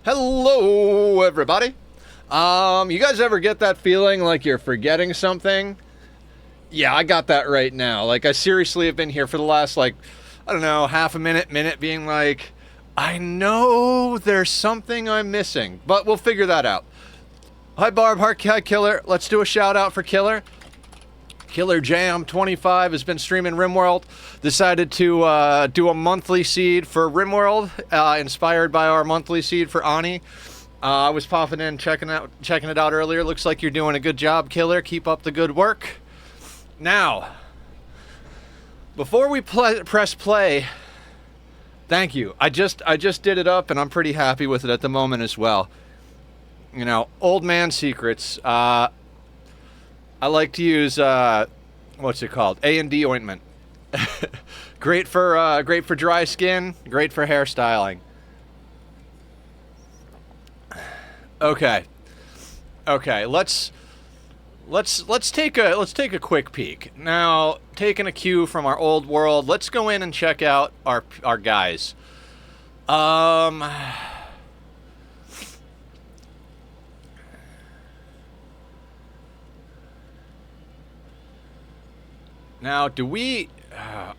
Hello, everybody. You guys ever get that feeling like you're forgetting something? Yeah, I got that right now. Like, I seriously have been here for the last, like, I don't know, half a minute being like, I know there's something I'm missing, but we'll figure that out. Hi, Barb. Hi, Killer. Let's do a shout out for Killer. Killer Jam 25 has been streaming RimWorld. Decided to do a monthly seed for RimWorld, inspired by our monthly seed for Ani. I was popping in, checking it out earlier. Looks like you're doing a good job, Killer. Keep up the good work. Now, before we press play, thank you. I just did it up, and I'm pretty happy with it at the moment as well. You know, old man secrets. I like to use what's it called? A&D ointment. Great for dry skin. Great for hairstyling. Okay. Let's take a quick peek now. Taking a cue from our old world, let's go in and check out our guys. Now, do we...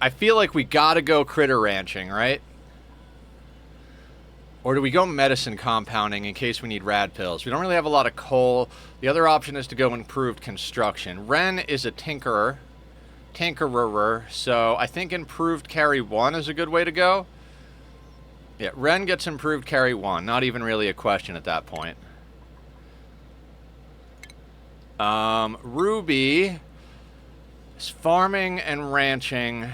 I feel like we gotta go critter ranching, right? Or do we go medicine compounding in case we need rad pills? We don't really have a lot of coal. The other option is to go improved construction. Ren is a tinkerer, so I think improved carry 1 is a good way to go. Yeah, Ren gets improved carry 1. Not even really a question at that point. Ruby... farming and ranching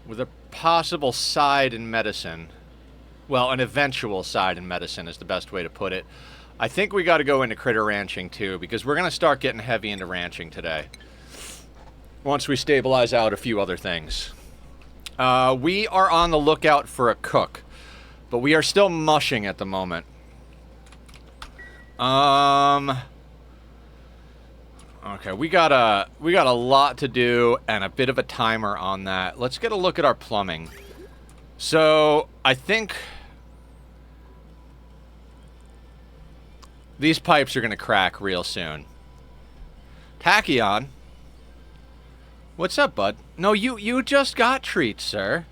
with a possible side in medicine. Well, an eventual side in medicine is the best way to put it. I think we got to go into critter ranching too, because we're going to start getting heavy into ranching today. Once we stabilize out a few other things. We are on the lookout for a cook, but we are still mushing at the moment. Okay, we got a lot to do and a bit of a timer on that. Let's get a look at our plumbing. So, I think these pipes are going to crack real soon. Tachyon? What's up, bud? No, you just got treats, sir.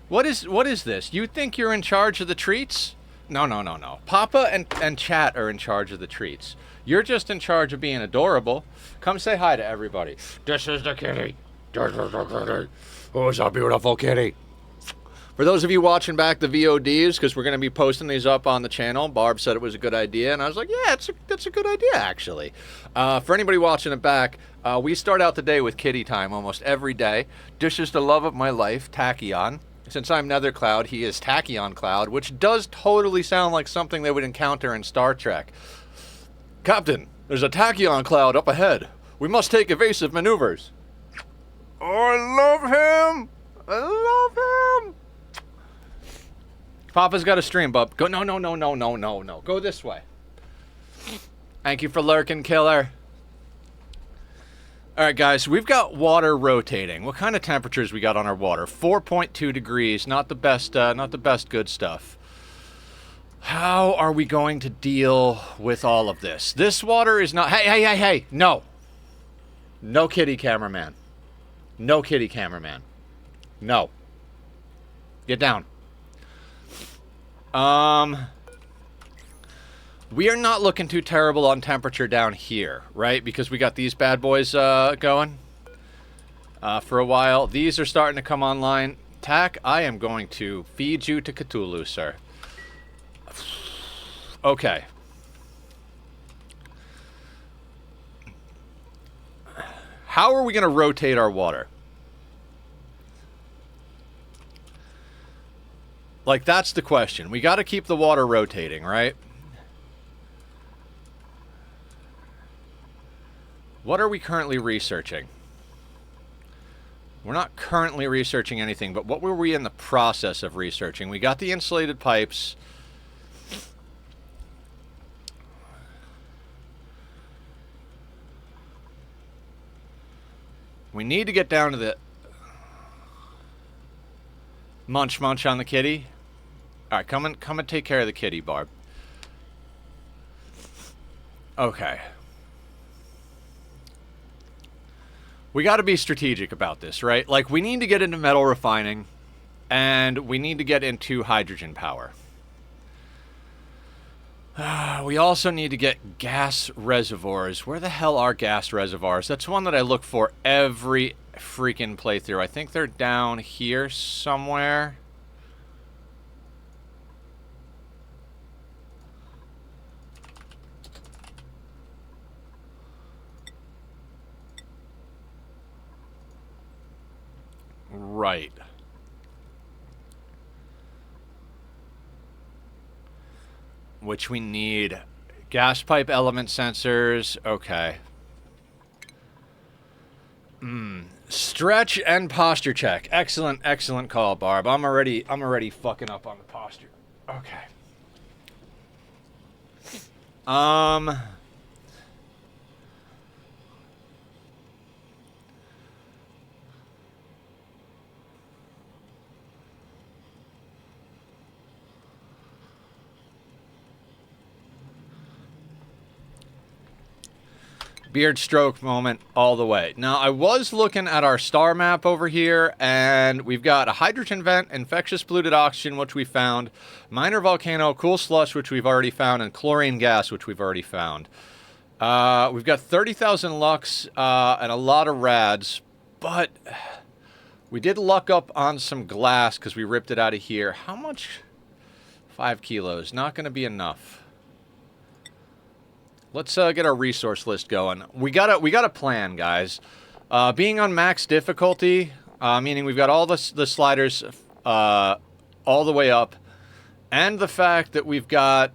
What is this? You think you're in charge of the treats? No. Papa and Chat are in charge of the treats. You're just in charge of being adorable. Come say hi to everybody. This is the kitty. This is the kitty. Who's a beautiful kitty? For those of you watching back the VODs, because we're going to be posting these up on the channel, Barb said it was a good idea, and I was like, yeah, it's a good idea, actually. For anybody watching it back, we start out the day with kitty time almost every day. This is the love of my life, Tachyon. Since I'm Nether Cloud, he is Tachyon Cloud, which does totally sound like something they would encounter in Star Trek. Captain, there's a Tachyon Cloud up ahead. We must take evasive maneuvers. Oh, I love him! I love him! Papa's got a stream, bub. Go, no. Go this way. Thank you for lurking, Killer. Alright, guys, we've got water rotating. What kind of temperatures we got on our water? 4.2 degrees, not the best good stuff. How are we going to deal with all of this? This water is not... Hey, no. No kitty cameraman. No kitty cameraman. No. Get down. We are not looking too terrible on temperature down here, right? Because we got these bad boys going for a while. These are starting to come online. Tack, I am going to feed you to Cthulhu, sir. Okay. How are we going to rotate our water? Like, that's the question. We got to keep the water rotating, right? What are we currently researching? We're not currently researching anything, but what were we in the process of researching? We got the insulated pipes. We need to get down to the... Munch on the kitty. All right, come and take care of the kitty, Barb. Okay. We got to be strategic about this, right? Like, we need to get into metal refining, and we need to get into hydrogen power. We also need to get gas reservoirs. Where the hell are gas reservoirs? That's one that I look for every freaking playthrough. I think they're down here somewhere. Right. Which we need. Gas pipe element sensors. Okay. Stretch and posture check. Excellent, excellent call, Barb. I'm already fucking up on the posture. Okay. Beard stroke moment all the way. Now, I was looking at our star map over here, and we've got a hydrogen vent, infectious polluted oxygen, which we found, minor volcano, cool slush, which we've already found, and chlorine gas, which we've already found. We've got 30,000 lux and a lot of rads, but we did luck up on some glass because we ripped it out of here. How much? 5 kilos. Not going to be enough. Let's get our resource list going. We got a plan, guys. Being on max difficulty, meaning we've got all the sliders all the way up, and the fact that we've got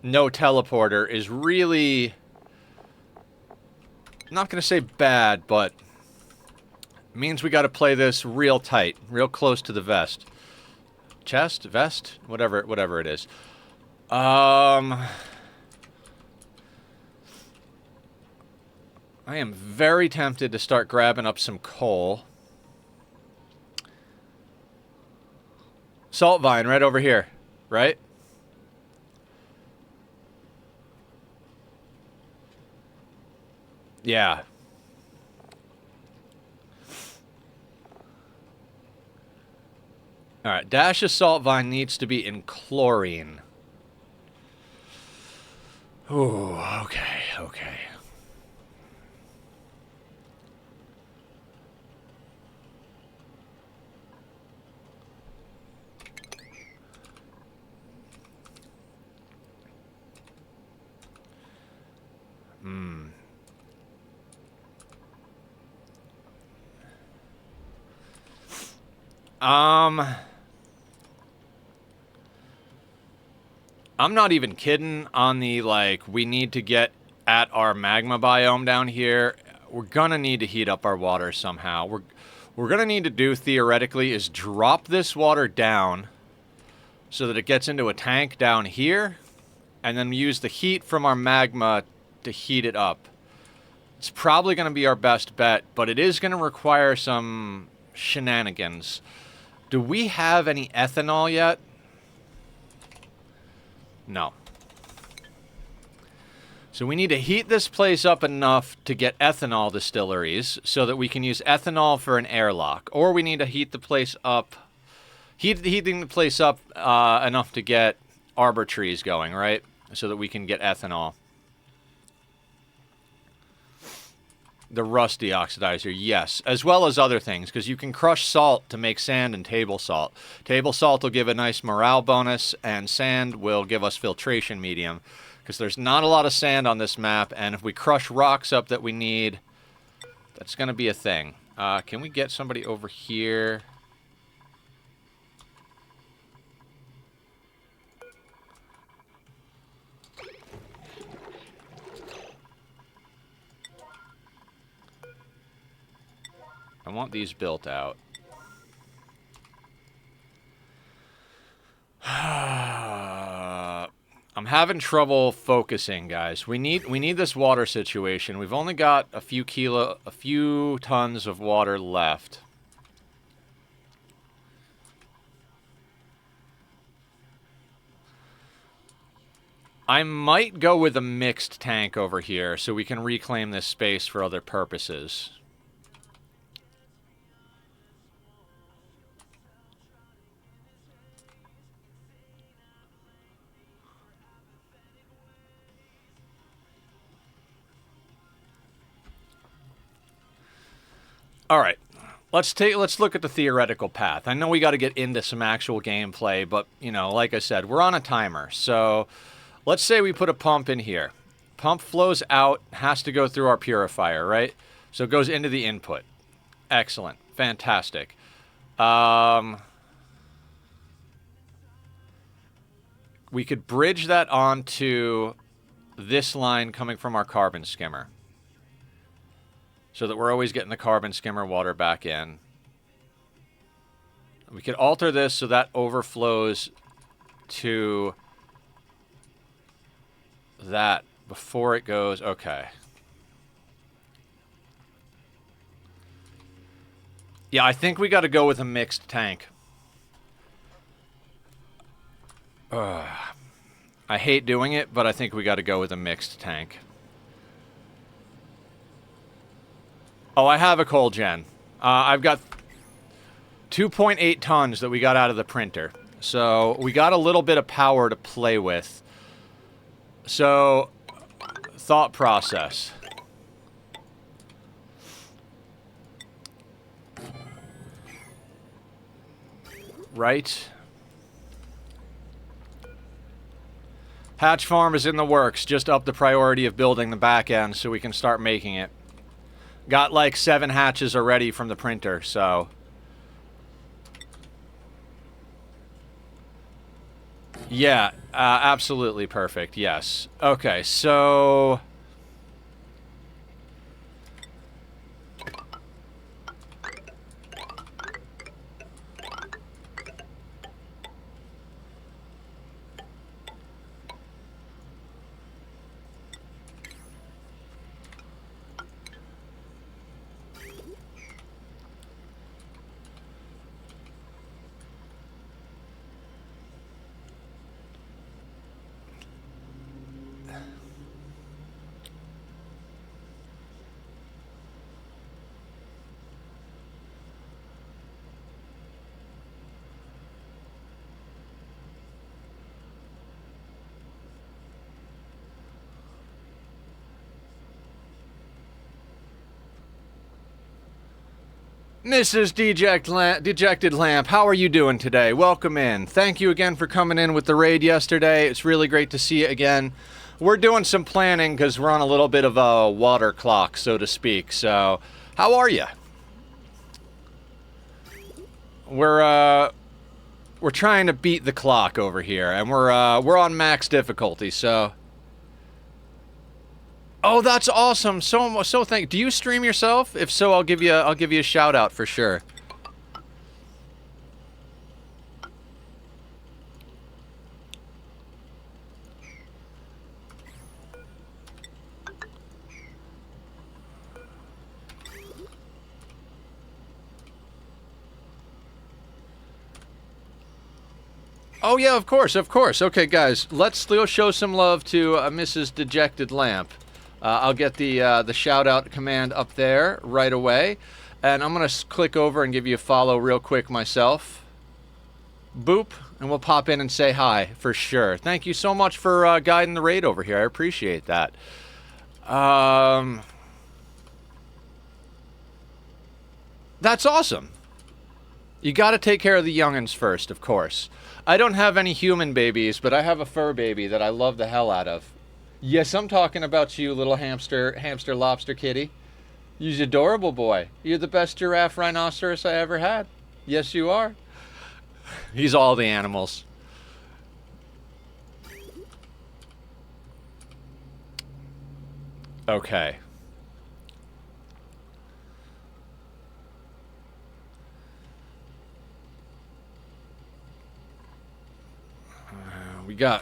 no teleporter is really, I'm not going to say bad, but means we got to play this real tight, real close to the vest. Chest, vest, whatever it is. I am very tempted to start grabbing up some coal. Salt vine right over here, right? Yeah. Alright, dash of salt vine needs to be in chlorine. Ooh, okay. I'm not even kidding on the, like, we need to get at our magma biome down here. We're gonna need to heat up our water somehow. We're gonna need to do, theoretically, is drop this water down so that it gets into a tank down here, and then use the heat from our magma to heat it up. It's probably gonna be our best bet, but it is gonna require some shenanigans. Do we have any ethanol yet? No. So we need to heat this place up enough to get ethanol distilleries so that we can use ethanol for an airlock. Or we need to heat the place up, heating the place up enough to get arbor trees going, right? So that we can get ethanol. The rusty oxidizer, yes. As well as other things, because you can crush salt to make sand and table salt. Table salt will give a nice morale bonus, and sand will give us filtration medium. Because there's not a lot of sand on this map, and if we crush rocks up that we need, that's going to be a thing. Can we get somebody over here? I want these built out. I'm having trouble focusing, guys. We need this water situation. We've only got a few tons of water left. I might go with a mixed tank over here so we can reclaim this space for other purposes. All right. Let's look at the theoretical path. I know we got to get into some actual gameplay, but, you know, like I said, we're on a timer. So, let's say we put a pump in here. Pump flows out, has to go through our purifier, right? So it goes into the input. Excellent. Fantastic. We could bridge that onto this line coming from our carbon skimmer, so that we're always getting the carbon skimmer water back in. We could alter this so that overflows to that before it goes. Okay. Yeah, I think we got to go with a mixed tank. I hate doing it, but I think we got to go with a mixed tank. Oh, I have a coal gen. I've got 2.8 tons that we got out of the printer. So we got a little bit of power to play with. So, thought process. Right. Hatch farm is in the works. Just up the priority of building the back end so we can start making it. Got like 7 hatches already from the printer, so... Yeah, absolutely perfect, yes. Okay, so... Mrs. Dejected Lamp, how are you doing today? Welcome in. Thank you again for coming in with the raid yesterday. It's really great to see you again. We're doing some planning because we're on a little bit of a water clock, so to speak. So, how are you? We're trying to beat the clock over here, and we're on max difficulty. So. Oh, that's awesome! So thank. Do you stream yourself? If so, I'll give you a shout out for sure. Oh yeah, of course, of course. Okay, guys, let's still show some love to Mrs. Dejected Lamp. I'll get the shout-out command up there right away. And I'm going to click over and give you a follow real quick myself. Boop. And we'll pop in and say hi for sure. Thank you so much for guiding the raid over here. I appreciate that. That's awesome. You got to take care of the youngins first, of course. I don't have any human babies, but I have a fur baby that I love the hell out of. Yes, I'm talking about you, little hamster lobster kitty. You're an adorable boy. You're the best giraffe rhinoceros I ever had. Yes, you are. He's all the animals. Okay.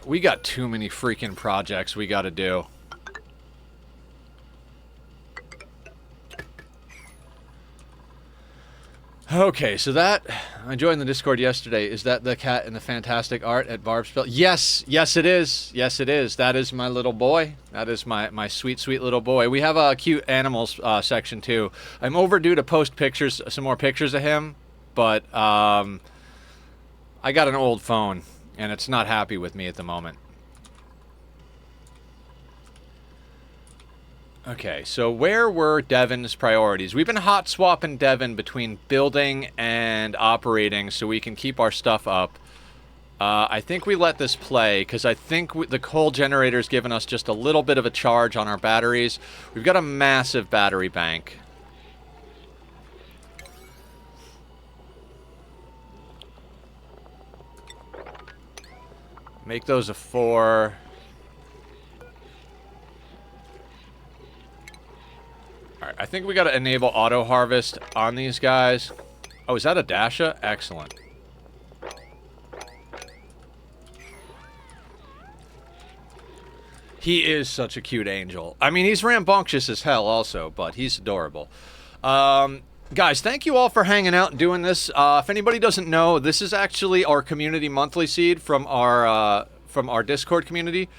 We got too many freaking projects we got to do. Okay, so that I joined the Discord yesterday. Is that the cat in the fantastic art at Barb's Spell? Yes, yes it is. Yes it is. That is my little boy. That is my sweet, sweet little boy. We have a cute animals section too. I'm overdue to post pictures, some more pictures of him, but I got an old phone and it's not happy with me at the moment. Okay, so where were Devon's priorities? We've been hot swapping Devon between building and operating so we can keep our stuff up. I think we let this play because I think the coal generator's given us just a little bit of a charge on our batteries. We've got a massive battery bank. Make those a 4. Alright, I think we gotta enable auto harvest on these guys. Oh, is that a Dasha? Excellent. He is such a cute angel. I mean, he's rambunctious as hell also, but he's adorable. Guys, thank you all for hanging out and doing this. If anybody doesn't know, this is actually our community monthly seed from our Discord community.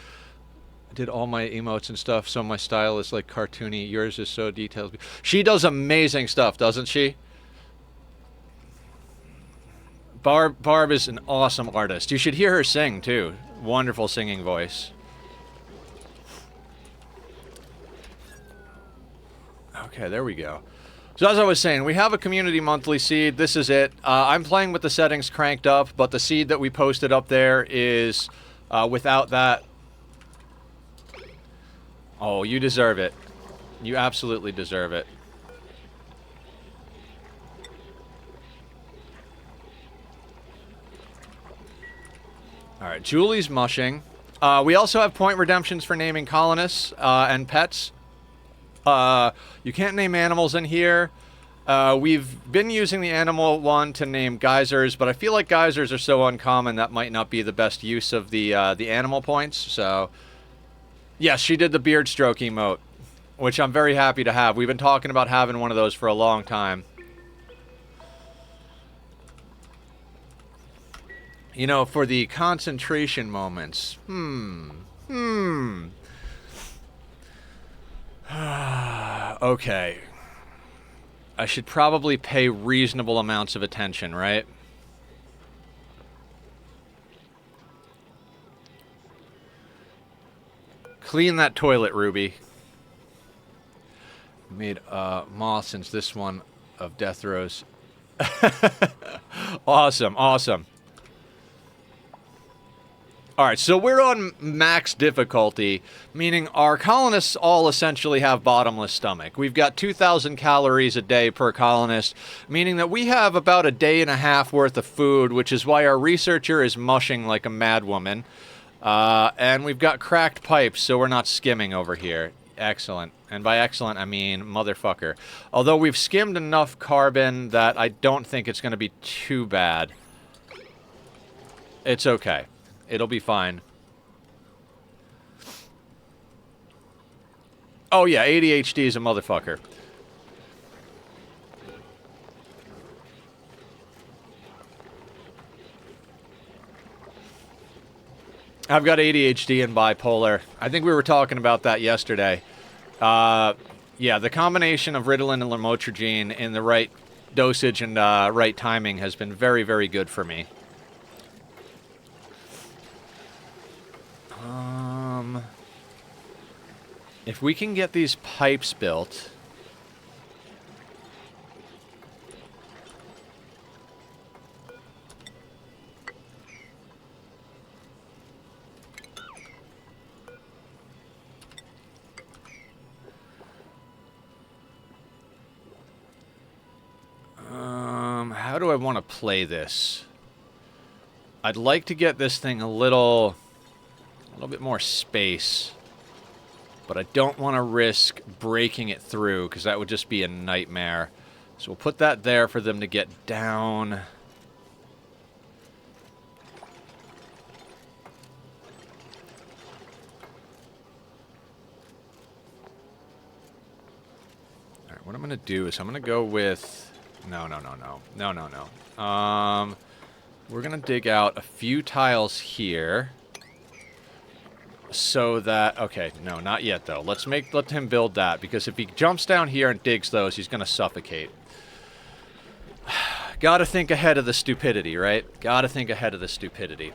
I did all my emotes and stuff, so my style is like cartoony. Yours is so detailed. She does amazing stuff, doesn't she? Barb is an awesome artist. You should hear her sing, too. Wonderful singing voice. Okay, there we go. So as I was saying, we have a community monthly seed. This is it. I'm playing with the settings cranked up, but the seed that we posted up there is without that. Oh, you deserve it. You absolutely deserve it. Alright, Julie's mushing. We also have point redemptions for naming colonists and pets. You can't name animals in here. We've been using the animal one to name geysers, but I feel like geysers are so uncommon that might not be the best use of the animal points, so... Yes, she did the beard stroke emote, which I'm very happy to have. We've been talking about having one of those for a long time. You know, for the concentration moments. Okay. I should probably pay reasonable amounts of attention, right? Clean that toilet, Ruby. Made moth since this one of Death Rose. Awesome, awesome. Alright, so we're on max difficulty, meaning our colonists all essentially have bottomless stomach. We've got 2,000 calories a day per colonist, meaning that we have about a day and a half worth of food, which is why our researcher is mushing like a madwoman. And we've got cracked pipes, so we're not skimming over here. Excellent. And by excellent, I mean motherfucker. Although we've skimmed enough carbon that I don't think it's going to be too bad. It's okay. It'll be fine. Oh yeah, ADHD is a motherfucker. I've got ADHD and bipolar. I think we were talking about that yesterday. Yeah, the combination of Ritalin and lamotrigine in the right dosage and right timing has been very, very good for me. If we can get these pipes built... how do I want to play this? I'd like to get this thing a little bit more space, but I don't want to risk breaking it through because that would just be a nightmare. So we'll put that there for them to get down. Alright, what I'm going to do is I'm going to go with No, no, no, no. No, no, no. We're gonna dig out a few tiles here. So that... Okay, no, not yet, though. Let him build that, because if he jumps down here and digs those, he's gonna suffocate. Gotta think ahead of the stupidity, right? Gotta think ahead of the stupidity.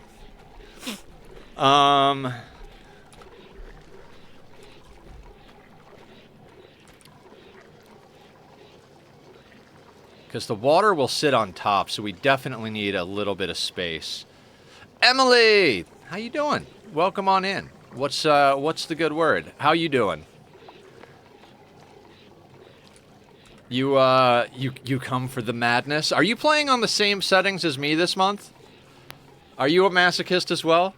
Because the water will sit on top, so we definitely need a little bit of space. Emily! How you doing? Welcome on in. What's the good word? How you doing? You come for the madness? Are you playing on the same settings as me this month? Are you a masochist as well?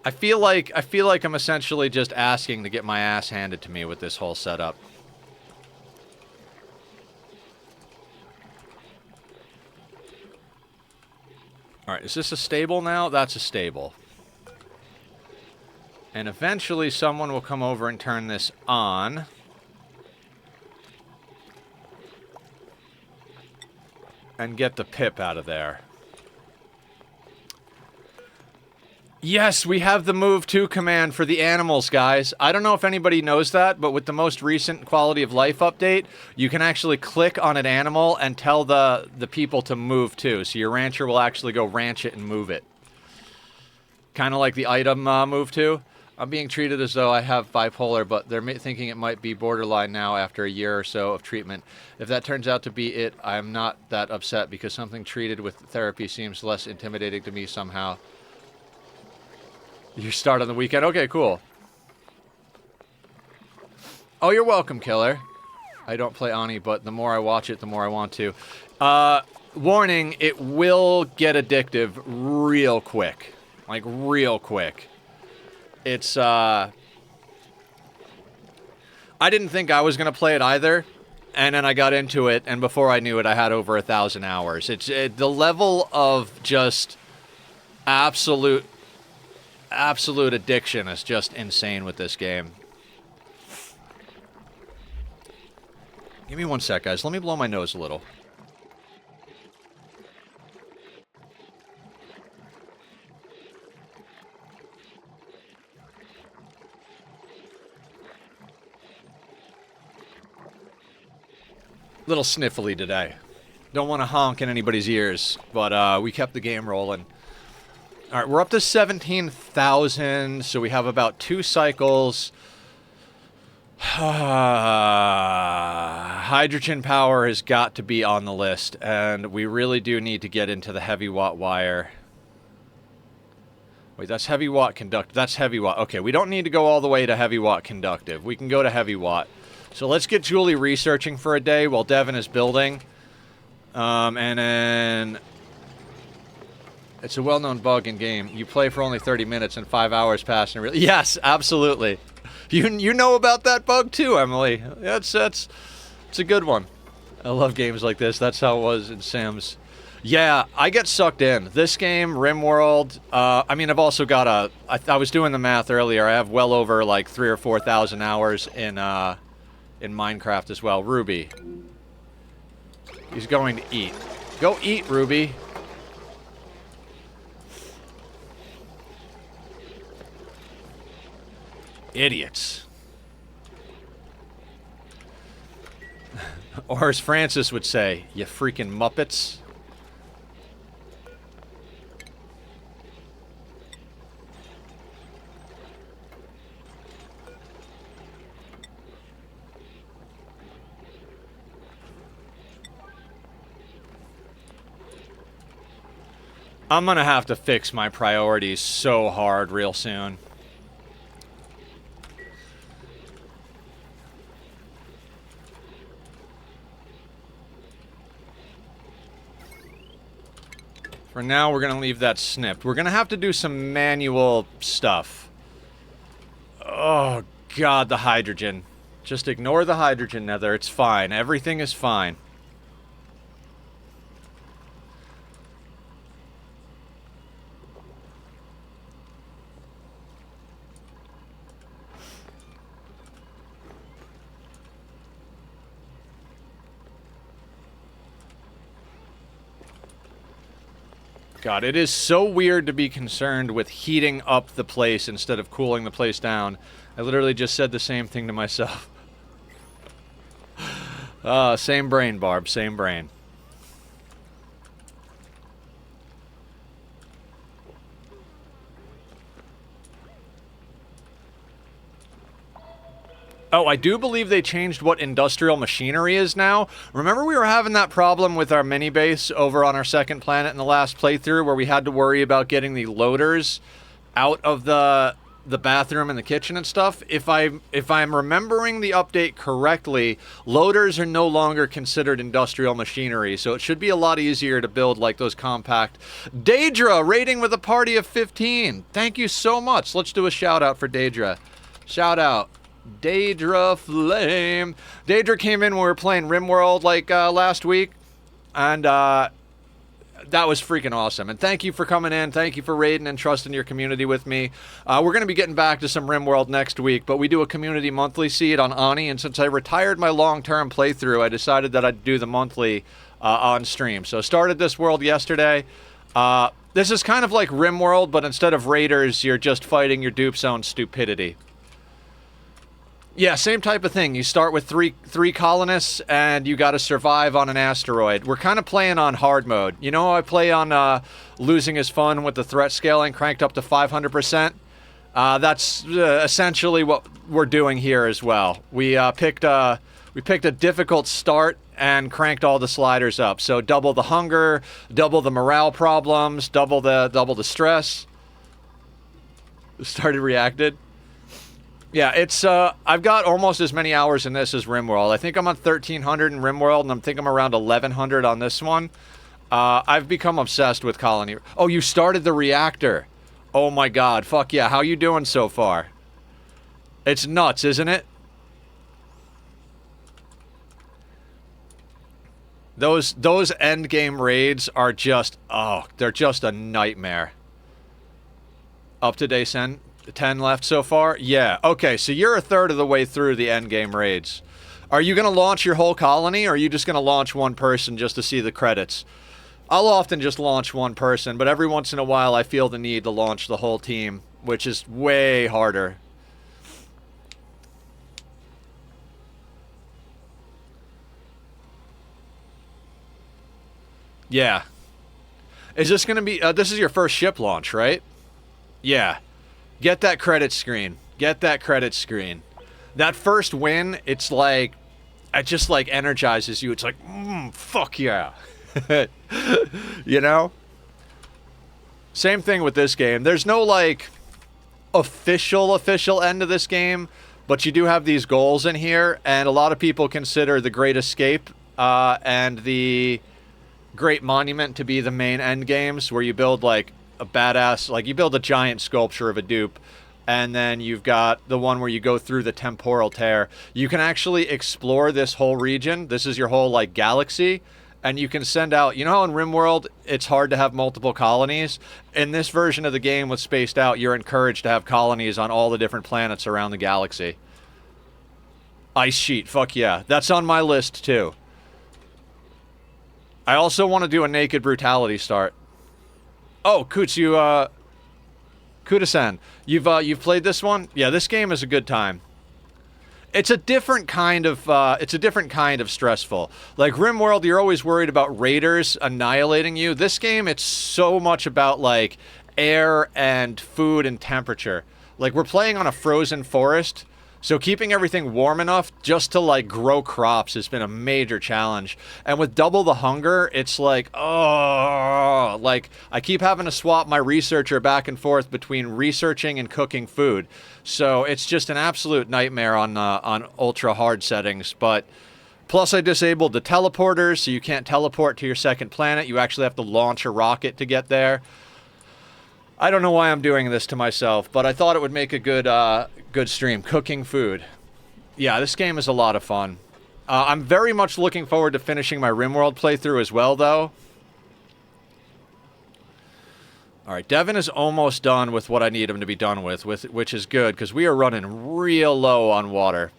I feel like I'm essentially just asking to get my ass handed to me with this whole setup. Alright, is this a stable now? That's a stable. And eventually someone will come over and turn this on. And get the pip out of there. Yes, we have the move to command for the animals, guys. I don't know if anybody knows that, but with the most recent quality of life update, you can actually click on an animal and tell the people to move to. So your rancher will actually go ranch it and move it. Kind of like the item move to. I'm being treated as though I have bipolar, but they're thinking it might be borderline now after a year or so of treatment. If that turns out to be it, I'm not that upset because something treated with therapy seems less intimidating to me somehow. You start on the weekend? Okay, cool. Oh, you're welcome, Killer. I don't play Ani, but the more I watch it, the more I want to. Warning, it will get addictive real quick. Like, real quick. It's, I didn't think I was going to play it either, and then I got into it, and before I knew it, I had over 1,000 hours. The level of just absolute addiction is just insane with this game. Give me one sec, guys. Let me blow my nose a little. Little sniffly today. Don't want to honk in anybody's ears, but we kept the game rolling. All right, we're up to 17,000, so we have about 2 cycles. Hydrogen power has got to be on the list, and we really do need to get into the heavy watt wire. Wait, that's heavy watt conductive. That's heavy watt. Okay, we don't need to go all the way to heavy watt conductive. We can go to heavy watt. So let's get Julie researching for a day while Devon is building. And then... It's a well-known bug in game. You play for only 30 minutes and 5 hours pass and really... Yes, absolutely. You know about that bug too, Emily. It's a good one. I love games like this. That's how it was in Sims. Yeah, I get sucked in. This game, RimWorld, I mean, I've also got I was doing the math earlier. I have well over like 3,000 or 4,000 hours in Minecraft as well. Ruby. He's going to eat. Go eat, Ruby. Idiots. Or as Francis would say, you freaking Muppets. I'm gonna have to fix my priorities so hard real soon. For now, we're going to leave that snipped. We're going to have to do some manual stuff. Oh, God, the hydrogen. Just ignore the hydrogen, Nether. It's fine. Everything is fine. God, it is so weird to be concerned with heating up the place instead of cooling the place down. I literally just said the same thing to myself. Same brain, Barb, same brain. Oh, I do believe they changed what industrial machinery is now. Remember we were having that problem with our mini base over on our second planet in the last playthrough where we had to worry about getting the loaders out of the bathroom and the kitchen and stuff? If I'm remembering the update correctly, loaders are no longer considered industrial machinery, so it should be a lot easier to build like those compact. Daedra rating with a party of 15. Thank you so much. Let's do a shout out for Daedra. Shout out. Daedra Flame. Daedra came in when we were playing RimWorld like last week, and that was freaking awesome. And thank you for coming in. Thank you for raiding and trusting your community with me. We're going to be getting back to some RimWorld next week, but we do a community monthly seed on Ani, and since I retired my long-term playthrough, I decided that I'd do the monthly on stream. So started this world yesterday. This is kind of like RimWorld, but instead of raiders, you're just fighting your dupe's own stupidity. Yeah, same type of thing. You start with three colonists, and you got to survive on an asteroid. We're kind of playing on hard mode. You know, I play on losing is fun with the threat scaling cranked up to 500%. That's essentially what we're doing here as well. We picked a difficult start and cranked all the sliders up. So double the hunger, double the morale problems, double the stress. Started reacted. Yeah, it's, I've got almost as many hours in this as RimWorld. I think I'm on 1,300 in RimWorld, and I think I'm around 1,100 on this one. I've become obsessed with Colony. Oh, you started the reactor. Oh my god, fuck yeah. How you doing so far? It's nuts, isn't it? Those endgame raids are just, oh, they're just a nightmare. Up to day 10 left so far? Yeah. Okay, so you're a third of the way through the endgame raids. Are you going to launch your whole colony, or are you just going to launch one person just to see the credits? I'll often just launch one person, but every once in a while I feel the need to launch the whole team, which is way harder. Yeah. Is this going to be... this is your first ship launch, right? Yeah. Get that credit screen. Get that credit screen. That first win, it's like... It just, like, energizes you. It's like, fuck yeah. You know? Same thing with this game. There's no, like, official end of this game, but you do have these goals in here, and a lot of people consider the Great Escape and the Great Monument to be the main end games, where you build, like, a badass, like, you build a giant sculpture of a dupe, and then you've got the one where you go through the temporal tear. You can actually explore this whole region. This is your whole, like, galaxy, and you can send out... You know how in RimWorld it's hard to have multiple colonies? In this version of the game with Spaced Out, you're encouraged to have colonies on all the different planets around the galaxy. Ice Sheet, fuck yeah. That's on my list, too. I also want to do a Naked Brutality start. Oh, Kutsu, you, Kudasan, you've played this one? Yeah, this game is a good time. It's a different kind of stressful. Like RimWorld, you're always worried about raiders annihilating you. This game, it's so much about, like, air and food and temperature. Like, we're playing on a frozen forest, so keeping everything warm enough just to, like, grow crops has been a major challenge. And with double the hunger, it's like, oh, like, I keep having to swap my researcher back and forth between researching and cooking food. So it's just an absolute nightmare on ultra hard settings. But plus I disabled the teleporters, so you can't teleport to your second planet. You actually have to launch a rocket to get there. I don't know why I'm doing this to myself, but I thought it would make a good stream. Cooking food. Yeah, this game is a lot of fun. I'm very much looking forward to finishing my RimWorld playthrough as well, though. Alright, Devon is almost done with what I need him to be done with which is good, because we are running real low on water.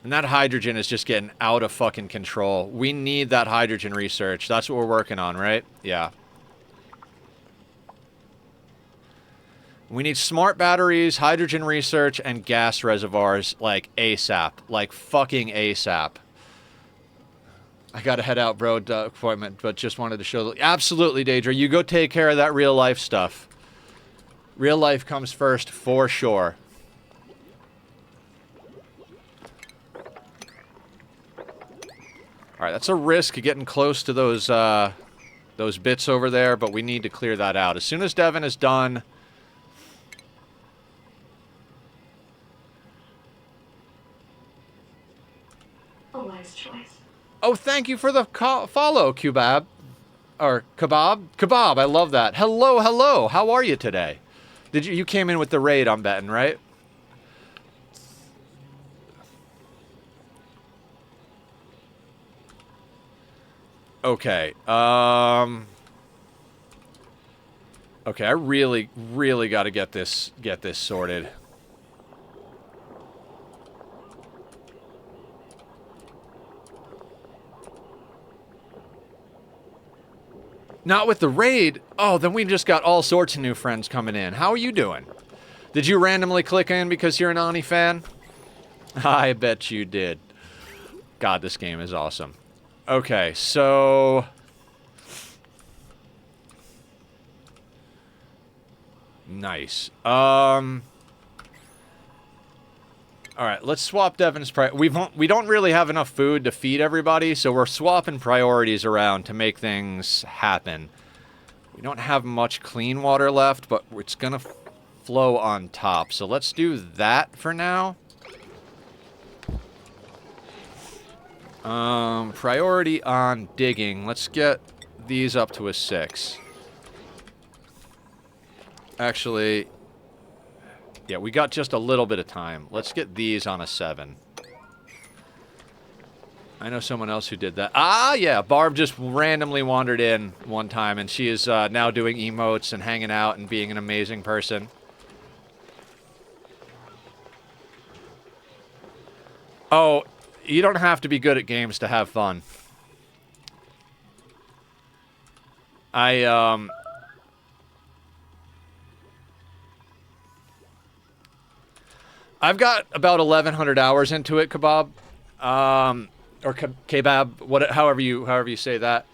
And that hydrogen is just getting out of fucking control. We need that hydrogen research. That's what we're working on, right? Yeah. We need smart batteries, hydrogen research, and gas reservoirs, like, ASAP. Like, fucking ASAP. I gotta head out, bro, appointment, but just wanted to show... Absolutely, Daedra. You go take care of that real-life stuff. Real life comes first, for sure. Alright, that's a risk getting close to those bits over there, but we need to clear that out. As soon as Devon is done... A wise choice. Oh, thank you for the follow, Kebab. Or Kebab? Kebab, I love that. Hello, hello. How are you today? You came in with the raid, I'm betting, right? Okay. Okay, I really, really got to get this sorted. Not with the raid? Oh, then we just got all sorts of new friends coming in. How are you doing? Did you randomly click in because you're an Ani fan? I bet you did. God, this game is awesome. Okay, so... Nice. Alright, let's swap Devon's we don't really have enough food to feed everybody, so we're swapping priorities around to make things happen. We don't have much clean water left, but it's gonna flow on top. So let's do that for now. Priority on digging. Let's get these up to a 6. Actually... Yeah, we got just a little bit of time. Let's get these on a 7. I know someone else who did that. Ah, yeah, Barb just randomly wandered in one time, and she is now doing emotes and hanging out and being an amazing person. Oh, you don't have to be good at games to have fun. I've got about 1,100 hours into it, Kebab. Or Kebab, however you say that.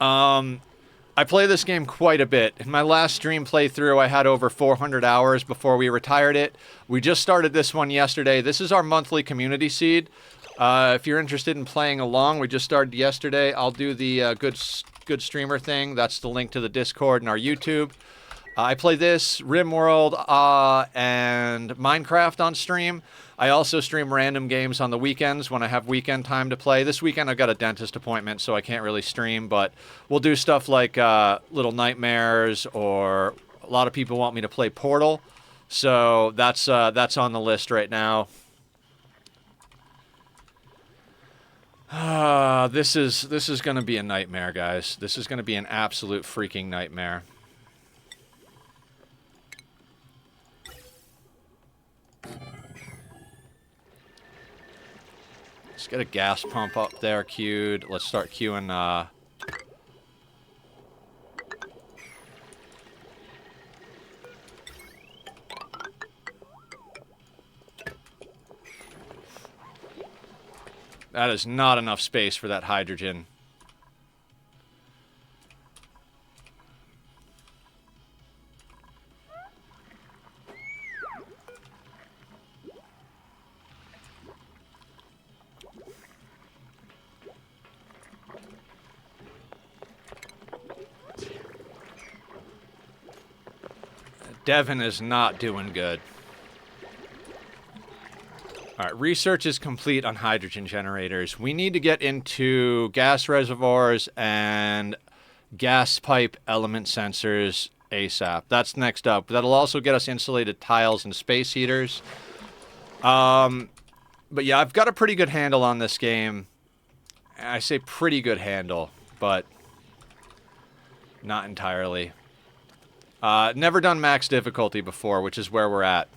I play this game quite a bit. In my last stream playthrough, I had over 400 hours before we retired it. We just started this one yesterday. This is our monthly community seed. If you're interested in playing along, we just started yesterday. I'll do the good streamer thing. That's the link to the Discord and our YouTube. I play this, RimWorld, and Minecraft on stream. I also stream random games on the weekends when I have weekend time to play. This weekend I've got a dentist appointment, so I can't really stream, but we'll do stuff like Little Nightmares, or a lot of people want me to play Portal, so that's on the list right now. This is going to be a nightmare, guys. This is going to be an absolute freaking nightmare. Let's get a gas pump up there queued. Let's start queuing, That is not enough space for that hydrogen. Devon is not doing good. Alright, research is complete on hydrogen generators. We need to get into gas reservoirs and gas pipe element sensors ASAP. That's next up. That'll also get us insulated tiles and space heaters. But yeah, I've got a pretty good handle on this game. I say pretty good handle, but not entirely. Never done max difficulty before, which is where we're at.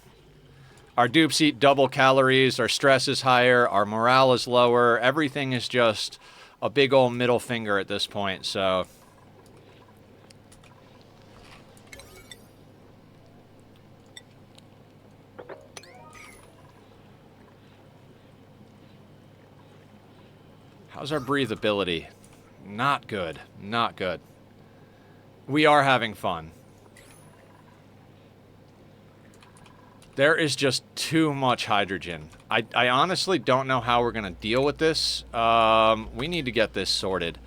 Our dupes eat double calories, our stress is higher, our morale is lower, everything is just a big old middle finger at this point, so... How's our breathability? Not good. Not good. We are having fun. There is just too much hydrogen. I honestly don't know how we're going to deal with this. We need to get this sorted.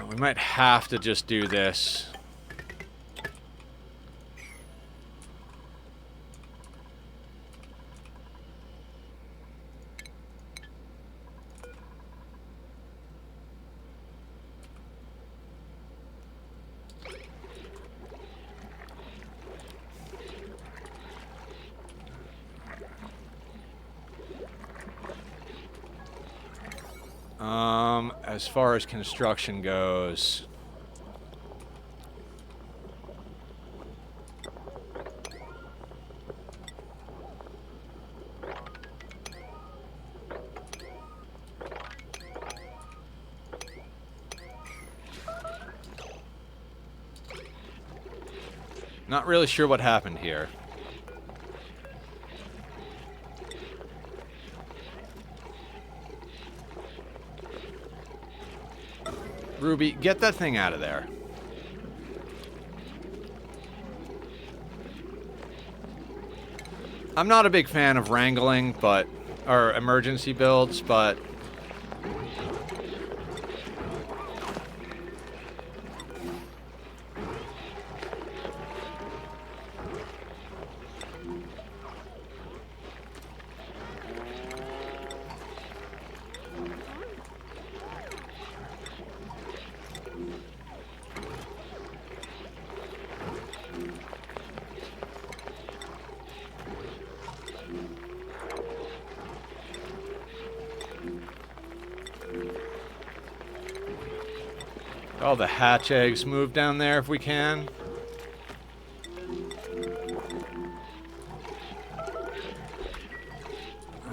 We might have to just do this. As far as construction goes, not really sure what happened here. Ruby, get that thing out of there. I'm not a big fan of wrangling, or emergency builds, but all the hatch eggs move down there if we can.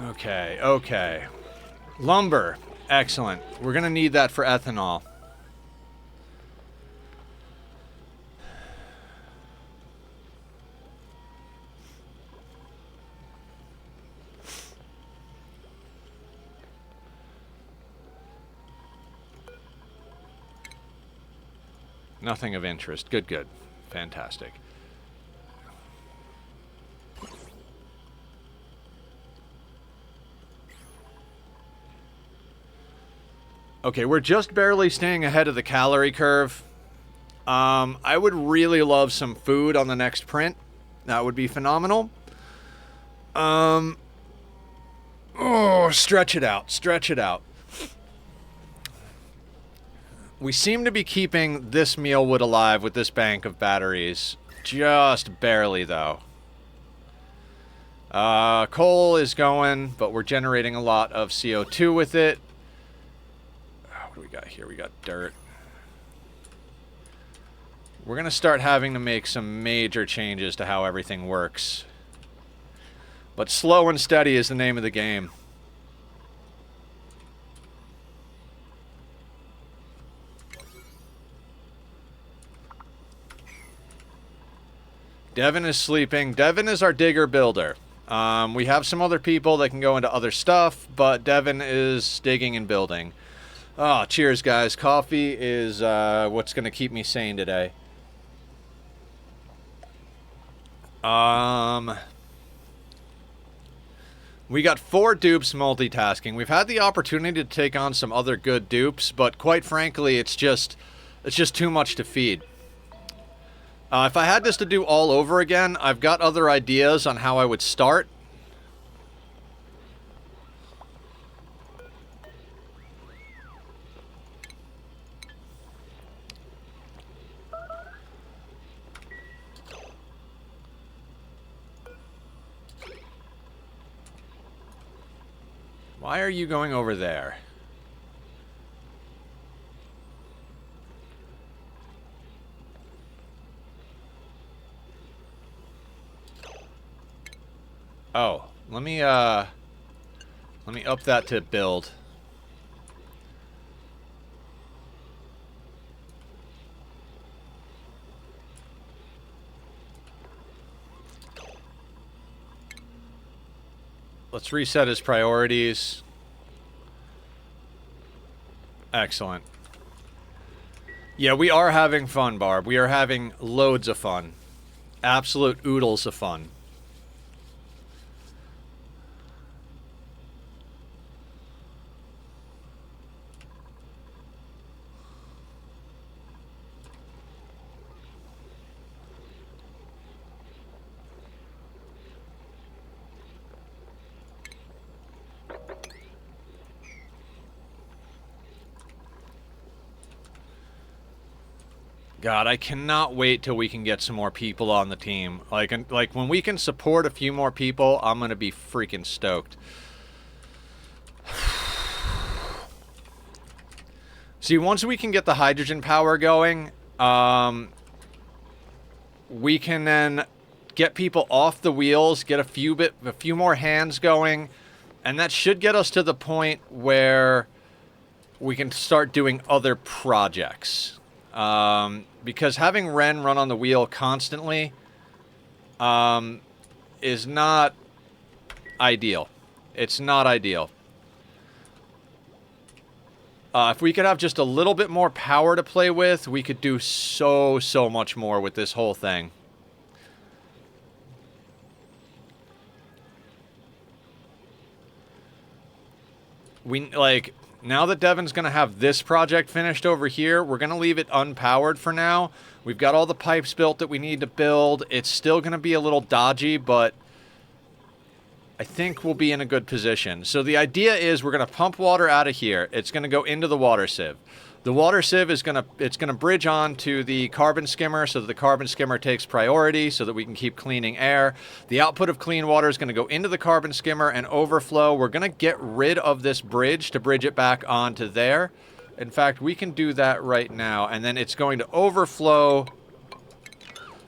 Okay, okay. Lumber. Excellent. We're gonna need that for ethanol. Nothing of interest. Good, good. Fantastic. Okay, we're just barely staying ahead of the calorie curve. I would really love some food on the next print. That would be phenomenal. Oh, stretch it out. Stretch it out. We seem to be keeping this mealwood alive with this bank of batteries. Just barely, though. Coal is going, but we're generating a lot of CO2 with it. What do we got here? We got dirt. We're going to start having to make some major changes to how everything works. But slow and steady is the name of the game. Devon is sleeping. Devon is our digger builder. We have some other people that can go into other stuff, but Devon is digging and building. Oh, cheers, guys. Coffee is what's going to keep me sane today. We got 4 dupes multitasking. We've had the opportunity to take on some other good dupes, but quite frankly, it's just too much to feed. If I had this to do all over again, I've got other ideas on how I would start. Why are you going over there? Oh, let me up that to build. Let's reset his priorities. Excellent. Yeah, we are having fun, Barb. We are having loads of fun. Absolute oodles of fun. God, I cannot wait till we can get some more people on the team. Like when we can support a few more people, I'm gonna be freaking stoked. See, once we can get the hydrogen power going, we can then get people off the wheels, get a few more hands going, and that should get us to the point where we can start doing other projects. Because having Ren run on the wheel constantly is not ideal. It's not ideal. If we could have just a little bit more power to play with, we could do so much more with this whole thing. Now that Devon's going to have this project finished over here, we're going to leave it unpowered for now. We've got all the pipes built that we need to build. It's still going to be a little dodgy, but I think we'll be in a good position. So the idea is we're going to pump water out of here. It's going to go into the water sieve. The water sieve is going to bridge on to the carbon skimmer so that the carbon skimmer takes priority so that we can keep cleaning air. The output of clean water is going to go into the carbon skimmer and overflow. We're going to get rid of this bridge to bridge it back onto there. In fact, we can do that right now. And then it's going to overflow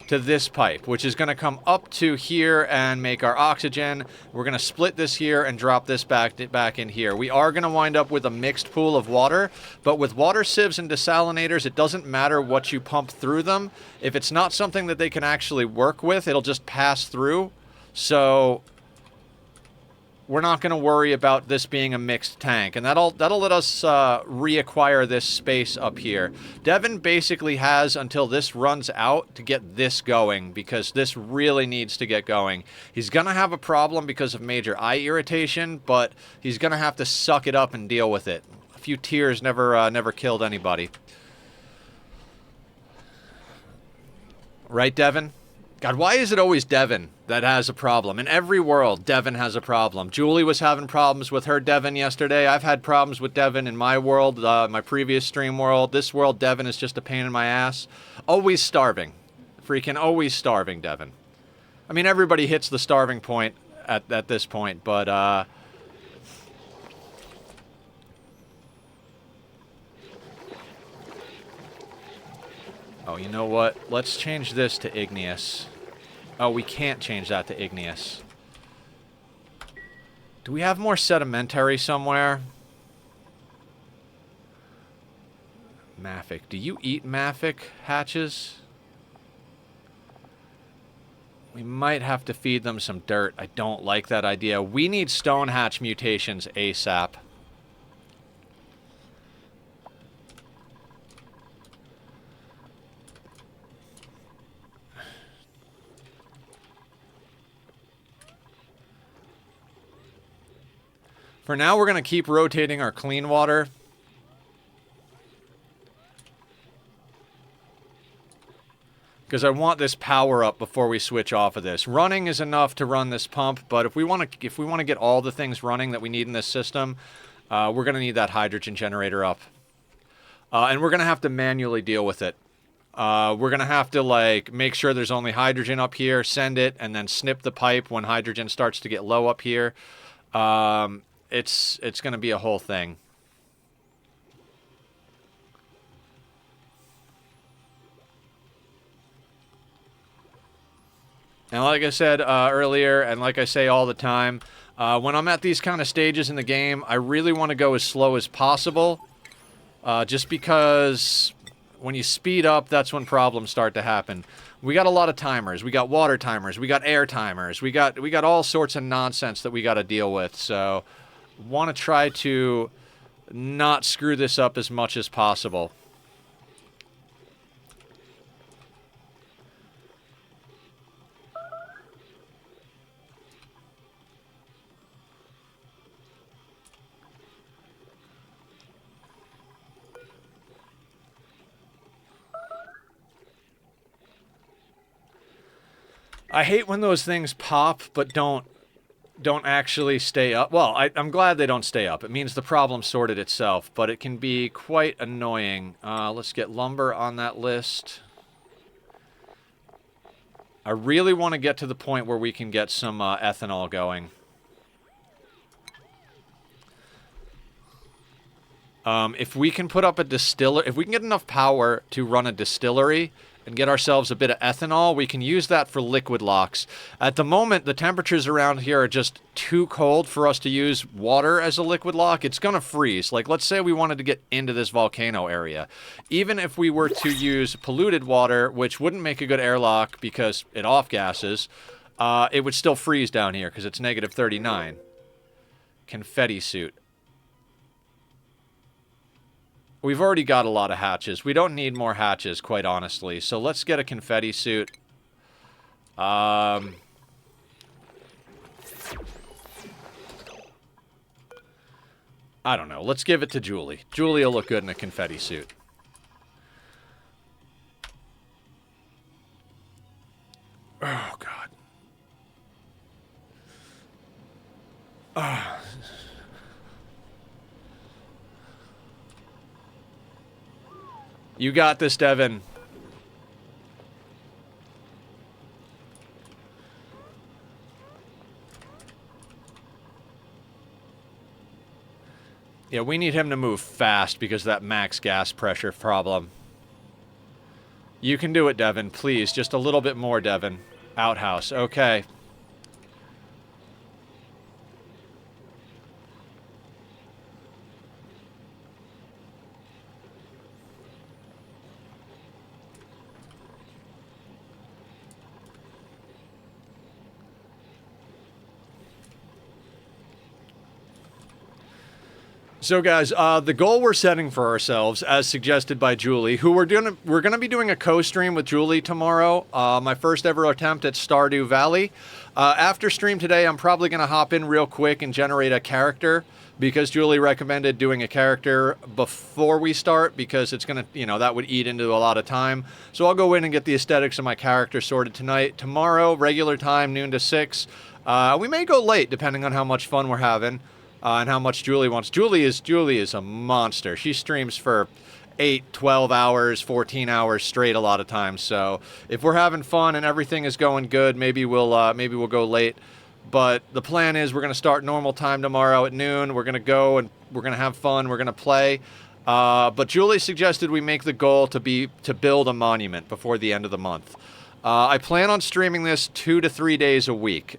to this pipe, which is going to come up to here and make our oxygen. We're going to split this here and drop this back in here. We are going to wind up with a mixed pool of water, but with water sieves and desalinators, it doesn't matter what you pump through them. If it's not something that they can actually work with, it'll just pass through. So we're not going to worry about this being a mixed tank, and that'll let us reacquire this space up here. Devon basically has until this runs out to get this going, because this really needs to get going. He's going to have a problem because of major eye irritation, but he's going to have to suck it up and deal with it. A few tears never killed anybody. Right, Devon? God, why is it always Devon that has a problem? In every world, Devon has a problem. Julie was having problems with her Devon yesterday. I've had problems with Devon in my world, my previous stream world. This world, Devon is just a pain in my ass. Always starving. Freaking always starving, Devon. I mean, everybody hits the starving point at this point, but, oh, you know what? Let's change this to igneous. Oh, we can't change that to igneous. Do we have more sedimentary somewhere? Mafic. Do you eat Mafic hatches? We might have to feed them some dirt. I don't like that idea. We need stone hatch mutations ASAP. For now, we're going to keep rotating our clean water. Because I want this power up before we switch off of this. Running is enough to run this pump, but if we want to get all the things running that we need in this system, we're going to need that hydrogen generator up. And we're going to have to manually deal with it. We're going to have to, like, make sure there's only hydrogen up here, send it, and then snip the pipe when hydrogen starts to get low up here. It's going to be a whole thing. And like I said earlier, and like I say all the time, when I'm at these kind of stages in the game, I really want to go as slow as possible. Just because when you speed up, that's when problems start to happen. We got a lot of timers. We got water timers. We got air timers. We got all sorts of nonsense that we got to deal with. So, want to try to not screw this up as much as possible. I hate when those things pop, but don't actually stay up. Well, I'm glad they don't stay up. It means the problem sorted itself, but it can be quite annoying. Let's get lumber on that list. I really want to get to the point where we can get some ethanol going. If we can put up a distiller, if we can get enough power to run a distillery and get ourselves a bit of ethanol, we can use that for liquid locks. At the moment, the temperatures around here are just too cold for us to use water as a liquid lock. It's gonna freeze. Like, let's say we wanted to get into this volcano area. Even if we were to use polluted water, which wouldn't make a good airlock because it off-gasses, it would still freeze down here because it's negative 39. Confetti suit. We've already got a lot of hatches. We don't need more hatches, quite honestly. So let's get a confetti suit. I don't know. Let's give it to Julie. Julie will look good in a confetti suit. Oh, God. Ah. You got this, Devon. Yeah, we need him to move fast because of that max gas pressure problem. You can do it, Devon. Please, just a little bit more, Devon. Outhouse. Okay. So guys, the goal we're setting for ourselves, as suggested by Julie, who we're gonna be doing a co-stream with Julie tomorrow. My first ever attempt at Stardew Valley. After stream today, I'm probably gonna hop in real quick and generate a character because Julie recommended doing a character before we start because it's gonna, you know, that would eat into a lot of time. So I'll go in and get the aesthetics of my character sorted tonight. Tomorrow, regular time, noon to 6. We may go late depending on how much fun we're having. And how much Julie wants. Julie is a monster. She streams for 8, 12 hours, 14 hours straight a lot of times. So if we're having fun and everything is going good, maybe we'll go late. But the plan is we're going to start normal time tomorrow at noon. We're going to go and we're going to have fun. We're going to play. But Julie suggested we make the goal to build a monument before the end of the month. I plan on streaming this 2 to 3 days a week.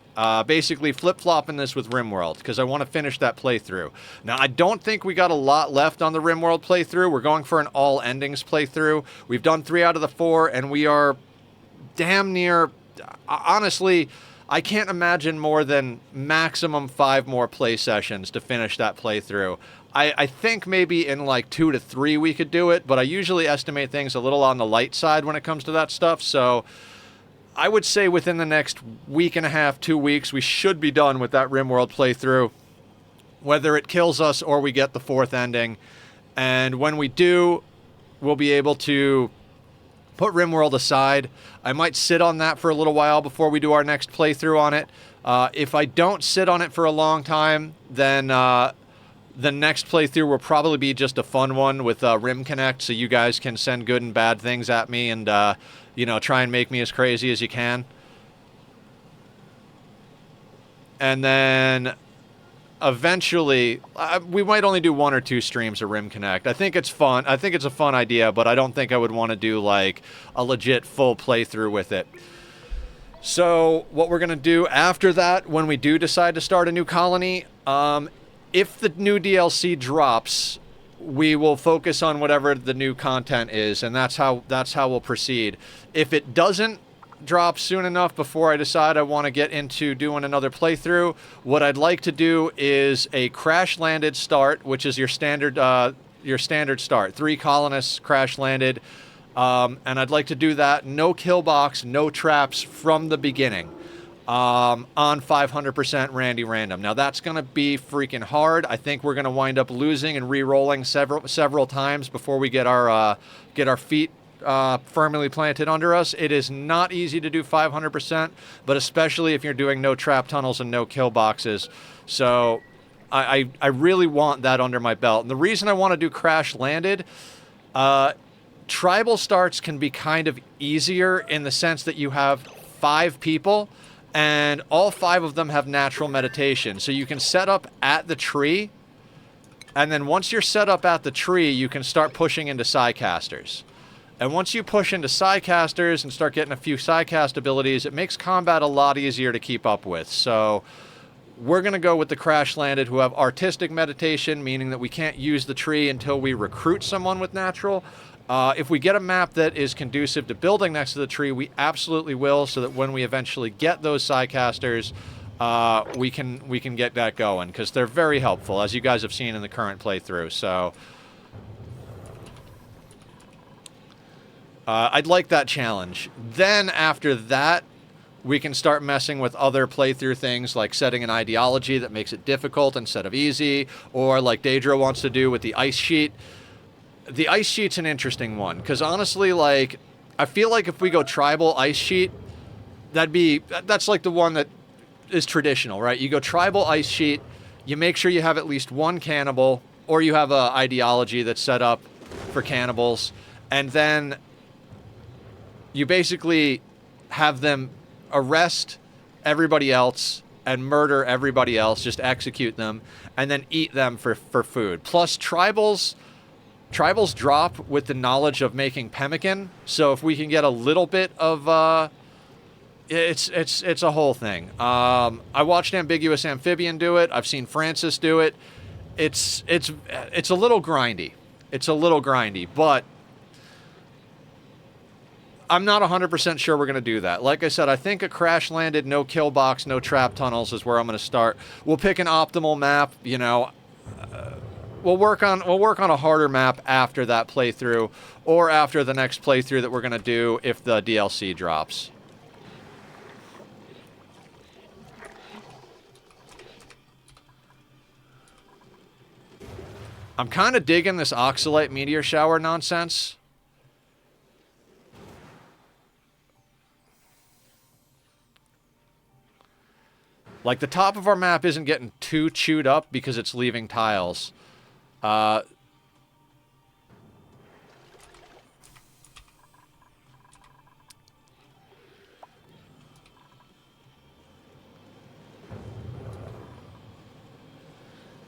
Basically flip-flopping this with RimWorld, because I want to finish that playthrough. Now, I don't think we got a lot left on the RimWorld playthrough. We're going for an all-endings playthrough. We've done 3 out of the 4, and we are damn near... Honestly, I can't imagine more than maximum 5 more play sessions to finish that playthrough. I think maybe in like 2 to 3 we could do it, but I usually estimate things a little on the light side when it comes to that stuff, so... I would say within the next week and a half, 2 weeks, we should be done with that RimWorld playthrough. Whether it kills us or we get the 4th ending. And when we do, we'll be able to put RimWorld aside. I might sit on that for a little while before we do our next playthrough on it. If I don't sit on it for a long time, then the next playthrough will probably be just a fun one with Rim Connect, so you guys can send good and bad things at me and... you know, try and make me as crazy as you can. And then eventually, we might only do 1 or 2 streams of Rim Connect. I think it's fun. I think it's a fun idea, but I don't think I would want to do like a legit full playthrough with it. So what we're going to do after that, when we do decide to start a new colony, if the new DLC drops, we will focus on whatever the new content is, and that's how we'll proceed. If it doesn't drop soon enough before I decide I want to get into doing another playthrough, what I'd like to do is a crash landed start, which is your standard start. 3 colonists crash landed. And I'd like to do that, no kill box, no traps from the beginning, on 500% Randy Random. Now that's going to be freaking hard. I think we're going to wind up losing and re-rolling several times before we get our feet firmly planted under us. It is not easy to do 500%, but especially if you're doing no trap tunnels and no kill boxes. So I really want that under my belt. And the reason I want to do crash landed, tribal starts can be kind of easier in the sense that you have 5 people and all 5 of them have natural meditation. So you can set up at the tree, and then once you're set up at the tree, you can start pushing into Psycasters. And once you push into Psycasters and start getting a few Psycast abilities, it makes combat a lot easier to keep up with. So we're going to go with the crash landed who have artistic meditation, meaning that we can't use the tree until we recruit someone with natural. If we get a map that is conducive to building next to the tree, we absolutely will, so that when we eventually get those Psycasters, we can get that going, because they're very helpful, as you guys have seen in the current playthrough. So I'd like that challenge. Then after that, we can start messing with other playthrough things, like setting an ideology that makes it difficult instead of easy, or like Daedra wants to do with the ice sheet. The ice sheet's an interesting one, because honestly, like, I feel like if we go tribal ice sheet, that's like the one that is traditional, right? You go tribal ice sheet, you make sure you have at least 1 cannibal, or you have a ideology that's set up for cannibals, and then you basically have them arrest everybody else and murder everybody else, just execute them, and then eat them for food. Plus, tribals drop with the knowledge of making pemmican, so if we can get a little bit of it's a whole thing. I watched Ambiguous Amphibian do it. I've seen Francis do it. It's a little grindy. It's a little grindy, but I'm not 100% sure we're going to do that. Like I said, I think a crash landed, no kill box, no trap tunnels is where I'm going to start. We'll pick an optimal map, you know. We'll work on a harder map after that playthrough, or after the next playthrough that we're going to do if the DLC drops. I'm kind of digging this Oxalite meteor shower nonsense. Like, the top of our map isn't getting too chewed up because it's leaving tiles. And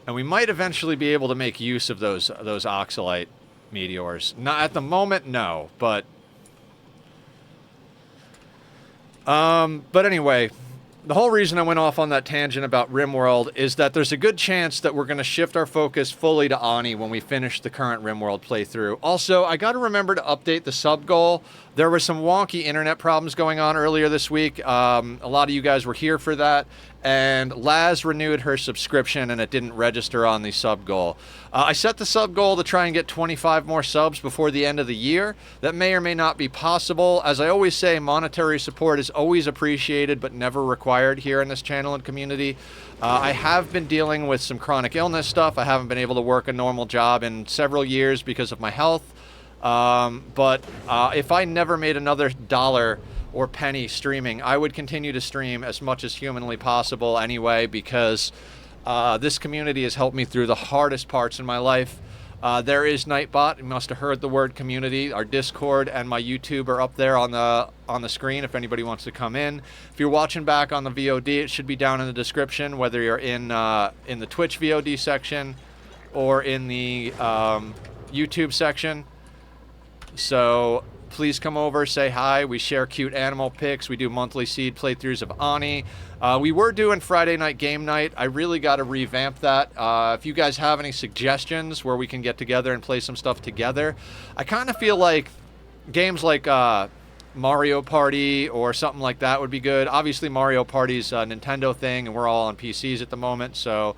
we might eventually be able to make use of those Oxalite meteors. Not at the moment, no, but anyway, the whole reason I went off on that tangent about RimWorld is that there's a good chance that we're going to shift our focus fully to Ani when we finish the current RimWorld playthrough. Also, I got to remember to update the sub goal. There were some wonky internet problems going on earlier this week. A lot of you guys were here for that. And Laz renewed her subscription and it didn't register on the sub goal. I set the sub goal to try and get 25 more subs before the end of the year. That may or may not be possible. As I always say, monetary support is always appreciated but never required here in this channel and community. I have been dealing with some chronic illness stuff. I haven't been able to work a normal job in several years because of my health. But if I never made another dollar or penny streaming, I would continue to stream as much as humanly possible anyway, because this community has helped me through the hardest parts in my life. There is Nightbot. You must have heard the word community. Our Discord and my YouTube are up there on the screen if anybody wants to come in. If you're watching back on the VOD, it should be down in the description, whether you're in the Twitch VOD section or in the YouTube section. So please come over, say hi. We share cute animal pics. We do monthly seed playthroughs of Ani. We were doing Friday night game night. I really got to revamp that. If you guys have any suggestions where we can get together and play some stuff together, I kind of feel like games like Mario Party or something like that would be good. Obviously, Mario Party's a Nintendo thing, and we're all on PCs at the moment, so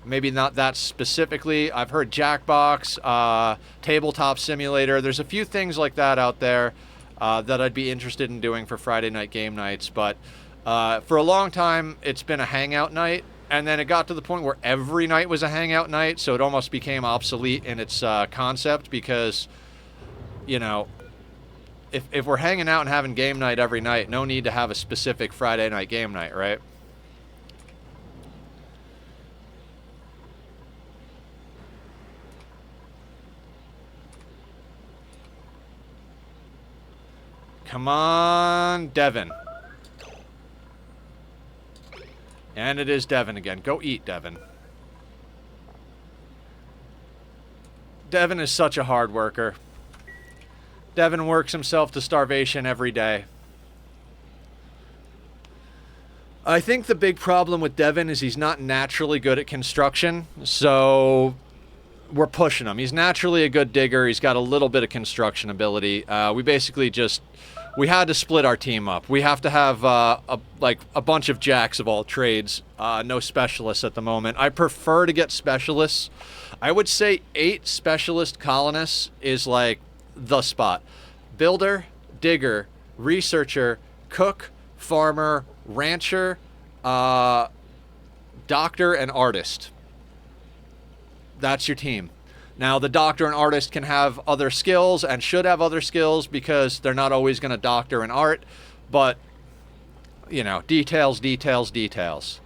maybe not that specifically. I've heard Jackbox, Tabletop Simulator. There's a few things like that out there that I'd be interested in doing for Friday night game nights. But for a long time, it's been a hangout night. And then it got to the point where every night was a hangout night. So it almost became obsolete in its concept because, you know, if we're hanging out and having game night every night, no need to have a specific Friday night game night, right? Come on, Devon. And it is Devon again. Go eat, Devon. Devon is such a hard worker. Devon works himself to starvation every day. I think the big problem with Devon is he's not naturally good at construction, so we're pushing him. He's naturally a good digger. He's got a little bit of construction ability. We basically just... We had to split our team up. We have to have a bunch of jacks of all trades. No specialists at the moment. I prefer to get specialists. I would say 8 specialist colonists is like the spot. Builder, digger, researcher, cook, farmer, rancher, doctor, and artist. That's your team. Now, the doctor and artist can have other skills and should have other skills because they're not always going to doctor and art. But, you know, details, details, details.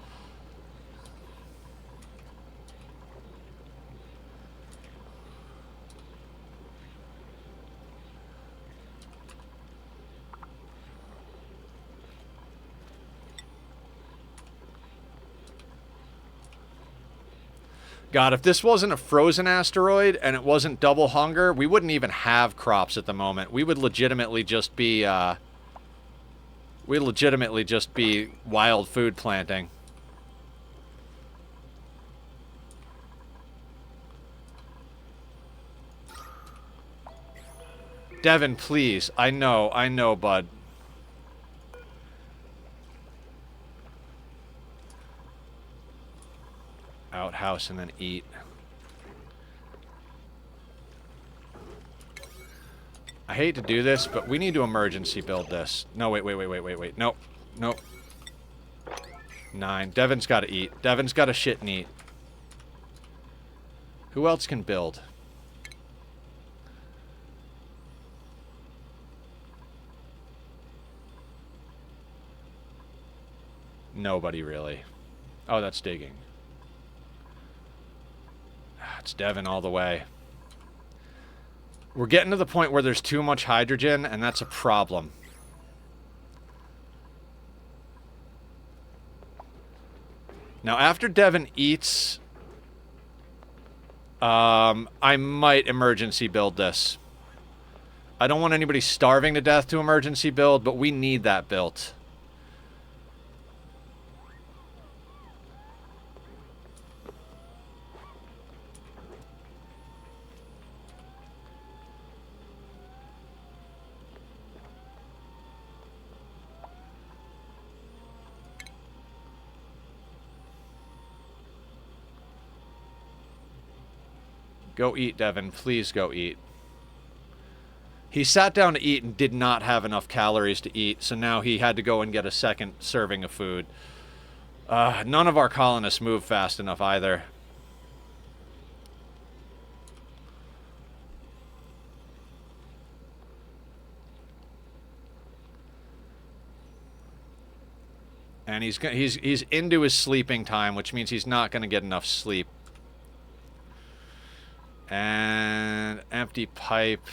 God, if this wasn't a frozen asteroid and it wasn't double hunger, we wouldn't even have crops at the moment. We would legitimately just be, wild food planting. Devon, please. I know, bud. Outhouse and then eat. I hate to do this, but we need to emergency build this. No, wait. Nope. 9. Devon's got to eat. Devon's got to shit and eat. Who else can build? Nobody really. Oh, that's digging. It's Devon all the way. We're getting to the point where there's too much hydrogen, and that's a problem. Now, after Devon eats, I might emergency build this. I don't want anybody starving to death to emergency build, but we need that built. Go eat, Devon. Please go eat. He sat down to eat and did not have enough calories to eat, so now he had to go and get a second serving of food. None of our colonists move fast enough either. And he's into his sleeping time, which means he's not going to get enough sleep. And empty pipe.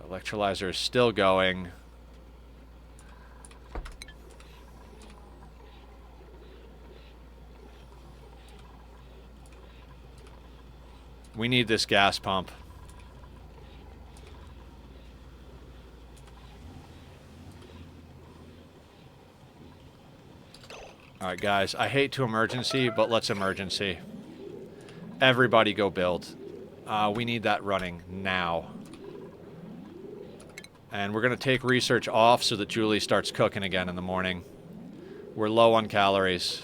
Electrolyzer is still going. We need this gas pump. Alright, guys. I hate to emergency, but let's emergency. Everybody go build. We need that running now. And we're going to take research off so that Julie starts cooking again in the morning. We're low on calories.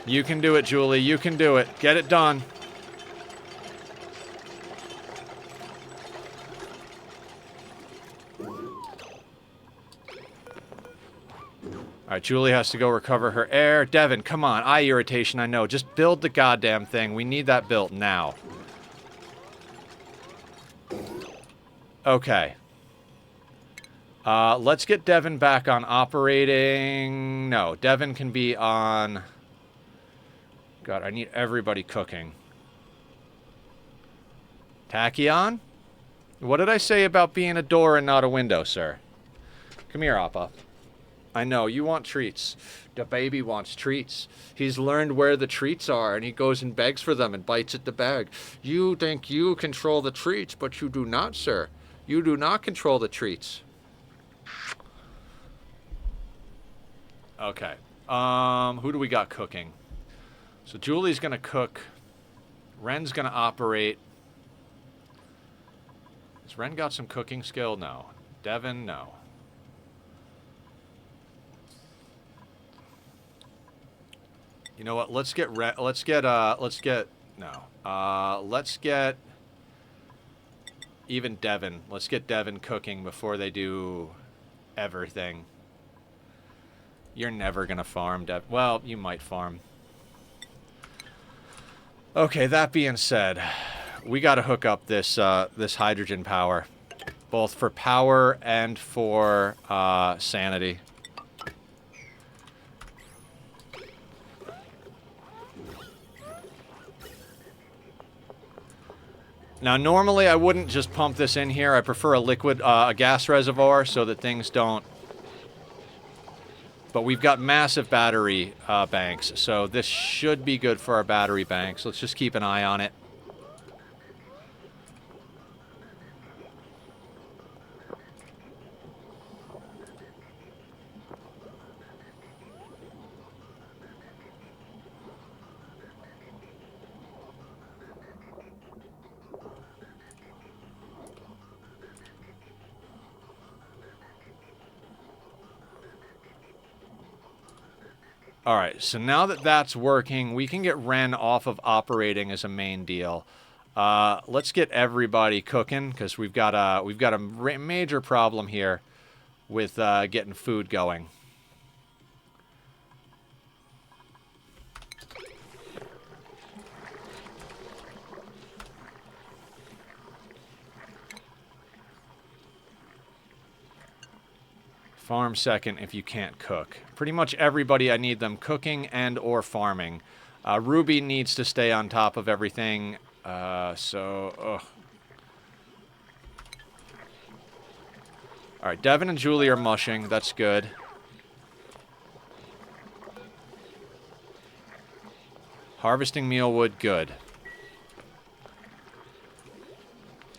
You can do it, Julie. You can do it. Get it done. Alright, Julie has to go recover her air. Devon, come on. Eye irritation, I know. Just build the goddamn thing. We need that built now. Okay. Let's get Devon back on operating. No, Devon can be on... God, I need everybody cooking. Tachyon? What did I say about being a door and not a window, sir? Come here, Appa. I know, you want treats. The baby wants treats. He's learned where the treats are, and he goes and begs for them and bites at the bag. You think you control the treats, but you do not, sir. You do not control the treats. Okay. Who do we got cooking? So Julie's gonna cook. Ren's gonna operate. Has Ren got some cooking skill? No. Devon, no. You know what? Let's get even Devon. Let's get Devon cooking before they do everything. You're never gonna farm, Devon. Well, you might farm. Okay, that being said, we gotta hook up this this hydrogen power, both for power and for sanity. Now, normally I wouldn't just pump this in here. I prefer a liquid, a gas reservoir so that things don't... But we've got massive battery banks, so this should be good for our battery banks. Let's just keep an eye on it. Alright, so now that that's working, we can get Ren off of operating as a main deal. Let's get everybody cooking, because we've got a major problem here with getting food going. Farm second if you can't cook. Pretty much everybody, I need them cooking and or farming. Ruby needs to stay on top of everything, Alright, Devon and Julie are mushing. That's good. Harvesting mealwood, good.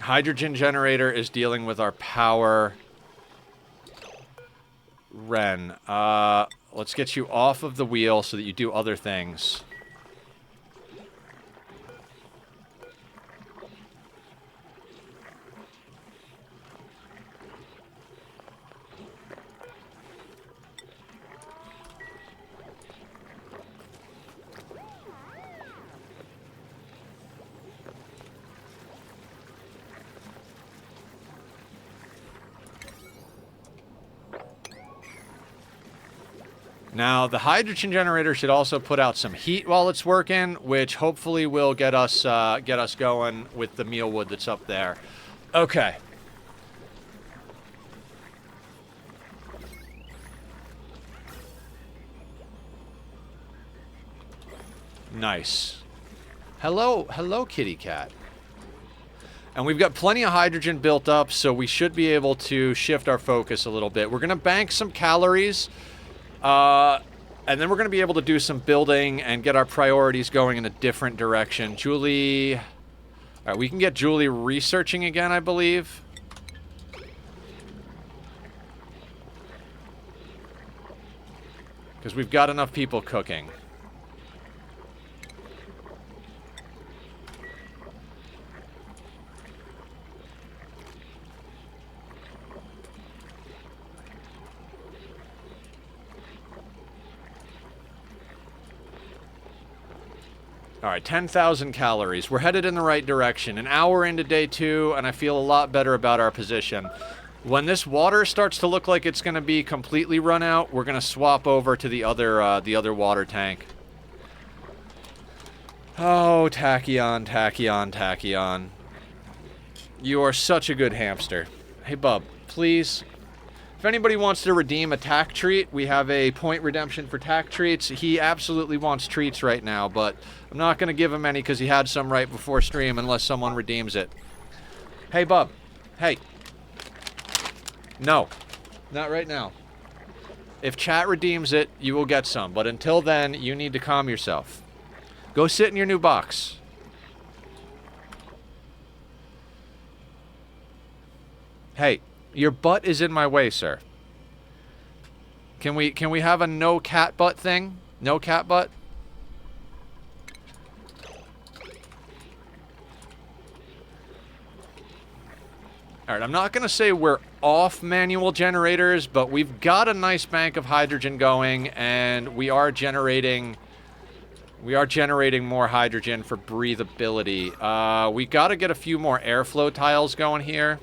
Hydrogen generator is dealing with our power... Ren, let's get you off of the wheel so that you do other things. Now, the hydrogen generator should also put out some heat while it's working, which hopefully will get us going with the mealwood that's up there. Okay. Nice. Hello, kitty cat. And we've got plenty of hydrogen built up, so we should be able to shift our focus a little bit. We're going to bank some calories, and then we're going to be able to do some building and get our priorities going in a different direction. Julie... All right, we can get Julie researching again, I believe. Because we've got enough people cooking. Alright, 10,000 calories. We're headed in the right direction. An hour into day 2, and I feel a lot better about our position. When this water starts to look like it's going to be completely run out, we're going to swap over to the other water tank. Oh, Tachyon, Tachyon, Tachyon. You are such a good hamster. Hey, bub, please... If anybody wants to redeem a tack treat, we have a point redemption for tack treats. He absolutely wants treats right now, but I'm not going to give him any because he had some right before stream unless someone redeems it. Hey, bub. Hey. No. Not right now. If chat redeems it, you will get some, but until then, you need to calm yourself. Go sit in your new box. Hey. Your butt is in my way, sir. Can we have a no cat butt thing? No cat butt? Alright, I'm not going to say we're off manual generators, but we've got a nice bank of hydrogen going, and we are generating more hydrogen for breathability. We got to get a few more airflow tiles going here.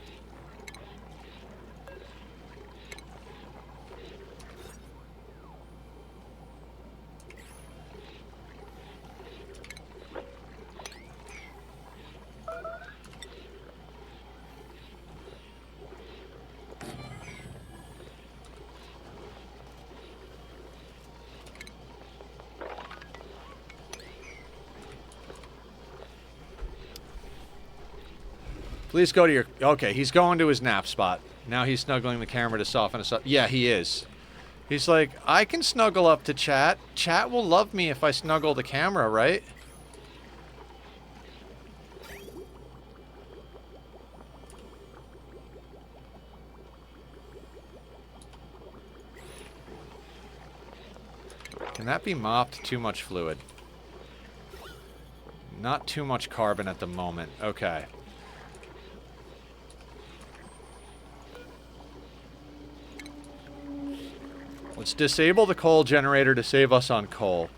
Please go to your... Okay, he's going to his nap spot. Now he's snuggling the camera to soften us up. Yeah, he is. He's like, I can snuggle up to chat. Chat will love me if I snuggle the camera, right? Can that be mopped? Too much fluid. Not too much carbon at the moment. Okay. Let's disable the coal generator to save us on coal.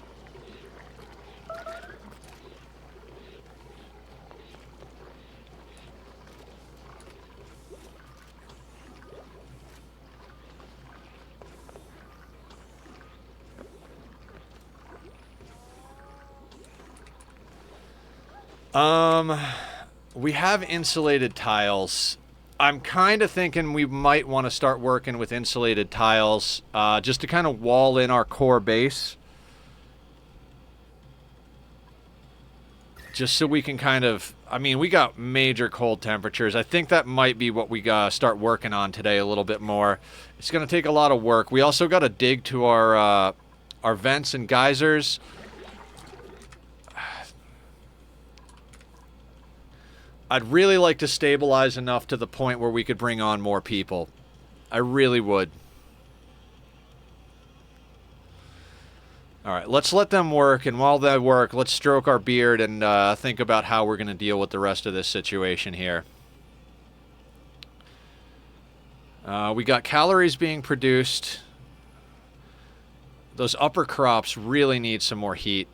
We have insulated tiles. I'm kind of thinking we might want to start working with insulated tiles, just to kind of wall in our core base. Just so we can kind of... I mean, we got major cold temperatures. I think that might be what we gotta start working on today a little bit more. It's going to take a lot of work. We also got to dig to our vents and geysers. I'd really like to stabilize enough to the point where we could bring on more people. I really would. Alright, let's let them work, and while they work, let's stroke our beard and think about how we're going to deal with the rest of this situation here. We got calories being produced. Those upper crops really need some more heat.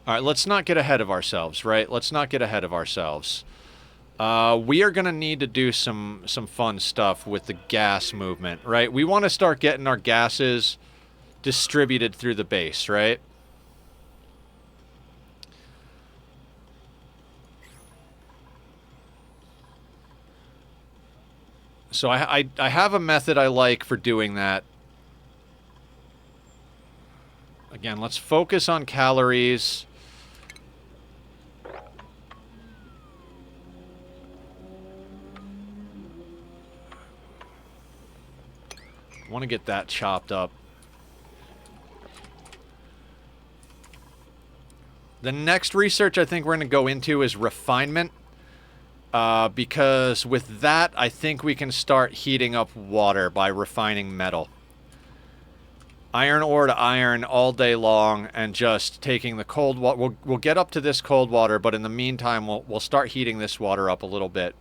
All right, let's not get ahead of ourselves, right? Let's not get ahead of ourselves. We are going to need to do some fun stuff with the gas movement, right? We want to start getting our gases distributed through the base, right? So I have a method I like for doing that. Again, let's focus on calories. I want to get that chopped up. The next research I think we're going to go into is refinement. Because with that, I think we can start heating up water by refining metal. Iron ore to iron all day long, and just taking the cold water. We'll get up to this cold water, but in the meantime, we'll start heating this water up a little bit.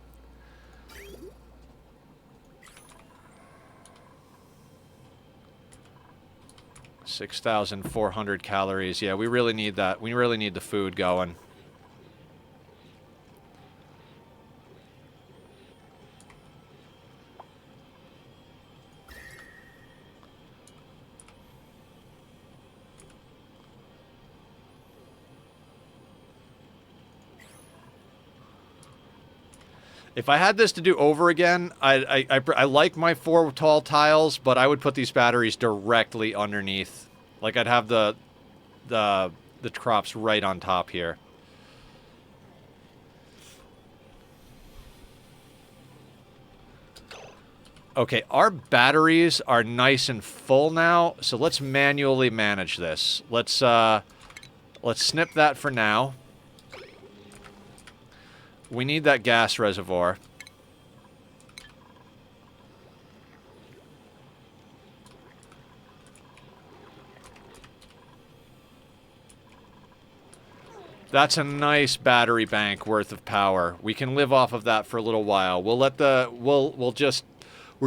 $6,400 calories. Yeah, we really need that. We really need the food going. If I had this to do over again, I like my 4 tall tiles, but I would put these batteries directly underneath. Like, I'd have the crops right on top here. Okay, our batteries are nice and full now, so let's manually manage this. Let's snip that for now. We need that gas reservoir. That's a nice battery bank worth of power. We can live off of that for a little while. We're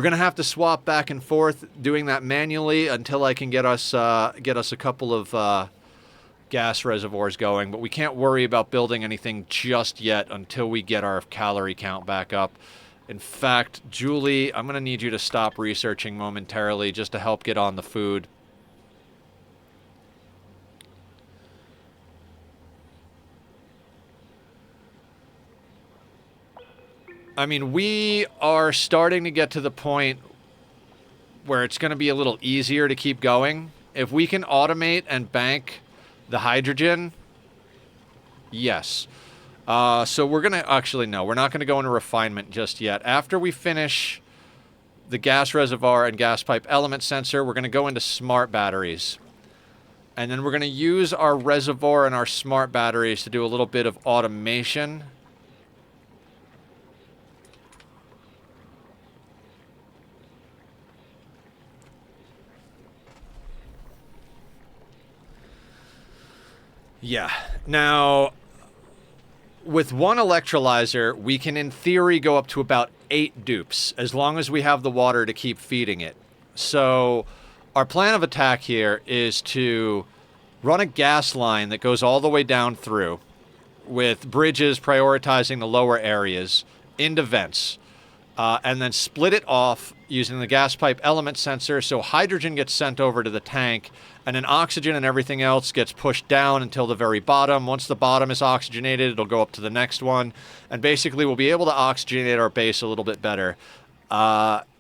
gonna have to swap back and forth doing that manually until I can get us a couple of gas reservoirs going, but we can't worry about building anything just yet until we get our calorie count back up. In fact, Julie, I'm going to need you to stop researching momentarily just to help get on the food. I mean, we are starting to get to the point where it's going to be a little easier to keep going. If we can automate and bank the hydrogen, yes. So we're going to... Actually, no. We're not going to go into refinement just yet. After we finish the gas reservoir and gas pipe element sensor, we're going to go into smart batteries. And then we're going to use our reservoir and our smart batteries to do a little bit of automation. Yeah. Now, with one electrolyzer, we can, in theory, go up to about 8 dupes, as long as we have the water to keep feeding it. So, our plan of attack here is to run a gas line that goes all the way down through, with bridges prioritizing the lower areas, into vents. And then split it off using the gas pipe element sensor, so hydrogen gets sent over to the tank, and then oxygen and everything else gets pushed down until the very bottom. Once the bottom is oxygenated, it'll go up to the next one, and basically we'll be able to oxygenate our base a little bit better.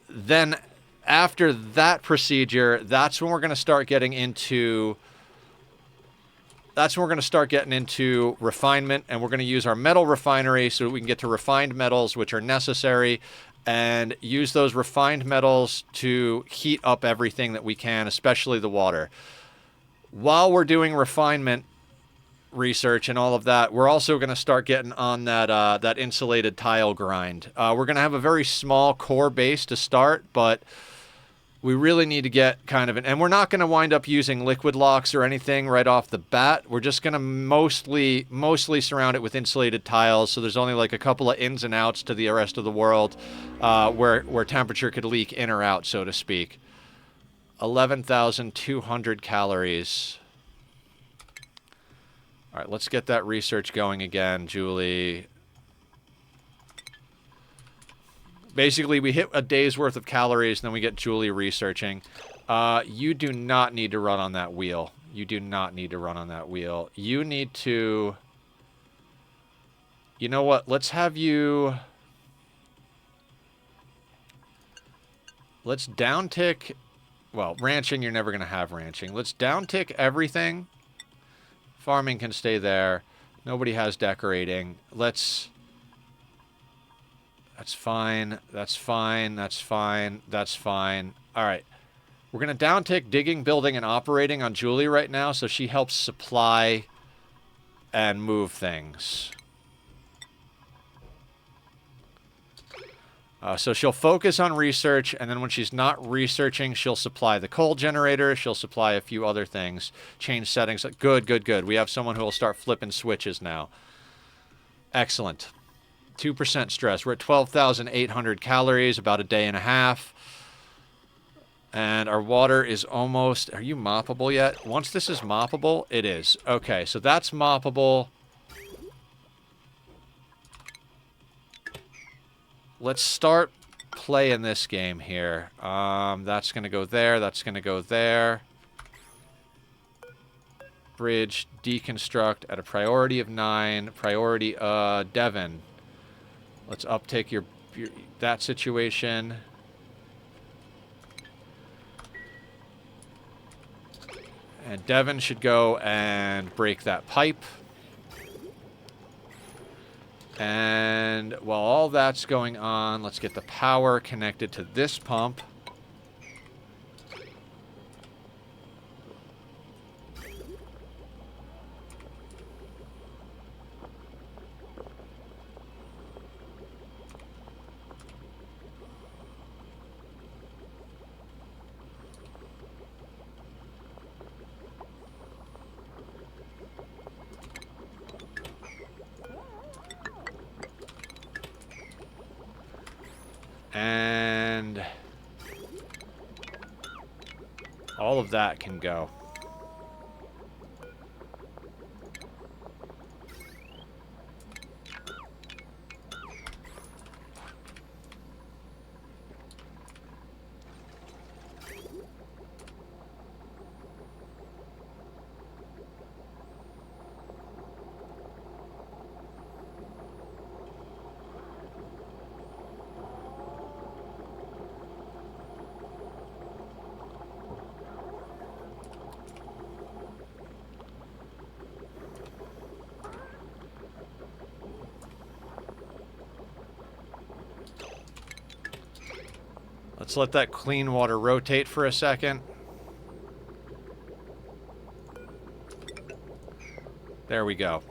Then after that procedure, that's when we're going to start getting into... That's when we're going to start getting into refinement, and we're going to use our metal refinery so we can get to refined metals, which are necessary, and use those refined metals to heat up everything that we can, especially the water. While we're doing refinement research and all of that, we're also going to start getting on that insulated tile grind. We're going to have a very small core base to start, but we really need to get kind of and we're not going to wind up using liquid locks or anything right off the bat. We're just going to mostly surround it with insulated tiles, so there's only like a couple of ins and outs to the rest of the world where temperature could leak in or out, so to speak. 11,200 calories. All right, let's get that research going again, Julie. Basically, we hit a day's worth of calories, and then we get Julie researching. You do not need to run on that wheel. You do not need to run on that wheel. You need to... You know what? Let's have you... Let's downtick... Well, ranching, you're never going to have ranching. Let's downtick everything. Farming can stay there. Nobody has decorating. Let's... That's fine. That's fine. That's fine. That's fine. All right. We're going to downtick digging, building, and operating on Julie right now, so she helps supply and move things. So she'll focus on research, and then when she's not researching, she'll supply the coal generator, she'll supply a few other things, change settings. Good, good, good. We have someone who will start flipping switches now. Excellent. 2% stress. We're at 12,800 calories, about a day and a half. And our water is almost... Are you moppable yet? Once this is moppable, it is. Okay, so that's moppable. Let's start playing this game here. That's going to go there. That's going to go there. Bridge, deconstruct at a priority of 9. Priority, Devon. Let's uptake your that situation. And Devon should go and break that pipe. And while all that's going on, let's get the power connected to this pump. And all of that can go. Let's let that clean water rotate for a second. There we go.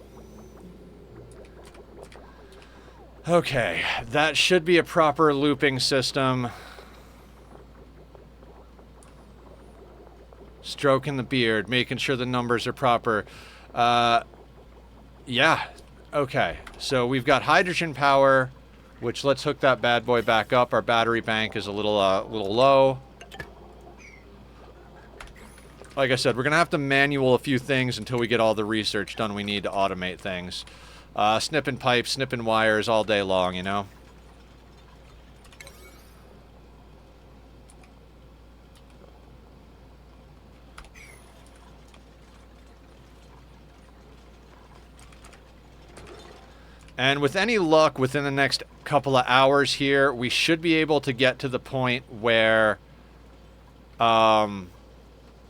Okay, that should be a proper looping system. Stroking the beard, making sure the numbers are proper. Yeah, okay. So we've got hydrogen power, which let's hook that bad boy back up. Our battery bank is a little low. Like I said, we're going to have to manual a few things until we get all the research done we need to automate things. Snipping pipes, snipping wires all day long, you know? And with any luck, within the next couple of hours here, we should be able to get to the point where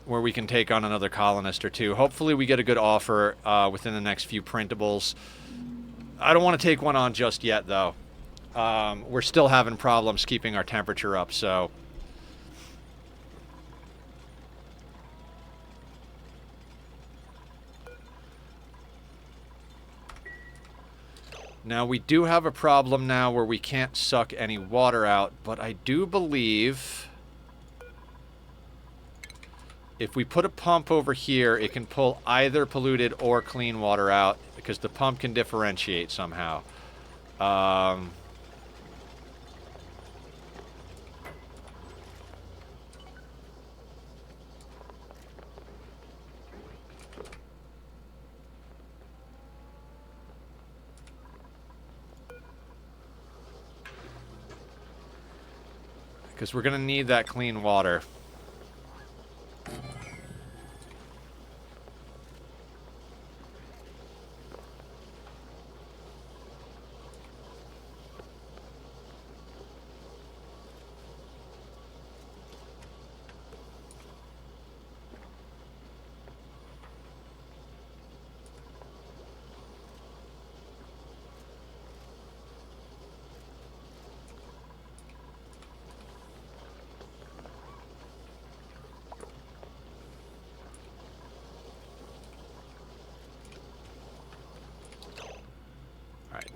we can take on another colonist or two. Hopefully we get a good offer within the next few printables. I don't want to take one on just yet, though. We're still having problems keeping our temperature up, so... Now, we do have a problem now where we can't suck any water out, but I do believe if we put a pump over here, it can pull either polluted or clean water out, because the pump can differentiate somehow. Because we're going to need that clean water.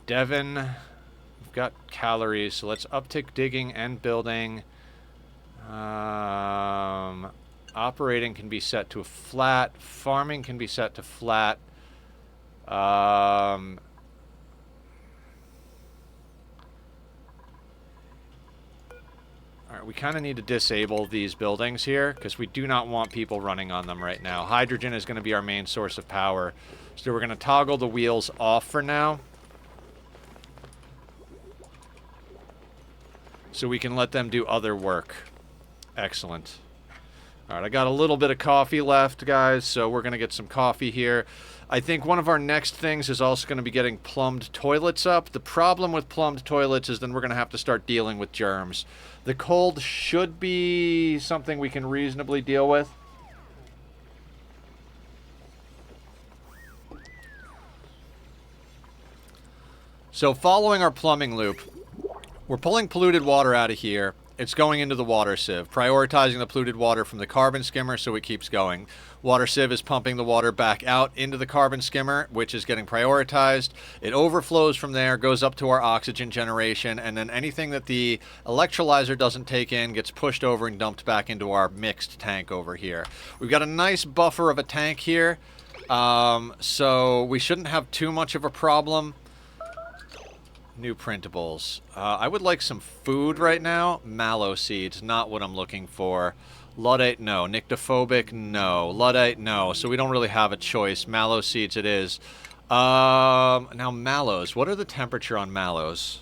Devon, we've got calories, so let's uptick digging and building. Operating can be set to a flat. Farming can be set to flat. Alright, we kind of need to disable these buildings here because we do not want people running on them right now. Hydrogen is going to be our main source of power. So we're going to toggle the wheels off for now. So we can let them do other work. Excellent. Alright, I got a little bit of coffee left, guys, so we're going to get some coffee here. I think one of our next things is also going to be getting plumbed toilets up. The problem with plumbed toilets is then we're going to have to start dealing with germs. The cold should be something we can reasonably deal with. So following our plumbing loop, we're pulling polluted water out of here. It's going into the water sieve, prioritizing the polluted water from the carbon skimmer so it keeps going. Water sieve is pumping the water back out into the carbon skimmer, which is getting prioritized. It overflows from there, goes up to our oxygen generation, and then anything that the electrolyzer doesn't take in gets pushed over and dumped back into our mixed tank over here. We've got a nice buffer of a tank here, so we shouldn't have too much of a problem. New printables. I would like some food right now. Mallow seeds, not what I'm looking for. Luddite, no. Nyctophobic, no. Luddite, no. So we don't really have a choice. Mallow seeds it is. Now mallows. What are the temperature on mallows?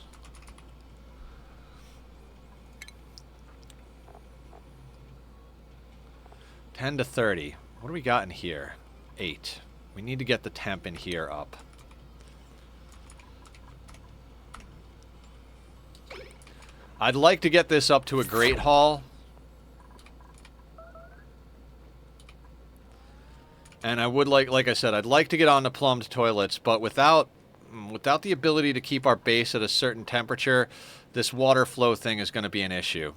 $10 to $30. What do we got in here? 8. We need to get the temp in here up. I'd like to get this up to a Great Hall. And I would like I said, I'd like to get on the plumbed toilets, but without the ability to keep our base at a certain temperature, this water flow thing is going to be an issue.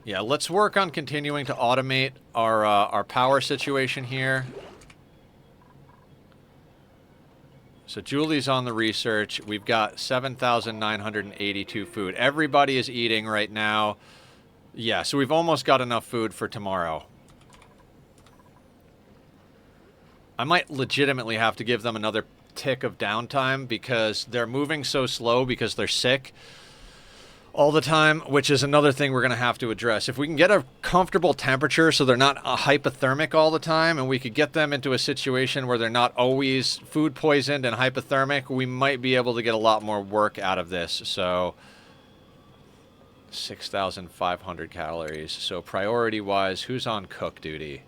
Yeah, let's work on continuing to automate our power situation here. So Julie's on the research. We've got 7,982 food. Everybody is eating right now. Yeah, so we've almost got enough food for tomorrow. I might legitimately have to give them another tick of downtime because they're moving so slow because they're sick all the time, which is another thing we're going to have to address. If we can get a comfortable temperature so they're not hypothermic all the time, and we could get them into a situation where they're not always food poisoned and hypothermic, we might be able to get a lot more work out of this. So 6,500 calories. So priority-wise, who's on cook duty?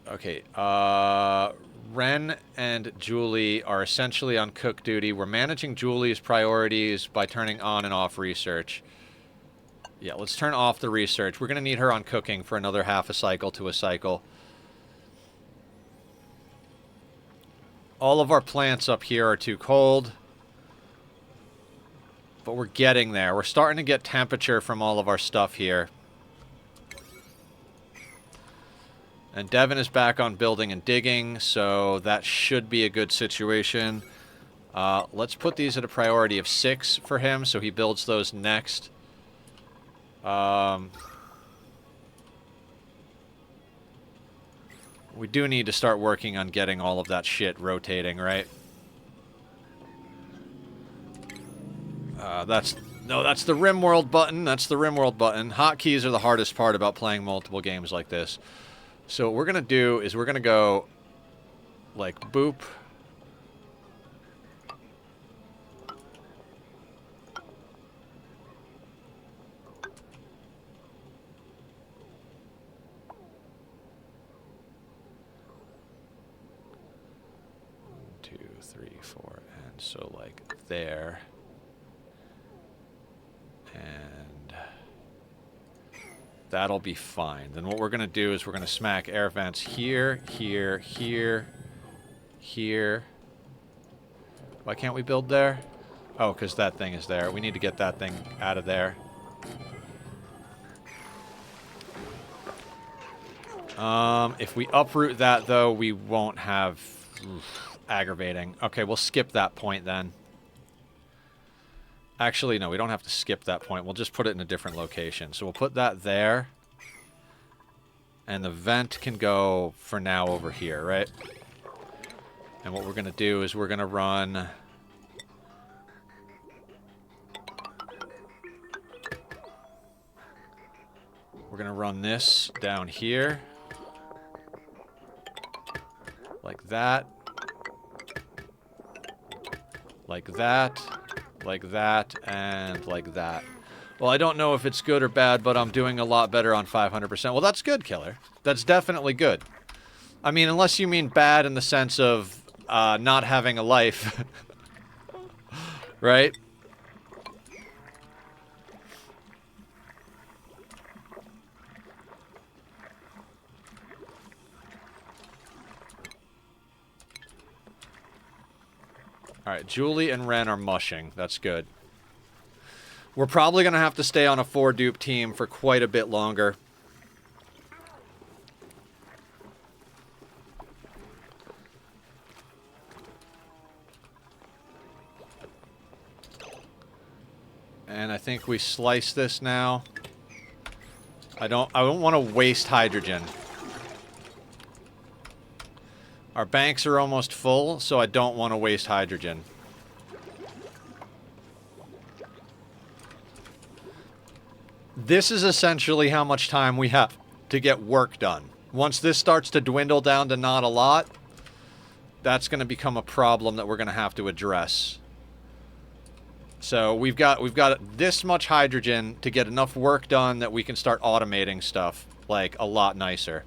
Okay, Ren and Julie are essentially on cook duty. We're managing Julie's priorities by turning on and off research. Yeah, let's turn off the research. We're going to need her on cooking for another half a cycle to a cycle. All of our plants up here are too cold. But we're getting there. We're starting to get temperature from all of our stuff here. And Devon is back on building and digging, so that should be a good situation. Let's put these at a priority of 6 for him, so he builds those next. We do need to start working on getting all of that shit rotating, right? That's the RimWorld button. That's the RimWorld button. Hotkeys are the hardest part about playing multiple games like this. So what we're going to do is we're going to go like boop. One, 2, 3, 4, and so like there. And that'll be fine. Then what we're going to do is we're going to smack air vents here, here, here, here. Why can't we build there? Oh, because that thing is there. We need to get that thing out of there. If we uproot that, though, we won't have... Oof, aggravating. Okay, we'll skip that point then. Actually, no, we don't have to skip that point. We'll just put it in a different location. So we'll put that there. And the vent can go, for now, over here, right? And what we're going to do is we're going to run... We're going to run this down here. Like that. Like that. Like that. And like that. Well, I don't know if it's good or bad, but I'm doing a lot better on 500%. Well, that's good, Killer. That's definitely good. I mean, unless you mean bad in the sense of not having a life. Right? Alright, Julie and Ren are mushing. That's good. We're probably going to have to stay on a 4-dupe team for quite a bit longer. And I think we slice this now. I don't want to waste hydrogen. Our banks are almost full, so I don't want to waste hydrogen. This is essentially how much time we have to get work done. Once this starts to dwindle down to not a lot, that's going to become a problem that we're going to have to address. So we've got this much hydrogen to get enough work done that we can start automating stuff, like, a lot nicer.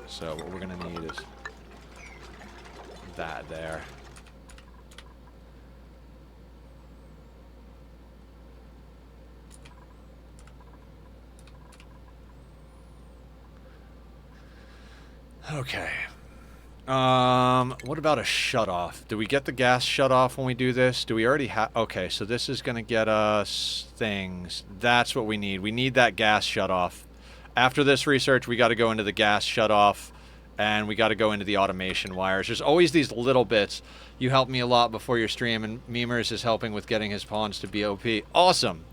So what we're going to need is that there. Okay. What about a shut-off? Do we get the gas shut-off when we do this? Do we already have... Okay, so this is going to get us things. That's what we need. We need that gas shut-off. After this research, we got to go into the gas shutoff, and we got to go into the automation wires. There's always these little bits. You helped me a lot before your stream, and Memers is helping with getting his pawns to be OP. Awesome!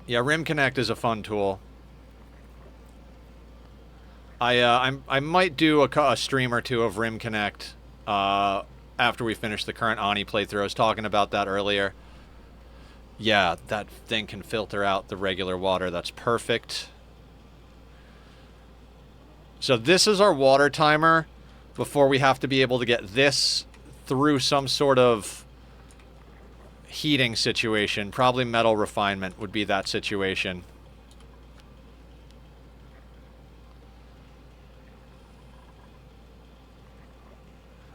Yeah, Rim Connect is a fun tool. I might do a stream or two of Rim Connect after we finish the current Ani playthrough. I was talking about that earlier. Yeah, that thing can filter out the regular water. That's perfect. So this is our water timer before we have to be able to get this through some sort of heating situation. Probably metal refinement would be that situation.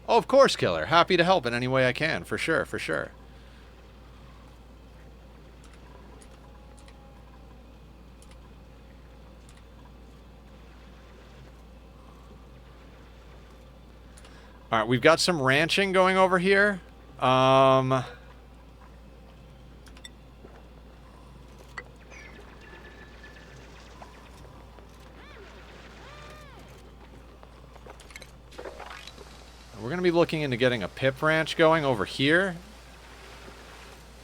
Oh, of course, Killer. Happy to help in any way I can. For sure, for sure. Alright, we've got some ranching going over here. We're going to be looking into getting a pip ranch going over here.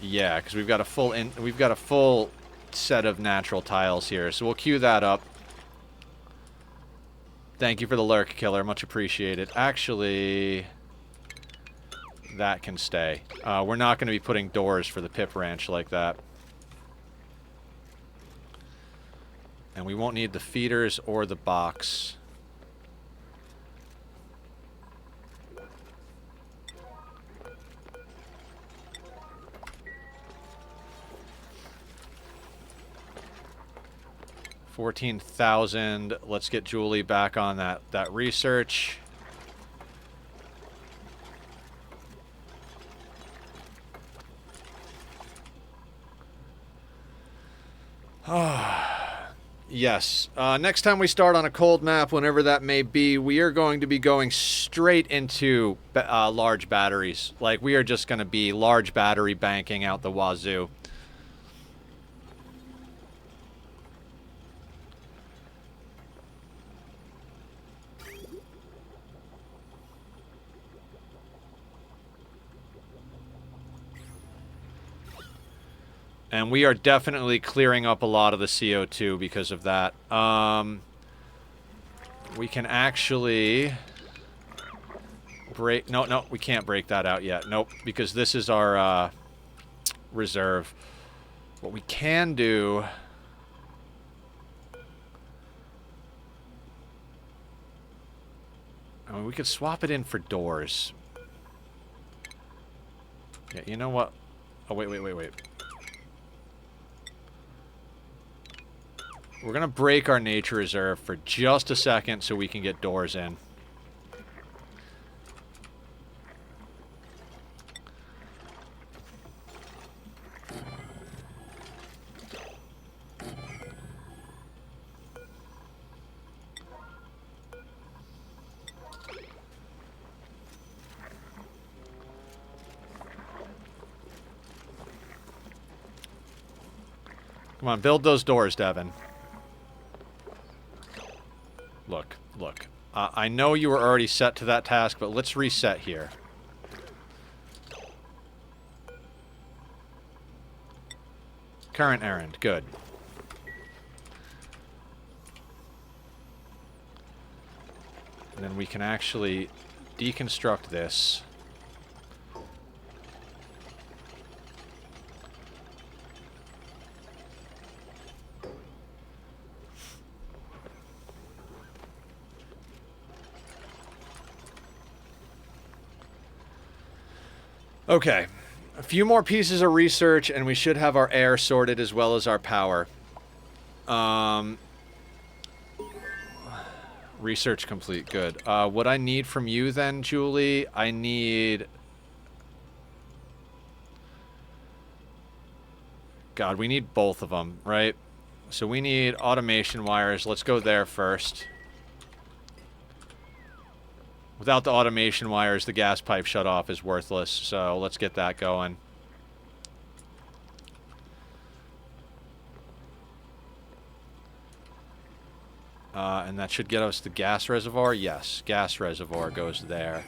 Yeah, because we've got a full set of natural tiles here, so we'll queue that up. Thank you for the lurk, Killer. Much appreciated. Actually, that can stay. We're not going to be putting doors for the pip ranch like that. And we won't need the feeders or the box. $14,000. Let's get Julie back on that research. Yes. Next time we start on a cold map, whenever that may be, we are going to be going straight into large batteries. Like, we are just going to be large battery banking out the wazoo. And we are definitely clearing up a lot of the CO2 because of that. We can actually break... No, we can't break that out yet. Nope, because this is our reserve. What we can do... I mean, we could swap it in for doors. Yeah, you know what? Oh, wait. We're going to break our nature reserve for just a second so we can get doors in. Come on, build those doors, Devon. Look. I know you were already set to that task, but let's reset here. Current errand. Good. And then we can actually deconstruct this. Okay, a few more pieces of research and we should have our air sorted as well as our power. Research complete, good. What I need from you then, Julie, I need... God, we need both of them, right? So we need automation wires. Let's go there first. Without the automation wires, the gas pipe shut off is worthless, so let's get that going. And that should get us the gas reservoir? Yes, gas reservoir goes there.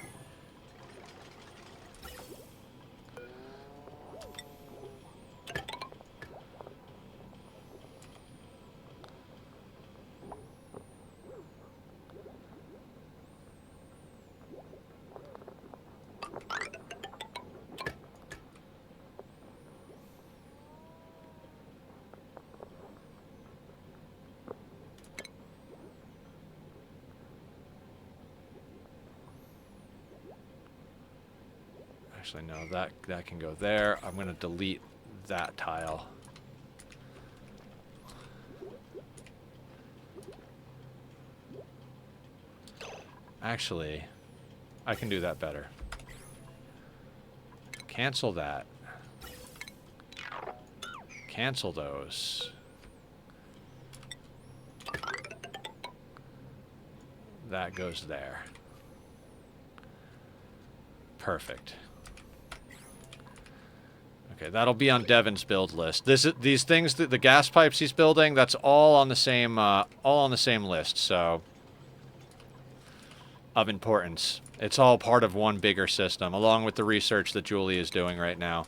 Actually, no, that can go there. I'm going to delete that tile. Actually, I can do that better. Cancel that. Cancel those. That goes there. Perfect. Okay, that'll be on Devon's build list. These things, the gas pipes he's building, that's all on the same list. So, of importance. It's all part of one bigger system, along with the research that Julie is doing right now.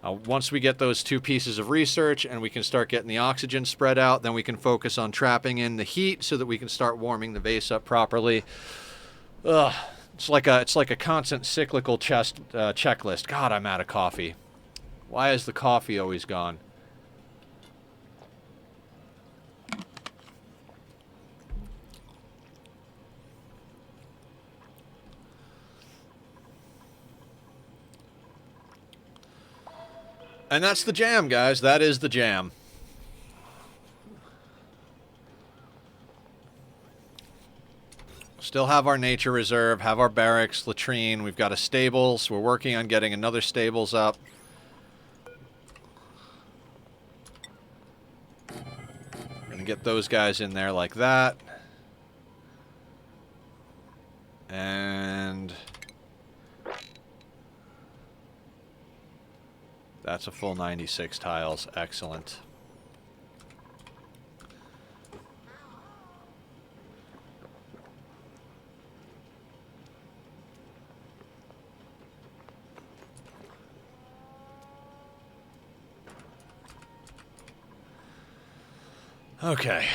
Once we get those two pieces of research and we can start getting the oxygen spread out, then we can focus on trapping in the heat so that we can start warming the vase up properly. Ugh, it's like a constant cyclical checklist. God, I'm out of coffee. Why is the coffee always gone? And that's the jam, guys. That is the jam. Still have our nature reserve, have our barracks, latrine. We've got a stables. We're working on getting another stables up. Gonna get those guys in there like that. And that's a full 96 tiles. Excellent. Okay.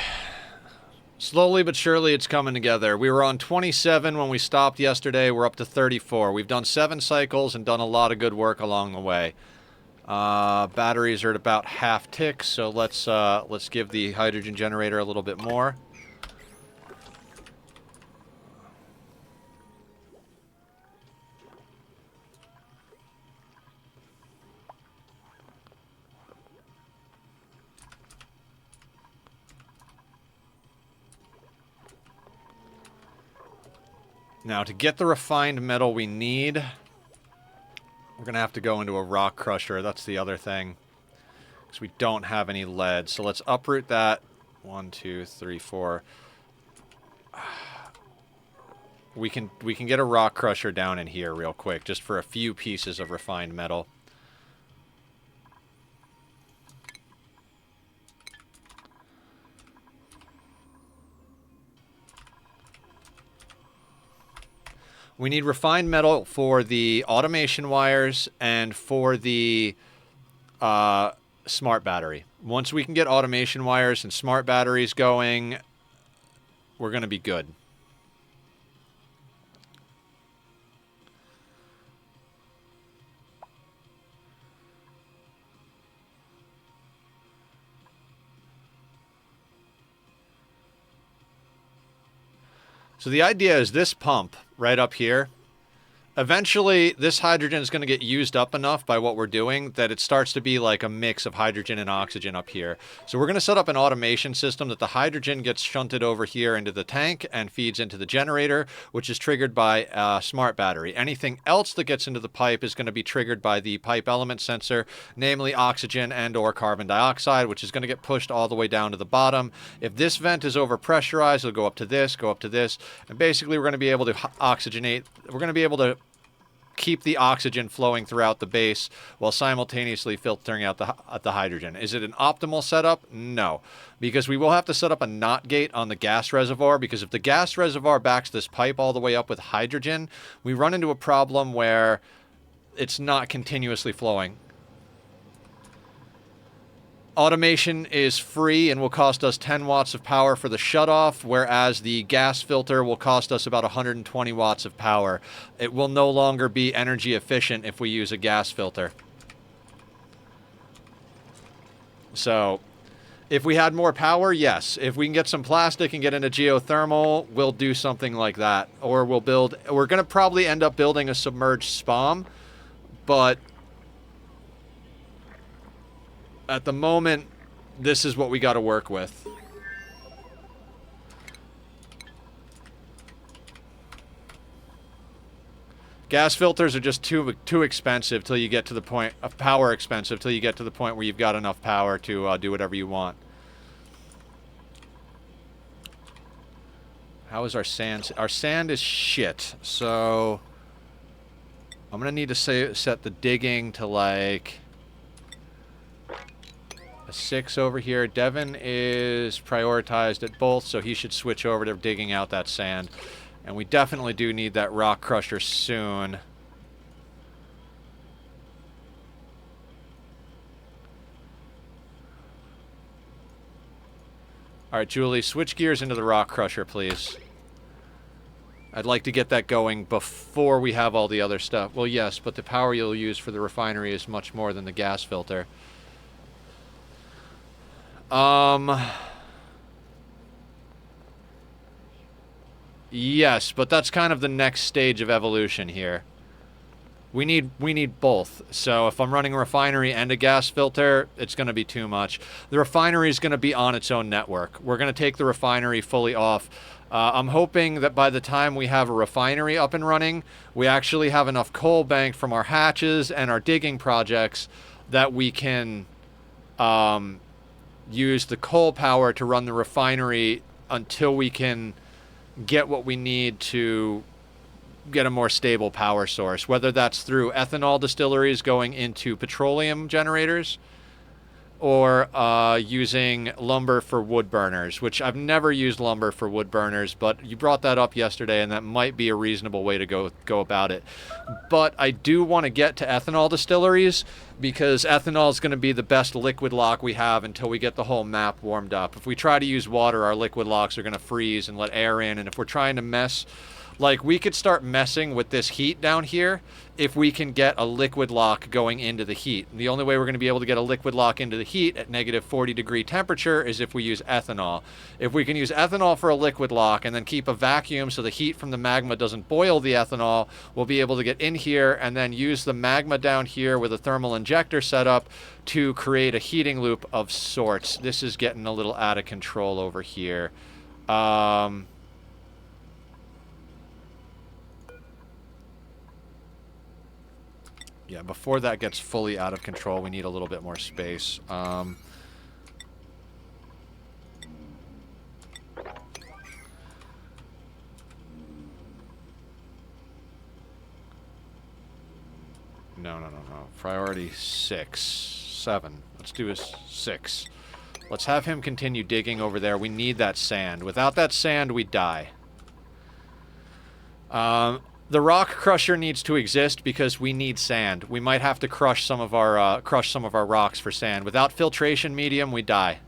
Slowly but surely it's coming together. We were on 27 when we stopped yesterday. We're up to 34. We've done 7 cycles and done a lot of good work along the way. Batteries are at about half tick, so let's give the hydrogen generator a little bit more. Now, to get the refined metal we need, we're going to have to go into a rock crusher. That's the other thing, because we don't have any lead. So let's uproot that. 1, 2, 3, 4. We can get a rock crusher down in here real quick, just for a few pieces of refined metal. We need refined metal for the automation wires and for the smart battery. Once we can get automation wires and smart batteries going, we're going to be good. So the idea is this pump right up here, eventually this hydrogen is going to get used up enough by what we're doing that it starts to be like a mix of hydrogen and oxygen up here. So we're going to set up an automation system that the hydrogen gets shunted over here into the tank and feeds into the generator, which is triggered by a smart battery. Anything else that gets into the pipe is going to be triggered by the pipe element sensor, namely oxygen and or carbon dioxide, which is going to get pushed all the way down to the bottom. If this vent is over pressurized, it'll go up to this, and basically we're going to be able to oxygenate. We're going to be able to keep the oxygen flowing throughout the base while simultaneously filtering out the hydrogen. Is it an optimal setup? No, because we will have to set up a NOT gate on the gas reservoir, because if the gas reservoir backs this pipe all the way up with hydrogen, we run into a problem where it's not continuously flowing. Automation is free and will cost us 10 watts of power for the shutoff, whereas the gas filter will cost us about 120 watts of power. It will no longer be energy efficient if we use a gas filter. So, if we had more power, yes. If we can get some plastic and get into geothermal, we'll do something like that. Or we're going to probably end up building a submerged SPOM, but at the moment, this is what we got to work with. Gas filters are just too expensive till you get to the point of power expensive till you get to the point where you've got enough power to do whatever you want. How is our sand? Our sand is shit. So I'm gonna need to set the digging to like a 6 over here. Devon is prioritized at both, so he should switch over to digging out that sand. And we definitely do need that rock crusher soon. Alright, Julie, switch gears into the rock crusher, please. I'd like to get that going before we have all the other stuff. Well, yes, but the power you'll use for the refinery is much more than the gas filter. Yes, but that's kind of the next stage of evolution here. We need both. So if I'm running a refinery and a gas filter, it's going to be too much. The refinery is going to be on its own network. We're going to take the refinery fully off. I'm hoping that by the time we have a refinery up and running, we actually have enough coal banked from our hatches and our digging projects that we can use the coal power to run the refinery until we can get what we need to get a more stable power source, whether that's through ethanol distilleries going into petroleum generators or using lumber for wood burners, which I've never used lumber for wood burners, but you brought that up yesterday, and that might be a reasonable way to go about it. But I do want to get to ethanol distilleries because ethanol is going to be the best liquid lock we have until we get the whole map warmed up. If we try to use water, our liquid locks are going to freeze and let air in, and if we're trying to mess... Like, we could start messing with this heat down here if we can get a liquid lock going into the heat. And the only way we're going to be able to get a liquid lock into the heat at negative 40-degree temperature is if we use ethanol. If we can use ethanol for a liquid lock and then keep a vacuum so the heat from the magma doesn't boil the ethanol, we'll be able to get in here and then use the magma down here with a thermal injector setup to create a heating loop of sorts. This is getting a little out of control over here. Yeah, before that gets fully out of control, we need a little bit more space. No. Priority 6. 7. Let's do a 6. Let's have him continue digging over there. We need that sand. Without that sand, we die. The rock crusher needs to exist because we need sand. We might have to crush some of our rocks for sand. Without filtration medium, we die.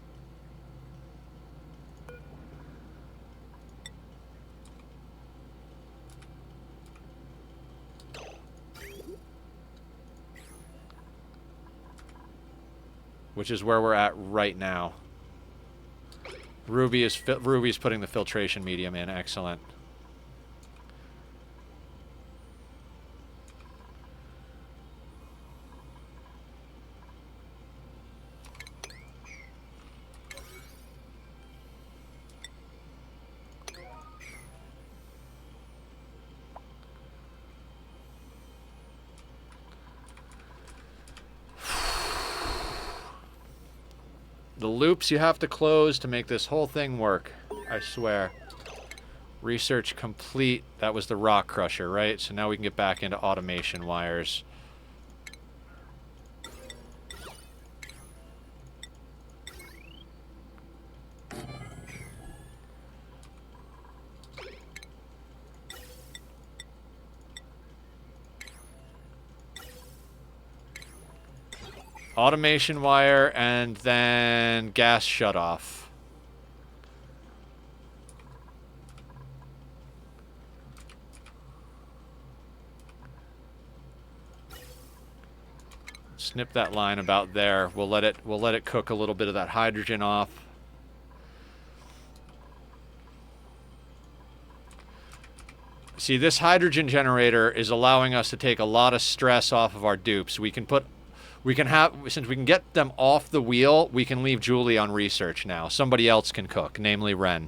Which is where we're at right now. Ruby's putting the filtration medium in. Excellent. The loops you have to close to make this whole thing work. I swear. Research complete. That was the rock crusher, right? So now we can get back into automation wires. Automation wire, and then gas shutoff. Snip that line about there. We'll let it cook a little bit of that hydrogen off. See, this hydrogen generator is allowing us to take a lot of stress off of our dupes. Since we can get them off the wheel, we can leave Julie on research now. Somebody else can cook, namely Ren.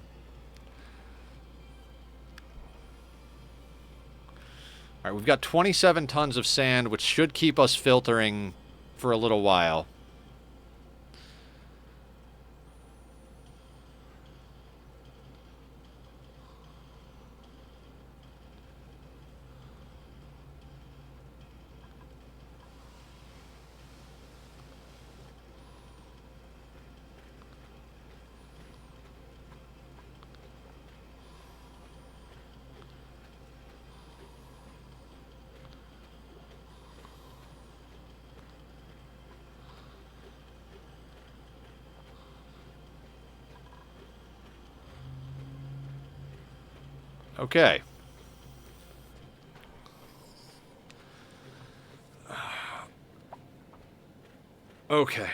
Alright, we've got 27 tons of sand, which should keep us filtering for a little while. Okay. Okay.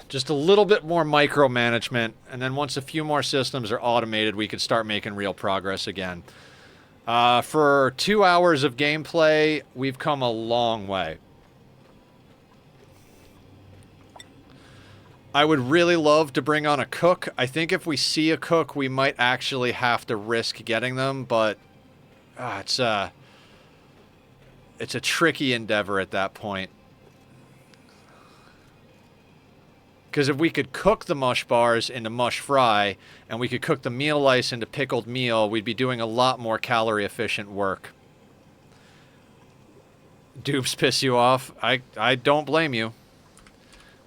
Just a little bit more micromanagement, and then once a few more systems are automated, we can start making real progress again. For 2 hours of gameplay, we've come a long way. I would really love to bring on a cook. I think if we see a cook, we might actually have to risk getting them, but it's a tricky endeavor at that point. Because if we could cook the mush bars into mush fry, and we could cook the meal lice into pickled meal, we'd be doing a lot more calorie efficient work. Dupes piss you off? I don't blame you.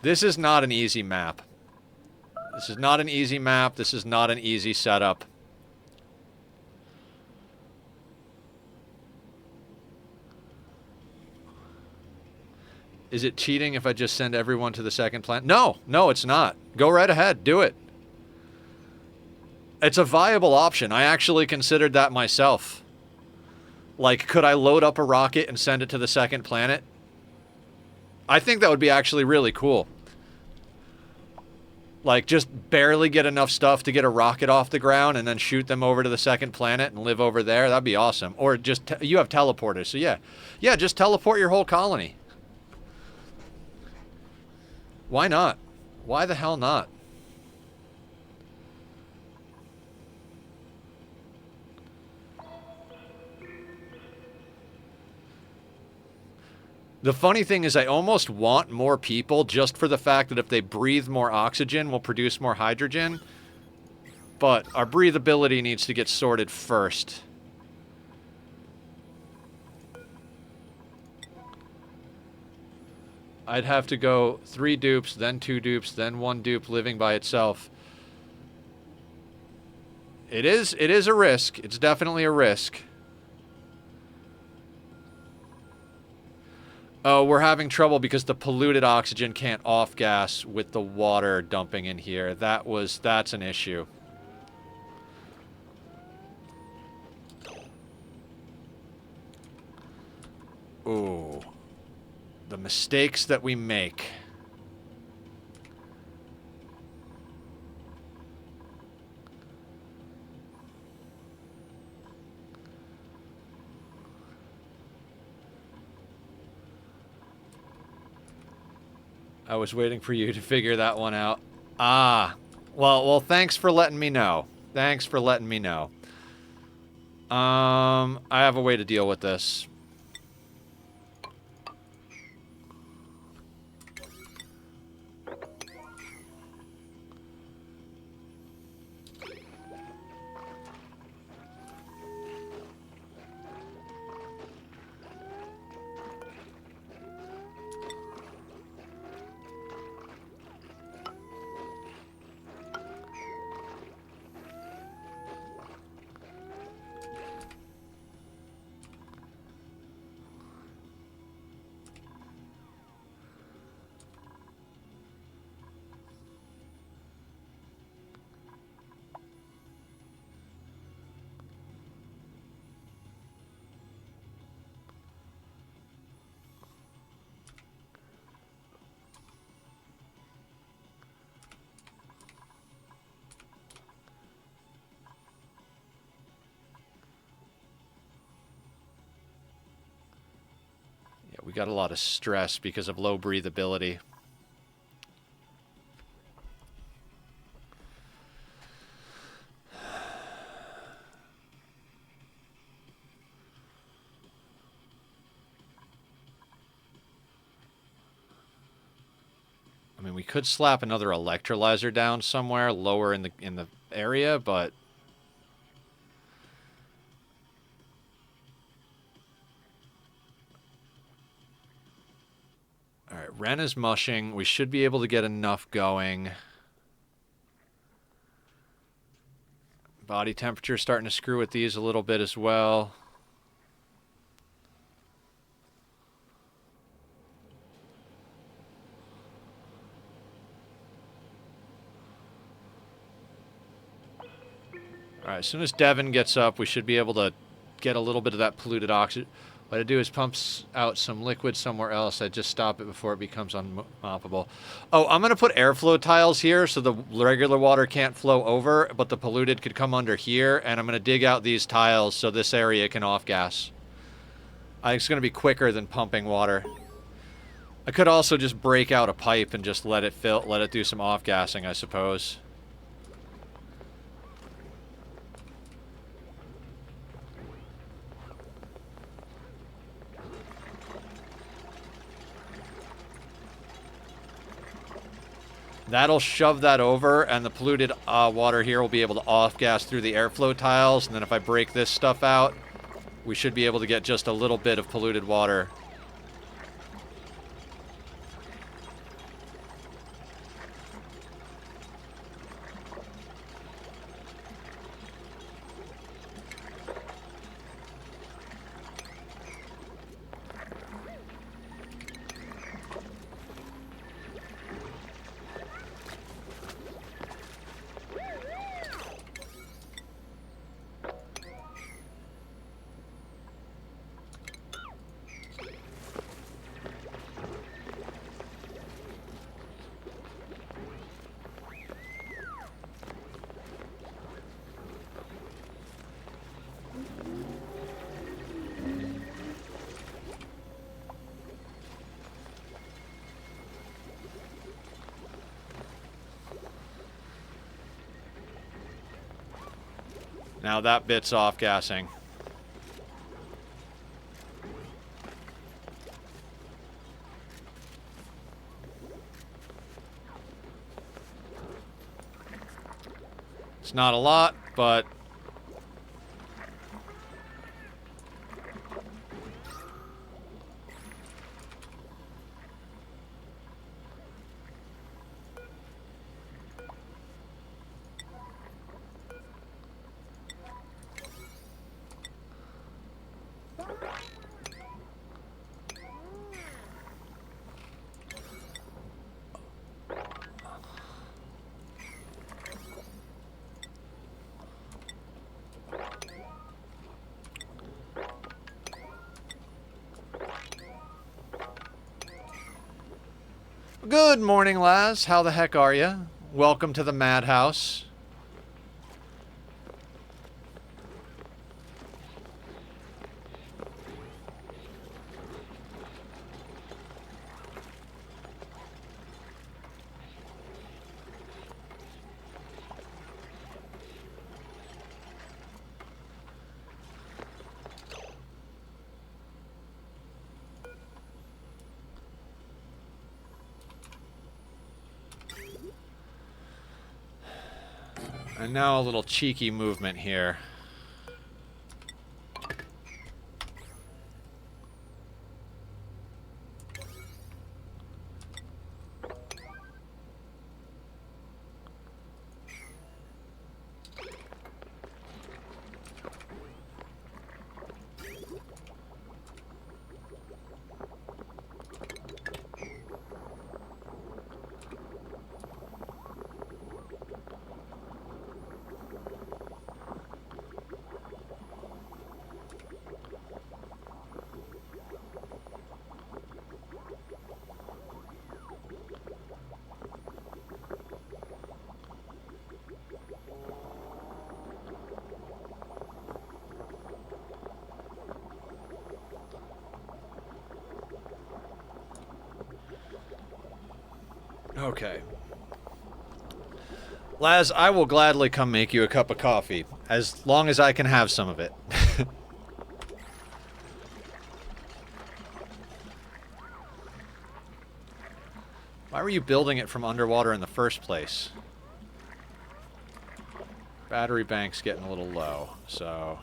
This is not an easy map. This is not an easy map. This is not an easy setup. Is it cheating if I just send everyone to the second planet? No, no, it's not. Go right ahead. Do it. It's a viable option. I actually considered that myself. Like, could I load up a rocket and send it to the second planet? I think that would be actually really cool. Like, just barely get enough stuff to get a rocket off the ground and then shoot them over to the second planet and live over there. That'd be awesome. Or just, you have teleporters, so yeah. Yeah, just teleport your whole colony. Why not? Why the hell not? The funny thing is I almost want more people just for the fact that if they breathe more oxygen, we'll produce more hydrogen. But our breathability needs to get sorted first. I'd have to go 3 dupes, then 2 dupes, then 1 dupe living by itself. It is a risk. It's definitely a risk. Oh, we're having trouble because the polluted oxygen can't off-gas with the water dumping in here. That's an issue. Ooh. The mistakes that we make. I was waiting for you to figure that one out. Ah. Well, thanks for letting me know. Thanks for letting me know. I have a way to deal with this. We got a lot of stress because of low breathability. I mean, we could slap another electrolyzer down somewhere lower in the area, but Alright, Ren is mushing. We should be able to get enough going. Body temperature starting to screw with these a little bit as well. Alright, as soon as Devon gets up, we should be able to get a little bit of that polluted oxygen. What I do is pumps out some liquid somewhere else. I just stop it before it becomes unmoppable. Oh, I'm going to put airflow tiles here so the regular water can't flow over, but the polluted could come under here. And I'm going to dig out these tiles so this area can off-gas. I think it's going to be quicker than pumping water. I could also just break out a pipe and just let it fill, let it do some off-gassing, I suppose. That'll shove that over, and the polluted water here will be able to off-gas through the airflow tiles, and then if I break this stuff out, we should be able to get just a little bit of polluted water. Now that bit's off-gassing. It's not a lot, but... Good morning, Laz. How the heck are you? Welcome to the madhouse. And now a little cheeky movement here. Okay. Laz, I will gladly come make you a cup of coffee, as long as I can have some of it. Why were you building it from underwater in the first place? Battery bank's getting a little low, so...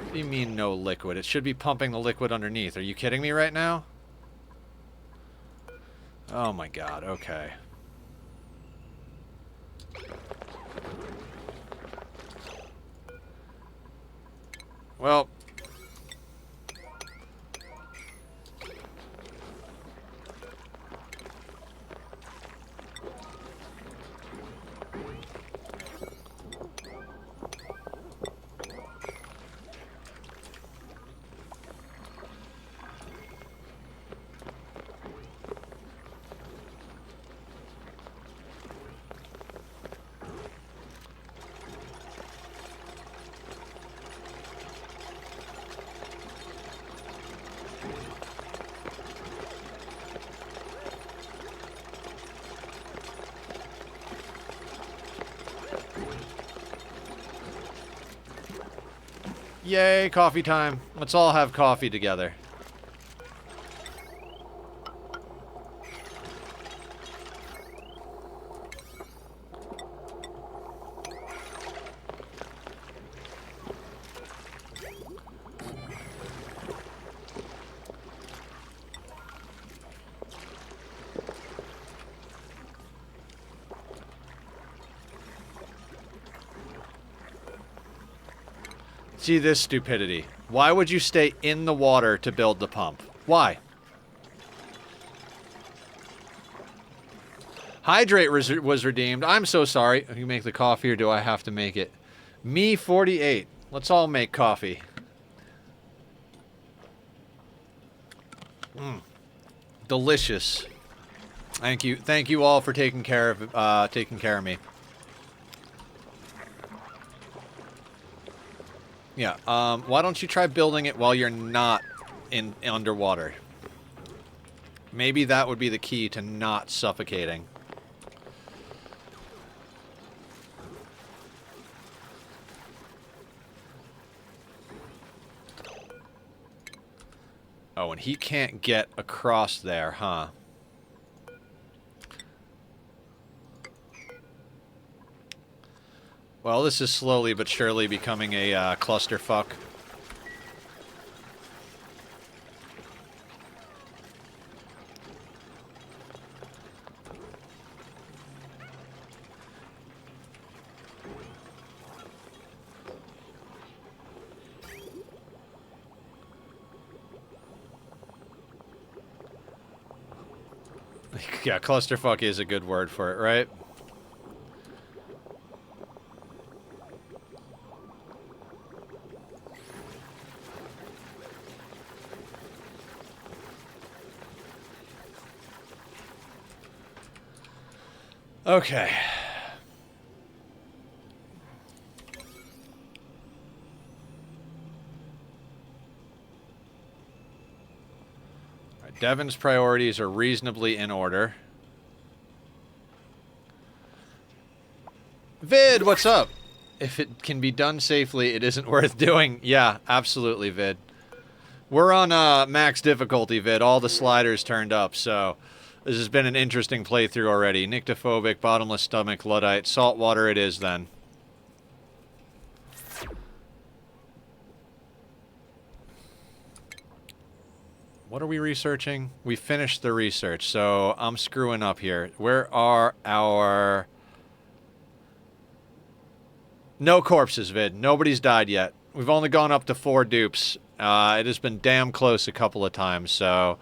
What do you mean no liquid? It should be pumping the liquid underneath. Are you kidding me right now? Oh my god, okay. Well... Yay, coffee time. Let's all have coffee together. See this stupidity. Why would you stay in the water to build the pump? Why? Hydrate was redeemed. I'm so sorry. You make the coffee or do I have to make it? Me 48. Let's all make coffee. Delicious. Thank you. Thank you all for taking care of me. Yeah, why don't you try building it while you're not underwater? Maybe that would be the key to not suffocating. Oh, and he can't get across there, huh? Well, this is slowly but surely becoming a clusterfuck. Yeah, clusterfuck is a good word for it, right? Okay. All right, Devon's priorities are reasonably in order. Vid, what's up? If it can be done safely, it isn't worth doing. Yeah, absolutely, Vid. We're on max difficulty, Vid. All the sliders turned up, so this has been an interesting playthrough already. Nyctophobic, bottomless stomach, Luddite, saltwater it is then. What are we researching? We finished the research, so I'm screwing up here. Where are our... No corpses, Vid. Nobody's died yet. We've only gone up to 4 dupes. It has been damn close a couple of times, so...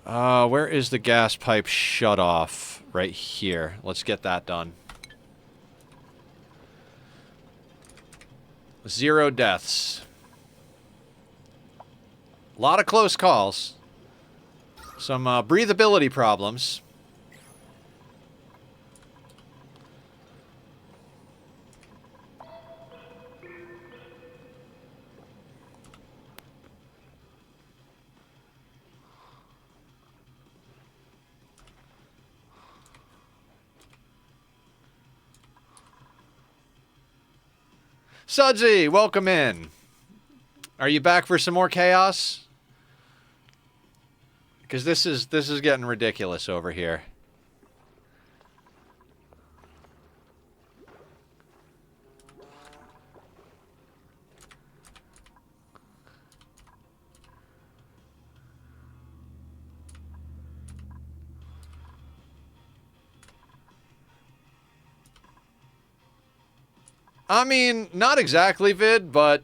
where is the gas pipe shut off? Right here. Let's get that done. 0 deaths. A lot of close calls. Some breathability problems. Sudsy, welcome in. Are you back for some more chaos? Because this is getting ridiculous over here. I mean, not exactly, Vid, but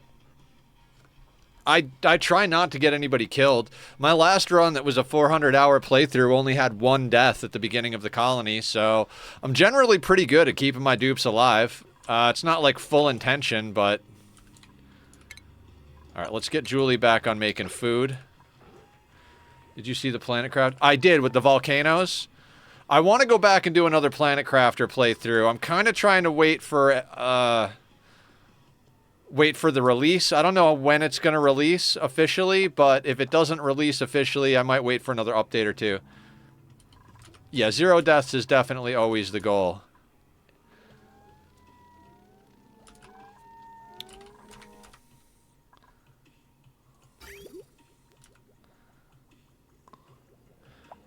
I try not to get anybody killed. My last run that was a 400-hour playthrough only had 1 death at the beginning of the colony, so I'm generally pretty good at keeping my dupes alive. It's not like full intention, but... Alright, let's get Julie back on making food. Did you see the Planet Craft? I did, with the volcanoes. I want to go back and do another Planet Crafter playthrough. I'm kind of trying to wait for the release. I don't know when it's going to release officially, but if it doesn't release officially, I might wait for another update or 2. Yeah, 0 deaths is definitely always the goal.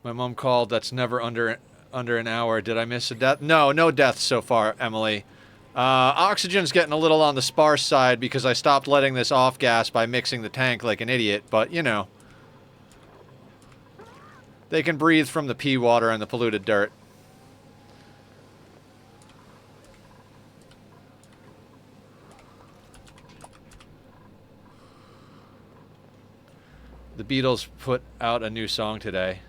My mom called. That's never under an hour. Did I miss a death? No, no deaths so far, Emily. Oxygen's getting a little on the sparse side because I stopped letting this off gas by mixing the tank like an idiot, but, you know. They can breathe from the pea water and the polluted dirt. The Beatles put out a new song today.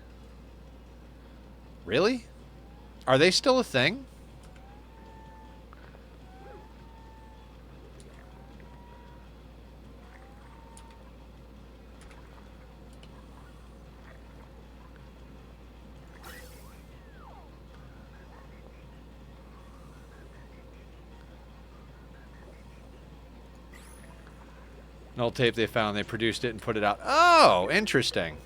Really? Are they still a thing? An old tape they found. They produced it and put it out. Oh, interesting.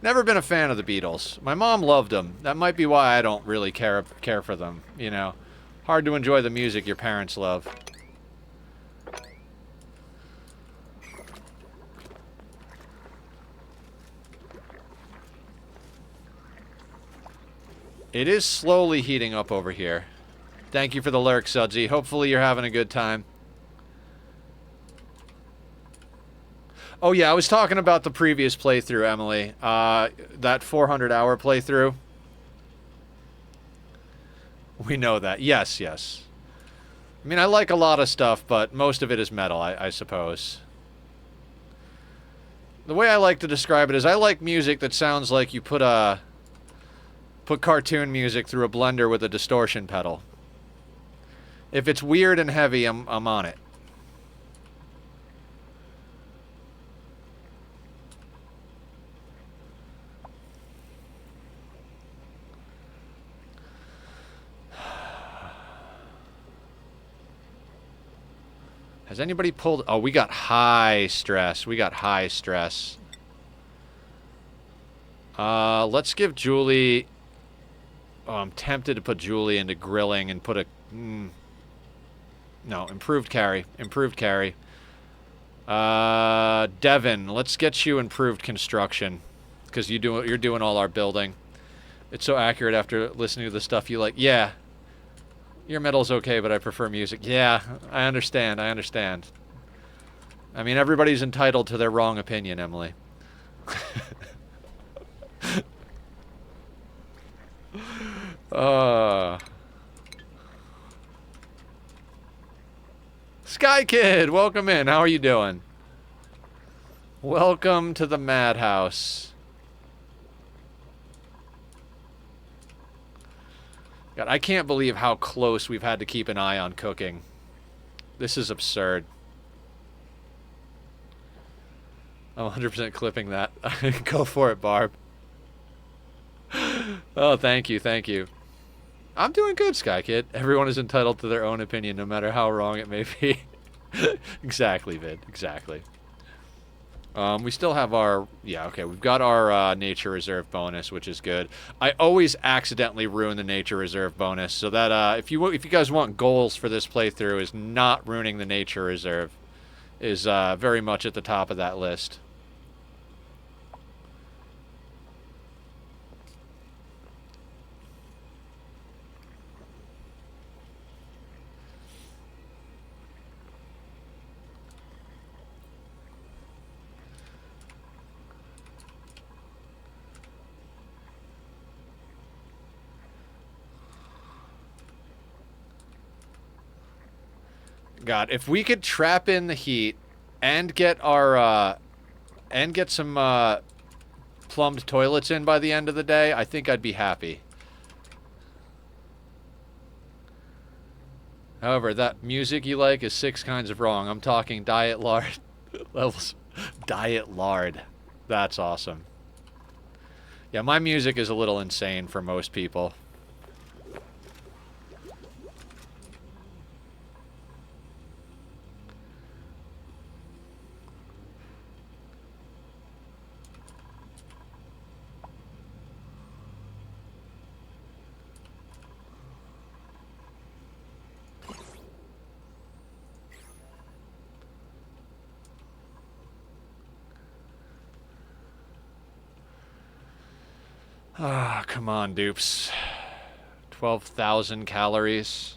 Never been a fan of the Beatles. My mom loved them. That might be why I don't really care for them, you know. Hard to enjoy the music your parents love. It is slowly heating up over here. Thank you for the lurk, Sudsy. Hopefully you're having a good time. Oh yeah, I was talking about the previous playthrough, Emily. That 400-hour playthrough. We know that. Yes, yes. I mean, I like a lot of stuff, but most of it is metal, I suppose. The way I like to describe it is I like music that sounds like you put cartoon music through a blender with a distortion pedal. If it's weird and heavy, I'm on it. Has anybody pulled... Oh, we got high stress. We got high stress. Let's give Julie... Oh, I'm tempted to put Julie into grilling and put a... No, improved carry. Improved carry. Devon, let's get you improved construction. Because you're doing all our building. It's so accurate after listening to the stuff you like. Yeah. Your metal's okay, but I prefer music. Yeah, I understand. I understand. I mean, everybody's entitled to their wrong opinion, Emily. Sky Kid, welcome in. How are you doing? Welcome to the madhouse. God, I can't believe how close we've had to keep an eye on cooking. This is absurd. I'm 100% clipping that. Go for it, Barb. Oh, thank you, thank you. I'm doing good, Sky Kid. Everyone is entitled to their own opinion, no matter how wrong it may be. Exactly, Vid. Exactly. We still have our... Yeah, okay. We've got our nature reserve bonus, which is good. I always accidentally ruin the nature reserve bonus, so that if you guys want goals for this playthrough, is not ruining the nature reserve is very much at the top of that list. God, if we could trap in the heat and get our and get some plumbed toilets in by the end of the day, I think I'd be happy. However, that music you like is 6 kinds of wrong. I'm talking diet lard levels. Diet lard. That's awesome. Yeah, my music is a little insane for most people. Ah, come on, dupes. 12,000 calories.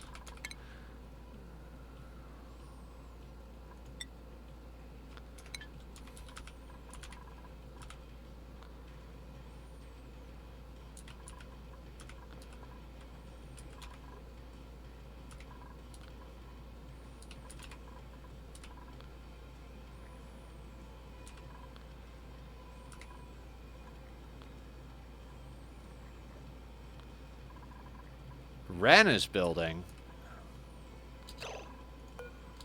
Ren is building.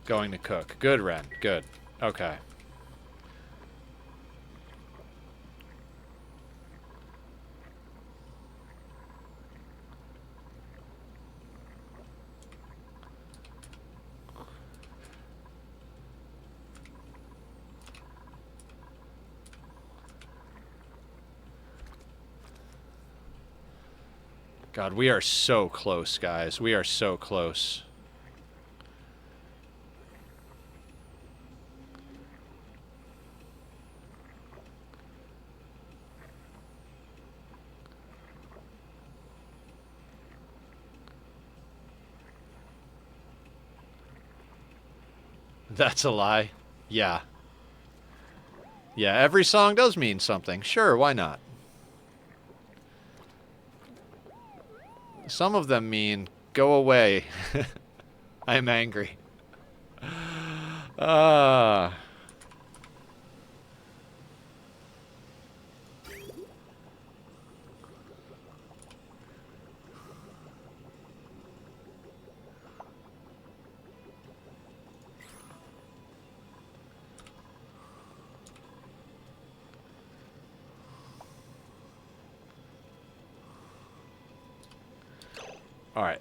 Going to cook. Good, Ren. Good. Okay. God, we are so close, guys. We are so close. That's a lie. Yeah. Yeah, every song does mean something. Sure, why not? Some of them mean, go away. I am angry. Ah. All right.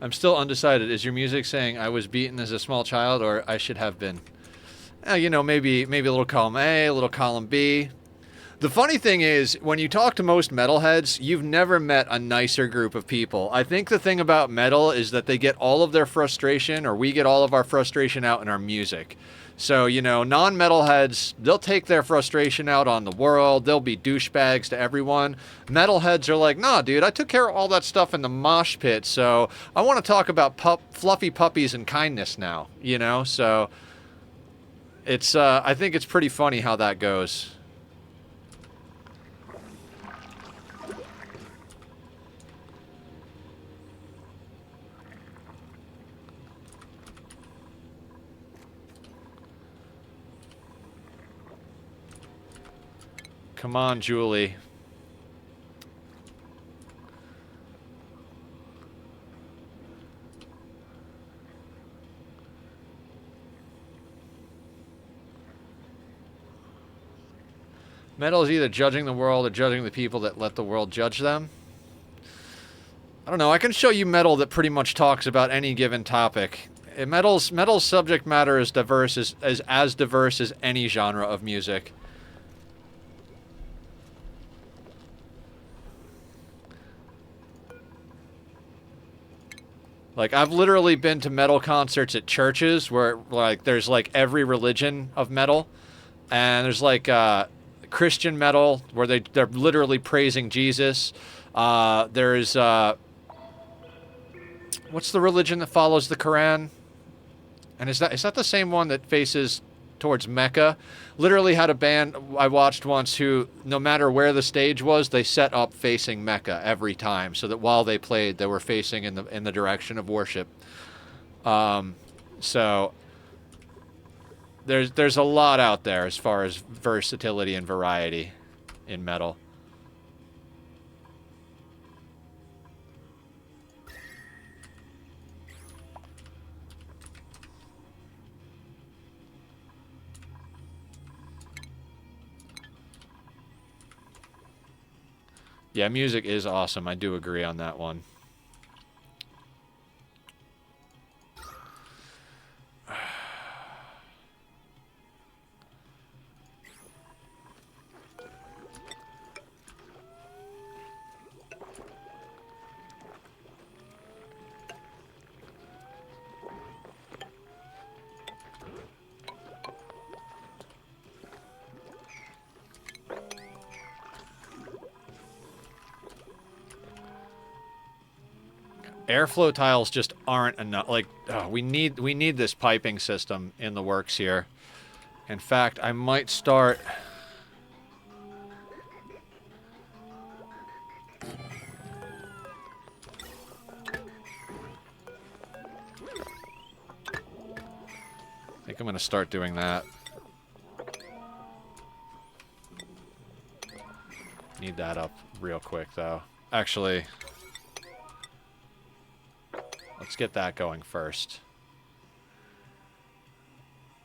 I'm still undecided. Is your music saying I was beaten as a small child or I should have been? You know, maybe a little column A, a little column B. The funny thing is, when you talk to most metalheads, you've never met a nicer group of people. I think the thing about metal is that they get all of their frustration, or we get all of our frustration out in our music. So, you know, non-metalheads, they'll take their frustration out on the world. They'll be douchebags to everyone. Metalheads are like, nah, dude, I took care of all that stuff in the mosh pit, so I want to talk about fluffy puppies and kindness now, you know? So, it's, I think it's pretty funny how that goes. Come on, Julie. Metal is either judging the world or judging the people that let the world judge them. I don't know. I can show you metal that pretty much talks about any given topic. Metal's subject matter is diverse as diverse as any genre of music. Like, I've literally been to metal concerts at churches where, like, there's, like, every religion of metal. And there's, like, Christian metal where they're literally praising Jesus. There's, what's the religion that follows the Quran? And is that the same one that faces towards Mecca? Literally had a band I watched once who, no matter where the stage was, they set up facing Mecca every time, so that while they played, they were facing in the direction of worship. So there's a lot out there as far as versatility and variety in metal. Yeah, music is awesome. I do agree on that one. Airflow tiles just aren't enough. Like, oh, we need this piping system in the works here. In fact, I might start... I think I'm going to start doing that. Need that up real quick, though. Actually, let's get that going first.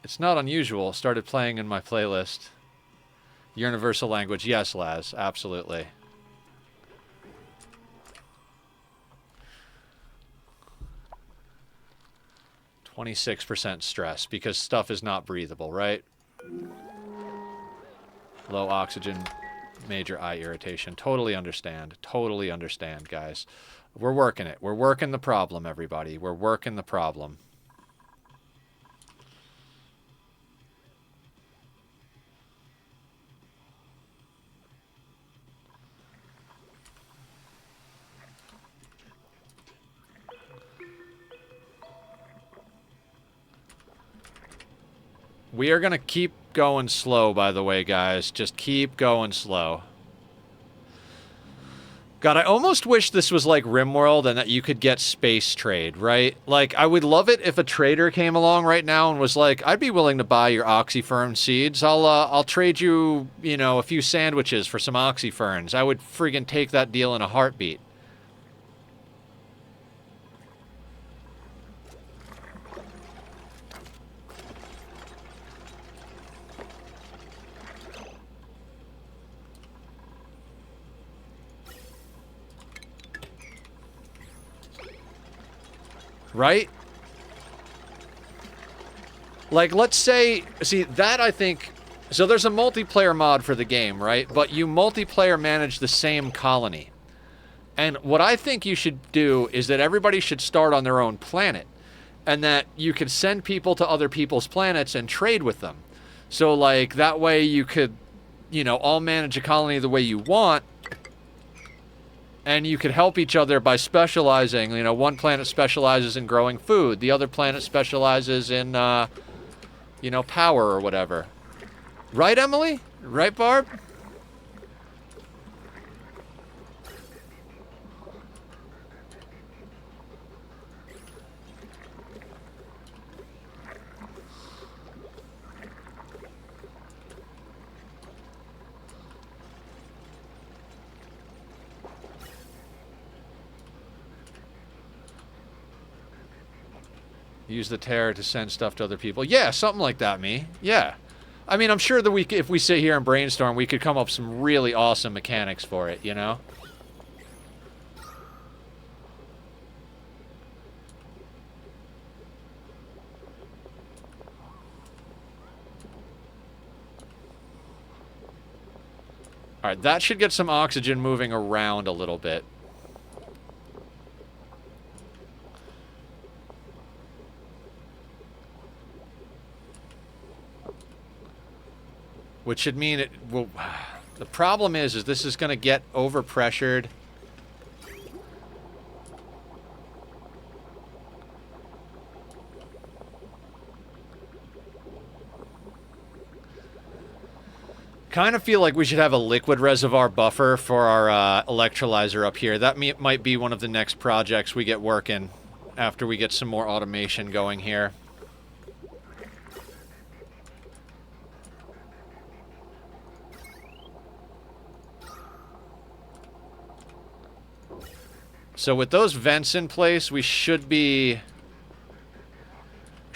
It's not unusual. Started playing in my playlist. Universal language. Yes, Laz. Absolutely. %26 stress because stuff is not breathable, right? Low oxygen, major eye irritation. Totally understand. Totally understand, guys. We're working it. We're working the problem, everybody. We're working the problem. We are going to keep going slow, by the way, guys. Just keep going slow. God, I almost wish this was like RimWorld and that you could get space trade, right? Like, I would love it if a trader came along right now and was like, I'd be willing to buy your oxyfern seeds. I'll trade you, you know, a few sandwiches for some oxyferns. I would friggin' take that deal in a heartbeat. Right? Like, let's say... See, that I think... So there's a multiplayer mod for the game, right? But you multiplayer manage the same colony. And what I think you should do is that everybody should start on their own planet. And that you could send people to other people's planets and trade with them. So, like, that way you could, you know, all manage a colony the way you want. And you could help each other by specializing. You know, one planet specializes in growing food. The other planet specializes in, you know, power or whatever. Right, Emily? Right, Barb? Use the terror to send stuff to other people. Yeah, something like that, me. Yeah. I mean, I'm sure that if we sit here and brainstorm, we could come up with some really awesome mechanics for it, you know? Alright, that should get some oxygen moving around a little bit. Which should mean it will... The problem is this is going to get overpressured. Kind of feel like we should have a liquid reservoir buffer for our electrolyzer up here. That might be one of the next projects we get working after we get some more automation going here. So with those vents in place, we should be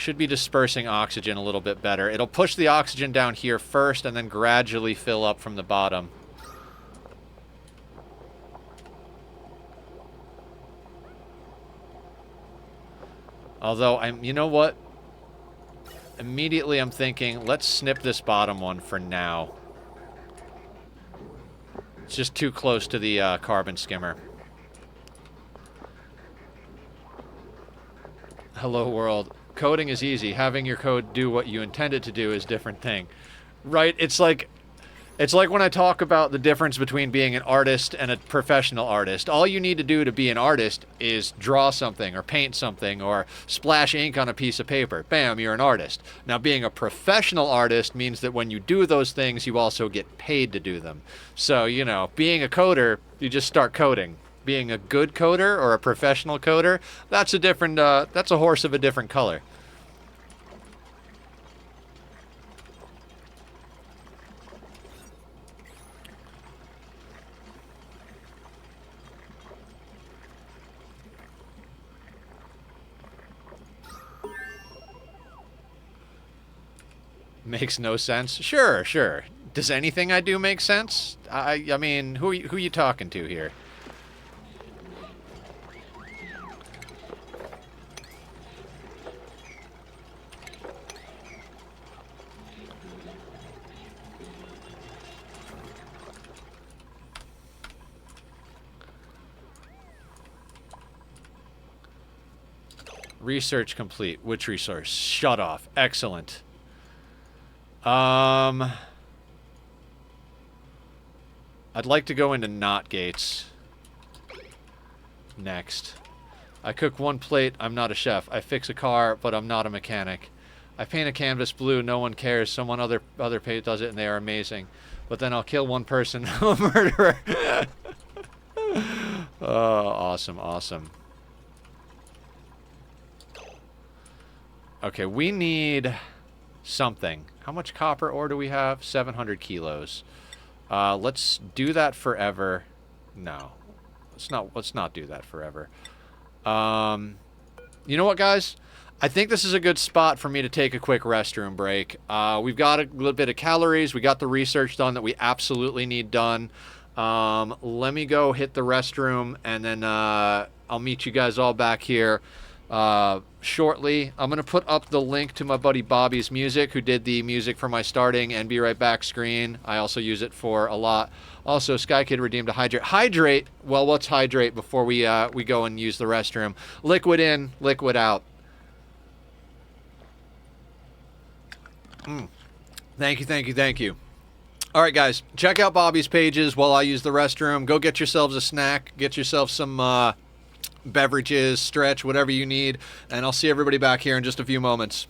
dispersing oxygen a little bit better. It'll push the oxygen down here first and then gradually fill up from the bottom. Although, you know what? Immediately I'm thinking, let's snip this bottom one for now. It's just too close to the carbon skimmer. Hello world. Coding is easy. Having your code do what you intend it to do is a different thing. Right? It's like It's like when I talk about the difference between being an artist and a professional artist. All you need to do to be an artist is draw something or paint something or splash ink on a piece of paper. Bam, you're an artist. Now, being a professional artist means that when you do those things, you also get paid to do them. So, you know, being a coder, you just start coding. Being a good coder or a professional coder, that's a horse of a different color. Makes no sense. Sure, sure. Does anything I do make sense? I mean, who you talking to here? Research complete. Which resource? Shut off. Excellent. I'd like to go into knot gates. Next. I cook one plate, I'm not a chef. I fix a car, but I'm not a mechanic. I paint a canvas blue, no one cares. Someone other page does it and they are amazing. But then I'll kill one person, I'm a murderer. Oh, awesome, awesome. Okay, we need something. How much copper ore do we have? 700 kilos. Let's do that forever. No. Let's not do that forever. You know what, guys? I think this is a good spot for me to take a quick restroom break. We've got a little bit of calories. We got the research done that we absolutely need done. Let me go hit the restroom, and then I'll meet you guys all back here shortly. I'm going to put up the link to my buddy Bobby's music, who did the music for my starting and be right back screen. I also use it for a lot. Also, SkyKid redeemed a hydrate. Hydrate? Well, what's hydrate before we go and use the restroom? Liquid in, liquid out. Thank you, thank you, thank you. All right, guys, check out Bobby's pages while I use the restroom. Go get yourselves a snack. Get yourself some beverages, stretch, whatever you need. And I'll see everybody back here in just a few moments.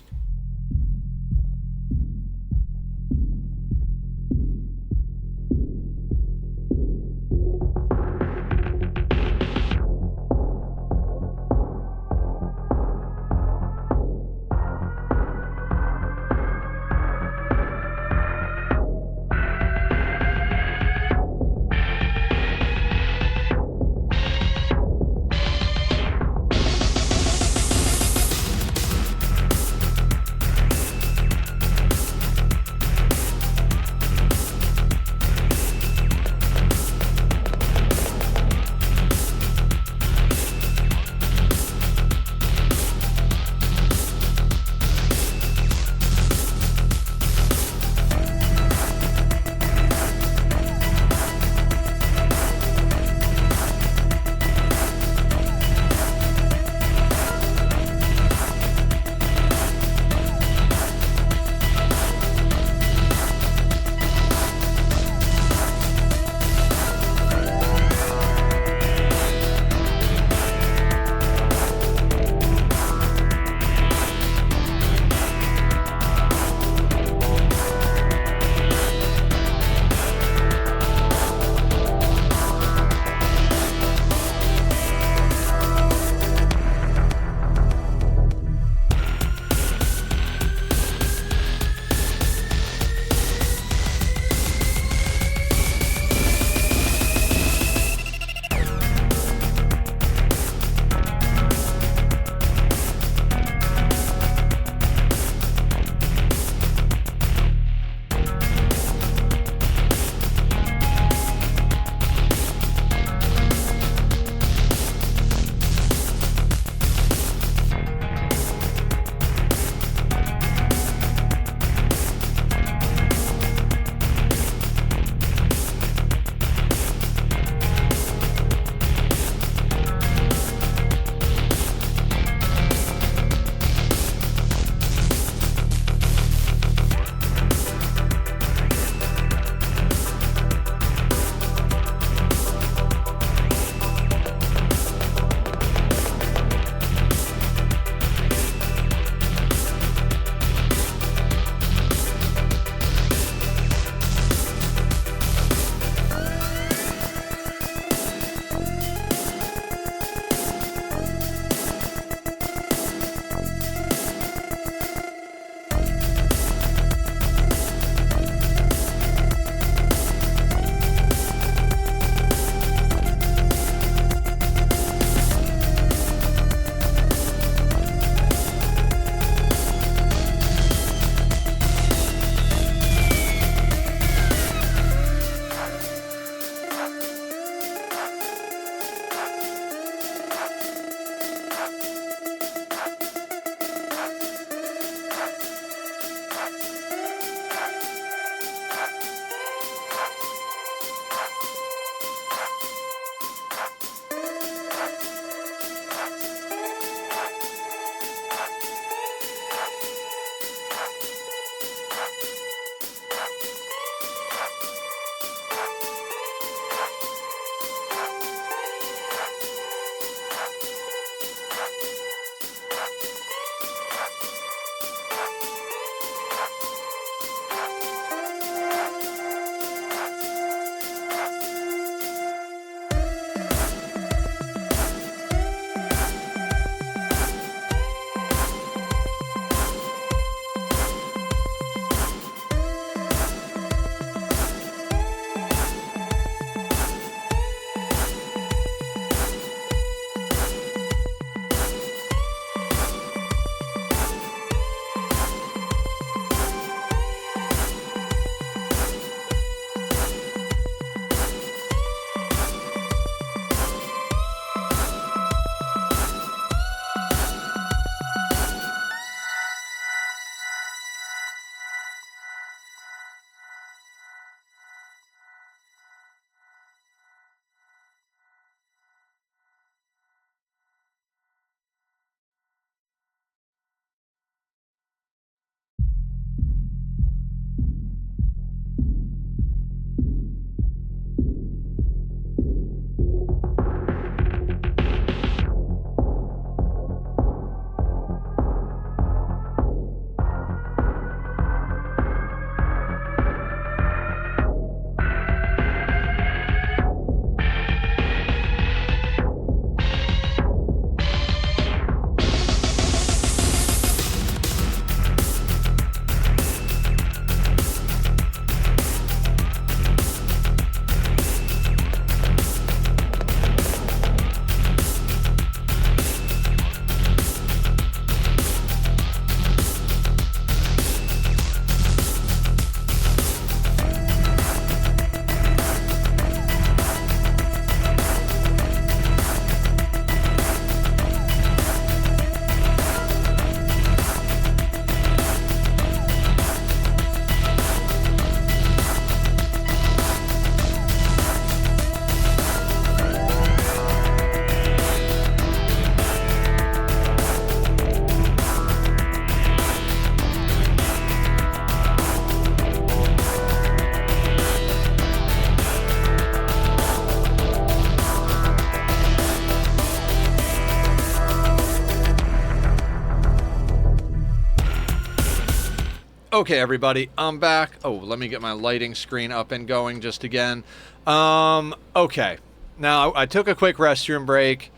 Okay, everybody, I'm back. Oh, let me get my lighting screen up and going just again. Okay. Now, I took a quick restroom break,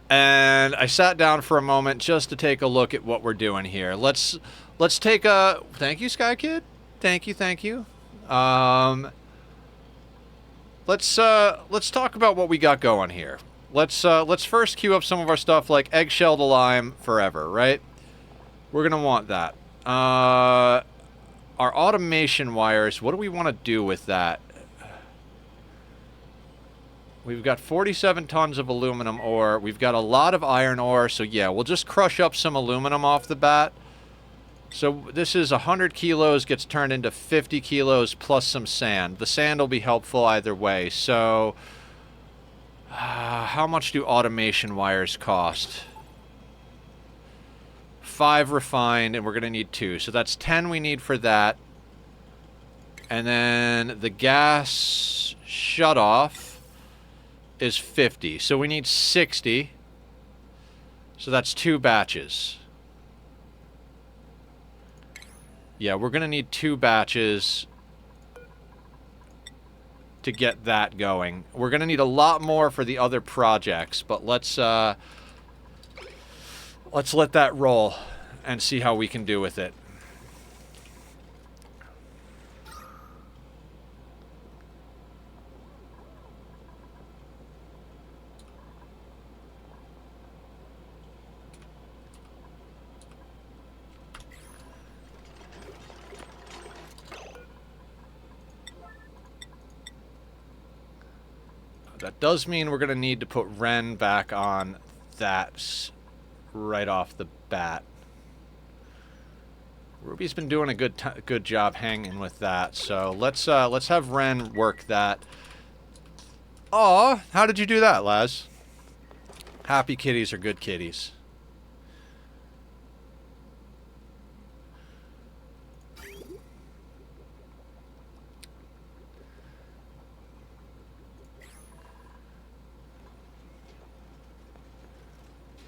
and I sat down for a moment just to take a look at what we're doing here. Let's take a... Thank you, Sky Kid. Thank you. Let's talk about what we got going here. Let's first queue up some of our stuff like eggshell to lime forever, right? We're gonna want that. Our automation wires, what do we want to do with that? We've got 47 tons of aluminum ore. We've got a lot of iron ore, so yeah, we'll just crush up some aluminum off the bat. So this is 100 kilos, gets turned into 50 kilos plus some sand. The sand will be helpful either way. So, how much do automation wires cost? 5 refined, and we're going to need 2. So that's 10 we need for that. And then the gas shutoff is 50. So we need 60. So that's 2 batches. Yeah, we're going to need 2 batches to get that going. We're going to need a lot more for the other projects, but let's let that roll and see how we can do with it. That does mean we're going to need to put Ren back on that right off the bat. Ruby's been doing a good job hanging with that, so let's have Ren work that. Aw, how did you do that, Laz? Happy kitties are good kitties.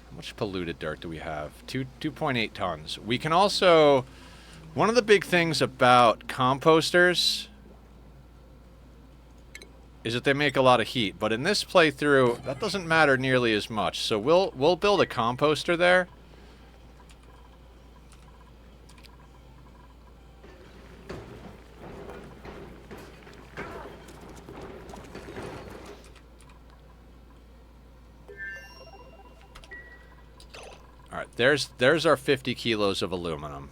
How much polluted dirt do we have? 2.8 tons. We can also... One of the big things about composters is that they make a lot of heat, but in this playthrough, that doesn't matter nearly as much. So we'll build a composter there. All right, there's our 50 kilos of aluminum.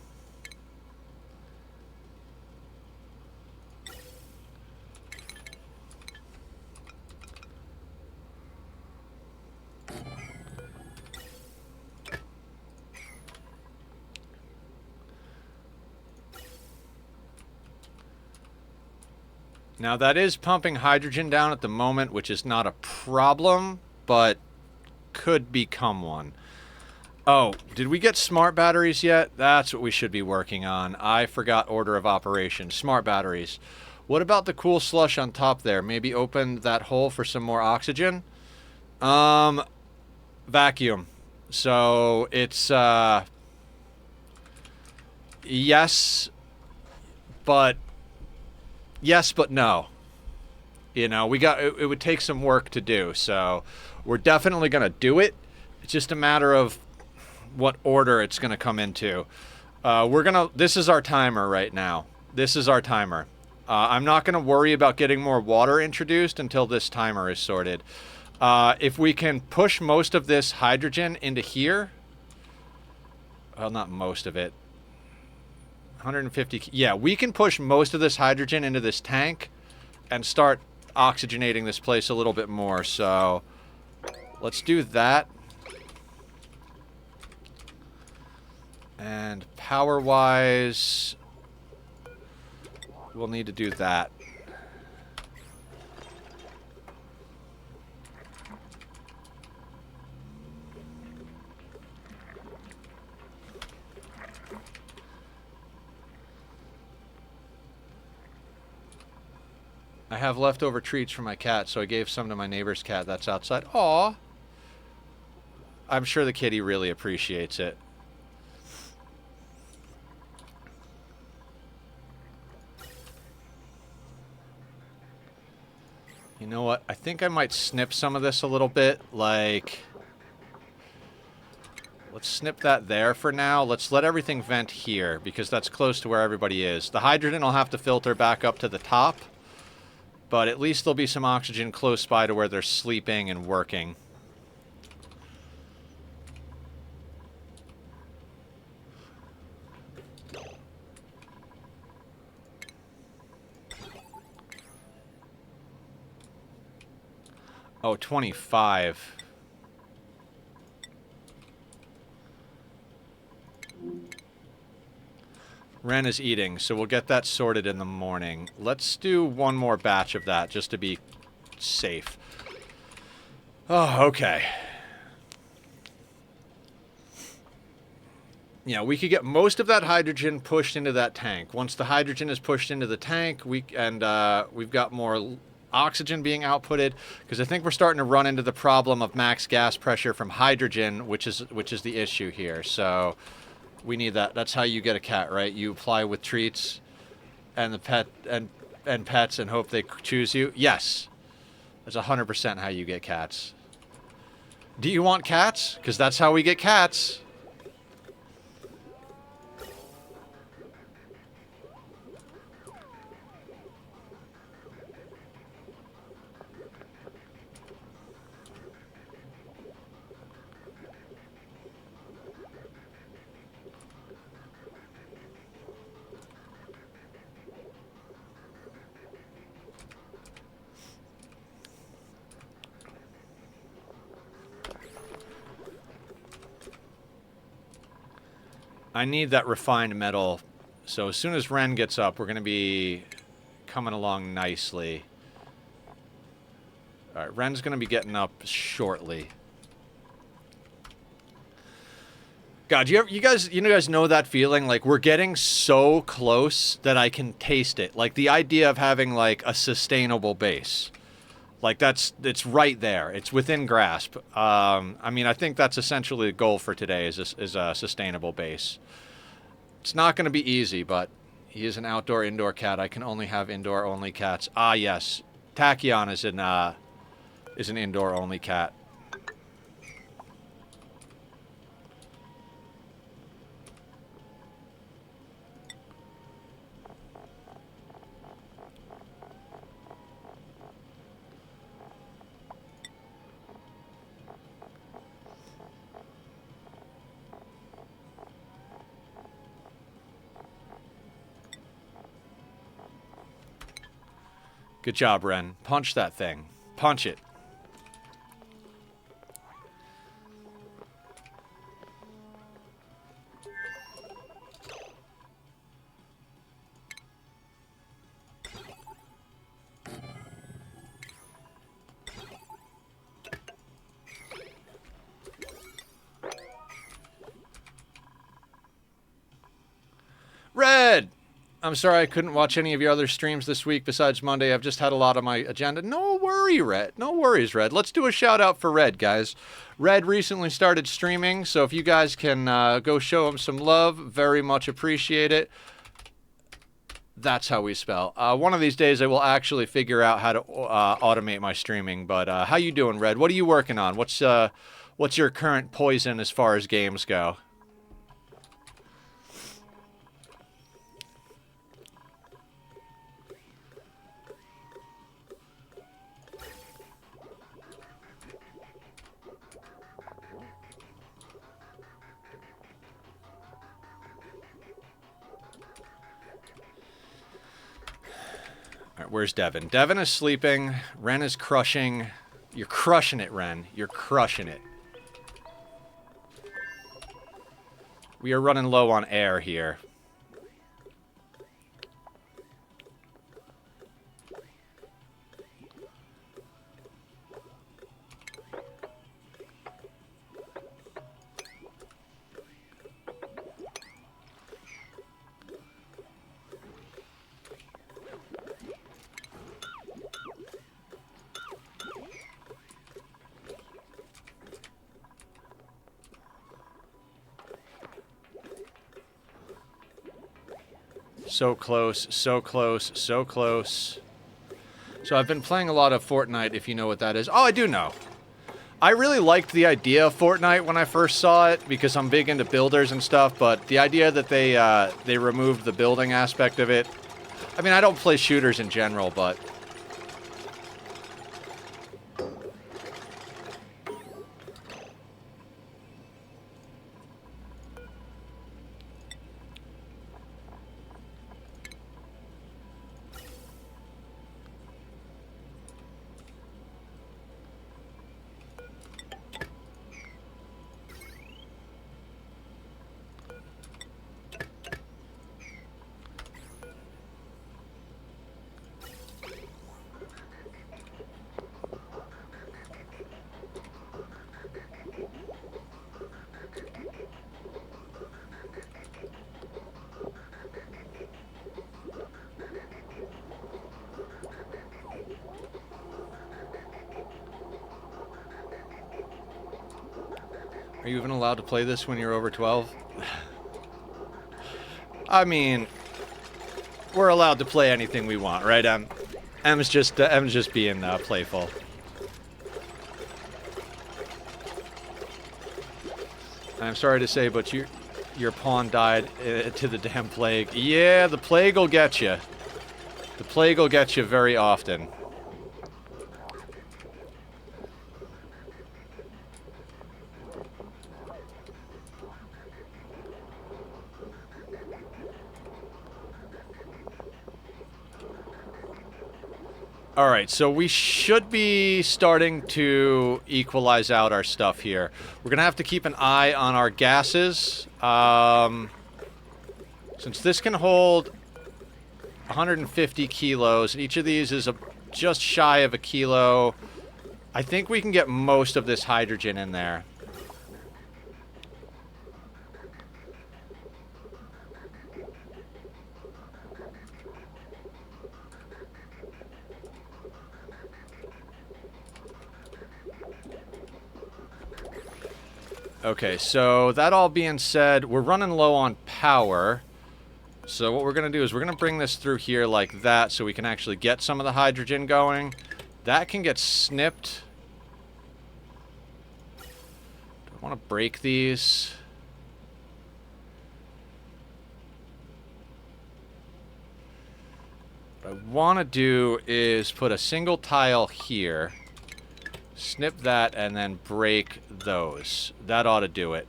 Now that is pumping hydrogen down at the moment, which is not a problem, but could become one. Oh, did we get smart batteries yet? That's what we should be working on. I forgot order of operation. Smart batteries. What about the cool slush on top there? Maybe open that hole for some more oxygen? Vacuum. So it's, yes, but no. You know, it would take some work to do, so we're definitely going to do it. It's just a matter of what order it's going to come into. This is our timer right now. This is our timer. I'm not going to worry about getting more water introduced until this timer is sorted. If we can push most of this hydrogen into here, well, not most of it. 150, yeah, we can push most of this hydrogen into this tank and start oxygenating this place a little bit more, so let's do that. And power-wise, we'll need to do that. I have leftover treats for my cat, so I gave some to my neighbor's cat that's outside. Aw! I'm sure the kitty really appreciates it. You know what? I think I might snip some of this a little bit. Like, let's snip that there for now. Let's let everything vent here because that's close to where everybody is. The hydrogen will have to filter back up to the top, but at least there'll be some oxygen close by to where they're sleeping and working. Oh, 25. Ren is eating, so we'll get that sorted in the morning. Let's do one more batch of that just to be safe. Oh, okay. Yeah, we could get most of that hydrogen pushed into that tank. Once the hydrogen is pushed into the tank, we've got more oxygen being outputted, because I think we're starting to run into the problem of max gas pressure from hydrogen, which is the issue here. So we need that. That's how you get a cat, right? You apply with treats and the pet and pets and hope they choose you. Yes, that's 100% how you get cats. Do you want cats? Because that's how we get cats. I need that refined metal, so as soon as Ren gets up, we're going to be coming along nicely. Alright, Ren's going to be getting up shortly. God, you guys know that feeling? Like, we're getting so close that I can taste it. Like, the idea of having, like, a sustainable base. Like, it's right there. It's within grasp. I mean, I think that's essentially the goal for today is a sustainable base. It's not going to be easy, but he is an outdoor-indoor cat. I can only have indoor-only cats. Ah, yes. Tachyon is an indoor-only cat. Good job, Ren. Punch that thing. Punch it. Red! I'm sorry I couldn't watch any of your other streams this week besides Monday. I've just had a lot on my agenda. No worry, Red. No worries, Red. Let's do a shout out for Red, guys. Red recently started streaming, so if you guys can go show him some love, very much appreciate it. That's how we spell. One of these days I will actually figure out how to automate my streaming, but how you doing, Red? What are you working on? What's your current poison as far as games go? Alright, where's Devon? Devon is sleeping. Ren is crushing. You're crushing it, Ren. You're crushing it. We are running low on air here. So close, so close, so close. So I've been playing a lot of Fortnite, if you know what that is. Oh, I do know. I really liked the idea of Fortnite when I first saw it because I'm big into builders and stuff, but the idea that they removed the building aspect of it. I mean, I don't play shooters in general, but are you even allowed to play this when you're over 12? I mean, we're allowed to play anything we want, right? Em's just being playful. I'm sorry to say, but your pawn died to the damn plague. Yeah, the plague will get you. The plague will get you very often. Alright, so we should be starting to equalize out our stuff here. We're going to have to keep an eye on our gases. Since this can hold 150 kilos, each of these is just shy of a kilo, I think we can get most of this hydrogen in there. Okay, so that all being said, we're running low on power. So what we're going to do is we're going to bring this through here like that so we can actually get some of the hydrogen going. That can get snipped. Do I want to break these? What I want to do is put a single tile here. Snip that and then break those. That ought to do it.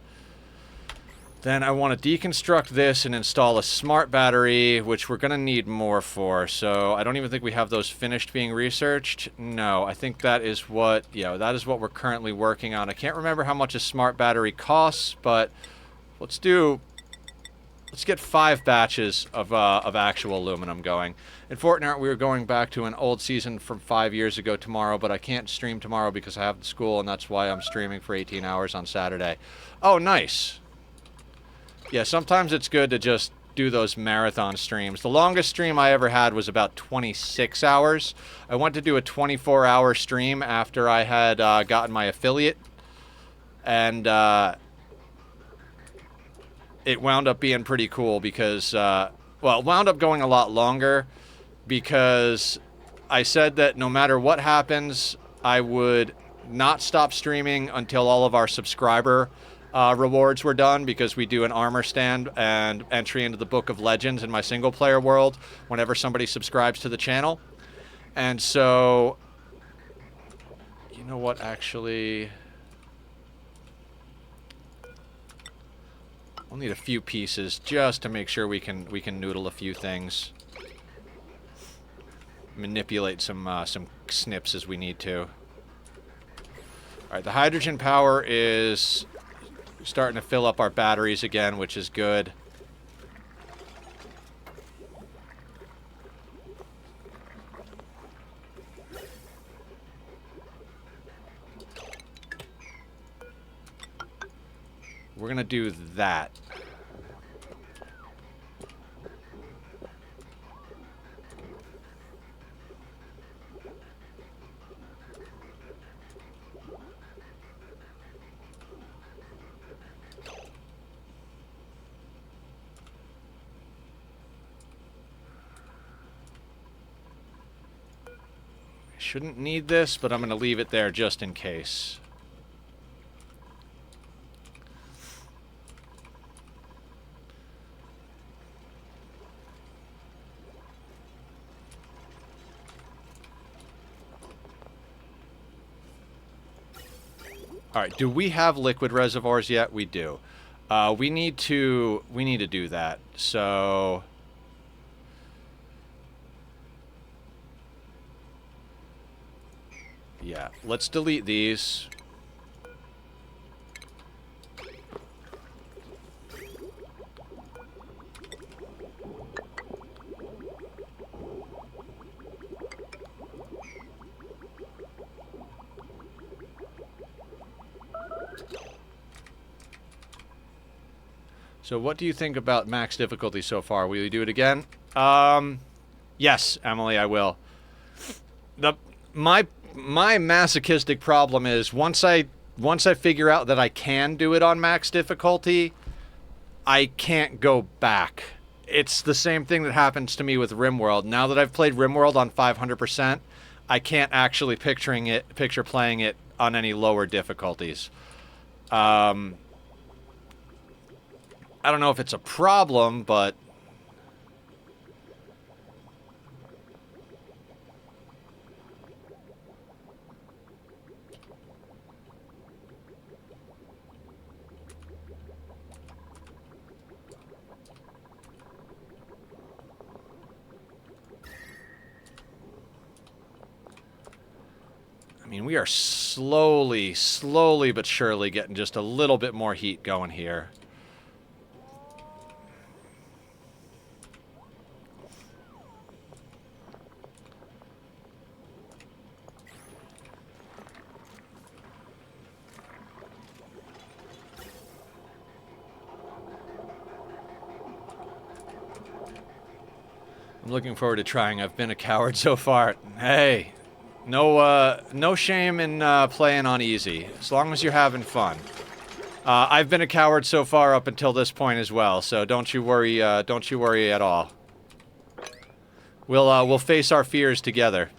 Then I want to deconstruct this and install a smart battery, which we're going to need more for. So I don't even think we have those finished being researched. No, I think that is what, that is what we're currently working on. I can't remember how much a smart battery costs, but let's get 5 batches of actual aluminum going. In Fortnite, we were going back to an old season from 5 years ago tomorrow, but I can't stream tomorrow because I have school, and that's why I'm streaming for 18 hours on Saturday. Oh, nice. Yeah, sometimes it's good to just do those marathon streams. The longest stream I ever had was about 26 hours. I went to do a 24-hour stream after I had gotten my affiliate, and it wound up being pretty cool because, well, it wound up going a lot longer because I said that no matter what happens, I would not stop streaming until all of our subscriber rewards were done, because we do an armor stand and entry into the Book of Legends in my single player world whenever somebody subscribes to the channel. And so, you know what, actually, we'll need a few pieces just to make sure we can noodle a few things. Manipulate some snips as we need to. Alright, the hydrogen power is starting to fill up our batteries again, which is good. We're gonna do that. Shouldn't need this, but I'm going to leave it there just in case. Alright, do we have liquid reservoirs yet? We do. We need to do that. So... yeah, let's delete these. So what do you think about max difficulty so far? Will you do it again? Yes, Emily, I will. My masochistic problem is once I figure out that I can do it on max difficulty, I can't go back. It's the same thing that happens to me with RimWorld. Now that I've played RimWorld on 500%, I can't actually picture playing it on any lower difficulties. I don't know if it's a problem, but... I mean, we are slowly but surely getting just a little bit more heat going here. I'm looking forward to trying. I've been a coward so far. Hey, no shame in playing on easy, as long as you're having fun. I've been a coward so far up until this point as well, so don't you worry at all. We'll face our fears together.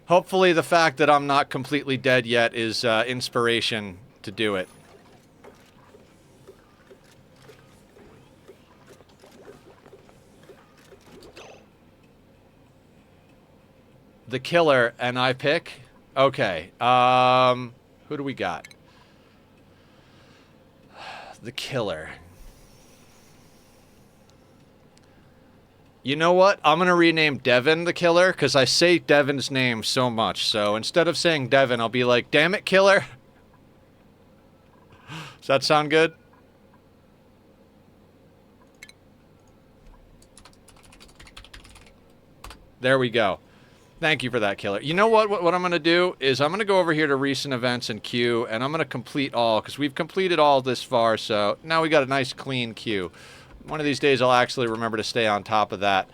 Hopefully the fact that I'm not completely dead yet is inspiration to do it. The killer, and I pick? Okay, who do we got? The killer. You know what? I'm gonna rename Devon the killer, because I say Devon's name so much, so instead of saying Devon, I'll be like, damn it, killer! Does that sound good? There we go. Thank you for that, killer. You know what I'm going to do is I'm going to go over here to recent events and queue, and I'm going to complete all, because we've completed all this far, so now we got a nice clean queue. One of these days I'll actually remember to stay on top of that.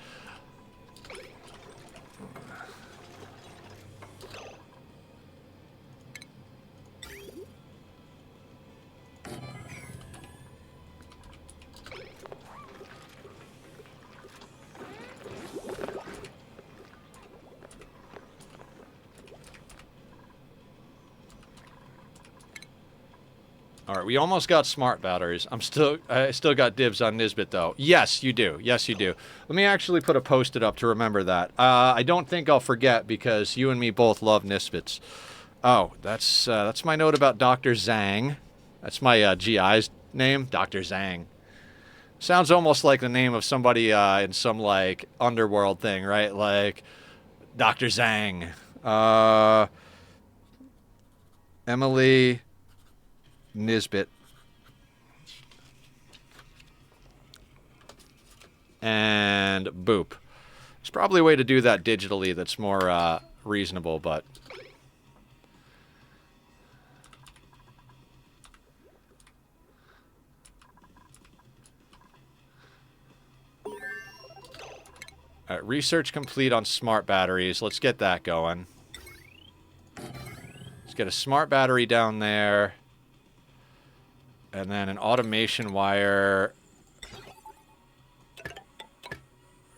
All right, we almost got smart batteries. I still got dibs on Nisbet though. Yes, you do. Yes, you do. Let me actually put a post-it up to remember that. I don't think I'll forget because you and me both love Nisbets. Oh, that's my note about Dr. Zhang. That's my GI's name, Dr. Zhang. Sounds almost like the name of somebody in some like underworld thing, right? Like Dr. Zhang. Emily Nisbet. And boop. There's probably a way to do that digitally that's more reasonable, but... Alright, research complete on smart batteries. Let's get that going. Let's get a smart battery down there. And then an automation wire.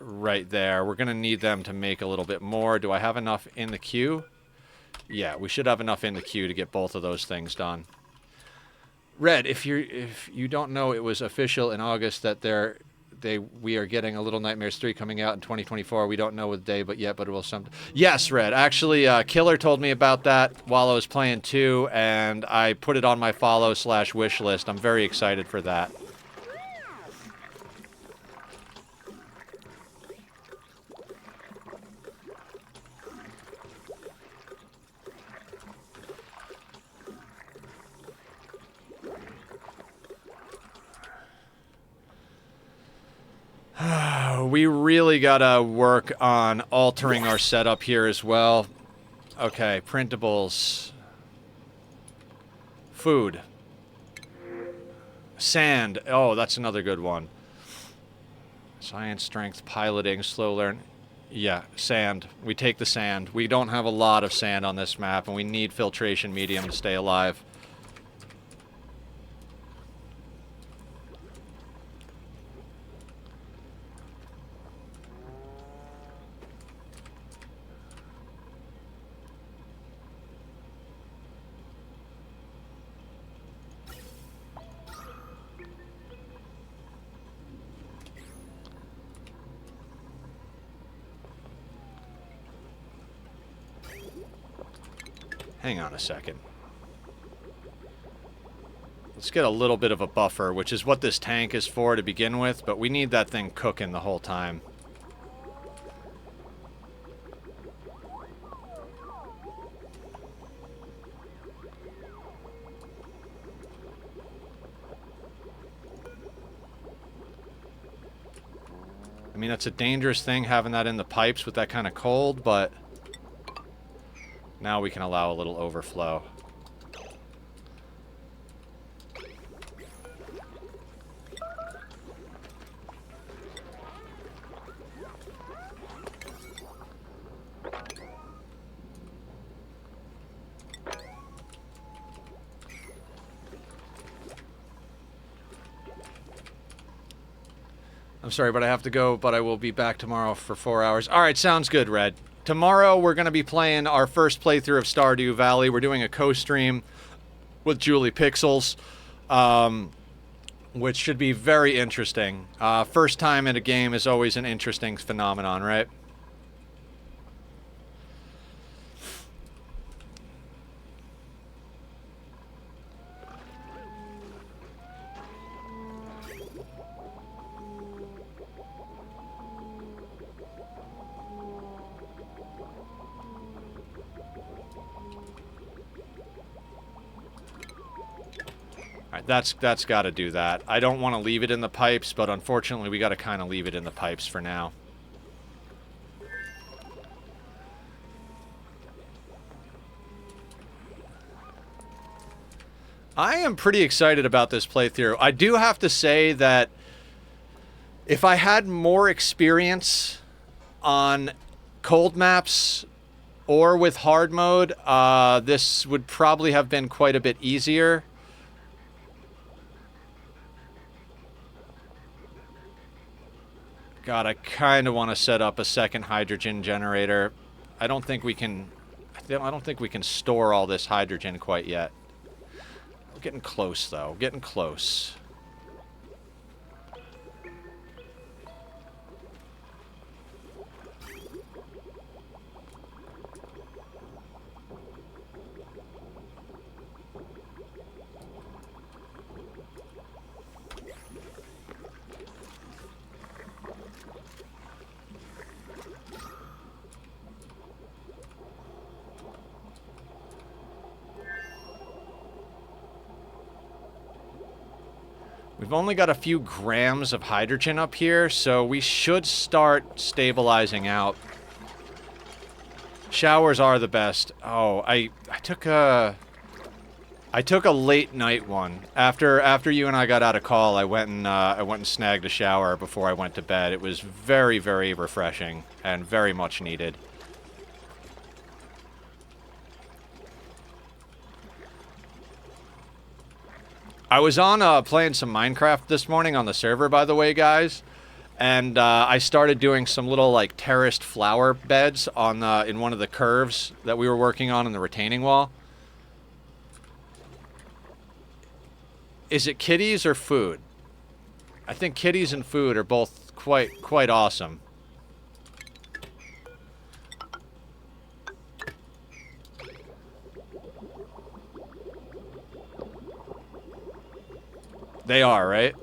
right there. We're going to need them to make a little bit more. Do I have enough in the queue? Yeah, we should have enough in the queue to get both of those things done. Red, if you don't know, it was official in August that we are getting a Little Nightmares 3 coming out in 2024. We don't know what day but it will some. Yes, Red. Actually, Killer told me about that while I was playing 2, and I put it on my follow/wish list. I'm very excited for that. We really gotta work on altering our setup here as well. Okay, printables. Food. Sand. Oh, that's another good one. Science, strength, piloting, slow learn. Yeah, sand. We take the sand. We don't have a lot of sand on this map, and we need filtration medium to stay alive. Hang on a second. Let's get a little bit of a buffer, which is what this tank is for to begin with, but we need that thing cooking the whole time. I mean, that's a dangerous thing, having that in the pipes with that kind of cold, but now we can allow a little overflow. I'm sorry, but I have to go, but I will be back tomorrow for 4 hours. All right, sounds good, Red. Tomorrow, we're going to be playing our first playthrough of Stardew Valley. We're doing a co-stream with Julie Pixels, which should be very interesting. First time in a game is always an interesting phenomenon, right? That's got to do that. I don't want to leave it in the pipes, but unfortunately we got to kind of leave it in the pipes for now. I am pretty excited about this playthrough. I do have to say that if I had more experience on cold maps or with hard mode, this would probably have been quite a bit easier. God, I kind of want to set up a second hydrogen generator. I don't think we can store all this hydrogen quite yet. We're getting close, though. Getting close. We've only got a few grams of hydrogen up here, so we should start stabilizing out. Showers are the best. Oh, I took a late night one. After you and I got out of call, I went and snagged a shower before I went to bed. It was very, very refreshing and very much needed. I was on playing some Minecraft this morning on the server, by the way, guys, And I started doing some little like terraced flower beds on in one of the curves that we were working on in the retaining wall. Is it kitties or food? I think kitties and food are both quite awesome. They are, right?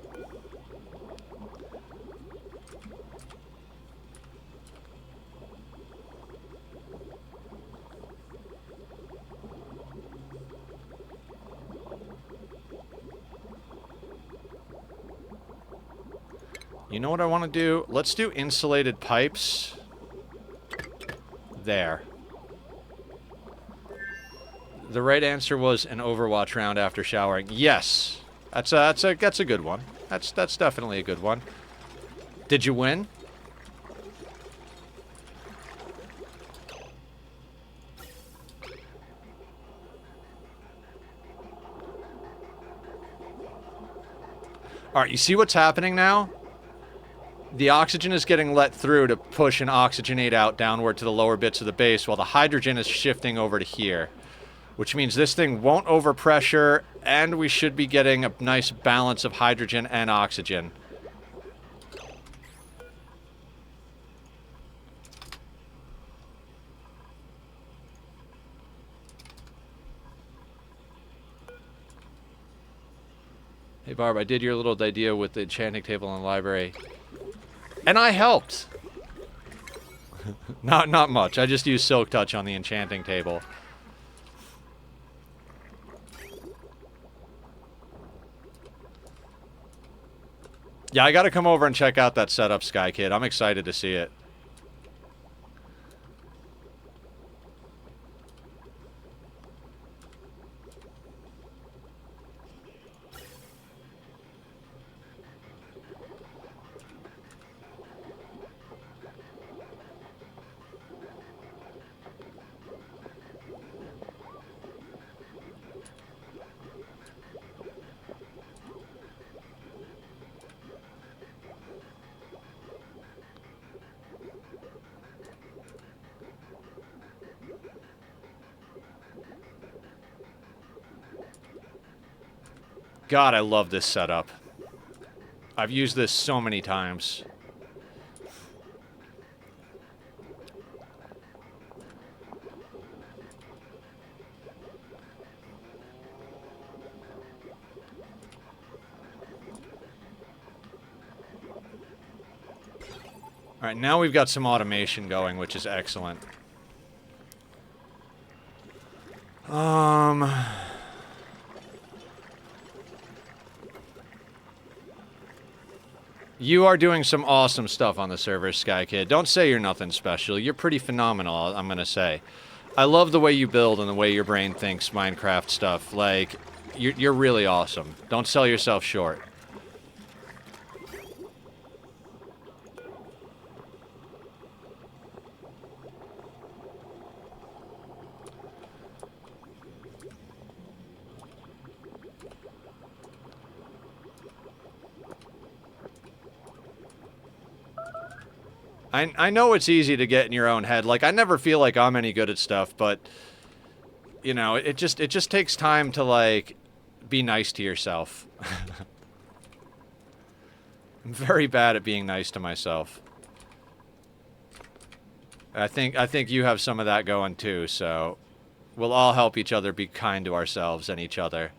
You know what I want to do? Let's do insulated pipes. There. The right answer was an Overwatch round after showering. Yes. That's a good one. That's definitely a good one. Did you win? All right, you see what's happening now? The oxygen is getting let through to push and oxygenate out downward to the lower bits of the base, while the hydrogen is shifting over to here. Which means this thing won't overpressure, and we should be getting a nice balance of hydrogen and oxygen. Hey Barb, I did your little idea with the enchanting table in the library. And I helped! Not much. I just used Silk Touch on the enchanting table. Yeah, I gotta come over and check out that setup, Sky Kid. I'm excited to see it. God, I love this setup. I've used this so many times. Alright, now we've got some automation going, which is excellent. You are doing some awesome stuff on the server, Sky Kid. Don't say you're nothing special. You're pretty phenomenal, I'm gonna say. I love the way you build and the way your brain thinks Minecraft stuff. Like, you're really awesome. Don't sell yourself short. I know it's easy to get in your own head. Like, I never feel like I'm any good at stuff, but, you know, it just takes time to, like, be nice to yourself. I'm very bad at being nice to myself. I think you have some of that going, too, so we'll all help each other be kind to ourselves and each other.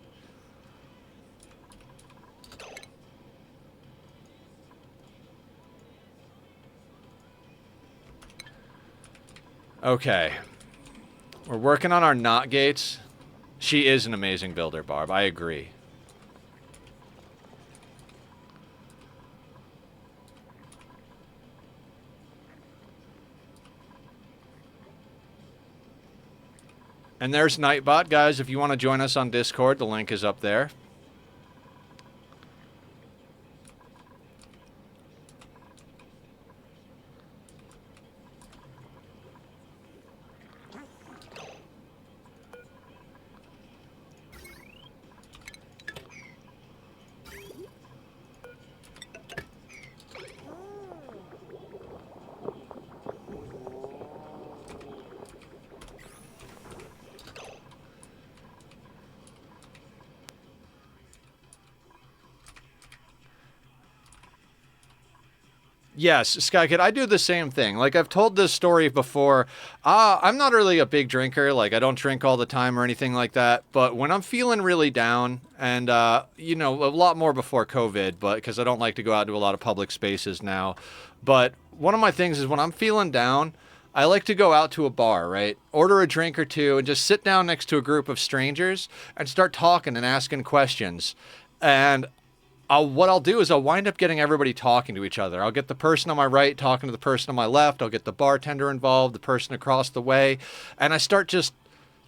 Okay. We're working on our knot gates. She is an amazing builder, Barb. I agree. And there's Nightbot, guys. If you want to join us on Discord, the link is up there. Yes, Sky Kid, I do the same thing. Like, I've told this story before. I'm not really a big drinker. Like, I don't drink all the time or anything like that. But when I'm feeling really down, and, you know, a lot more before COVID, but because I don't like to go out to a lot of public spaces now. But one of my things is when I'm feeling down, I like to go out to a bar, right? Order a drink or two and just sit down next to a group of strangers and start talking and asking questions. And what I'll do is I'll wind up getting everybody talking to each other. I'll get the person on my right talking to the person on my left. I'll get the bartender involved, the person across the way. And I start just,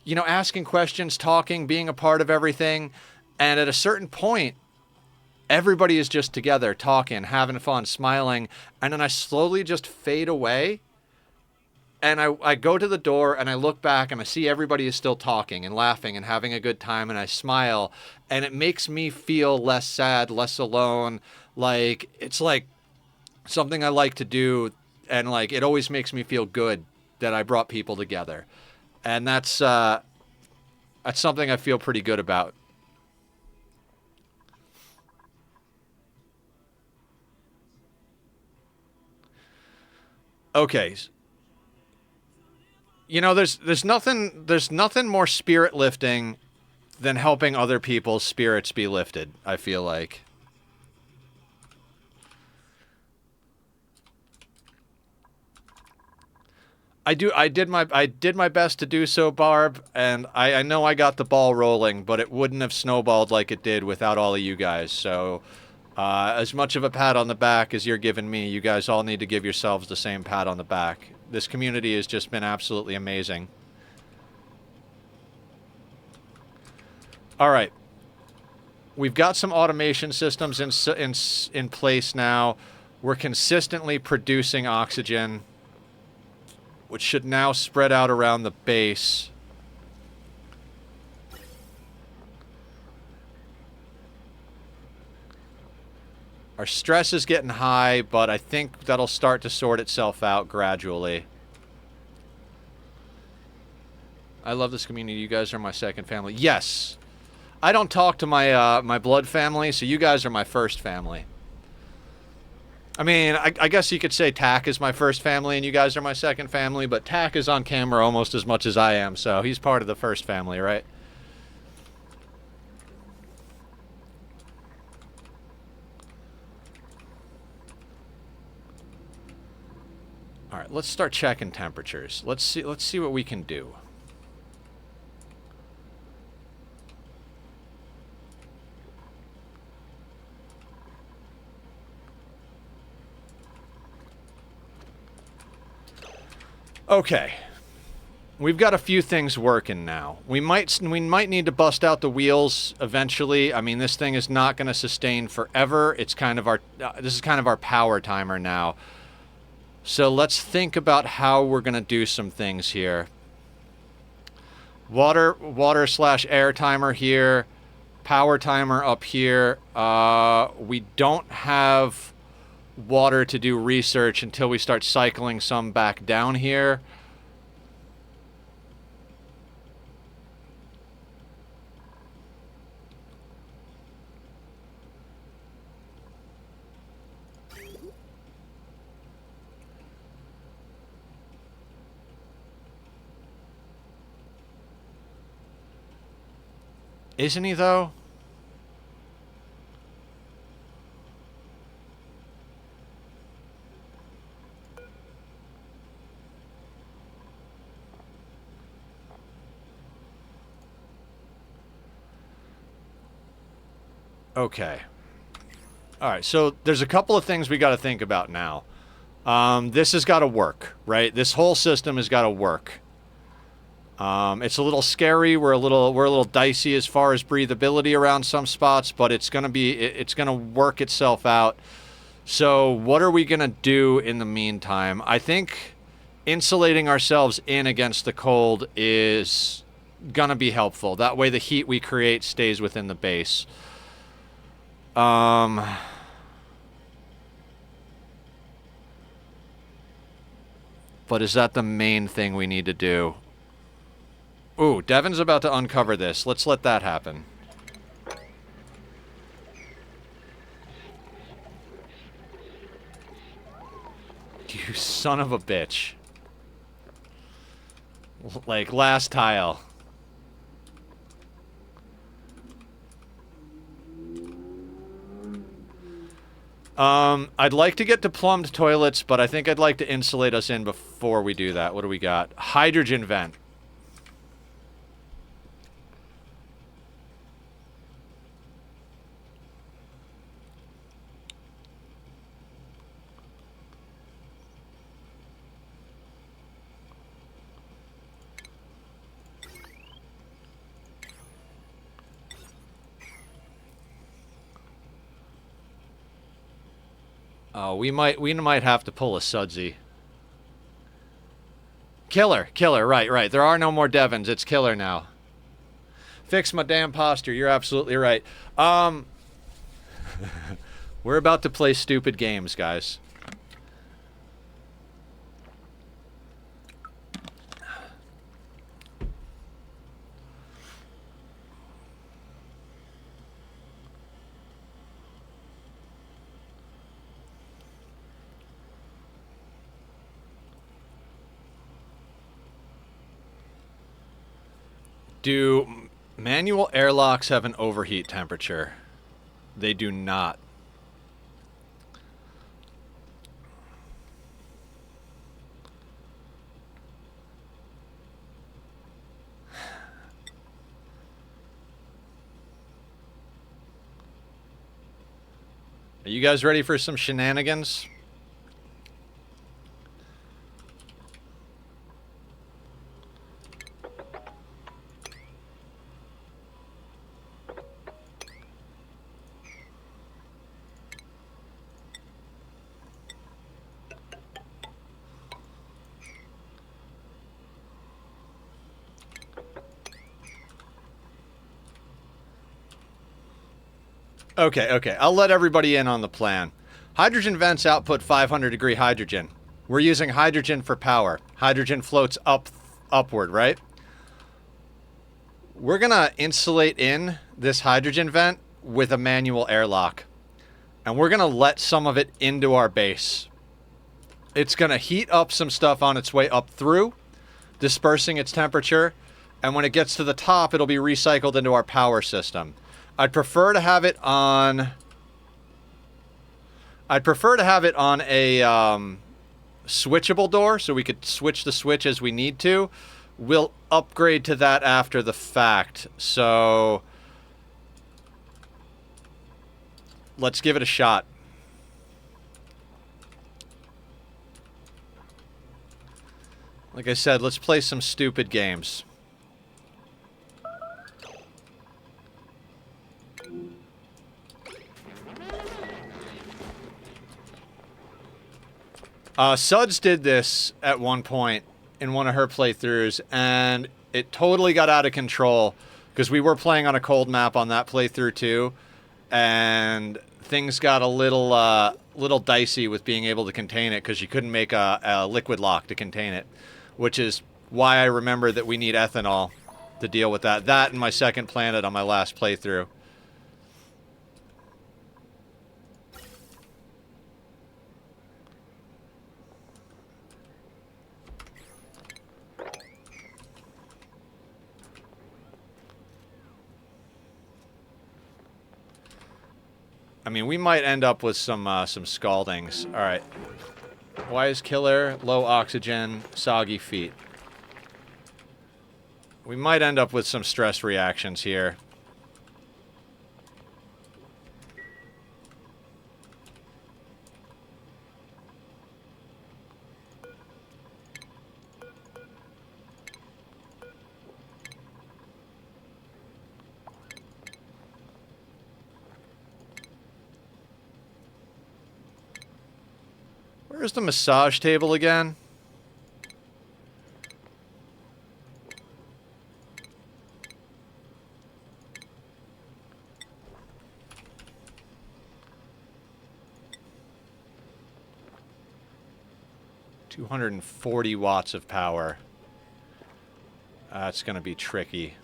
you know, asking questions, talking, being a part of everything. And at a certain point, everybody is just together, talking, having fun, smiling. And then I slowly just fade away. And I go to the door and I look back and I see everybody is still talking and laughing and having a good time, and I smile, and it makes me feel less sad, less alone. Like, it's like something I like to do, and like it always makes me feel good that I brought people together. And that's something I feel pretty good about. Okay. You know, there's nothing more spirit lifting than helping other people's spirits be lifted, I feel like. I did my best to do so, Barb, and I know I got the ball rolling, but it wouldn't have snowballed like it did without all of you guys. So, as much of a pat on the back as you're giving me, you guys all need to give yourselves the same pat on the back. This community has just been absolutely amazing. All right. We've got some automation systems in place now. We're consistently producing oxygen, which should now spread out around the base. Our stress is getting high, but I think that'll start to sort itself out gradually. I love this community. You guys are my second family. Yes. I don't talk to my my blood family, so you guys are my first family. I mean, I guess you could say Tack is my first family and you guys are my second family, but Tack is on camera almost as much as I am, so he's part of the first family, right? All right, let's start checking temperatures. Let's see what we can do. Okay. We've got a few things working now. We might need to bust out the wheels eventually. I mean, this thing is not going to sustain forever. It's kind of our this is kind of our power timer now. So let's think about how we're going to do some things here. Water/air timer here. Power timer up here. We don't have water to do research until we start cycling some back down here. Isn't he, though? Okay. Alright, so there's a couple of things we got to think about now. This has got to work, right? This whole system has got to work. It's a little scary. We're a little dicey as far as breathability around some spots, but it's gonna work itself out. So what are we gonna do in the meantime? I think insulating ourselves in against the cold is gonna be helpful. That way the heat we create stays within the base. But is that the main thing we need to do? Ooh, Devon's about to uncover this. Let's let that happen. You son of a bitch. Like, last tile. I'd like to get to plumbed toilets, but I think I'd like to insulate us in before we do that. What do we got? Hydrogen vent. Oh, we might have to pull a Sudsy. Killer, right. There are no more Devons. It's killer now. Fix my damn posture. You're absolutely right. We're about to play stupid games, guys. Do manual airlocks have an overheat temperature? They do not. Are you guys ready for some shenanigans? Okay. I'll let everybody in on the plan. Hydrogen vents output 500 degree hydrogen. We're using hydrogen for power. Hydrogen floats upward, right? We're gonna insulate in this hydrogen vent with a manual airlock. And we're gonna let some of it into our base. It's gonna heat up some stuff on its way up through, dispersing its temperature, and when it gets to the top, it'll be recycled into our power system. I'd prefer to have it on a switchable door, so we could switch the switch as we need to. We'll upgrade to that after the fact. So let's give it a shot. Like I said, let's play some stupid games. Suds did this at one point in one of her playthroughs, and it totally got out of control because we were playing on a cold map on that playthrough too, and things got a little dicey with being able to contain it because you couldn't make a liquid lock to contain it, which is why I remember that we need ethanol to deal with that. That and my second planet on my last playthrough. I mean, we might end up with some scaldings. All right. Why is killer, low oxygen, soggy feet? We might end up with some stress reactions here. Where's the massage table again? $240 watts of power. That's going to be tricky.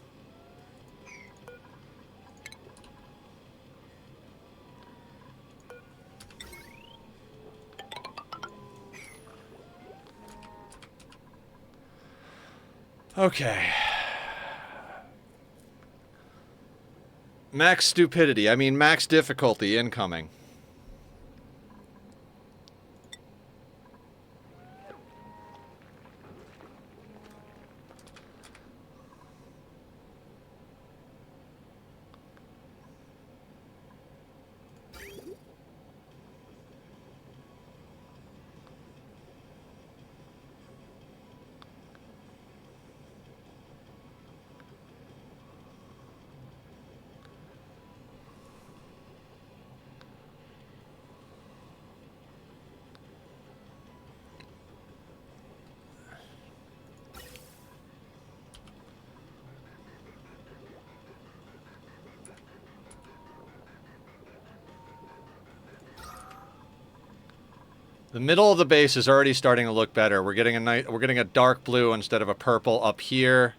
Okay. Max stupidity. I mean, max difficulty incoming. The middle of the base is already starting to look better. We're getting a dark blue instead of a purple up here.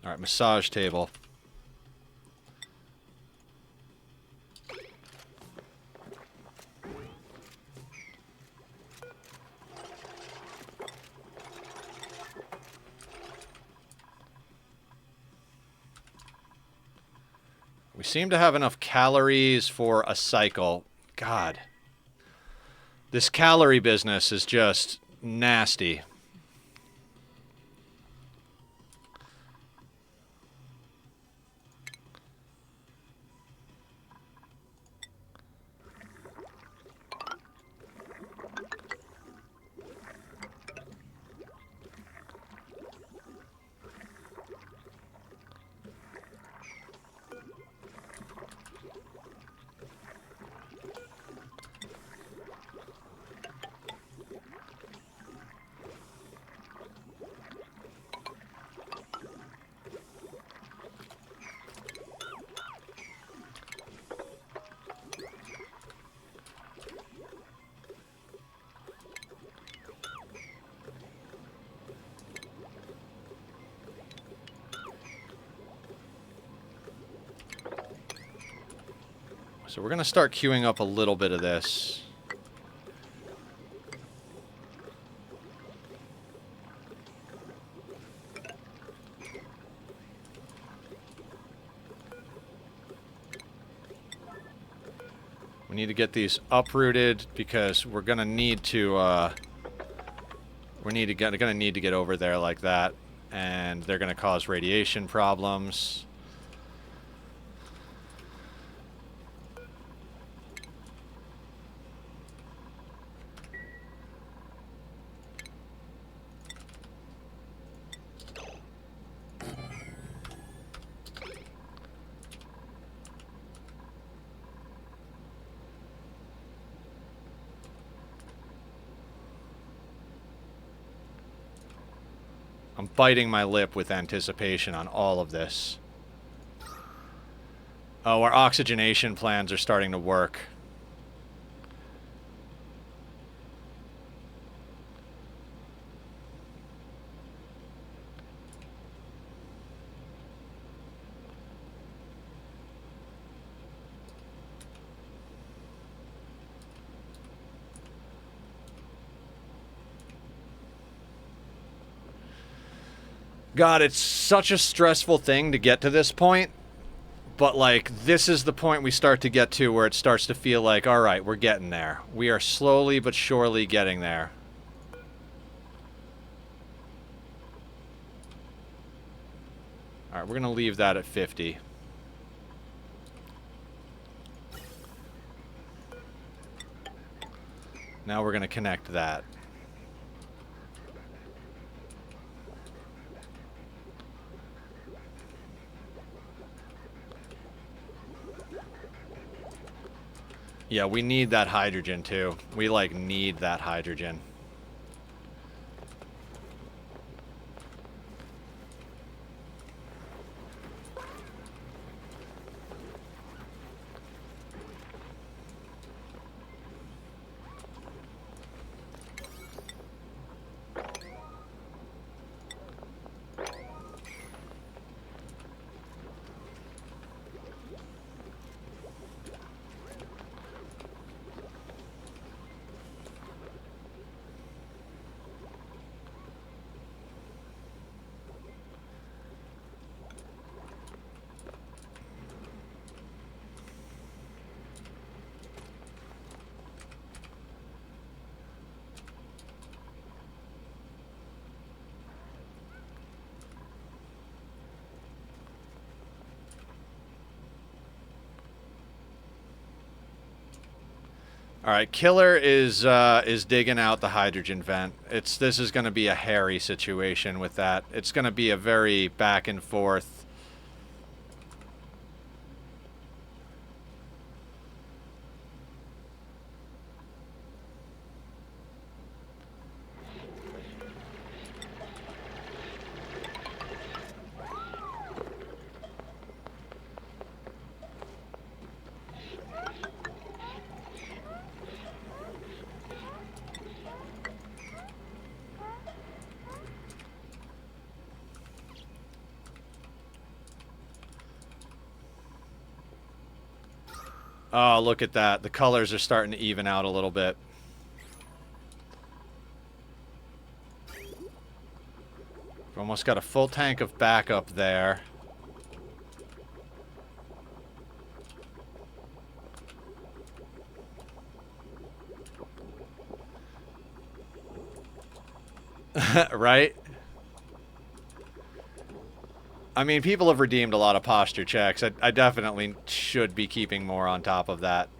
All right, massage table. We seem to have enough calories for a cycle. God. This calorie business is just nasty. So we're going to start queuing up a little bit of this. We need to get these uprooted because we're going to need to going to need to get over there like that, and they're going to cause radiation problems. I'm biting my lip with anticipation on all of this. Oh, our oxygenation plans are starting to work. God, it's such a stressful thing to get to this point, but, like, this is the point we start to get to where it starts to feel like, all right, we're getting there. We are slowly but surely getting there. All right, we're going to leave that at 50. Now we're going to connect that. Yeah, we need that hydrogen, too. We, like, need that hydrogen. All right, Killer is digging out the hydrogen vent. This is going to be a hairy situation with that. It's going to be a very back and forth. Oh, look at that. The colors are starting to even out a little bit. We've almost got a full tank of backup there. Right? I mean, people have redeemed a lot of posture checks. I definitely should be keeping more on top of that.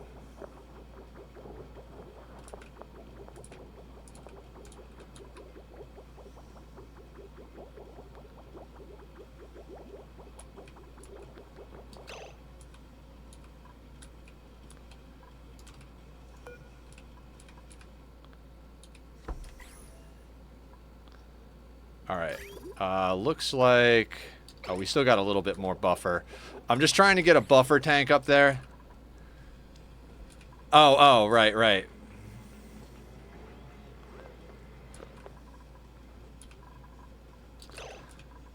All right. Looks like... Oh, we still got a little bit more buffer. I'm just trying to get a buffer tank up there. Oh, right.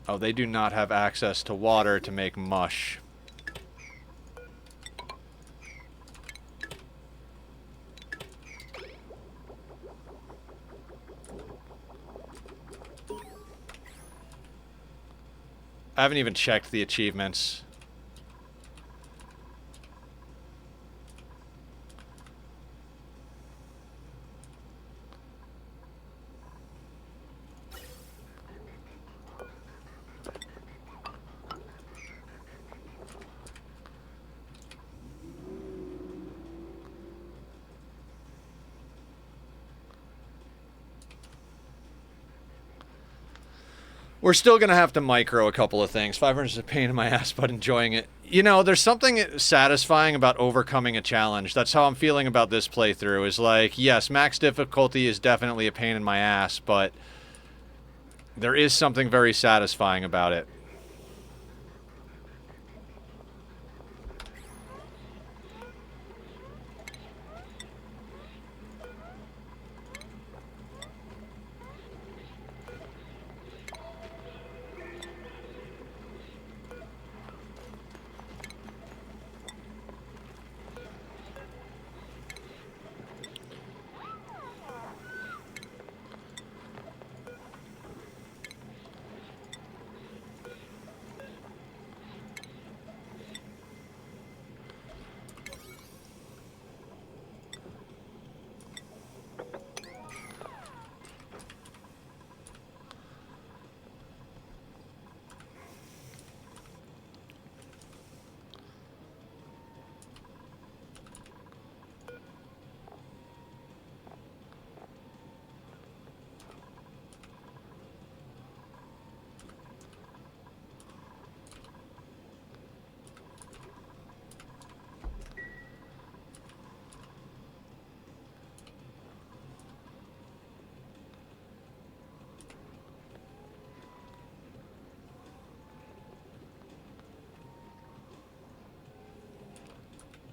Oh, they do not have access to water to make mush. I haven't even checked the achievements. We're still going to have to micro a couple of things. 500 is a pain in my ass, but enjoying it. You know, there's something satisfying about overcoming a challenge. That's how I'm feeling about this playthrough. Is like, yes, max difficulty is definitely a pain in my ass, but there is something very satisfying about it.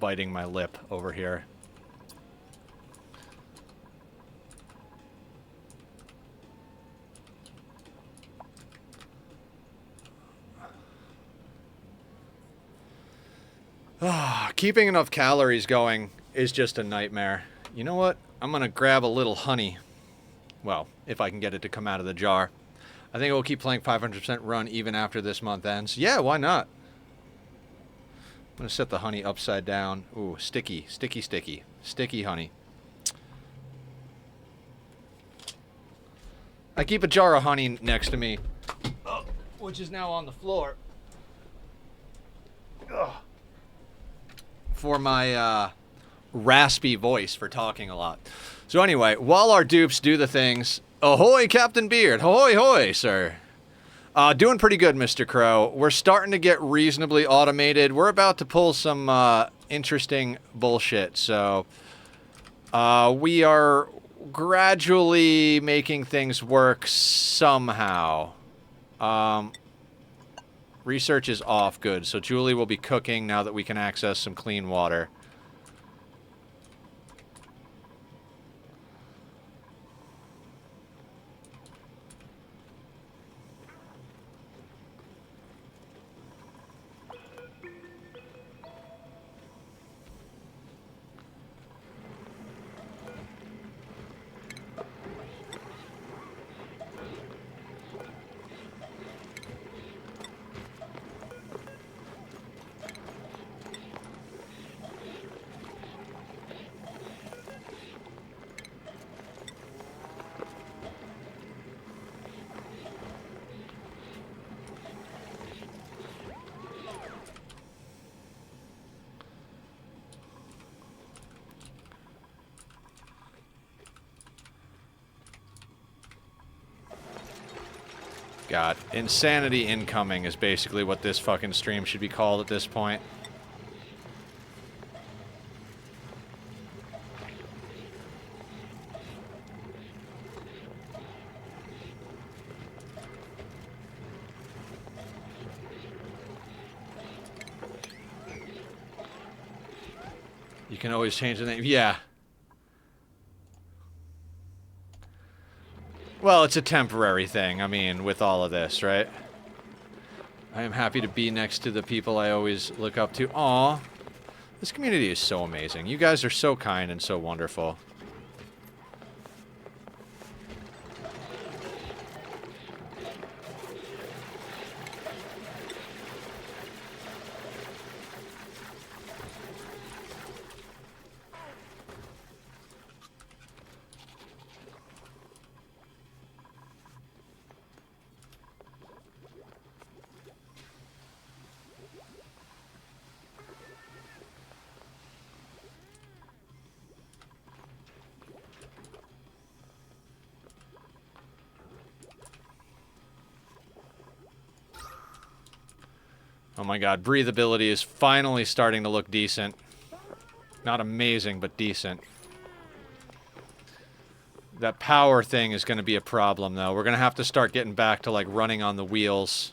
biting my lip over here. Keeping enough calories going is just a nightmare. You know what? I'm gonna grab a little honey. Well, if I can get it to come out of the jar. I think we'll keep playing 500% run even after this month ends. Yeah, why not? I'm gonna set the honey upside down. Ooh, sticky, sticky, sticky. Sticky honey. I keep a jar of honey next to me, which is now on the floor. Ugh. For my raspy voice for talking a lot. So anyway, while our dupes do the things, ahoy, Captain Beard, ahoy, hoy, sir. Doing pretty good, Mr. Crow. We're starting to get reasonably automated. We're about to pull some interesting bullshit. So we are gradually making things work somehow. Research is off, good. So Julie will be cooking now that we can access some clean water. God, insanity incoming is basically what this fucking stream should be called at this point. You can always change the name. Yeah. Well, it's a temporary thing, I mean, with all of this, right? I am happy to be next to the people I always look up to. Aw. This community is so amazing. You guys are so kind and so wonderful. Oh my god, breathability is finally starting to look decent. Not amazing, but decent. That power thing is going to be a problem, though. We're going to have to start getting back to, like, running on the wheels.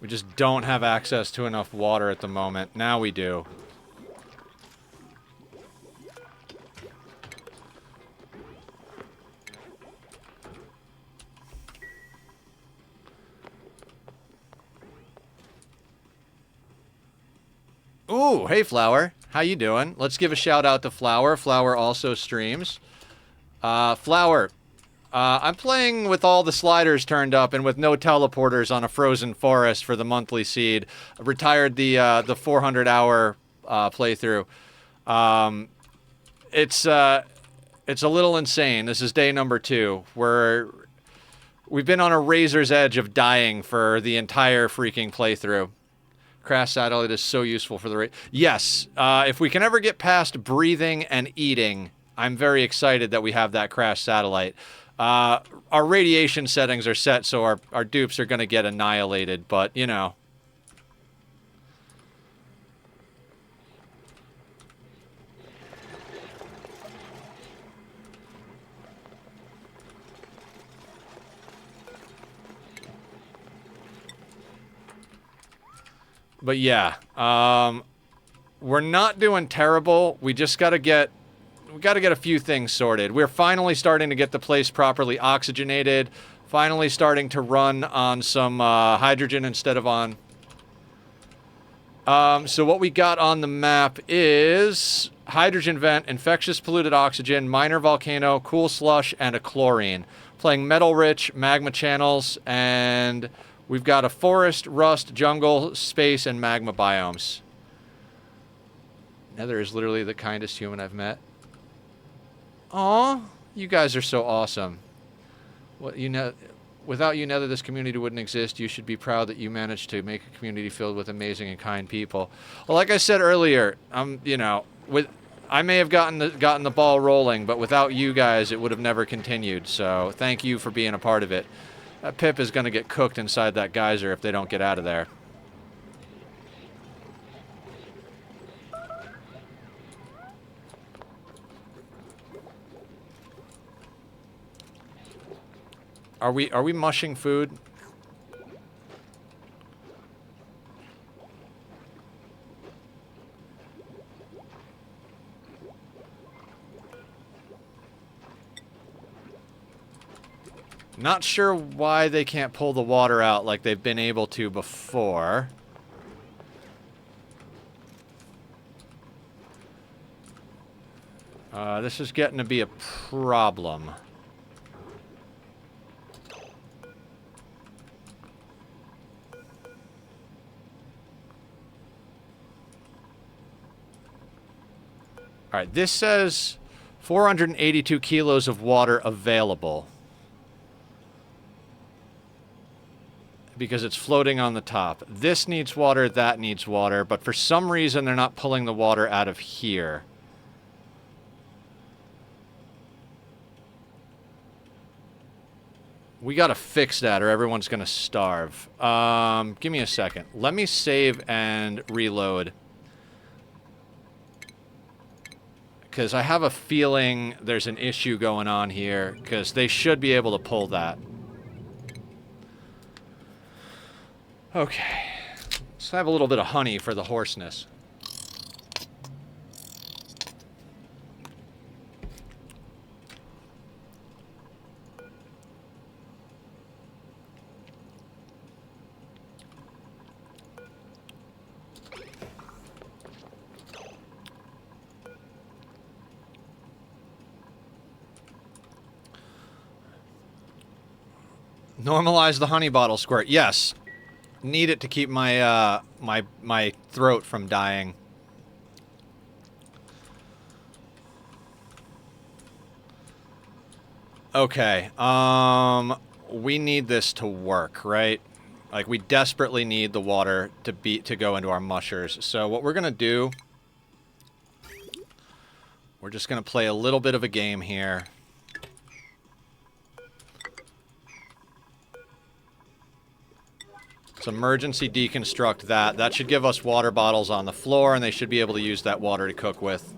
We just don't have access to enough water at the moment. Now we do. Ooh, hey Flower. How you doing? Let's give a shout out to Flower. Flower also streams. Flower, I'm playing with all the sliders turned up and with no teleporters on a frozen forest for the monthly seed. I retired the 400-hour playthrough. It's a little insane. This is day number 2. We've been on a razor's edge of dying for the entire freaking playthrough. Crash satellite is so useful for the Yes, if we can ever get past breathing and eating, I'm very excited that we have that crash satellite. Our radiation settings are set, so our dupes are going to get annihilated, but, you know. But yeah, we're not doing terrible. We just got to get a few things sorted. We're finally starting to get the place properly oxygenated. Finally starting to run on some hydrogen instead of on. So what we got on the map is hydrogen vent, infectious polluted oxygen, minor volcano, cool slush, and a chlorine. Playing metal-rich magma channels, and we've got a forest, rust, jungle, space, and magma biomes. Nether is literally the kindest human I've met. Aw, you guys are so awesome. What you know, without you, Nether, this community wouldn't exist. You should be proud that you managed to make a community filled with amazing and kind people. Well, like I said earlier, you know, I may have gotten the ball rolling, but without you guys, it would have never continued. So thank you for being a part of it. That Pip is going to get cooked inside that geyser if they don't get out of there. Are we mushing food? Not sure why they can't pull the water out like they've been able to before. This is getting to be a problem. Alright, this says 482 kilos of water available. Because it's floating on the top. This needs water, that needs water, but for some reason they're not pulling the water out of here. We gotta fix that or everyone's gonna starve. Give me a second. Let me save and reload. Because I have a feeling there's an issue going on here, because they should be able to pull that. Okay. Let's have a little bit of honey for the hoarseness. Normalize the honey bottle squirt. Yes. Need it to keep my my throat from dying. Okay. We need this to work, right? Like we desperately need the water to go into our mushers. So what we're going to do, we're just going to play a little bit of a game here. Let's emergency deconstruct that. That should give us water bottles on the floor, and they should be able to use that water to cook with.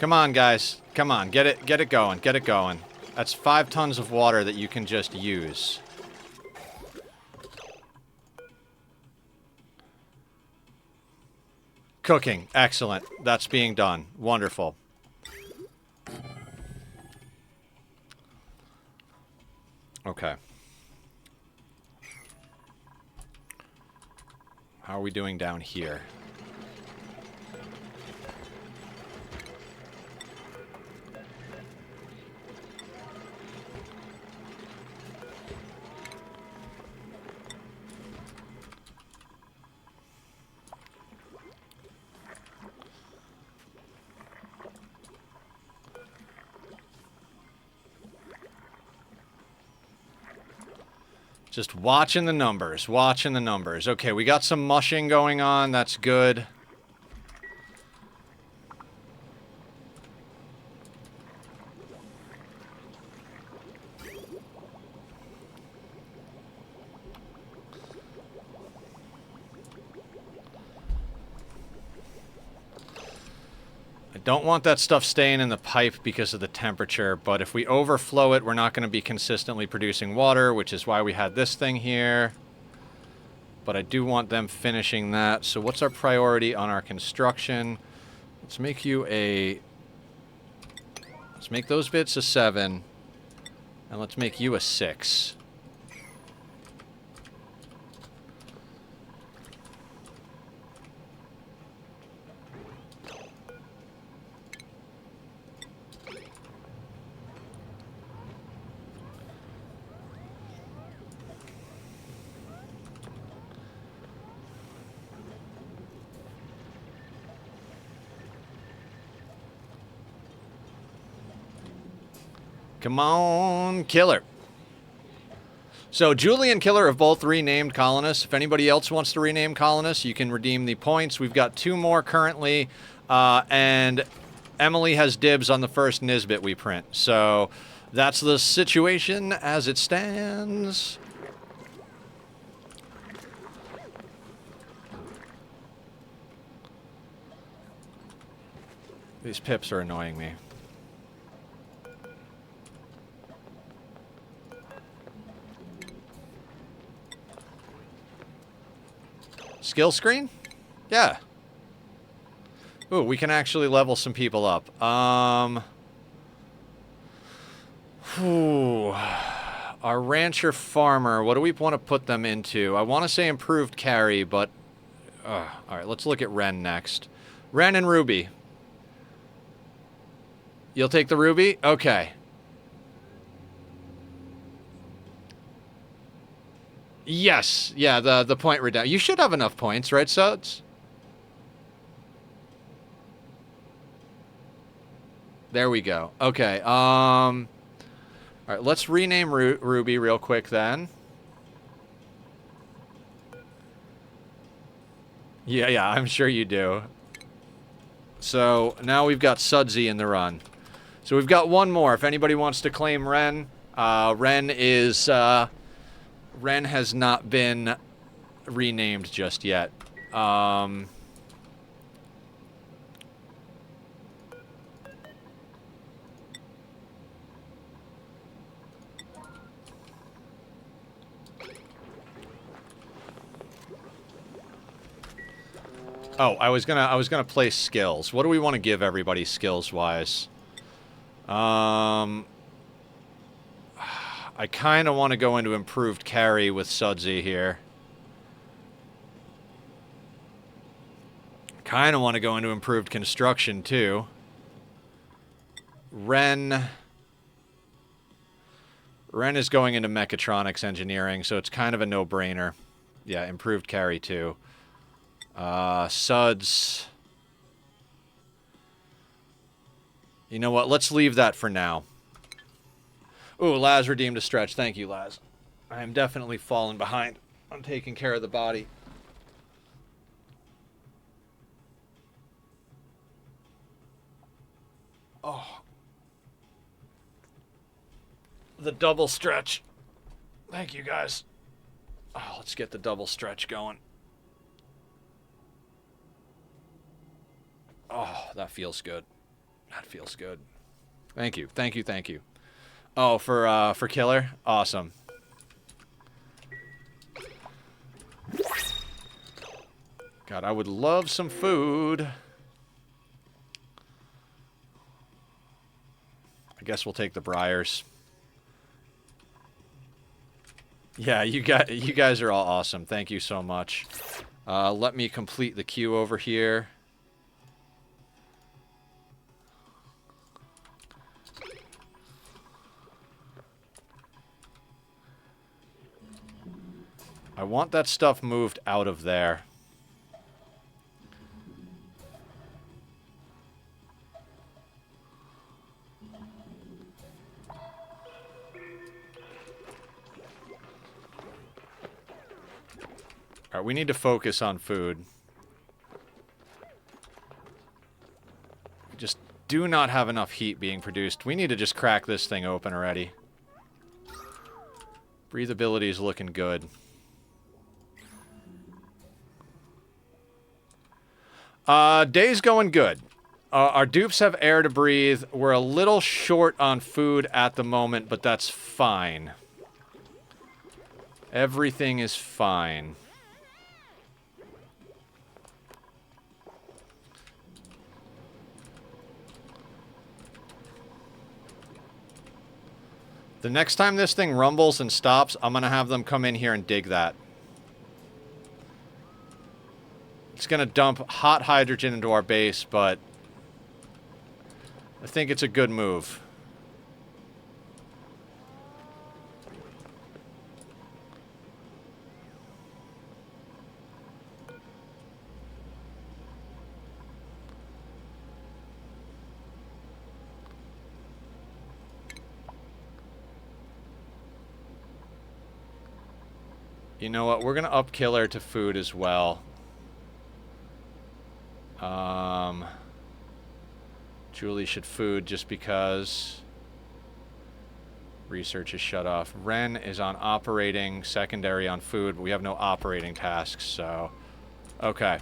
Come on, guys. Come on, get it going, get it going. That's 5 tons of water that you can just use. Cooking, excellent. That's being done. Wonderful. Okay. How are we doing down here? Just watching the numbers, watching the numbers. Okay, we got some mushing going on. That's good. Don't want that stuff staying in the pipe because of the temperature, but if we overflow it, we're not going to be consistently producing water, which is why we had this thing here. But I do want them finishing that. So what's our priority on our construction? Let's make you a... Let's make those bits a 7. And let's make you a 6. Come on, Killer. So Julie and Killer have both renamed colonists. If anybody else wants to rename colonists, you can redeem the points. We've got 2 more currently, and Emily has dibs on the first Nisbet we print. So that's the situation as it stands. These pips are annoying me. Skill screen? Yeah. Ooh, we can actually level some people up. Our rancher farmer, what do we want to put them into? I want to say improved carry, but... Alright, let's look at Ren next. Ren and Ruby. You'll take the Ruby? Okay. Yes, yeah, the point reduction. You should have enough points, right, Suds? There we go. Okay, all right, let's rename Ruby real quick then. Yeah, I'm sure you do. So, now we've got Sudsy in the run. So we've got one more. If anybody wants to claim Ren, Ren has not been renamed just yet. Oh, I was gonna place skills. What do we want to give everybody skills wise? I kind of want to go into improved carry with Sudsy here. Kind of want to go into improved construction, too. Ren is going into mechatronics engineering, so it's kind of a no-brainer. Yeah, improved carry, too. Suds. You know what? Let's leave that for now. Ooh, Laz redeemed a stretch. Thank you, Laz. I am definitely falling behind on taking care of the body. Oh. The double stretch. Thank you, guys. Oh, let's get the double stretch going. Oh, that feels good. That feels good. Thank you. Thank you. Thank you. Oh, for Killer? Awesome. God, I would love some food. I guess we'll take the Briars. Yeah, you guys are all awesome. Thank you so much. Let me complete the queue over here. I want that stuff moved out of there. Alright, we need to focus on food. We just do not have enough heat being produced. We need to just crack this thing open already. Breathability is looking good. Day's going good. Our dupes have air to breathe. We're a little short on food at the moment, but that's fine. Everything is fine. The next time this thing rumbles and stops, I'm gonna have them come in here and dig that. It's gonna dump hot hydrogen into our base, but I think it's a good move. You know what? We're gonna up killer to food as well. Julie should food just because research is shut off. Ren is on operating, secondary on food, but we have no operating tasks, so... Okay.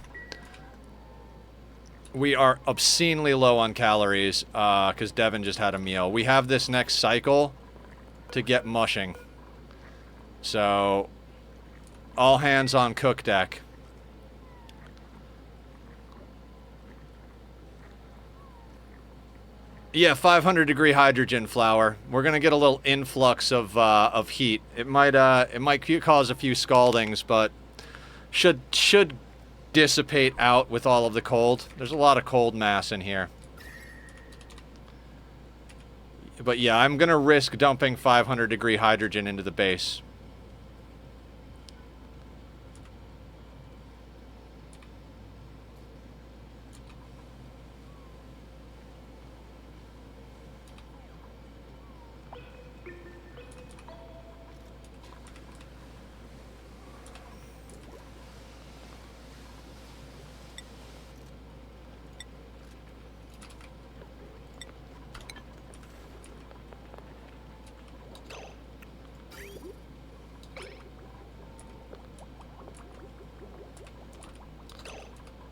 We are obscenely low on calories, because Devon just had a meal. We have this next cycle to get mushing. So, all hands on cook deck. Yeah, 500 degree hydrogen flour. We're gonna get a little influx of heat. It might cause a few scaldings, but should dissipate out with all of the cold. There's a lot of cold mass in here. But yeah, I'm gonna risk dumping 500 degree hydrogen into the base.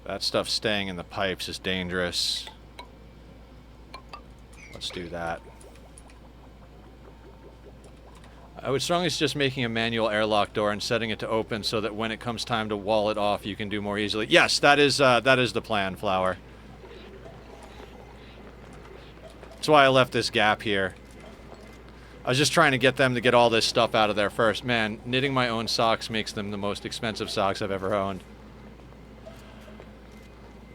That stuff staying in the pipes is dangerous. Let's do that. I would strongly suggest making a manual airlock door and setting it to open so that when it comes time to wall it off, you can do more easily. Yes, that is the plan, Flower. That's why I left this gap here. I was just trying to get them to get all this stuff out of there first. Man, knitting my own socks makes them the most expensive socks I've ever owned.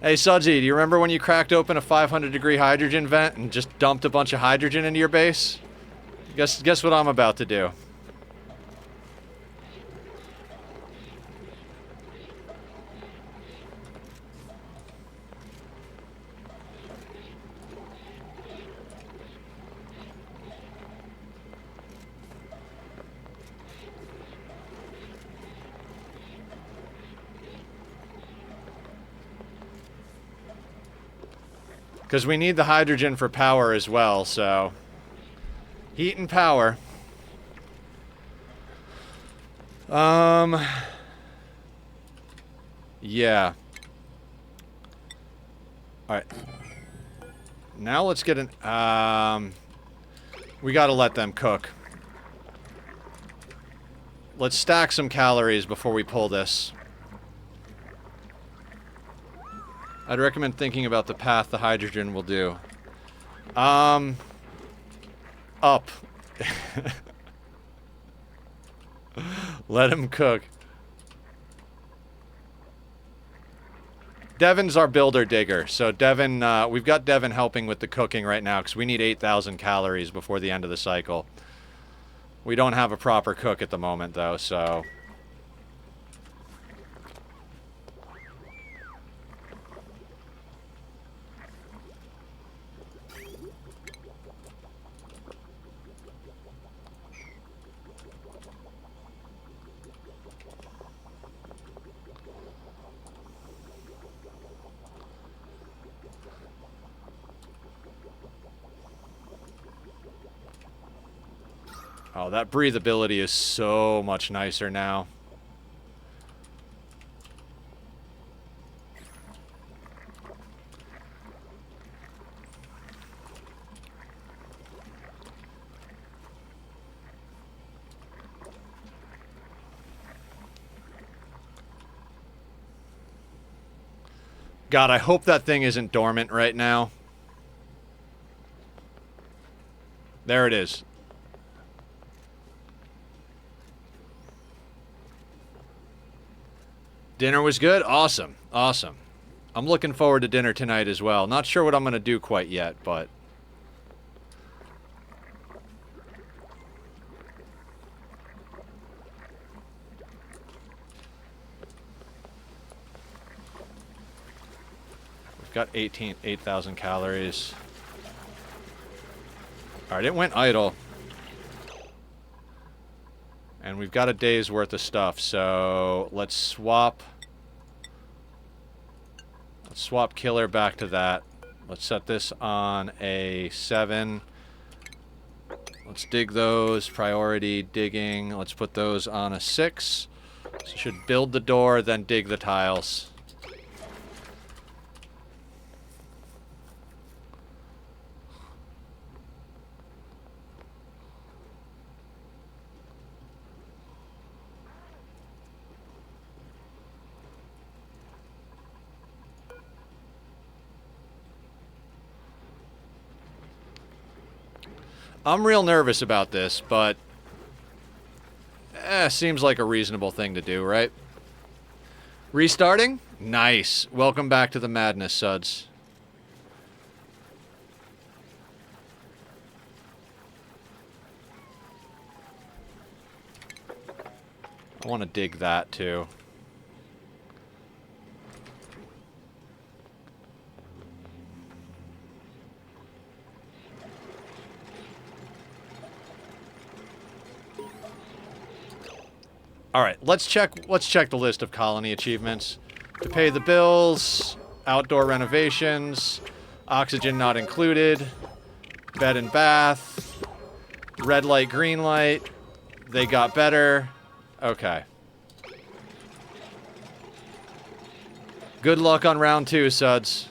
Hey, Sudsy, do you remember when you cracked open a 500 degree hydrogen vent and just dumped a bunch of hydrogen into your base? Guess what I'm about to do. Because we need the hydrogen for power as well, so... Heat and power. Yeah. Alright. Now let's get an... we gotta let them cook. Let's stack some calories before we pull this. I'd recommend thinking about the path the hydrogen will do. Up. Let him cook. Devon's our builder digger, so Devon, we've got Devon helping with the cooking right now because we need 8,000 calories before the end of the cycle. We don't have a proper cook at the moment though, so... Oh, that breathability is so much nicer now. God, I hope that thing isn't dormant right now. There it is. Dinner was good? Awesome. Awesome. I'm looking forward to dinner tonight as well. Not sure what I'm going to do quite yet, but... we've got 8,000 calories. Alright, it went idle. And we've got a day's worth of stuff, so let's swap... let's swap killer back to that. Let's set this on a 7. Let's dig those. Priority digging. Let's put those on a 6. So you should build the door, then dig the tiles. I'm real nervous about this, but seems like a reasonable thing to do, right? Restarting? Nice. Welcome back to the madness, Suds. I want to dig that, too. All right, let's check the list of colony achievements. To pay the bills, outdoor renovations, oxygen not included, bed and bath, red light, green light. They got better. Okay. Good luck on round 2, Suds.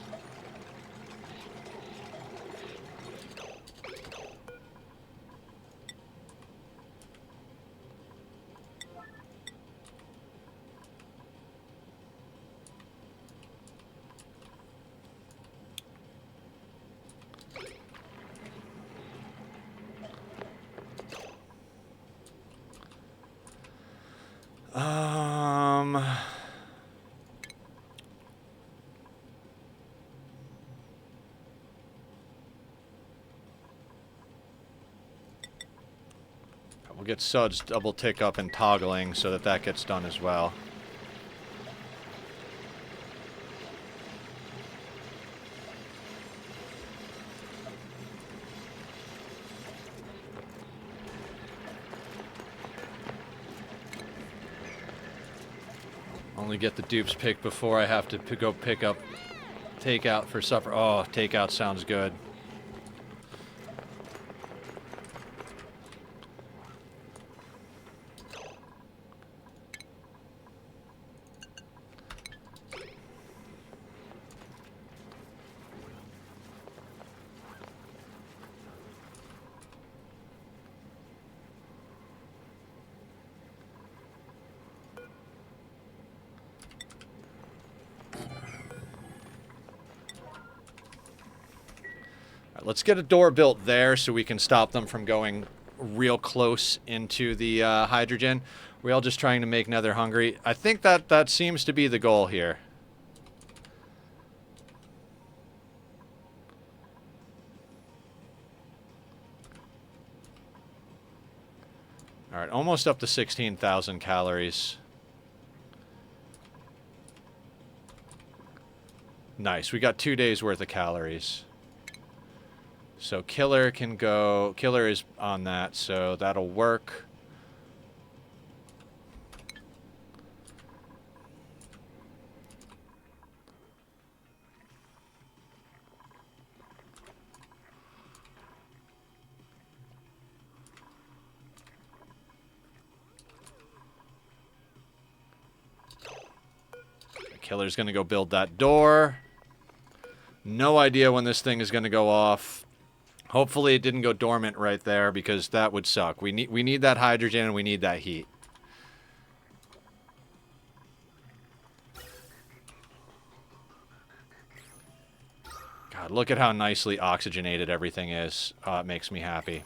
We'll get Suds double tick up and toggling so that that gets done as well. Only get the dupes picked before I have to go pick up takeout for supper. Oh, takeout sounds good. Let's get a door built there so we can stop them from going real close into the hydrogen. We're all just trying to make Nether hungry. I think that seems to be the goal here. Alright, almost up to 16,000 calories. Nice, we got 2 days worth of calories. So killer can go... killer is on that, so that'll work. Killer's going to go build that door. No idea when this thing is going to go off. Hopefully it didn't go dormant right there, because that would suck. We need that hydrogen and we need that heat. God, look at how nicely oxygenated everything is. It makes me happy.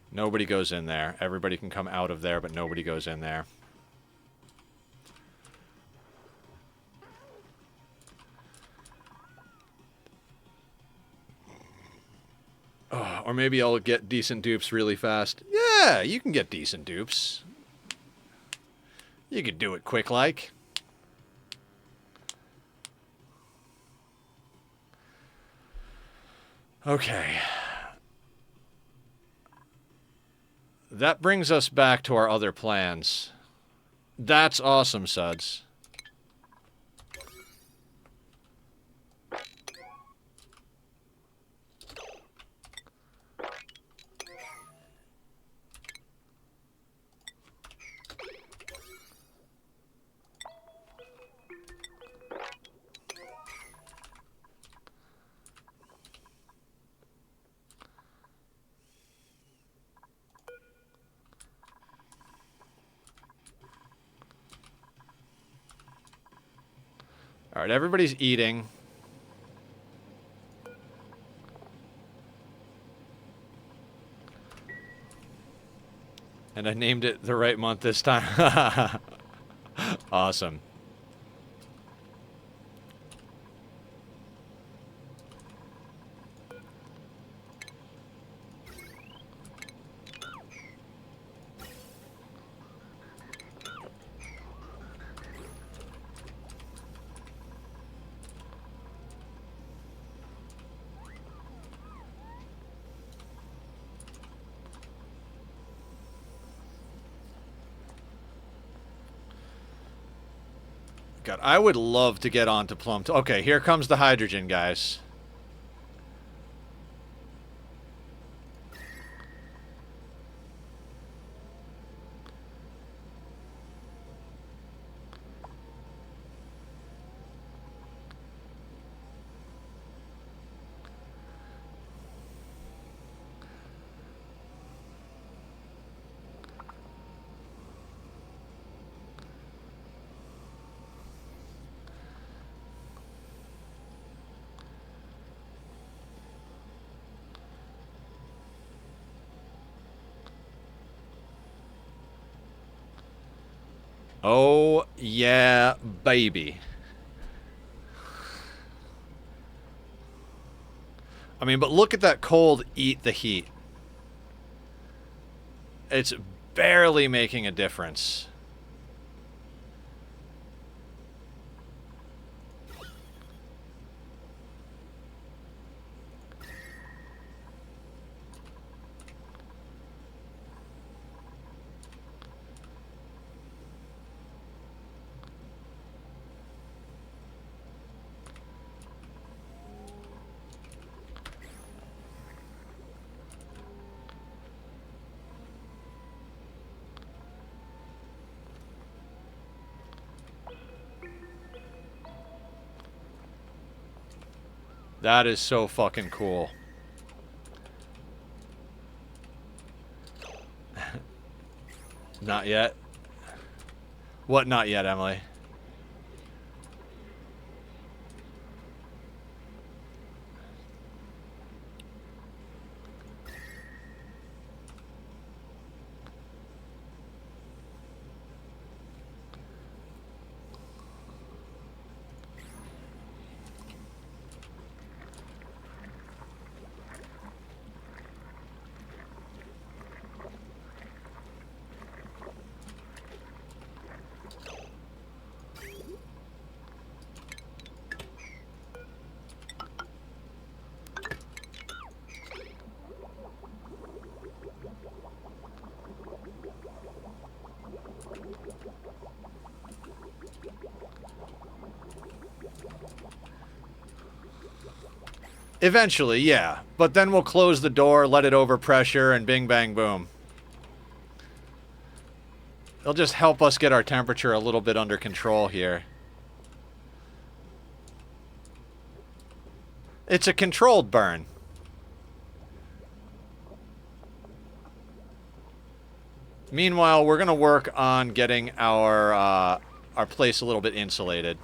Nobody goes in there. Everybody can come out of there, but nobody goes in there. Oh, or maybe I'll get decent dupes really fast. Yeah, you can get decent dupes. You could do it quick like. Okay. That brings us back to our other plans. That's awesome, Suds. Alright, everybody's eating. And I named it the right month this time. Awesome. God, I would love to get onto Plum. Okay, here comes the hydrogen, guys. Oh, yeah, baby. I mean, but look at that cold eat the heat. It's barely making a difference. That is so fucking cool. Not yet. What not yet, Emily? Eventually, yeah. But then we'll close the door, let it overpressure, and bing, bang, boom. It'll just help us get our temperature a little bit under control here. It's a controlled burn. Meanwhile, we're going to work on getting our place a little bit insulated.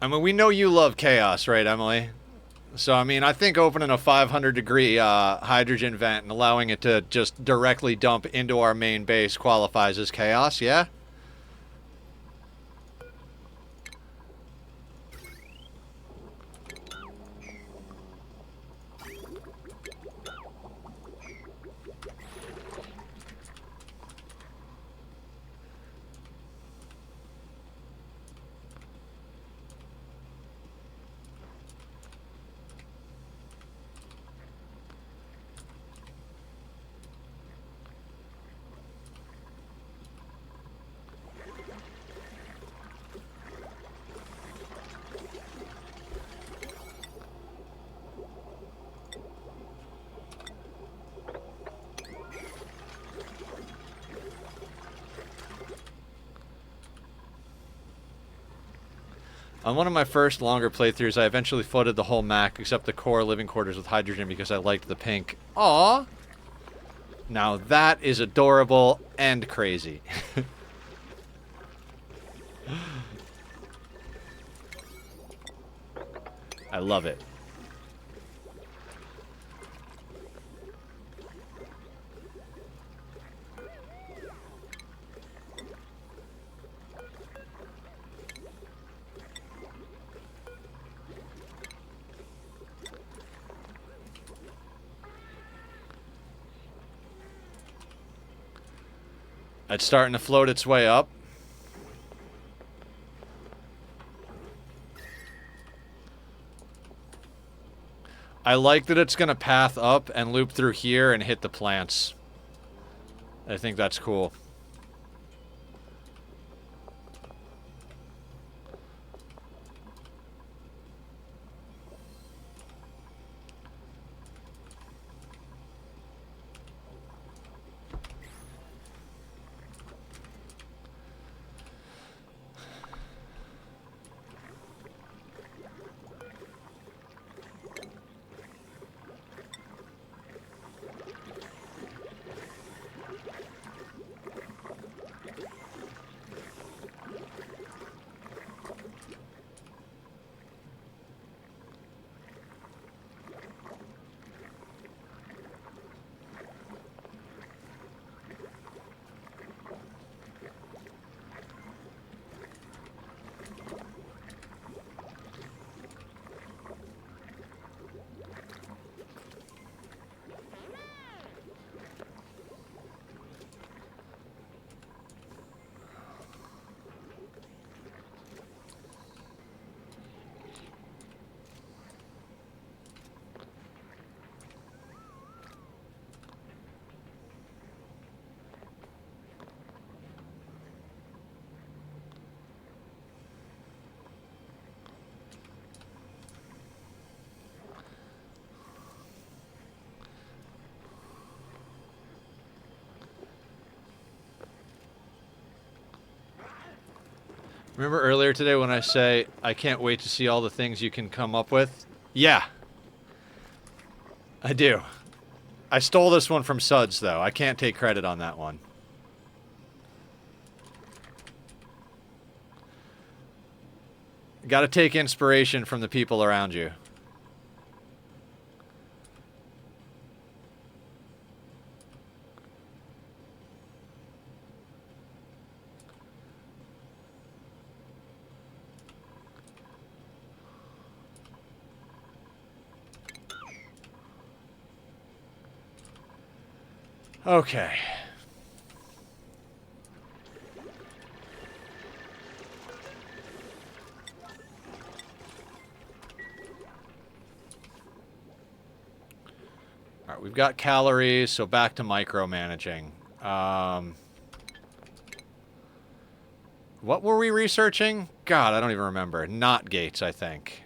I mean, we know you love chaos, right, Emily? So, I mean, I think opening a 500-degree hydrogen vent and allowing it to just directly dump into our main base qualifies as chaos, yeah? On one of my first longer playthroughs, I eventually flooded the whole map except the core living quarters with hydrogen because I liked the pink. Aww! Now that is adorable and crazy. I love it. It's starting to float its way up. I like that it's going to path up and loop through here and hit the plants. I think that's cool. Remember earlier today when I say, I can't wait to see all the things you can come up with? Yeah. I do. I stole this one from Suds, though. I can't take credit on that one. Gotta take inspiration from the people around you. Okay. Alright, we've got calories, so back to micromanaging. What were we researching? God, I don't even remember. Knot gates, I think.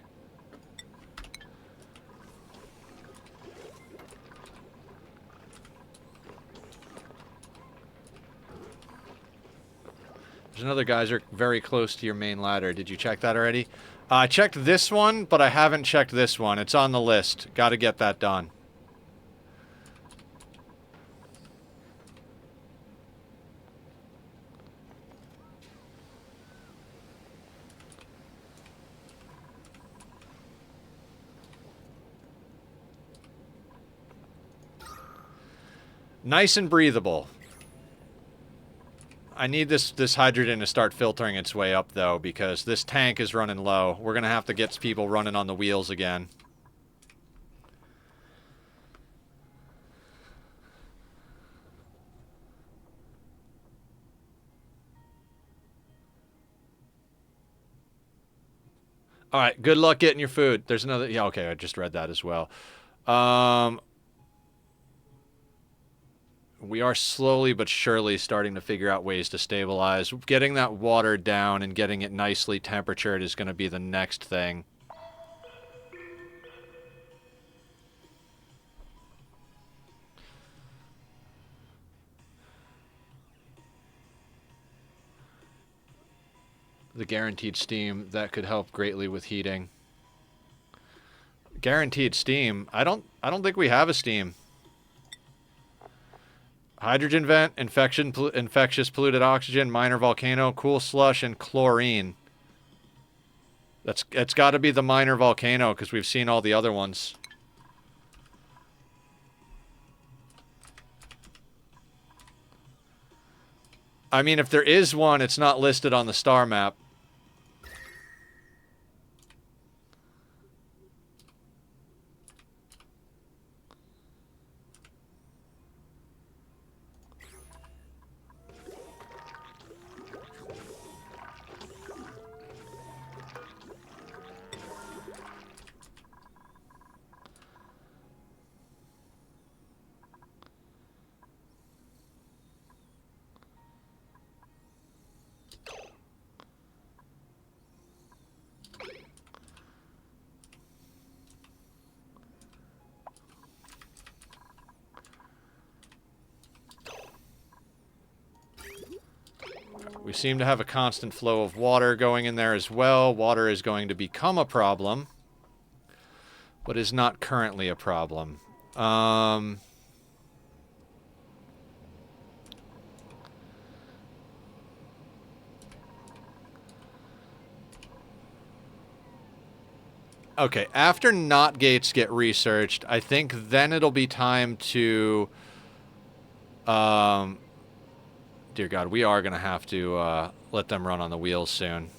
There's another geyser very close to your main ladder. Did you check that already? I checked this one, but I haven't checked this one. It's on the list. Gotta get that done. Nice and breathable. I need this hydrogen to start filtering its way up, though, because this tank is running low. We're gonna have to get people running on the wheels again. Alright, good luck getting your food. There's another... Yeah, okay, I just read that as well. We are slowly but surely starting to figure out ways to stabilize. Getting that water down and getting it nicely temperatured is going to be the next thing. The guaranteed steam, that could help greatly with heating. Guaranteed steam? I don't think we have a steam. Hydrogen vent, infectious polluted oxygen, minor volcano, cool slush, and chlorine. It's got to be the minor volcano because we've seen all the other ones. I mean, if there is one, it's not listed on the star map. We seem to have a constant flow of water going in there as well. Water is going to become a problem, but is not currently a problem. Okay, after knot gates get researched, I think then it'll be time to... dear God, we are going to have to let them run on the wheels soon.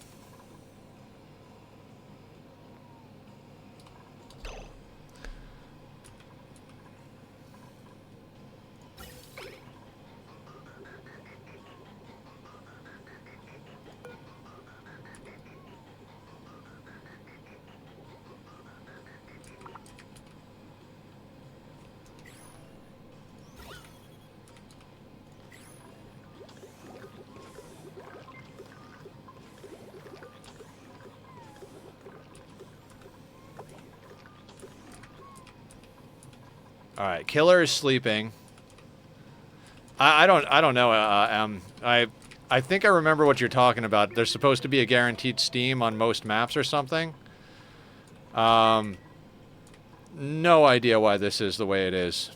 All right, Killer is sleeping. I don't know. I think I remember what you're talking about. There's supposed to be a guaranteed steam on most maps or something. No idea why this is the way it is.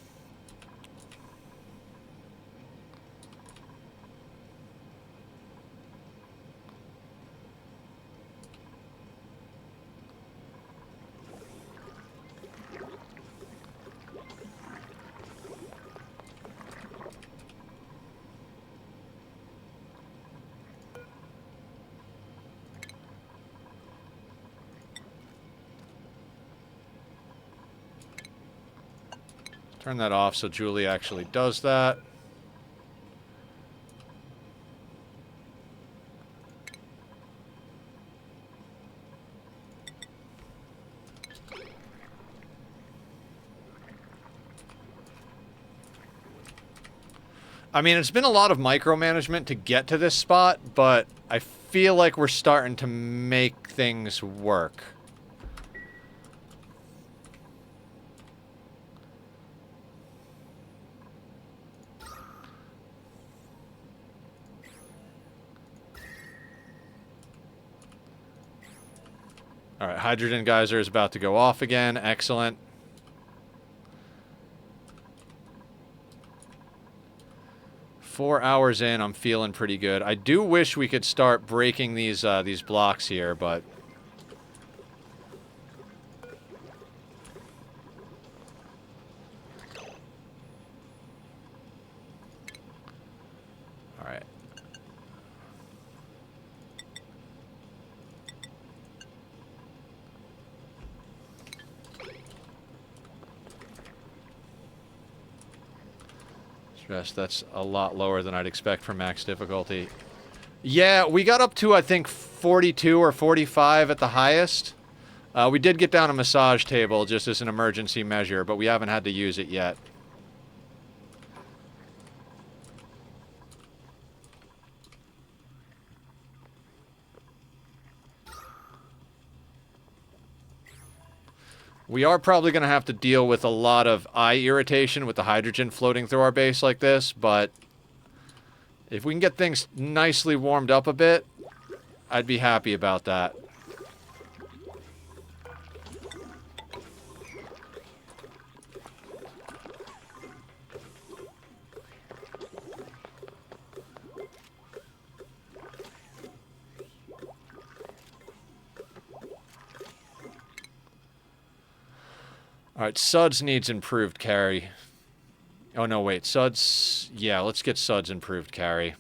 Turn that off so Julie actually does that. I mean, it's been a lot of micromanagement to get to this spot, but I feel like we're starting to make things work. Alright, hydrogen geyser is about to go off again. Excellent. Four hours in, I'm feeling pretty good. I do wish we could start breaking these blocks here, but... Alright. Stress, that's a lot lower than I'd expect for max difficulty. Yeah, we got up to, I think, 42 or 45 at the highest. We did get down a massage table just as an emergency measure, but we haven't had to use it yet. We are probably going to have to deal with a lot of eye irritation with the hydrogen floating through our base like this, but if we can get things nicely warmed up a bit, I'd be happy about that. Alright, Suds needs improved carry. Oh, no, wait. Suds... Yeah, let's get Suds improved carry.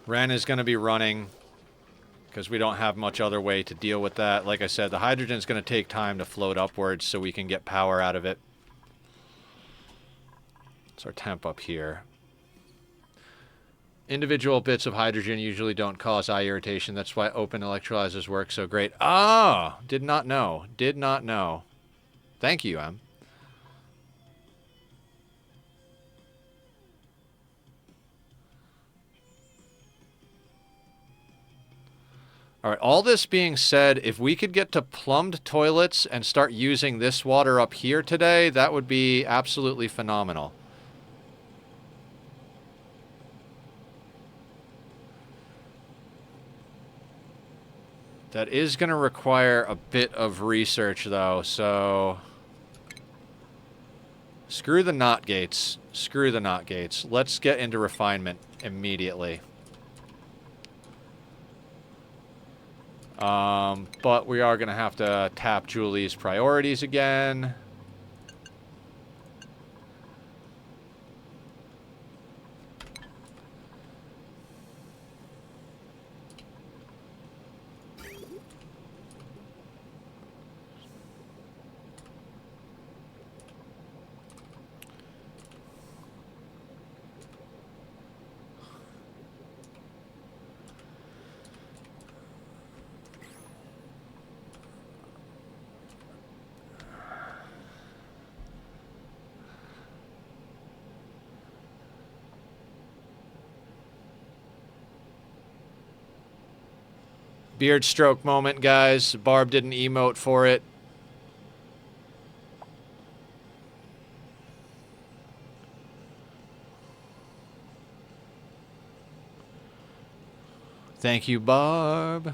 Ren is going to be running because we don't have much other way to deal with that. Like I said, the hydrogen's going to take time to float upwards so we can get power out of it. It's our temp up here. Individual bits of hydrogen usually don't cause eye irritation. That's why open electrolyzers work so great. Ah! Did not know. Did not know. Thank you, Em. Alright, all this being said, if we could get to plumbed toilets and start using this water up here today, that would be absolutely phenomenal. That is going to require a bit of research, though, so... Screw the knot gates. Screw the knot gates. Let's get into refinement immediately. But we are going to have to tap Julie's priorities again. Beard stroke moment, guys. Barb didn't emote for it. Thank you, Barb.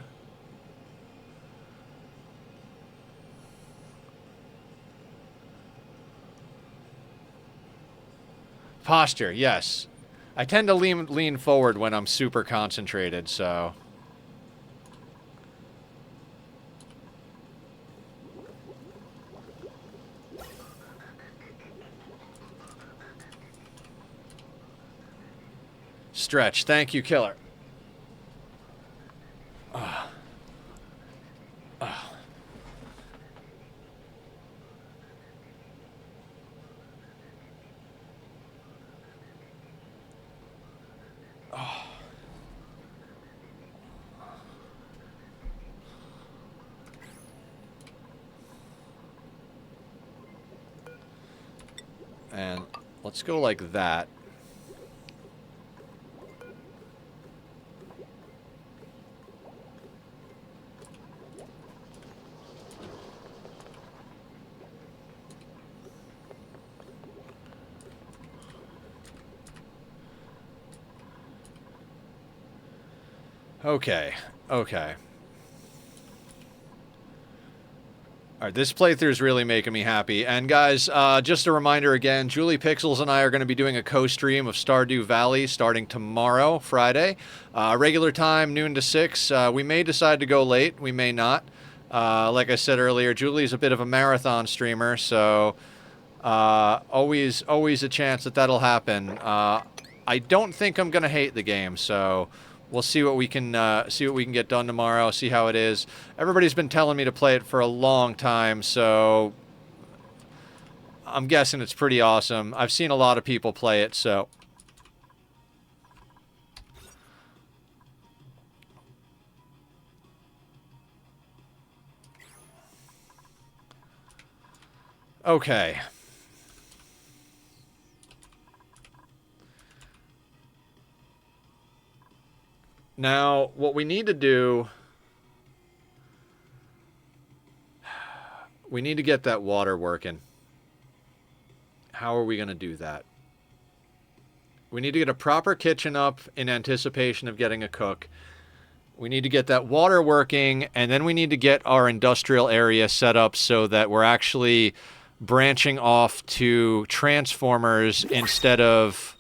Posture, yes. I tend to lean forward when I'm super concentrated, so... Stretch. Thank you, Killer. And let's go like that. Okay, okay. Alright, this playthrough is really making me happy. And guys, just a reminder again, Julie Pixels and I are going to be doing a co-stream of Stardew Valley starting tomorrow, Friday. Regular time, noon to 6. We may decide to go late, we may not. Like I said earlier, Julie's a bit of a marathon streamer, so always a chance that that'll happen. I don't think I'm going to hate the game, so... We'll see what we can get done tomorrow. See how it is. Everybody's been telling me to play it for a long time, so I'm guessing it's pretty awesome. I've seen a lot of people play it, so okay. Now, what we need to do... We need to get that water working. How are we going to do that? We need to get a proper kitchen up in anticipation of getting a cook. We need to get that water working, and then we need to get our industrial area set up so that we're actually branching off to transformers instead of...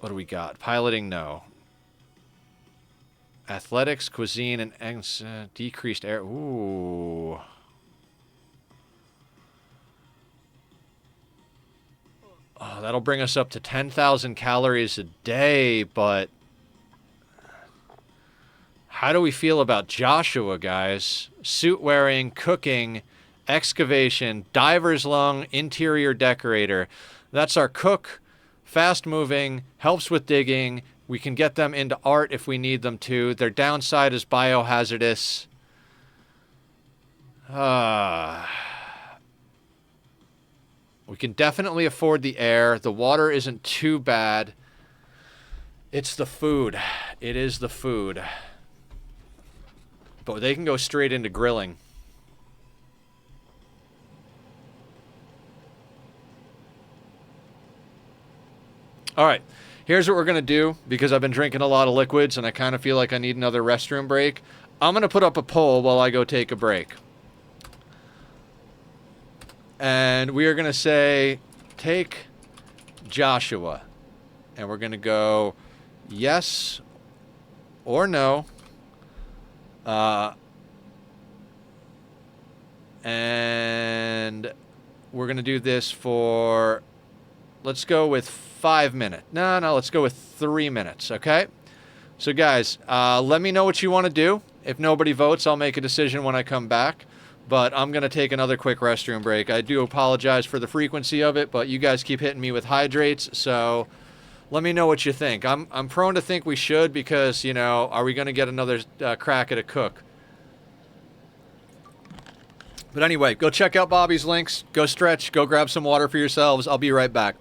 What do we got? Piloting, no. Athletics, cuisine, and decreased air. Ooh. Oh, that'll bring us up to 10,000 calories a day, but... How do we feel about Joshua, guys? Suit wearing, cooking, excavation, diver's lung, interior decorator. That's our cook... Fast moving, helps with digging. We can get them into art if we need them to. Their downside is biohazardous. We can definitely afford the air. The water isn't too bad. It's the food. It is the food. But they can go straight into grilling. All right, here's what we're going to do, because I've been drinking a lot of liquids and I kind of feel like I need another restroom break. I'm going to put up a poll while I go take a break. And we are going to say, take Joshua. And we're going to go yes or no. And we're going to do this for, let's go with 5 minutes. No, let's go with 3 minutes, okay? So guys, let me know what you want to do. If nobody votes, I'll make a decision when I come back. But I'm going to take another quick restroom break. I do apologize for the frequency of it, but you guys keep hitting me with hydrates, so let me know what you think. I'm prone to think we should because, you know, are we going to get another crack at a cook? But anyway, go check out Bobby's links. Go stretch. Go grab some water for yourselves. I'll be right back.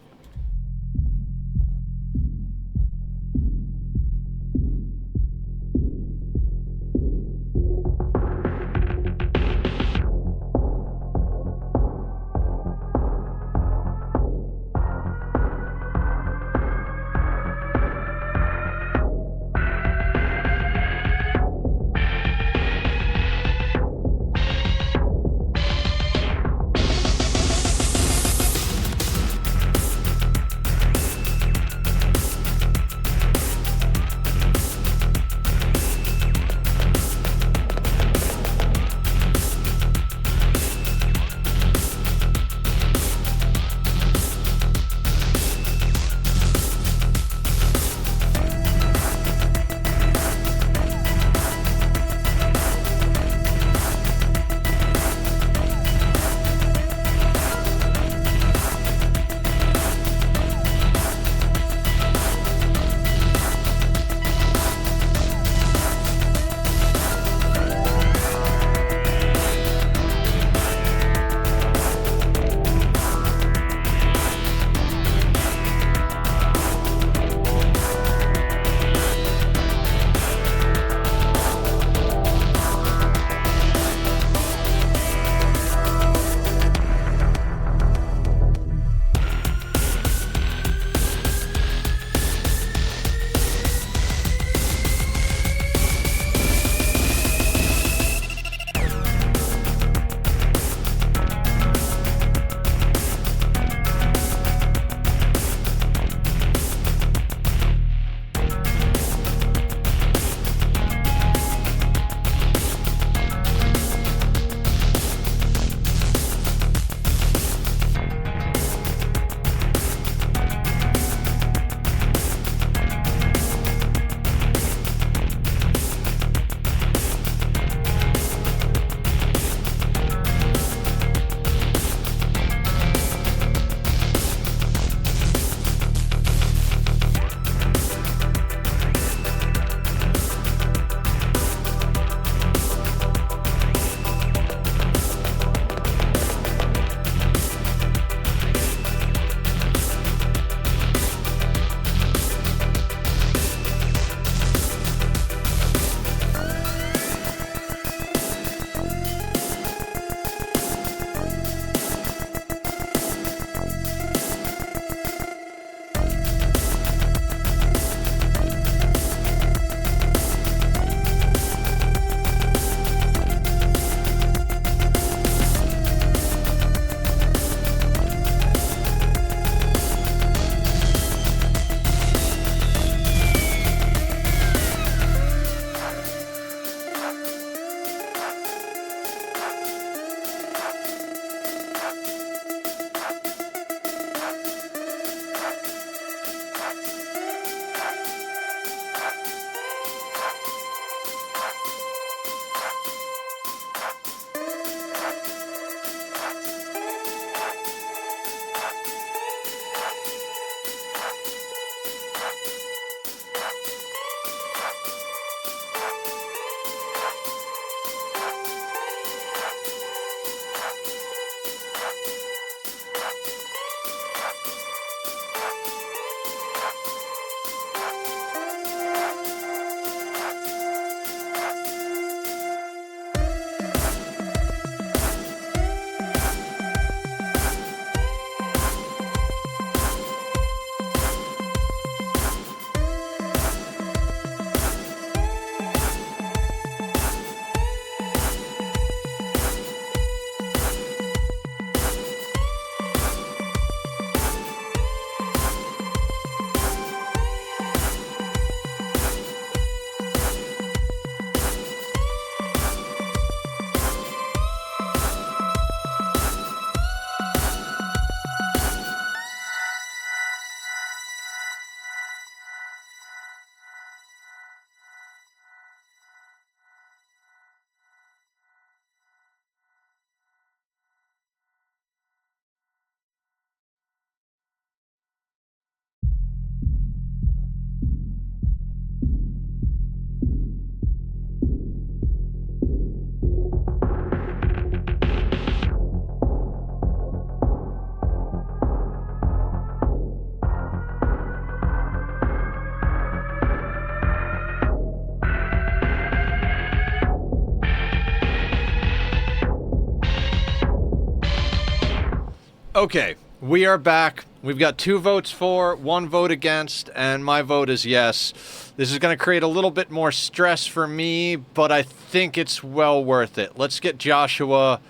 Okay, we are back. We've got 2 votes for, 1 vote against, and my vote is yes. This is going to create a little bit more stress for me, but I think it's well worth it. Let's get Joshua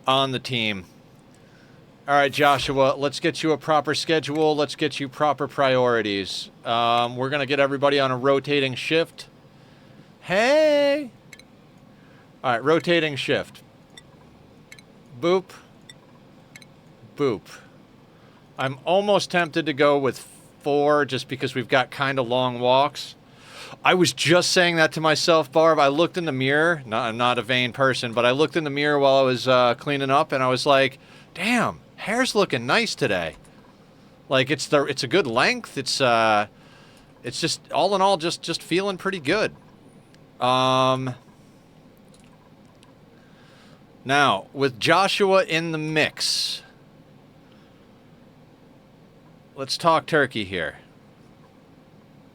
on the team. All right, Joshua, let's get you a proper schedule. Let's get you proper priorities. We're going to get everybody on a rotating shift. Hey! All right, rotating shift. Boop. Boop. I'm almost tempted to go with 4 just because we've got kind of long walks. I was just saying that to myself, Barb. I looked in the mirror. I'm not a vain person, but I looked in the mirror while I was cleaning up, and I was like, damn, hair's looking nice today. Like, it's a good length. It's just, all in all, just feeling pretty good. Now, with Joshua in the mix, let's talk turkey here.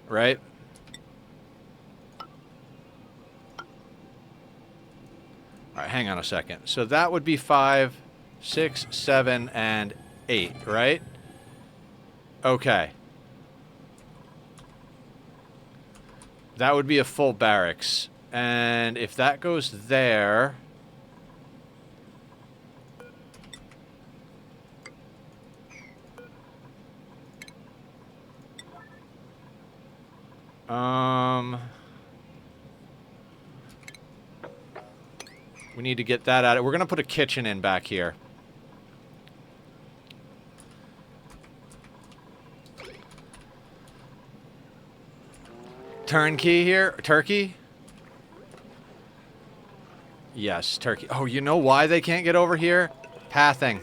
Right? All right, hang on a second. So that would be 5, 6, 7, and 8, right? Okay. That would be a full barracks. And if that goes there... we need to get that out. We're going to put a kitchen in back here. Turnkey here? Turkey? Yes, turkey. Oh, you know why they can't get over here? Pathing.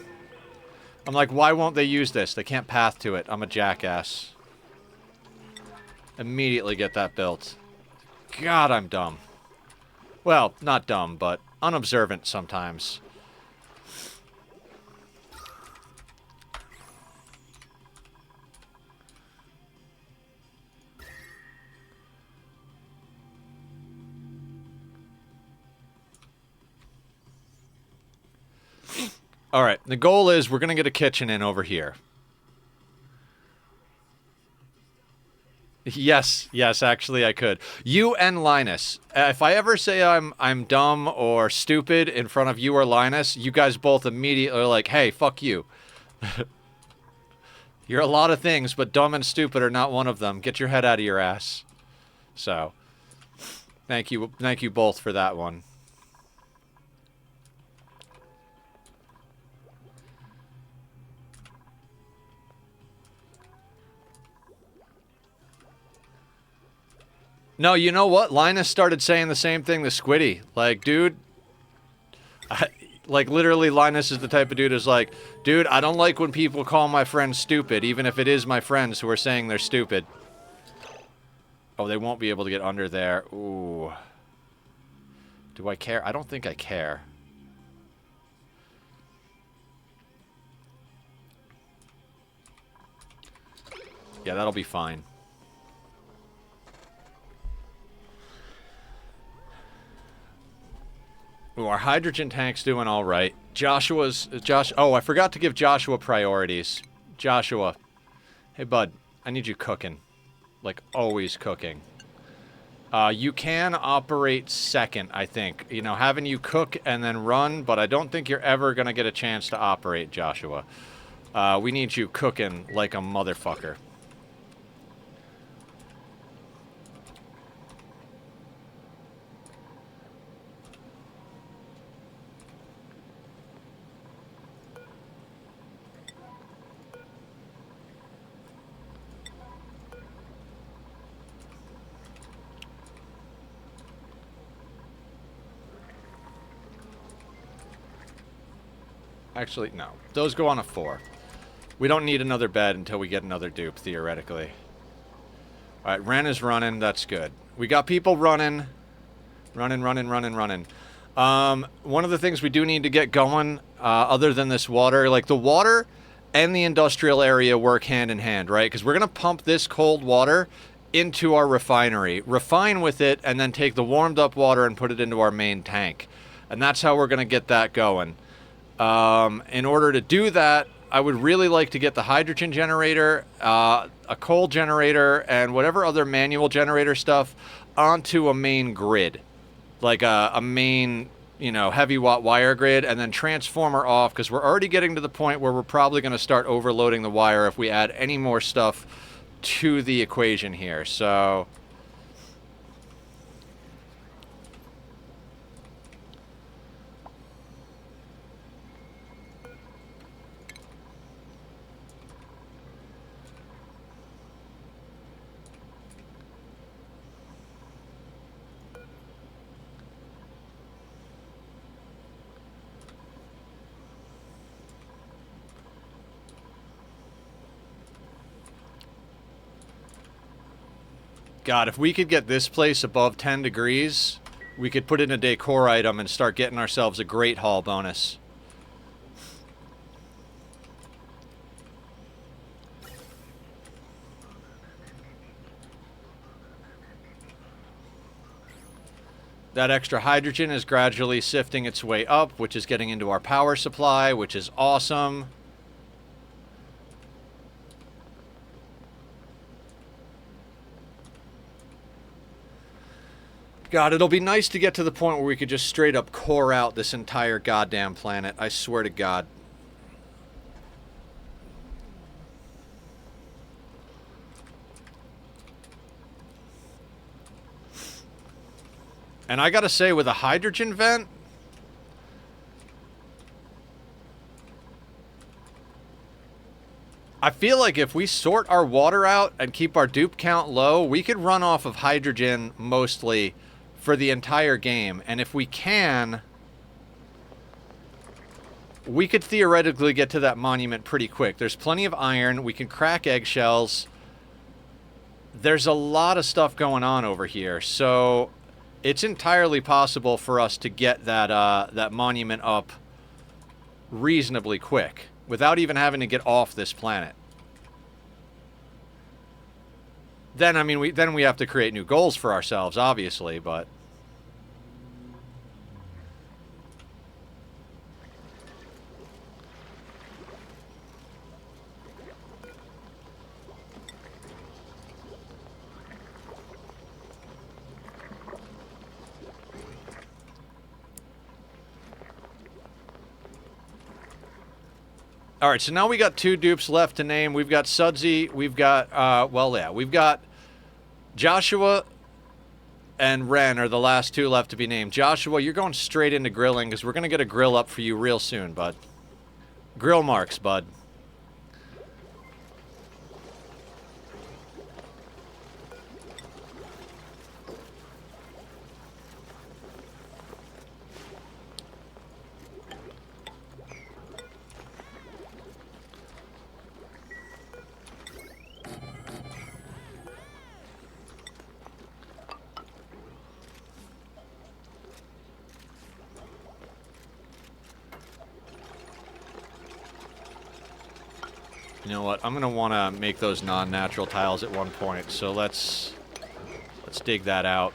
I'm like, why won't they use this? They can't path to it. I'm a jackass. Immediately get that built. God, I'm dumb. Well, not dumb, but unobservant sometimes. All right, the goal is we're going to get a kitchen in over here. Yes, actually I could. You and Linus. If I ever say I'm dumb or stupid in front of you or Linus, you guys both immediately are like, hey, fuck you. You're a lot of things, but dumb and stupid are not one of them. Get your head out of your ass. So, thank you both for that one. No, you know what? Linus started saying the same thing to Squiddy. Like, dude... like, literally, Linus is the type of dude who's like, dude, I don't like when people call my friends stupid, even if it is my friends who are saying they're stupid. Oh, they won't be able to get under there. Ooh. Do I care? I don't think I care. Yeah, that'll be fine. Ooh, our hydrogen tank's doing all right. Oh, I forgot to give Joshua priorities. Joshua. Hey, bud. I need you cooking. Like, always cooking. You can operate second, I think. You know, having you cook and then run, but I don't think you're ever going to get a chance to operate, Joshua. We need you cooking like a motherfucker. Actually, no. Those go on a 4. We don't need another bed until we get another dupe, theoretically. Alright, Ren is running. That's good. We got people running. Running. One of the things we do need to get going, other than this water, like the water and the industrial area work hand in hand, right? Because we're going to pump this cold water into our refinery, refine with it, and then take the warmed up water and put it into our main tank. And that's how we're going to get that going. In order to do that, I would really like to get the hydrogen generator, a coal generator, and whatever other manual generator stuff onto a main grid. Like a main, you know, heavy watt wire grid, and then transformer off, because we're already getting to the point where we're probably going to start overloading the wire if we add any more stuff to the equation here. So God, if we could get this place above 10 degrees, we could put in a decor item and start getting ourselves a great haul bonus. That extra hydrogen is gradually sifting its way up, which is getting into our power supply, which is awesome. God, it'll be nice to get to the point where we could just straight up core out this entire goddamn planet. I swear to God. And I gotta say, with a hydrogen vent, I feel like if we sort our water out and keep our dupe count low, we could run off of hydrogen mostly for the entire game. And if we can, we could theoretically get to that monument pretty quick. There's plenty of iron. We can crack eggshells. There's a lot of stuff going on over here. So it's entirely possible for us to get that that monument up reasonably quick without even having to get off this planet. Then, I mean, we have to create new goals for ourselves, obviously, but all right, so now we got 2 dupes left to name. We've got Sudsy. We've got, well, yeah, we've got Joshua and Ren are the last 2 left to be named. Joshua, you're going straight into grilling because we're going to get a grill up for you real soon, bud. Grill marks, bud. You know what? I'm going to want to make those non-natural tiles at one point, so let's dig that out.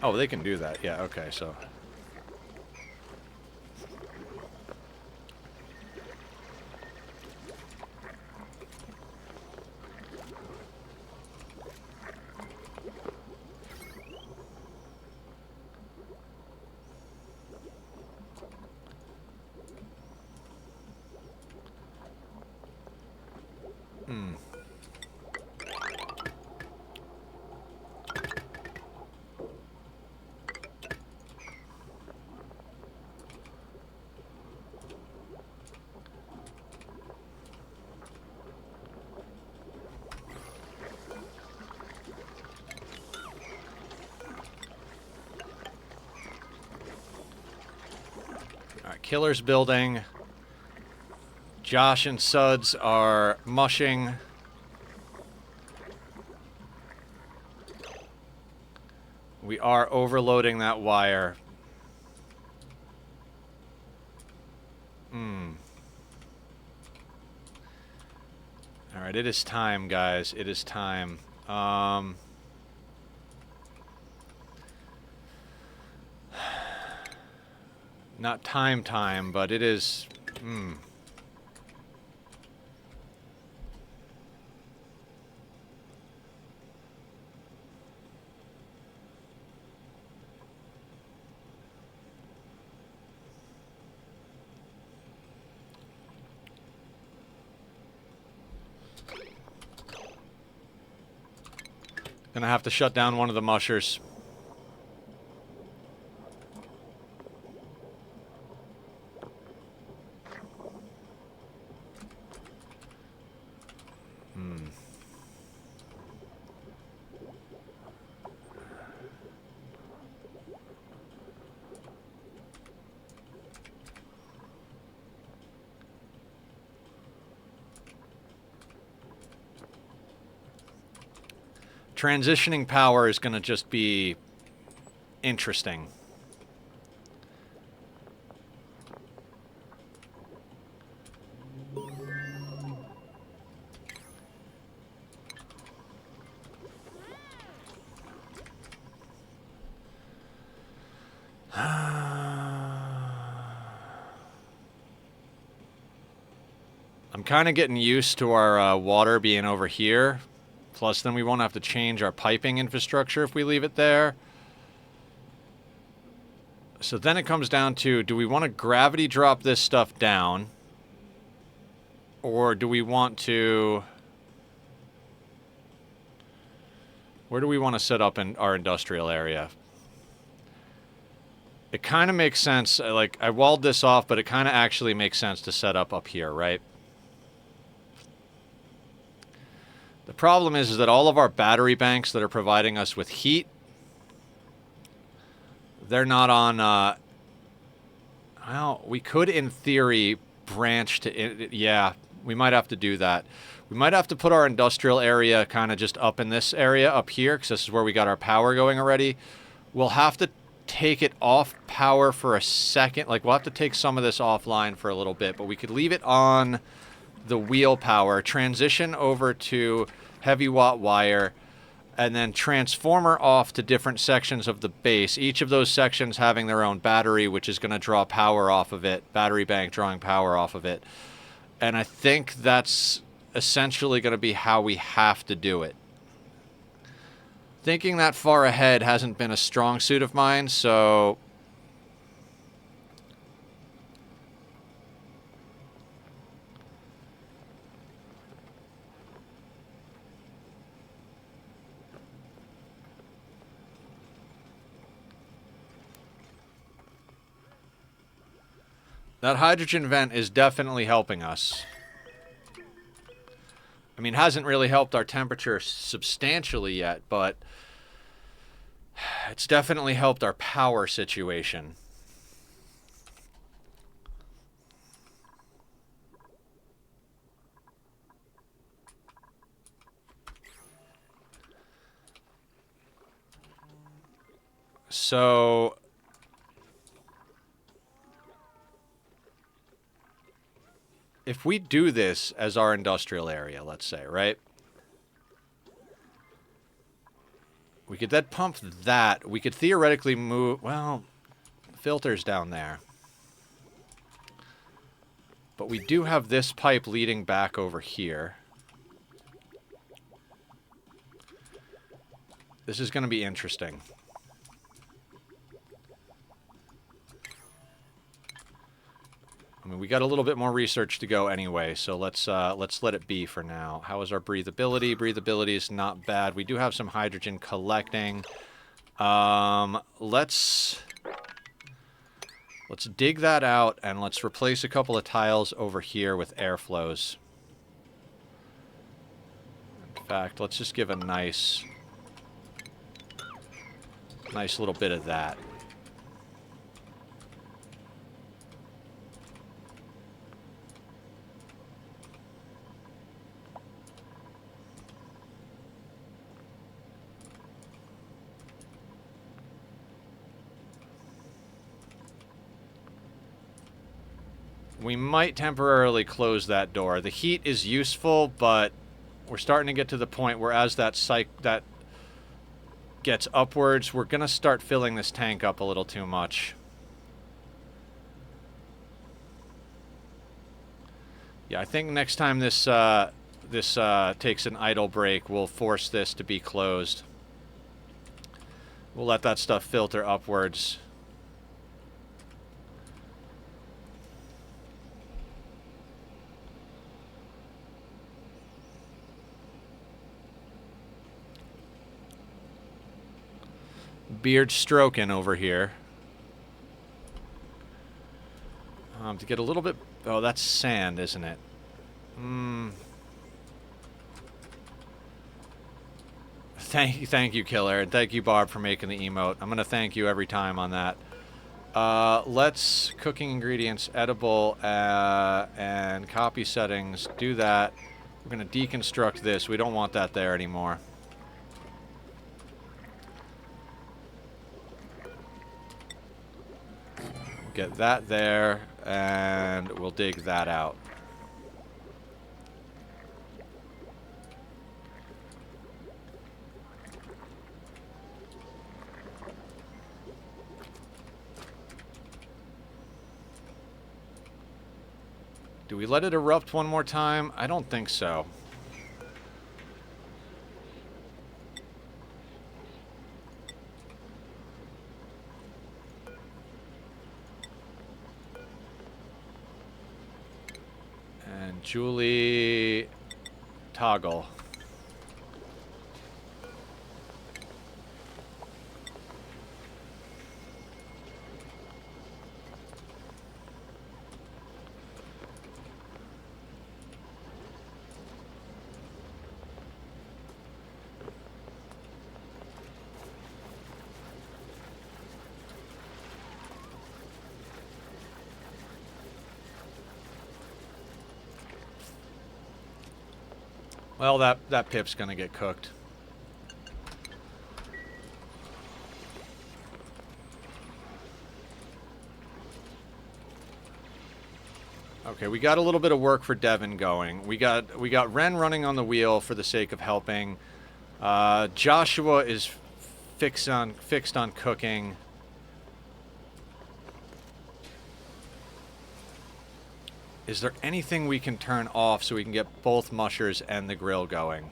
Oh, they can do that. Yeah, okay, so. Killer's building. Josh and Suds are mushing. We are overloading that wire. Alright, it is time, guys. It is time. Not time, but it is... Gonna have to shut down one of the mushers. Transitioning power is going to just be interesting. I'm kind of getting used to our water being over here. Plus, then we won't have to change our piping infrastructure if we leave it there. So then it comes down to, do we want to gravity drop this stuff down? Or do we want to... Where do we want to set up in our industrial area? It kind of makes sense. Like, I walled this off, but it kind of actually makes sense to set up here, right? The problem is that all of our battery banks that are providing us with heat, they're not on, well, we could, in theory, branch to, yeah, we might have to do that. We might have to put our industrial area kind of just up in this area up here, because this is where we got our power going already. We'll have to take it off power for a second. Like, we'll have to take some of this offline for a little bit, but we could leave it on the wheel power, transition over to heavy watt wire, and then transformer off to different sections of the base, each of those sections having their own battery, which is going to draw power off of it, battery bank drawing power off of it. And I think that's essentially going to be how we have to do it. Thinking that far ahead hasn't been a strong suit of mine, so... That hydrogen vent is definitely helping us. I mean, it hasn't really helped our temperature substantially yet, but it's definitely helped our power situation. So... if we do this as our industrial area, let's say, right? We could then pump that. We could theoretically move... well, filters down there. But we do have this pipe leading back over here. This is going to be interesting. I mean, we got a little bit more research to go anyway, so let's let it be for now. How is our breathability? Breathability is not bad. We do have some hydrogen collecting. Let's dig that out, and let's replace a couple of tiles over here with airflows. In fact, let's just give a nice little bit of that. we might temporarily close that door. The heat is useful, but we're starting to get to the point where as that gets upwards, we're going to start filling this tank up a little too much. Yeah, I think next time this takes an idle break, we'll force this to be closed. We'll let that stuff filter upwards. Beard stroking over here. To get a little bit... Oh, that's sand, isn't it? Thank you, Killer, and thank you, Barb, for making the emote. I'm gonna thank you every time on that. Let's cooking ingredients, edible, and copy settings. Do that. We're gonna deconstruct this. We don't want that there anymore. Get that there, and we'll dig that out. Do we let it erupt one more time? I don't think so. And Julie, toggle. Well, that pip's gonna get cooked. Okay, we got a little bit of work for Devon going. We got Ren running on the wheel for the sake of helping. Joshua is fixed on cooking. Is there anything we can turn off so we can get both mushers and the grill going?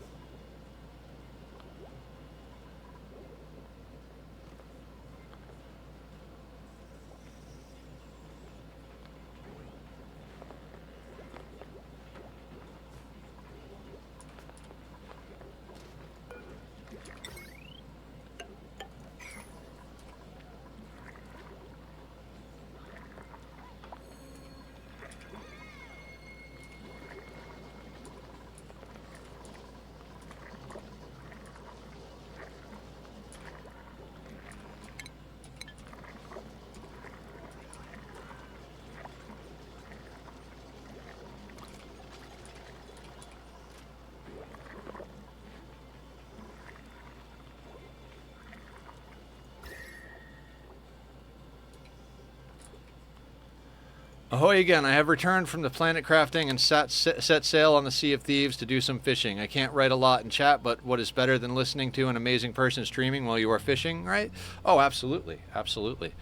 Ahoy again, I have returned from the planet crafting and set sail on the Sea of Thieves to do some fishing. I can't write a lot in chat, but what is better than listening to an amazing person streaming while you are fishing, right? Oh, absolutely, absolutely.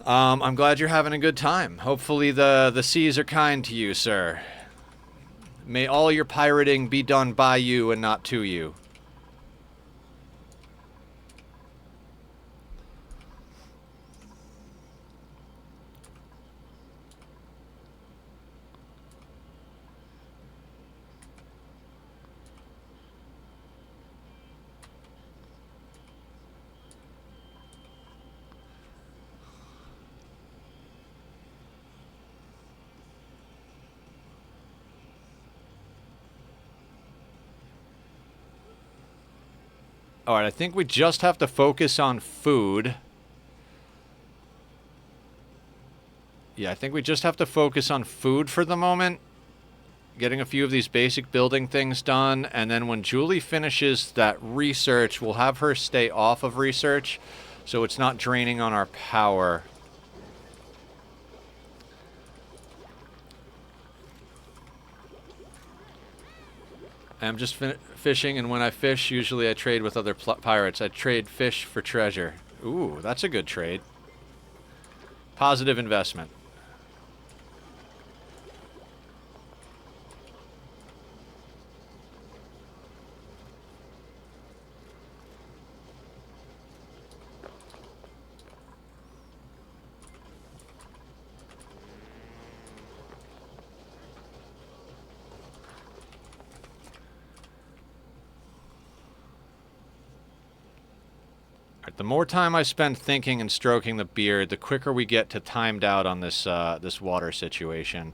I'm glad you're having a good time. Hopefully the seas are kind to you, sir. May all your pirating be done by you and not to you. Alright, I think we just have to focus on food. Yeah, I think we just have to focus on food for the moment. Getting a few of these basic building things done. And then when Julie finishes that research, we'll have her stay off of research, so it's not draining on our power. I'm just fishing, and when I fish, usually I trade with other pirates. I trade fish for treasure. Ooh, that's a good trade. Positive investment. The more time I spend thinking and stroking the beard, the quicker we get to timed out on this this water situation.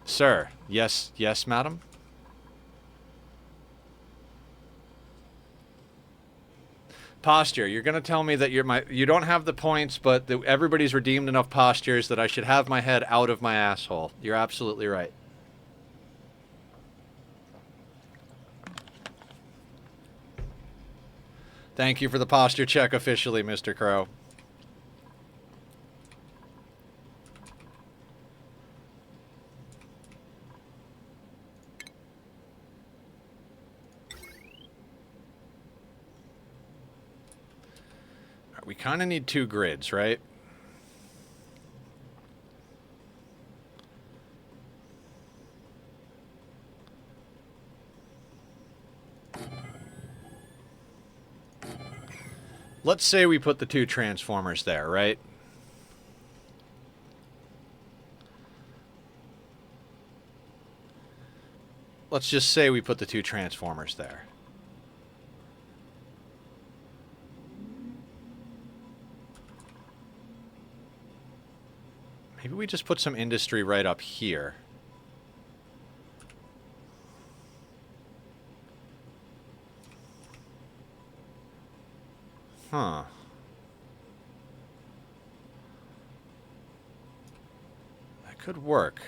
Sir, yes, yes, madam. Posture. You're gonna tell me that you don't have the points, but everybody's redeemed enough postures that I should have my head out of my asshole. You're absolutely right. Thank you for the posture check officially, Mr. Crow. We kind of need 2 grids, right? Let's say we put the 2 transformers there, right? Let's just say we put the 2 transformers there. Maybe we just put some industry right up here. Huh. That could work.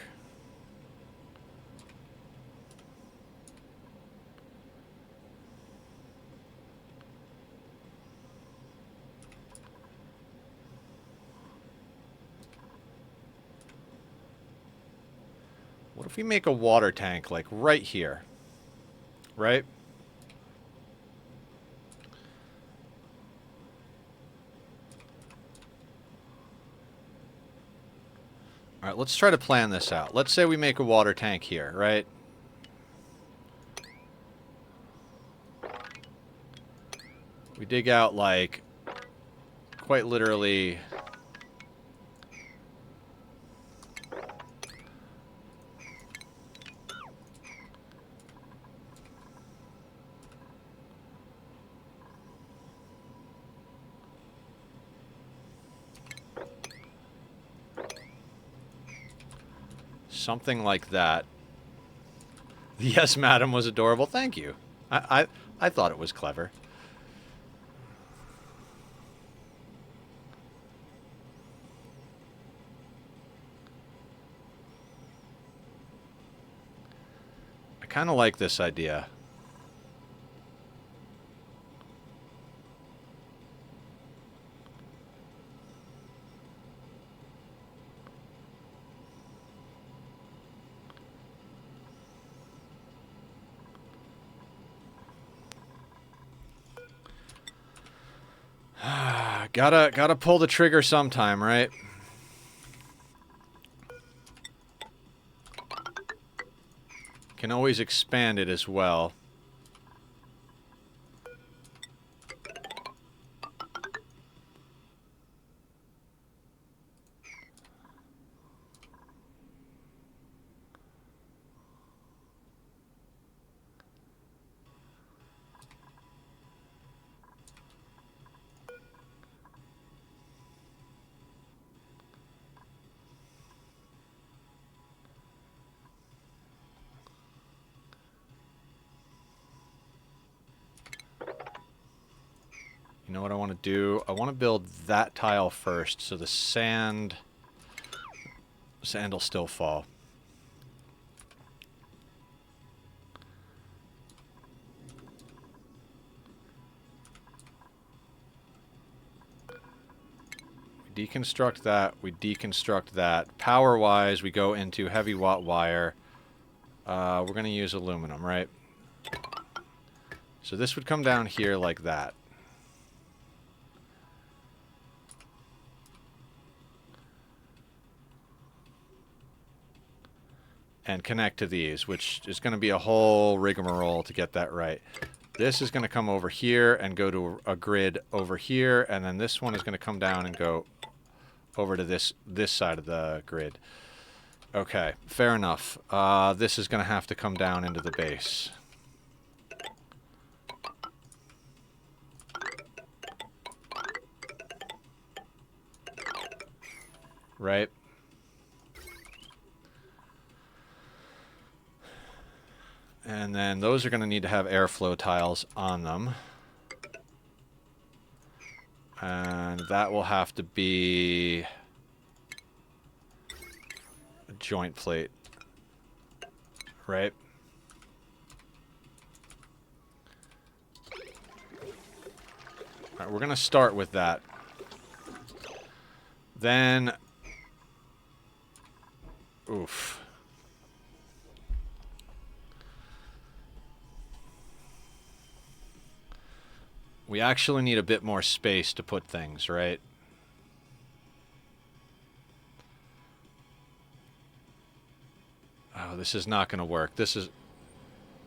What if we make a water tank, like, right here? Right? Alright, let's try to plan this out. Let's say we make a water tank here, right? We dig out, like, quite literally... something like that. Yes, madam was adorable. Thank you. I thought it was clever. I kind of like this idea. Gotta pull the trigger sometime, right? Can always expand it as well. You know what I want to do? I want to build that tile first, so the sand will still fall. We deconstruct that. We deconstruct that. Power-wise, we go into heavy watt wire. We're going to use aluminum, right? So this would come down here like that. And connect to these, which is going to be a whole rigmarole to get that right. This is going to come over here and go to a grid over here, and then this one is going to come down and go over to this side of the grid. Okay, fair enough. This is going to have to come down into the base. Right? And then those are going to need to have airflow tiles on them. And that will have to be a joint plate. Right? Alright, we're going to start with that. Then... Oof. We actually need a bit more space to put things, right? Oh, this is not going to work. This is...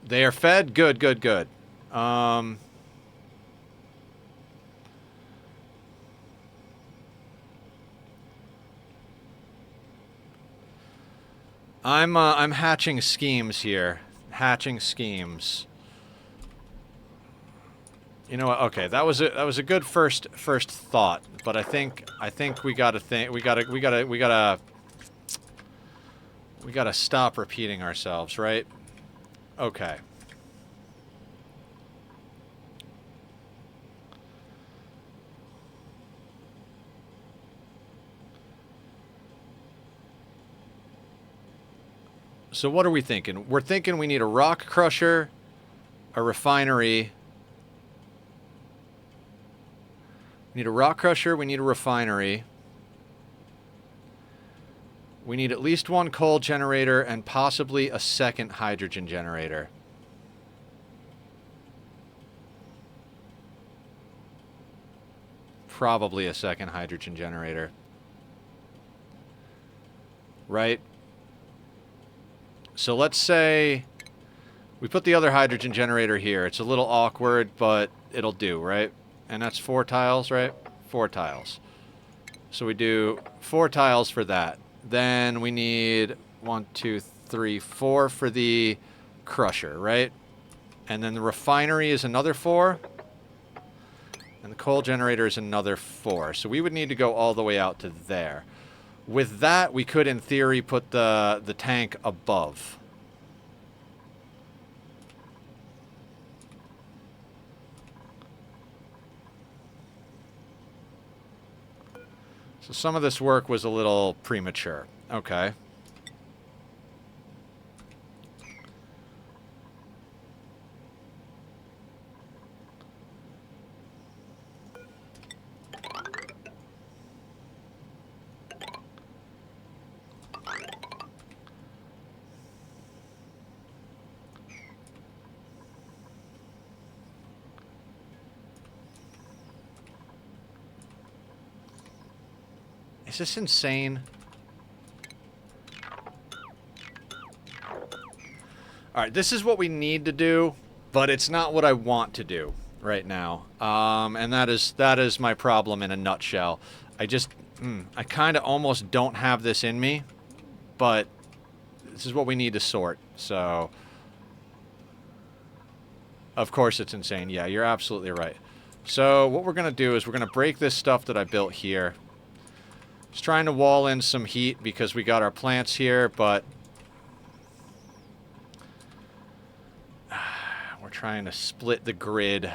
They are fed? Good, good, good. I'm hatching schemes here. Hatching schemes. You know what? Okay, that was a good first thought, but I think we gotta stop repeating ourselves, right? Okay. So what are we thinking? We're thinking we need a rock crusher, a refinery. We need a rock crusher, we need a refinery. We need at least one coal generator and possibly a second hydrogen generator. Probably a second hydrogen generator. Right? So let's say we put the other hydrogen generator here. It's a little awkward, but it'll do, right? And that's 4 tiles, right? 4 tiles. So we do 4 tiles for that. Then we need 1, 2, 3, 4 for the crusher, right? And then the refinery is another 4. And the coal generator is another 4. So we would need to go all the way out to there. With that, we could, in theory, put the tank above. So some of this work was a little premature. Okay. Is this insane? Alright, this is what we need to do, but it's not what I want to do right now. And that is my problem in a nutshell. I kind of almost don't have this in me, but this is what we need to sort, so... Of course it's insane. Yeah, you're absolutely right. So what we're going to do is we're going to break this stuff that I built here. Just trying to wall in some heat because we got our plants here, but we're trying to split the grid.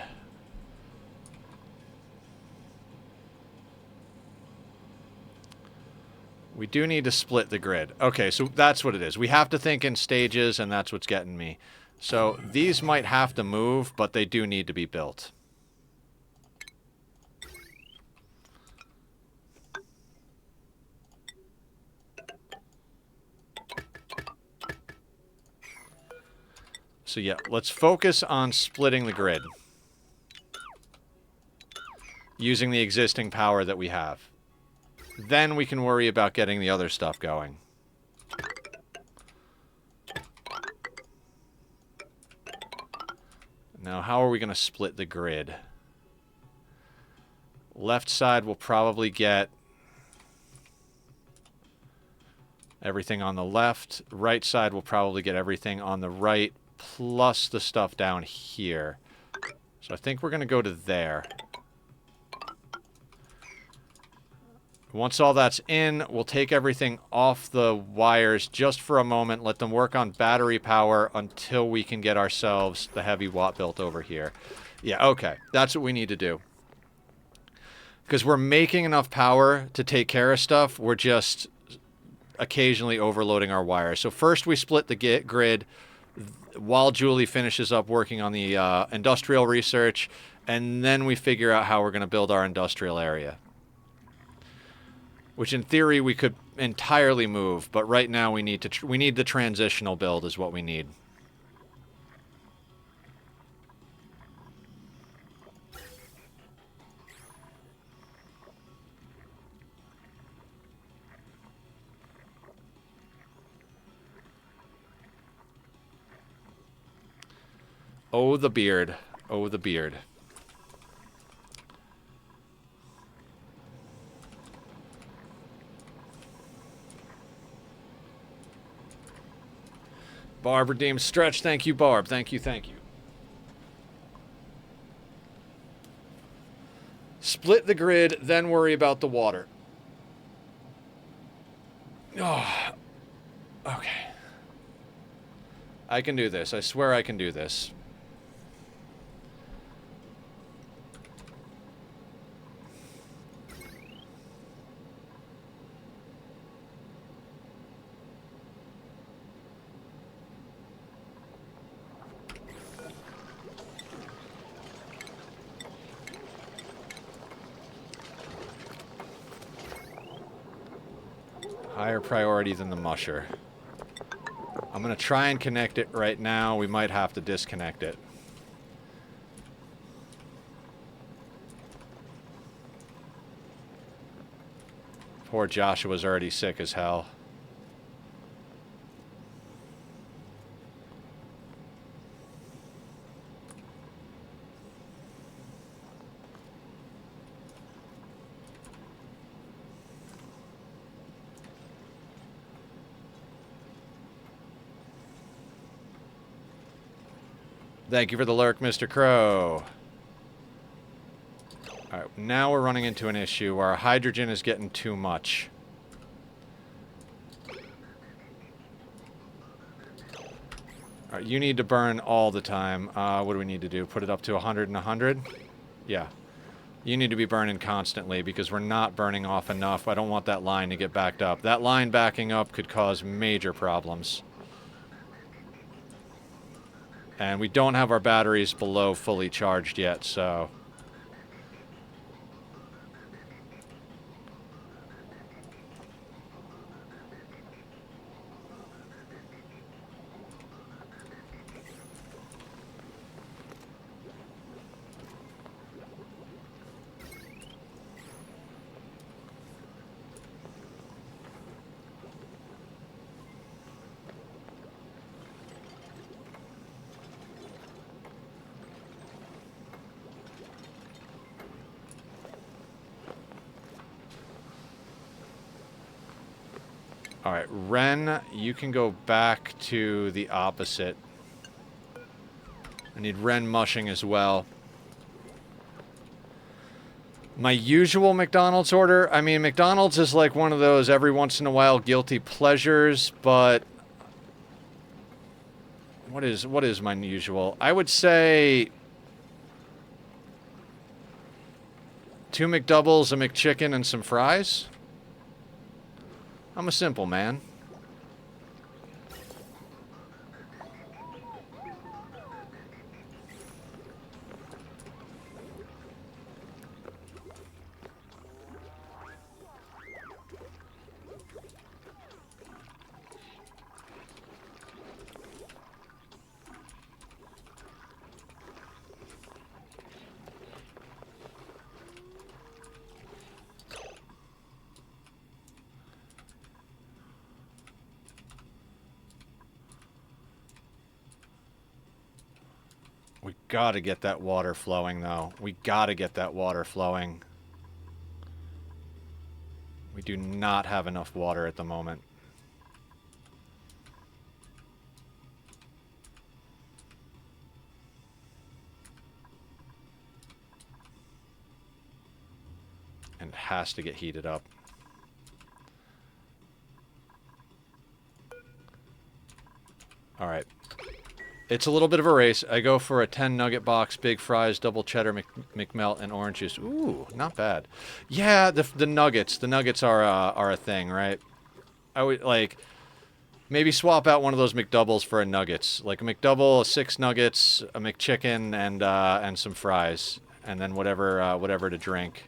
We do need to split the grid. Okay, so that's what it is. We have to think in stages, and that's what's getting me. So these might have to move, but they do need to be built. So yeah, let's focus on splitting the grid. Using the existing power that we have. Then we can worry about getting the other stuff going. Now, how are we going to split the grid? Left side will probably get everything on the left. Right side will probably get everything on the right, plus the stuff down here. So I think we're going to go to there. Once all that's in, we'll take everything off the wires just for a moment, let them work on battery power until we can get ourselves the heavy watt built over here. Yeah, okay. That's what we need to do. Because we're making enough power to take care of stuff, we're just occasionally overloading our wires. So first we split the grid while Julie finishes up working on the industrial research, and then we figure out how we're going to build our industrial area. Which in theory we could entirely move, but right now we need the transitional build is what we need. Oh, the beard. Oh, the beard. Barb redeemed stretch. Thank you, Barb. Thank you, thank you. Split the grid, then worry about the water. Oh, okay. I can do this. I swear I can do this. Higher priority than the musher. I'm going to try and connect it right now. We might have to disconnect it. Poor Joshua's already sick as hell. Thank you for the lurk, Mr. Crow. Alright, now we're running into an issue where our hydrogen is getting too much. Alright, you need to burn all the time. What do we need to do? Put it up to 100 and 100? Yeah. You need to be burning constantly because we're not burning off enough. I don't want that line to get backed up. That line backing up could cause major problems. And we don't have our batteries below fully charged yet, so... Alright, Ren, you can go back to the opposite. I need Ren mushing as well. My usual McDonald's order, I mean, McDonald's is like one of those every once in a while guilty pleasures, but... What is my usual? I would say... 2 McDoubles, a McChicken, and some fries. I'm a simple man. gotta get that water flowing, though. We gotta get that water flowing. We do not have enough water at the moment. And it has to get heated up. Alright. It's a little bit of a race. I go for a 10 nugget box, big fries, double cheddar, McMelt, and orange juice. Ooh, not bad. Yeah, the nuggets. The nuggets are a thing, right? I would, like, maybe swap out one of those McDoubles for a nuggets. Like a McDouble, 6 nuggets, a McChicken, and some fries. And then whatever to drink.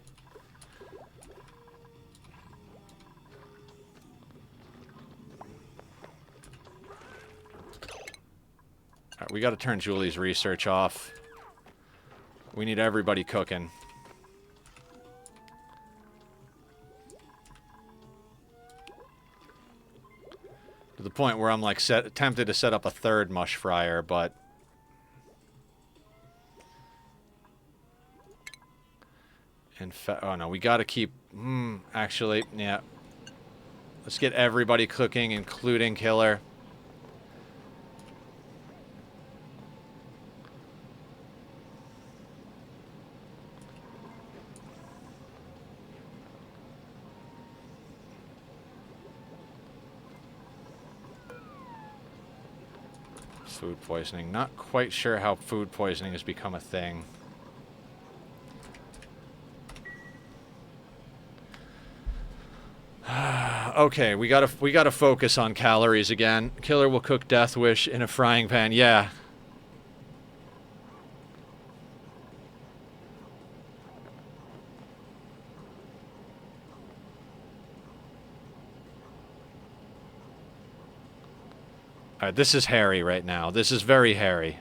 Alright, we gotta turn Julie's research off. We need everybody cooking. To the point where I'm like tempted to set up a third mush fryer, but in fact, oh no, we gotta keep. Actually, yeah. Let's get everybody cooking, including Killer. Food poisoning. Not quite sure how food poisoning has become a thing. Okay, we gotta focus on calories again. Killer will cook Death Wish in a frying pan. Yeah. Alright, this is hairy right now. This is very hairy.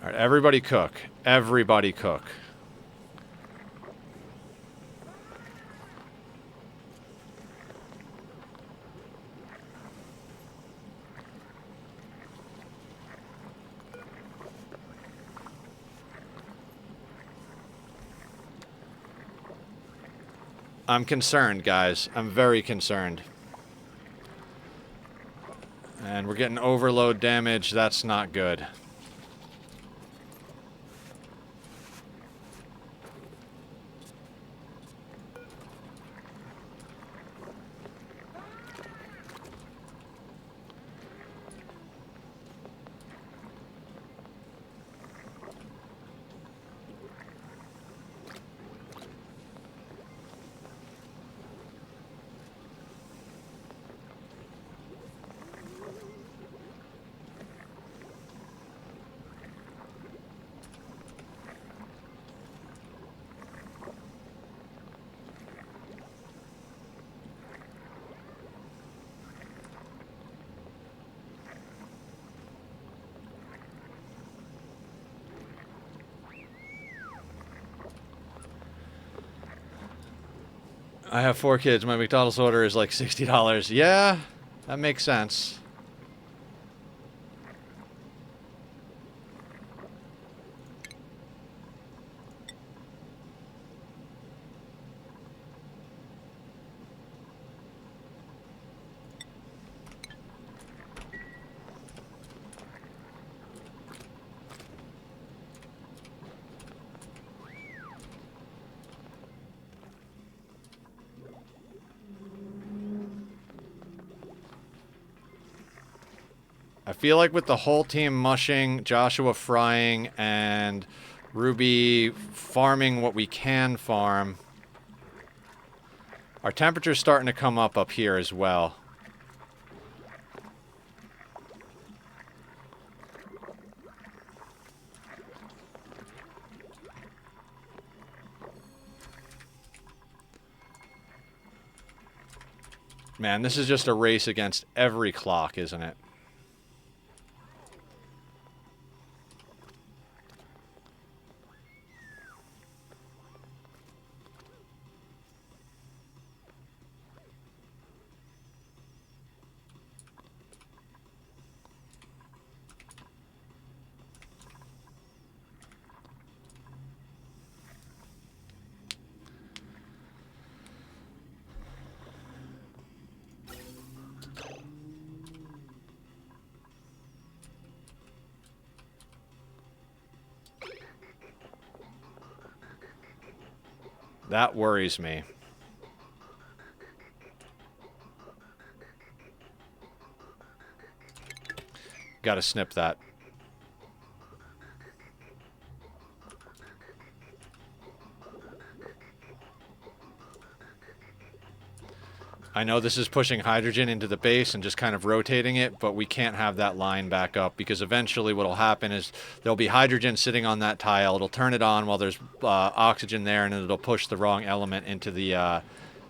Alright, everybody cook. Everybody cook. I'm concerned, guys. I'm very concerned. And we're getting overload damage. That's not good. I have 4 kids. My McDonald's order is like $60. Yeah, that makes sense. I feel like with the whole team mushing, Joshua frying, and Ruby farming what we can farm, our temperature's starting to come up here as well. Man, this is just a race against every clock, isn't it? That worries me. Gotta snip that. I know this is pushing hydrogen into the base and just kind of rotating it, but we can't have that line back up because eventually what will happen is there'll be hydrogen sitting on that tile. It'll turn it on while there's oxygen there, and then it'll push the wrong element into the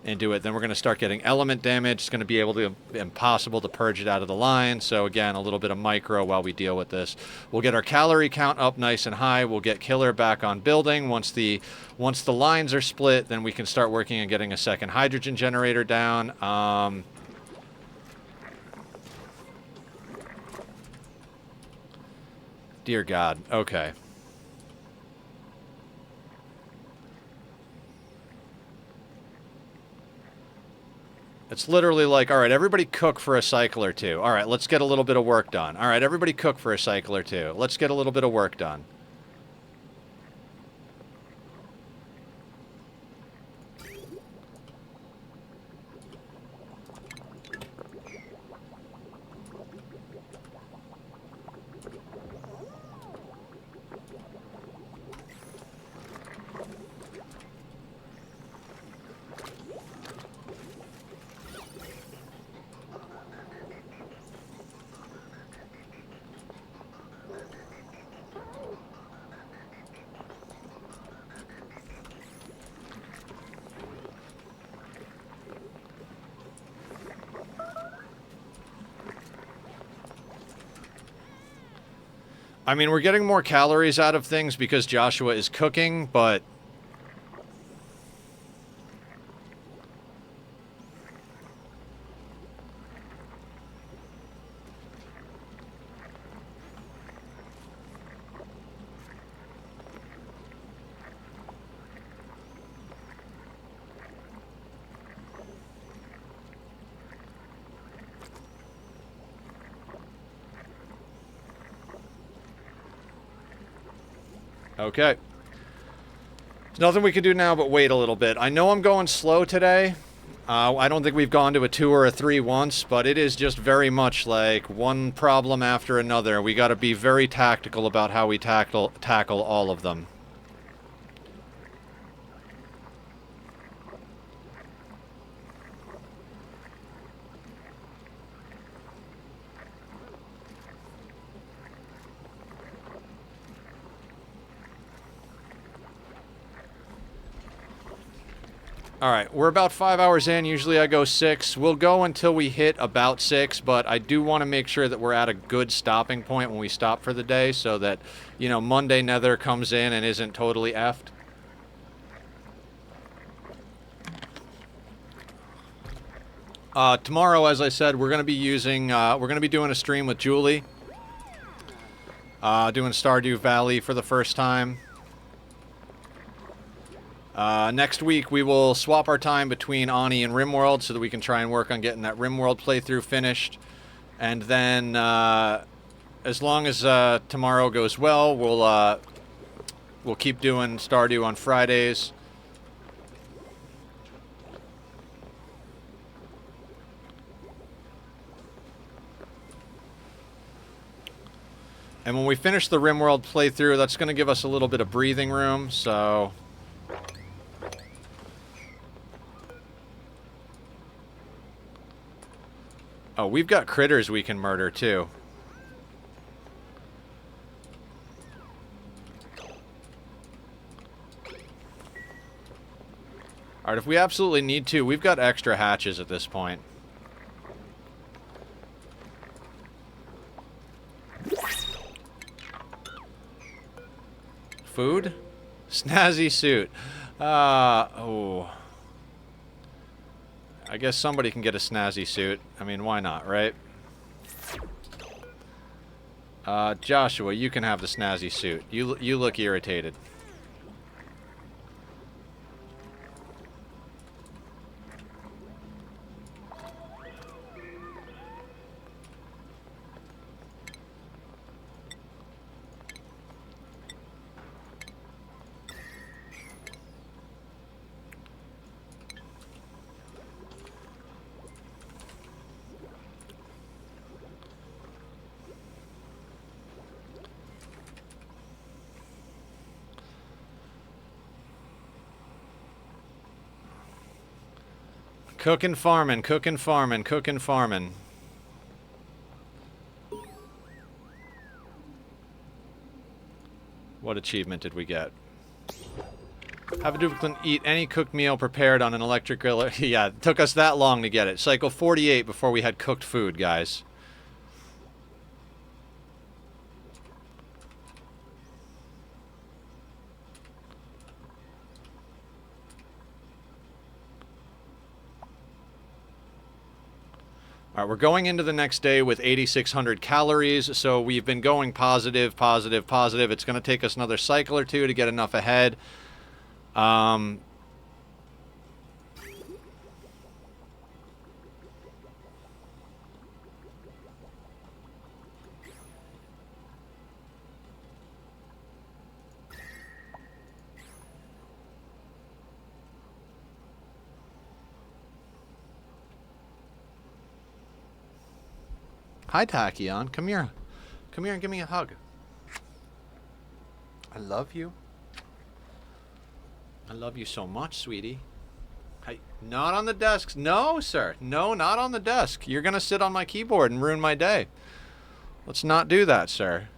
into it. Then we're going to start getting element damage. It's going to be impossible to purge it out of the line. So again, a little bit of micro while we deal with this. We'll get our calorie count up nice and high. We'll get killer back on building. Once the lines are split, then we can start working on getting a second hydrogen generator down. Dear God. Okay. It's literally like, all right, everybody cook for a cycle or two. All right, let's get a little bit of work done. All right, everybody cook for a cycle or two. Let's get a little bit of work done. I mean, we're getting more calories out of things because Joshua is cooking, but... Okay. There's nothing we can do now but wait a little bit. I know I'm going slow today. I don't think we've gone to a 2 or a 3 once, but it is just very much like one problem after another. We got to be very tactical about how we tackle all of them. Alright, we're about 5 hours in. Usually I go 6. We'll go until we hit about 6, but I do want to make sure that we're at a good stopping point when we stop for the day so that, you know, Monday Nether comes in and isn't totally effed. Tomorrow, as I said, we're going to be using, we're going to be doing a stream with Julie. Doing Stardew Valley for the first time. Next week, we will swap our time between Ani and RimWorld so that we can try and work on getting that RimWorld playthrough finished. And then, as long as tomorrow goes well, we'll keep doing Stardew on Fridays. And when we finish the RimWorld playthrough, that's going to give us a little bit of breathing room, so... Oh, we've got critters we can murder, too. Alright, if we absolutely need to, we've got extra hatches at this point. Food? Snazzy suit. Oh. I guess somebody can get a snazzy suit. I mean, why not, right? Joshua, you can have the snazzy suit. You look irritated. Cookin' farmin', cookin' farmin', cookin' farmin'. What achievement did we get? Have a duplicate eat any cooked meal prepared on an electric grill. Yeah, it took us that long to get it. Cycle 48 before we had cooked food, guys. All right, we're going into the next day with 8,600 calories, so we've been going positive, positive, positive. It's going to take us another cycle or two to get enough ahead. Hi, Tachyon. Come here. Come here and give me a hug. I love you. I love you so much, sweetie. Hey, not on the desk. No, sir. No, not on the desk. You're going to sit on my keyboard and ruin my day. Let's not do that, sir.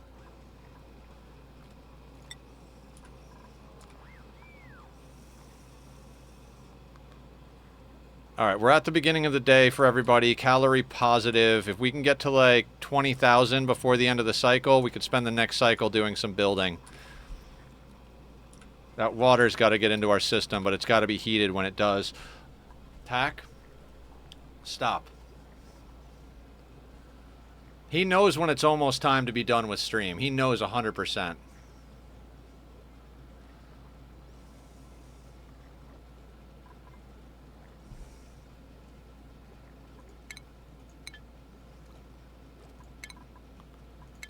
Alright, we're at the beginning of the day for everybody. Calorie positive. If we can get to like 20,000 before the end of the cycle, we could spend the next cycle doing some building. That water's got to get into our system, but it's got to be heated when it does. Tack? Stop. He knows when it's almost time to be done with stream. He knows 100%.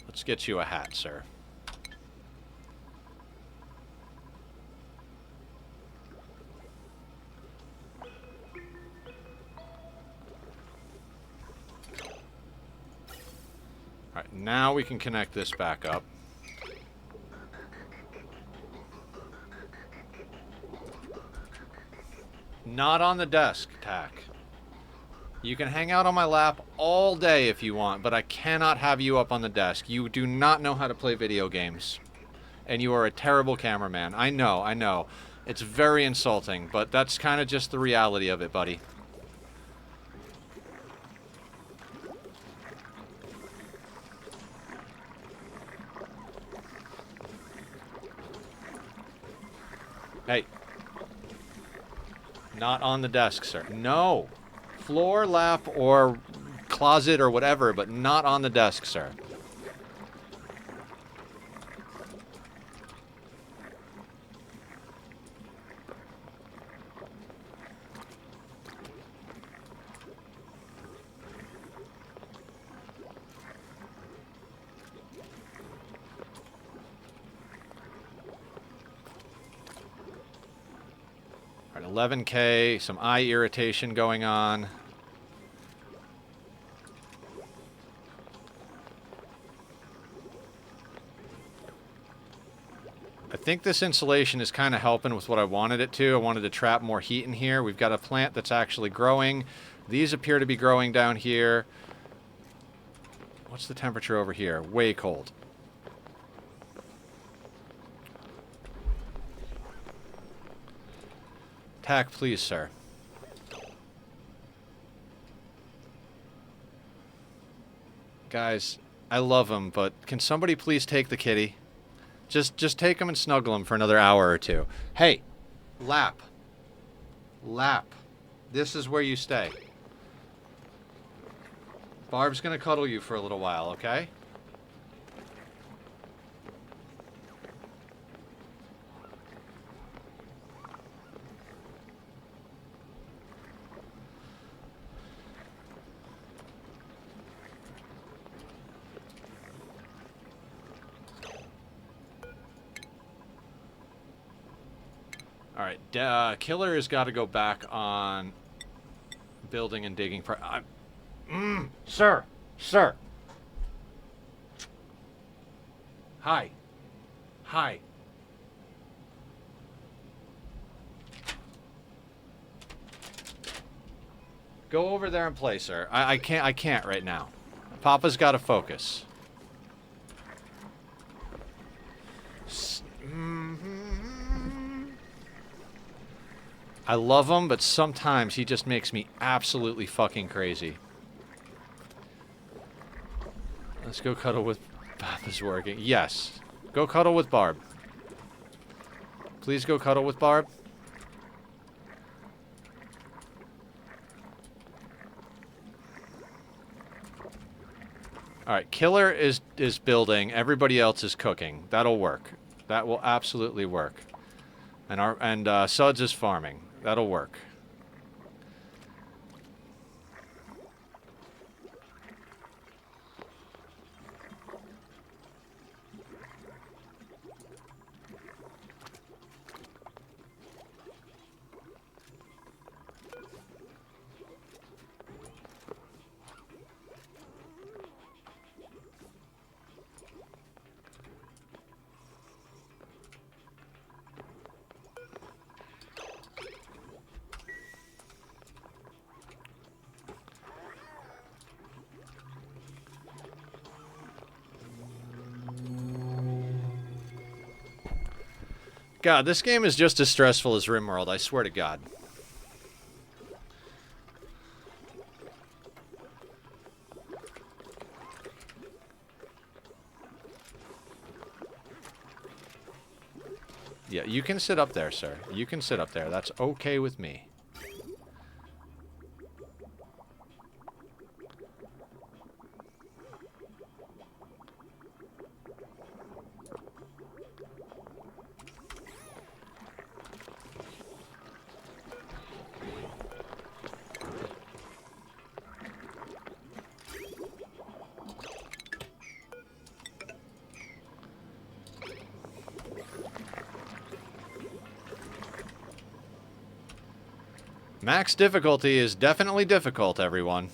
Let's get you a hat, sir. All right, now we can connect this back up. Not on the desk, Tack. You can hang out on my lap all day if you want, but I cannot have you up on the desk. You do not know how to play video games. And you are a terrible cameraman. I know, I know. It's very insulting, but that's kind of just the reality of it, buddy. Hey. Not on the desk, sir. No. Floor, lap, or closet, or whatever, but not on the desk, sir. All right, 11K, some eye irritation going on. I think this insulation is kind of helping with what I wanted it to. I wanted to trap more heat in here. We've got a plant that's actually growing. These appear to be growing down here. What's the temperature over here? Way cold. Tack, please, sir. Guys, I love him, but can somebody please take the kitty? Just take them and snuggle them for another hour or two. Hey, lap. Lap. This is where you stay. Barb's gonna cuddle you for a little while, okay? Alright, Killer has got to go back on building and digging. Sir! Sir! Hi. Hi. Go over there and play, sir. I can't right now. Papa's got to focus. I love him, but sometimes he just makes me absolutely fucking crazy. Let's go cuddle with... Papa's working. Yes. Go cuddle with Barb. Please go cuddle with Barb. Alright, Killer is building. Everybody else is cooking. That'll work. That will absolutely work. And Suds is farming. That'll work. God, this game is just as stressful as RimWorld, I swear to God. Yeah, you can sit up there, sir. You can sit up there. That's okay with me. Max difficulty is definitely difficult, everyone.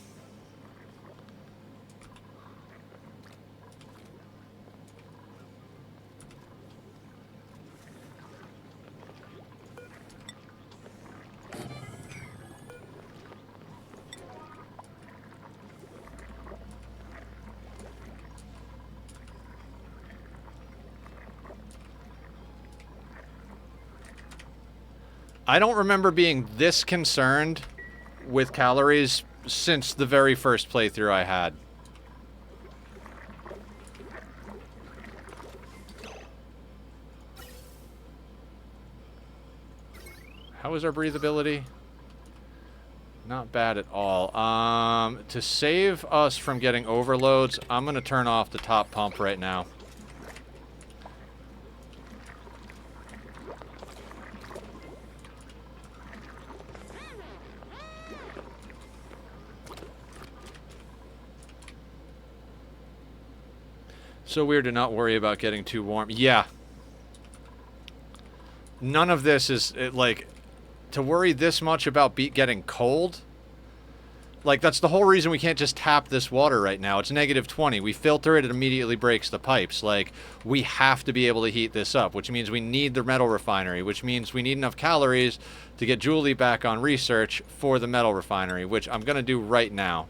I don't remember being this concerned with calories since the very first playthrough I had. How is our breathability? Not bad at all. To save us from getting overloads, I'm going to turn off the top pump right now. So weird to not worry about getting too warm. Yeah. None of this is, like, to worry this much about getting cold. Like, that's the whole reason we can't just tap this water right now. It's negative 20. We filter it, it immediately breaks the pipes. Like, we have to be able to heat this up, which means we need the metal refinery, which means we need enough calories to get Julie back on research for the metal refinery, which I'm going to do right now.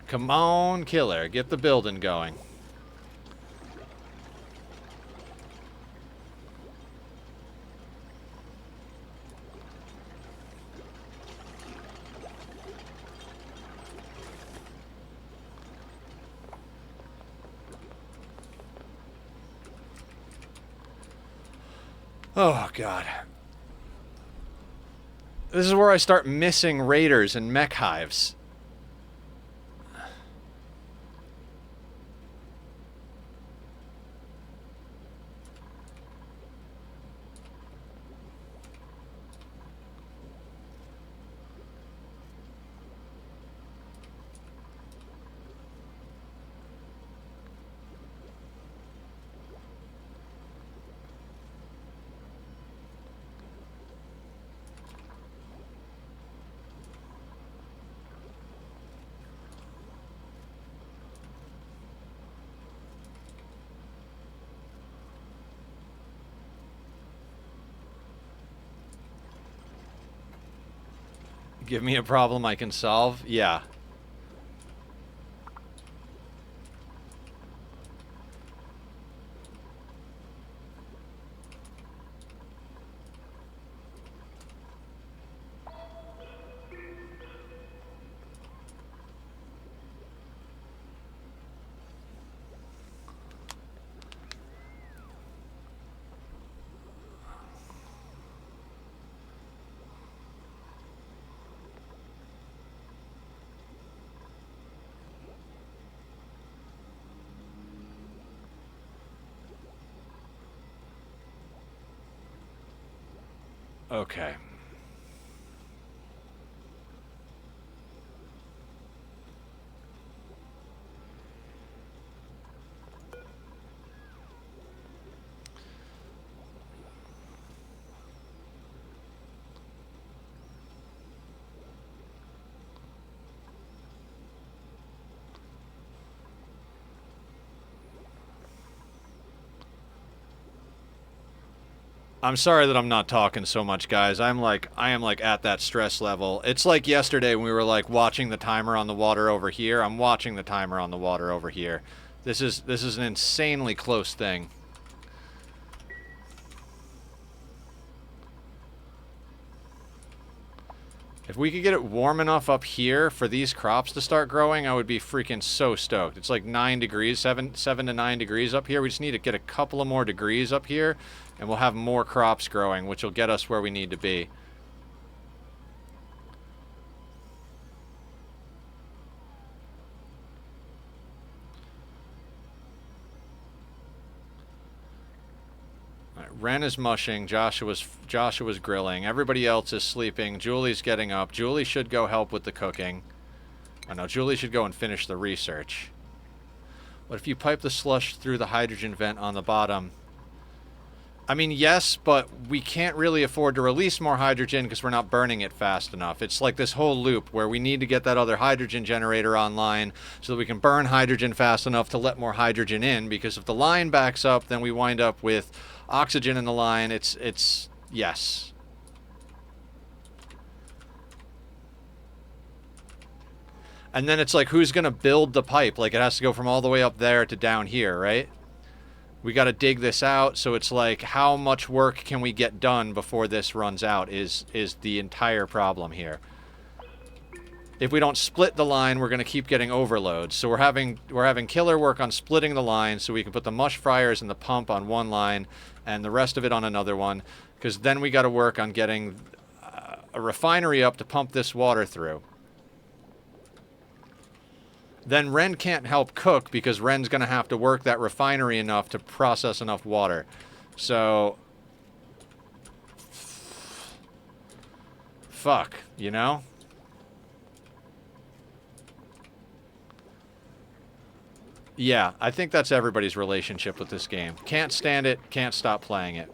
Come on, killer. Get the building going. Oh, God. This is where I start missing raiders and mech hives. Give me a problem I can solve? Yeah. Okay. I'm sorry that I'm not talking so much, guys. I am like at that stress level. It's like yesterday when we were like watching the timer on the water over here. I'm watching the timer on the water over here. This is an insanely close thing. If we could get it warm enough up here for these crops to start growing, I would be freaking so stoked. It's like 9 degrees, 7 to 9 degrees up here. We just need to get a couple of more degrees up here, and we'll have more crops growing, which will get us where we need to be. Ren is mushing, Joshua's grilling, everybody else is sleeping, Julie's getting up. Julie should go help with the cooking. Oh no, Julie should go and finish the research. What if you pipe the slush through the hydrogen vent on the bottom? I mean, yes, but we can't really afford to release more hydrogen because we're not burning it fast enough. It's like this whole loop where we need to get that other hydrogen generator online so that we can burn hydrogen fast enough to let more hydrogen in, because if the line backs up, then we wind up with oxygen in the line. It's yes. And then it's like, who's going to build the pipe? Like, it has to go from all the way up there to down here, right? We got to dig this out, so it's like, how much work can we get done before this runs out is the entire problem here. If we don't split the line, we're going to keep getting overloads. So we're having killer work on splitting the line so we can put the mush fryers and the pump on one line and the rest of it on another one, because then we got to work on getting a refinery up to pump this water through. Then Ren can't help cook because Ren's going to have to work that refinery enough to process enough water. So, fuck, you know? Yeah, I think that's everybody's relationship with this game. Can't stand it, can't stop playing it.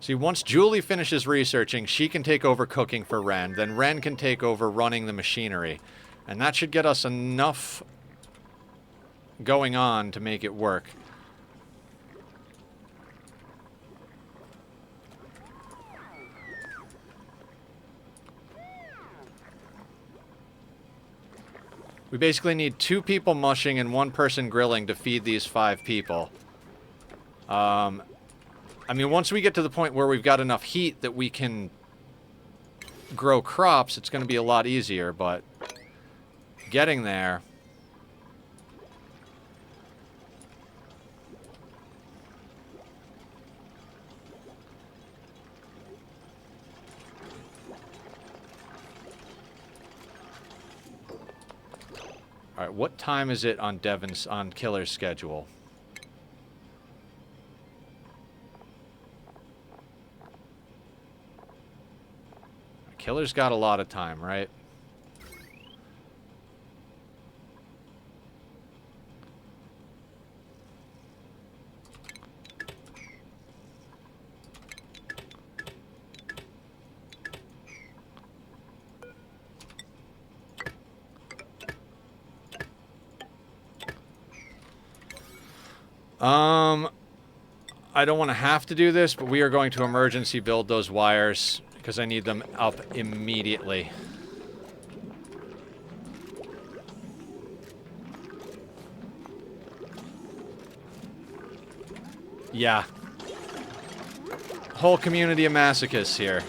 See, once Julie finishes researching, she can take over cooking for Ren. Then Ren can take over running the machinery. And that should get us enough going on to make it work. We basically need 2 people mushing and 1 person grilling to feed these 5 people. I mean, once we get to the point where we've got enough heat that we can grow crops, it's going to be a lot easier, but getting there... Alright, what time is it on Devon's, on Killer's schedule? Killer's got a lot of time, right? I don't want to have to do this, but we are going to emergency build those wires because I need them up immediately. Yeah. Whole community of masochists here.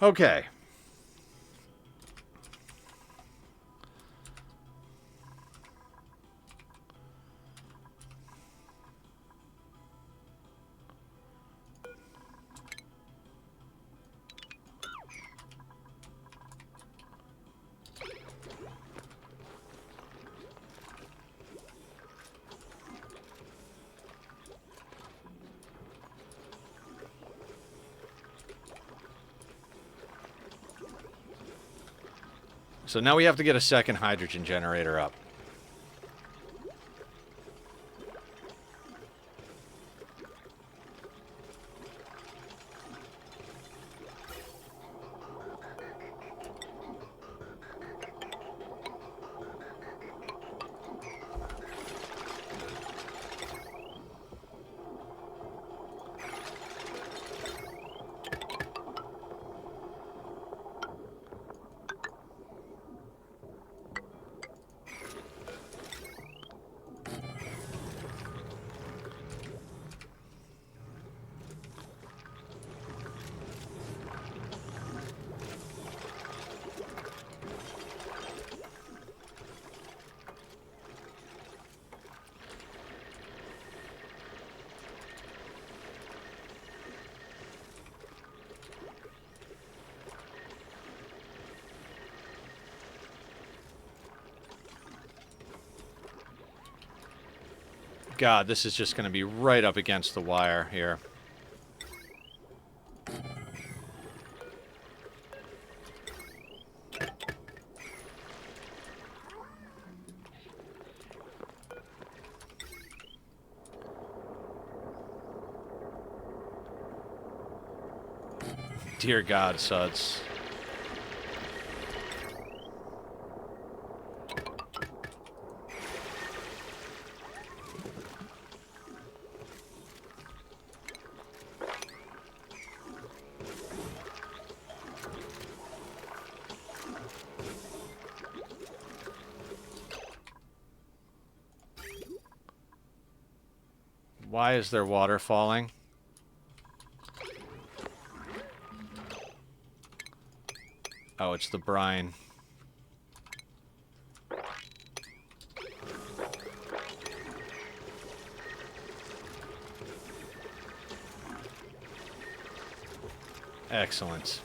Okay. So now we have to get a second hydrogen generator up. God, this is just going to be right up against the wire here. Dear God, Suds. Why is there water falling? Oh, it's the brine. Excellent.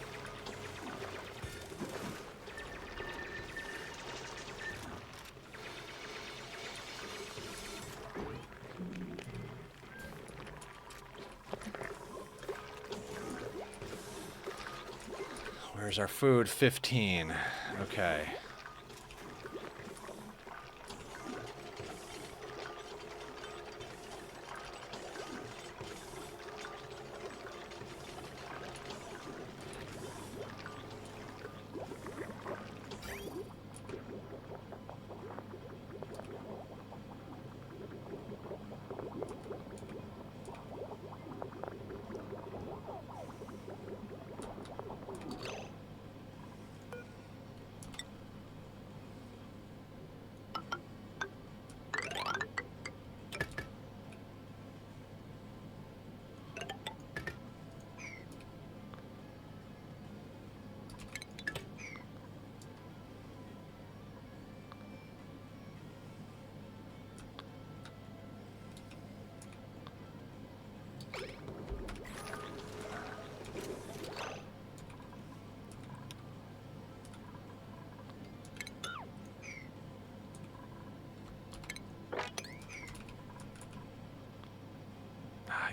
Where's our food? 15. Okay.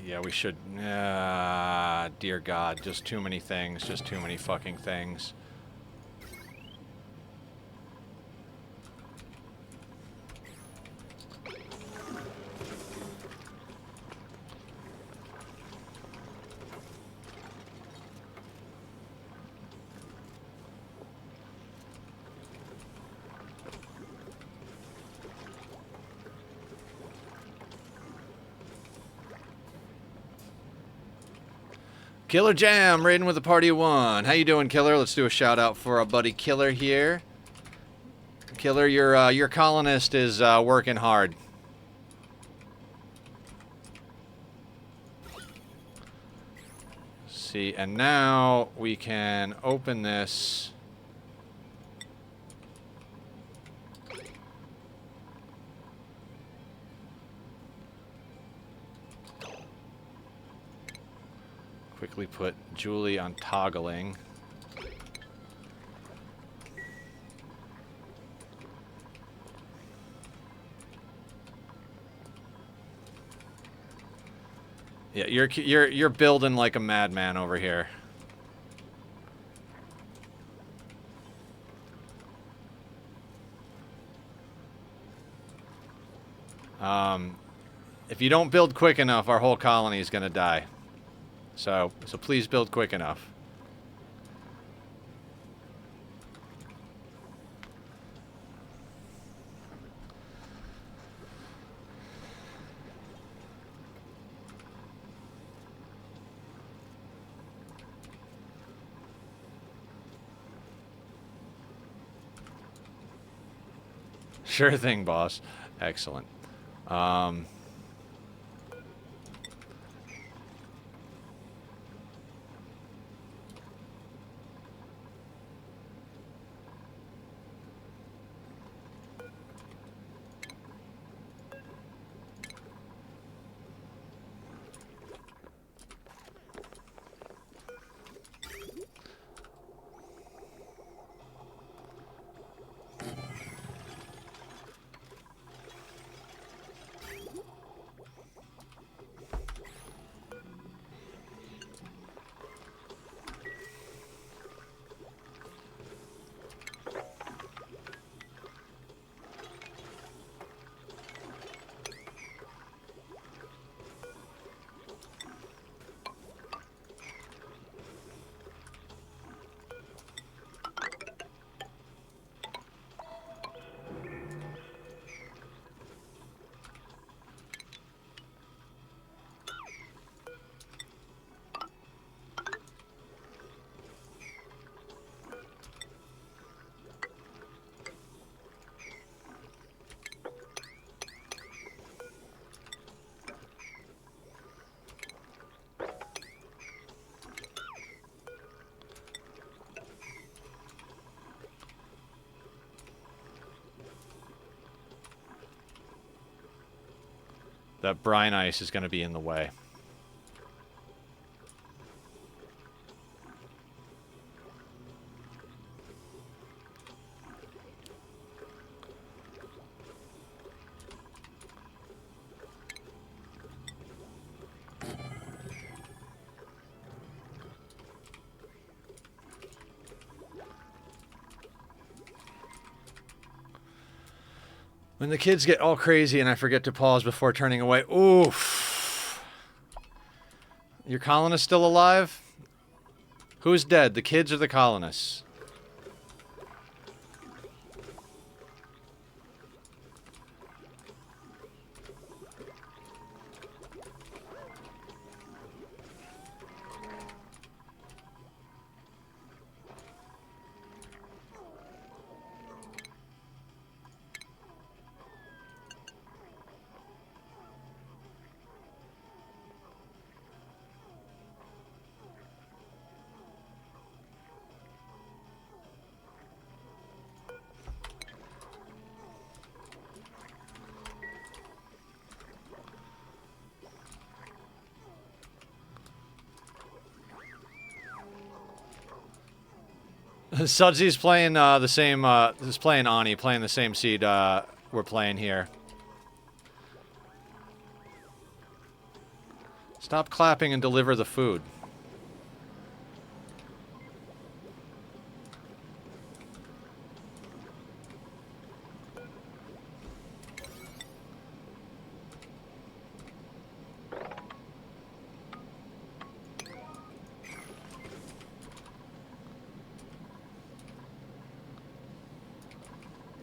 Yeah, we should... dear God, just too many things. Just too many fucking things. Killer Jam, raiding with a party of one. How you doing, Killer? Let's do a shout out for our buddy Killer here. Killer, your colonist is working hard. See, and now we can open this. Quickly put Julie on toggling. Yeah, you're building like a madman over here. If you don't build quick enough, our whole colony is gonna die. So please build quick enough. Sure thing, boss. Excellent. That brine ice is going to be in the way. When the kids get all crazy and I forget to pause before turning away. Oof. Your colonist still alive? Who's dead, the kids or the colonists? Sudsy's playing the same, is playing Ani, playing the same seed we're playing here. Stop clapping and deliver the food.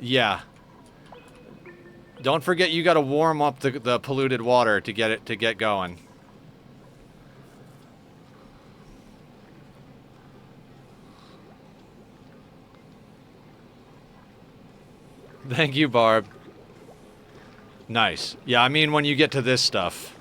Yeah. Don't forget you gotta warm up the polluted water to get going. Thank you, Barb. Nice. Yeah, I mean when you get to this stuff.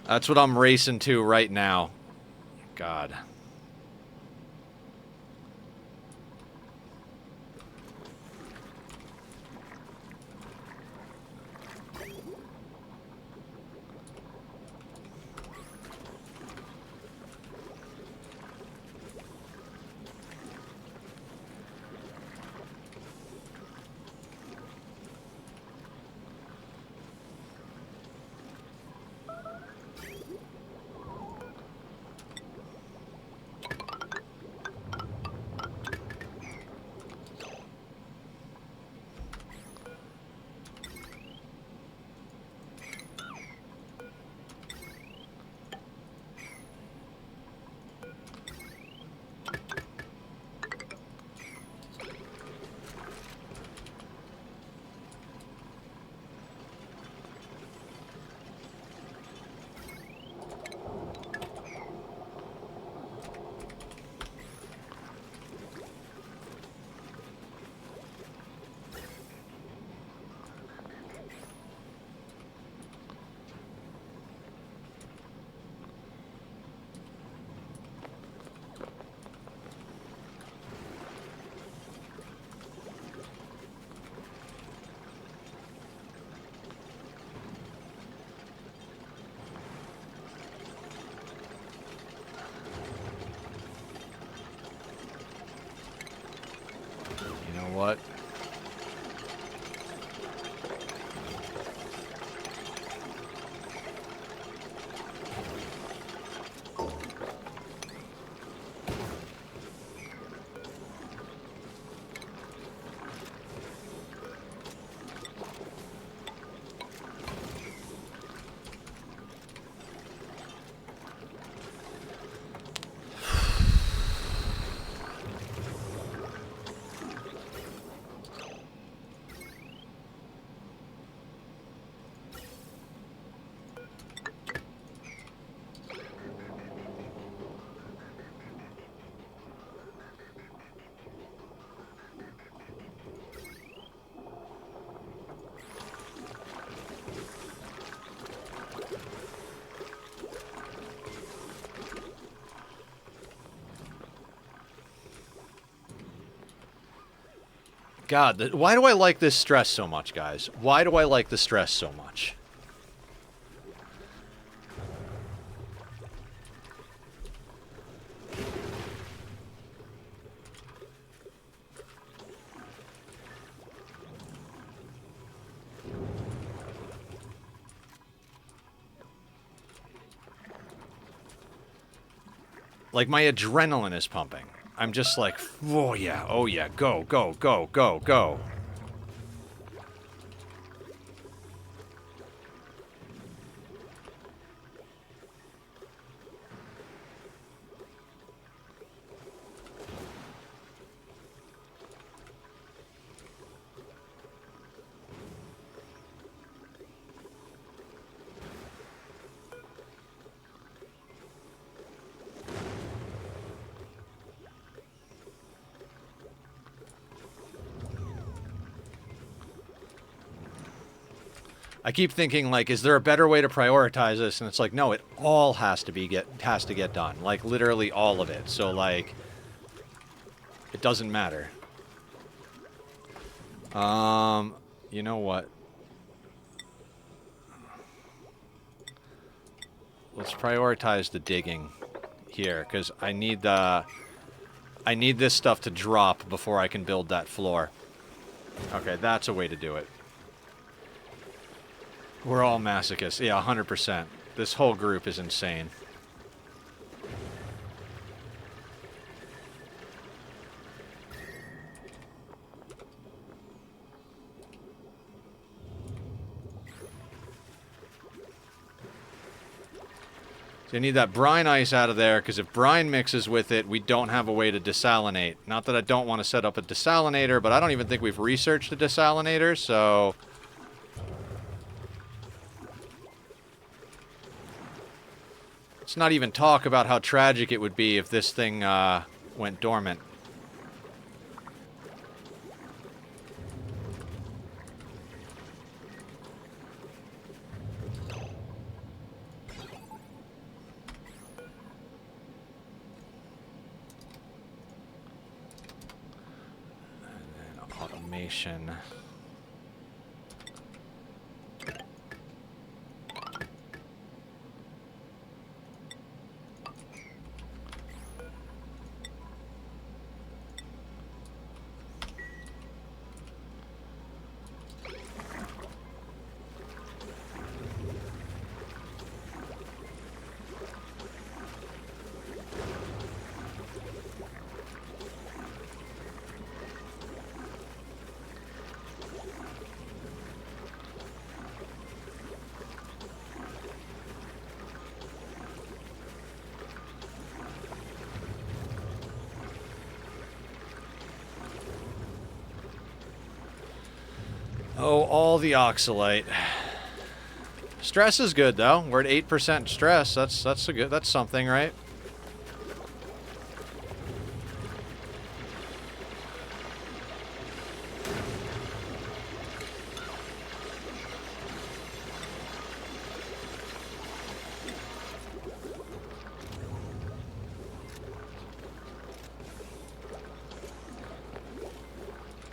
That's what I'm racing to right now. God. What? God, why do I like this stress so much, guys? Why do I like the stress so much? Like, my adrenaline is pumping. I'm just like, oh yeah, go, go, go, go, go. I keep thinking, like, is there a better way to prioritize this? And it's like, no, it all has to get done. Like, literally all of it. So, like, it doesn't matter. You know what? Let's prioritize the digging here, because I need this stuff to drop before I can build that floor. Okay, that's a way to do it. We're all masochists. Yeah, 100%. This whole group is insane. So you need that brine ice out of there, because if brine mixes with it, we don't have a way to desalinate. Not that I don't want to set up a desalinator, but I don't even think we've researched a desalinator, so... Let's not even talk about how tragic it would be if this thing went dormant. And then automation. Oh, all the oxalite. Stress is good though. We're at 8% stress. That's something, right?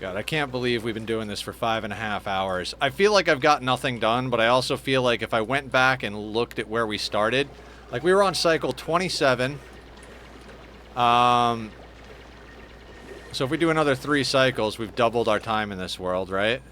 God, I can't believe we've been doing this for 5.5 hours. I feel like I've got nothing done, but I also feel like if I went back and looked at where we started, like we were on cycle 27. So if we do another 3 cycles, we've doubled our time in this world, right?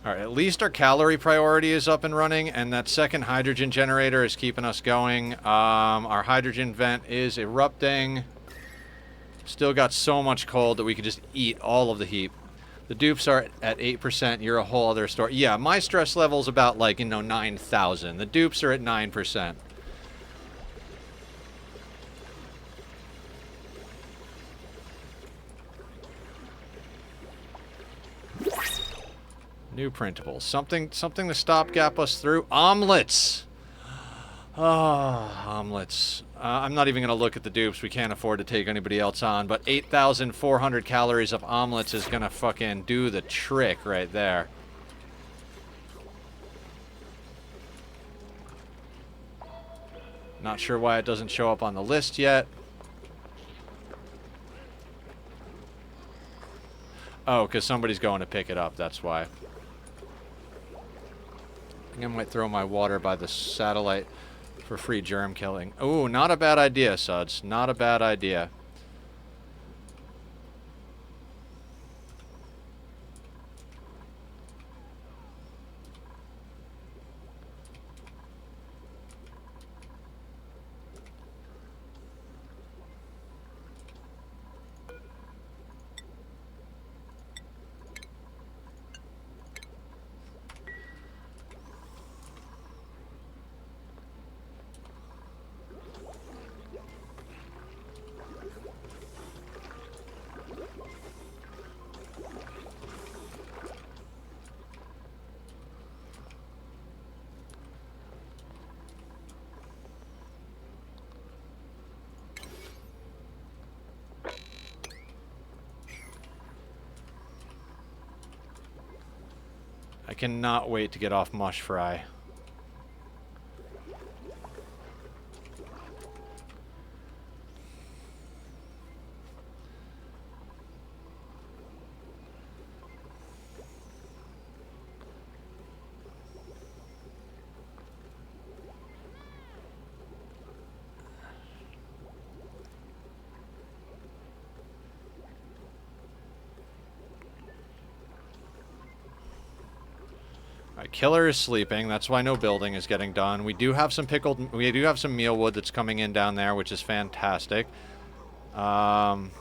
Alright, at least our calorie priority is up and running, and that second hydrogen generator is keeping us going. Our hydrogen vent is erupting. Still got so much cold that we could just eat all of the heat. The dupes are at 8%. You're a whole other story. Yeah, my stress level's about, like, 9,000. The dupes are at 9%. New printables. Something to stopgap us through. Omelets! Oh, omelets. I'm not even going to look at the dupes. We can't afford to take anybody else on. But 8,400 calories of omelets is going to fucking do the trick right there. Not sure why it doesn't show up on the list yet. Oh, because somebody's going to pick it up, that's why. I think I might throw my water by the satellite for free germ killing. Ooh, not a bad idea, Suds. Not a bad idea. I cannot wait to get off Mush Fry. Killer is sleeping. That's why no building is getting done. We do have some we do have some mealwood that's coming in down there, which is fantastic. And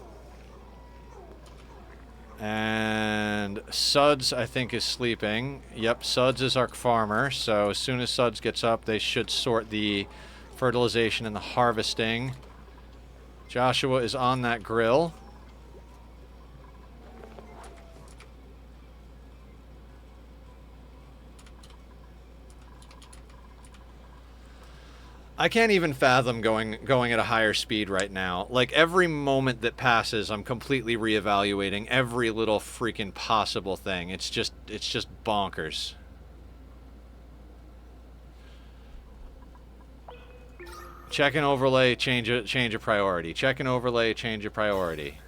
Suds, I think, is sleeping. Yep, Suds is our farmer. So as soon as Suds gets up, they should sort the fertilization and the harvesting. Joshua is on that grill. I can't even fathom going at a higher speed right now. Like, every moment that passes, I'm completely reevaluating every little freaking possible thing. It's just bonkers. Check and overlay, change a priority. Check and overlay, change a priority.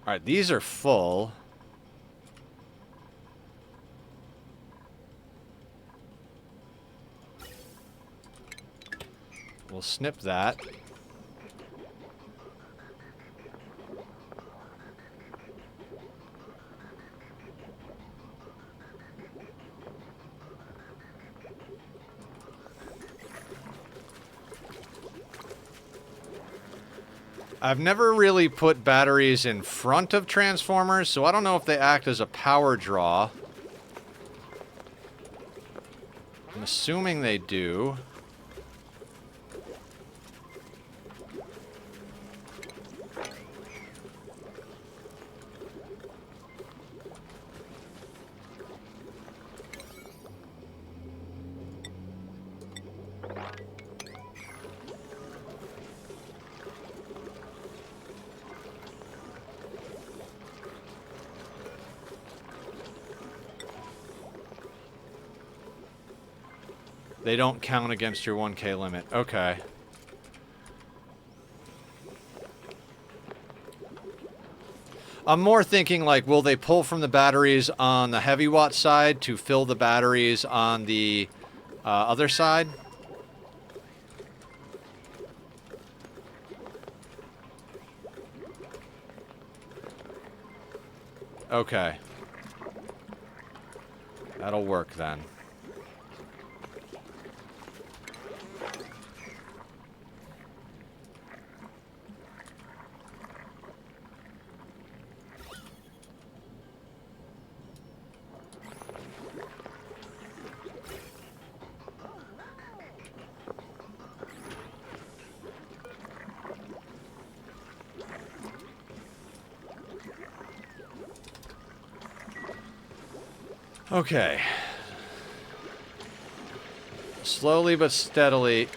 Alright, these are full. We'll snip that. I've never really put batteries in front of transformers, so I don't know if they act as a power draw. I'm assuming they do. They don't count against your 1K limit. Okay. I'm more thinking, like, will they pull from the batteries on the heavy watt side to fill the batteries on the other side? Okay. That'll work then. Okay. Slowly but steadily,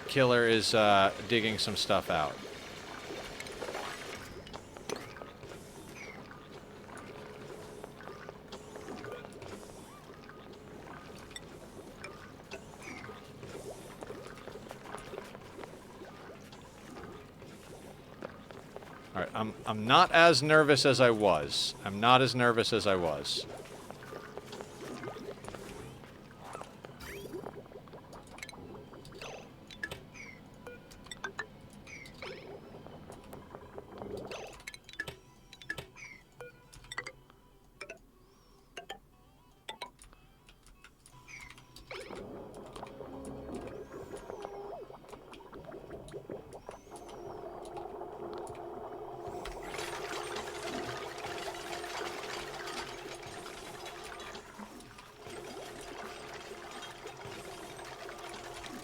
Killer is digging some stuff out. All right, I'm not as nervous as I was. I'm not as nervous as I was.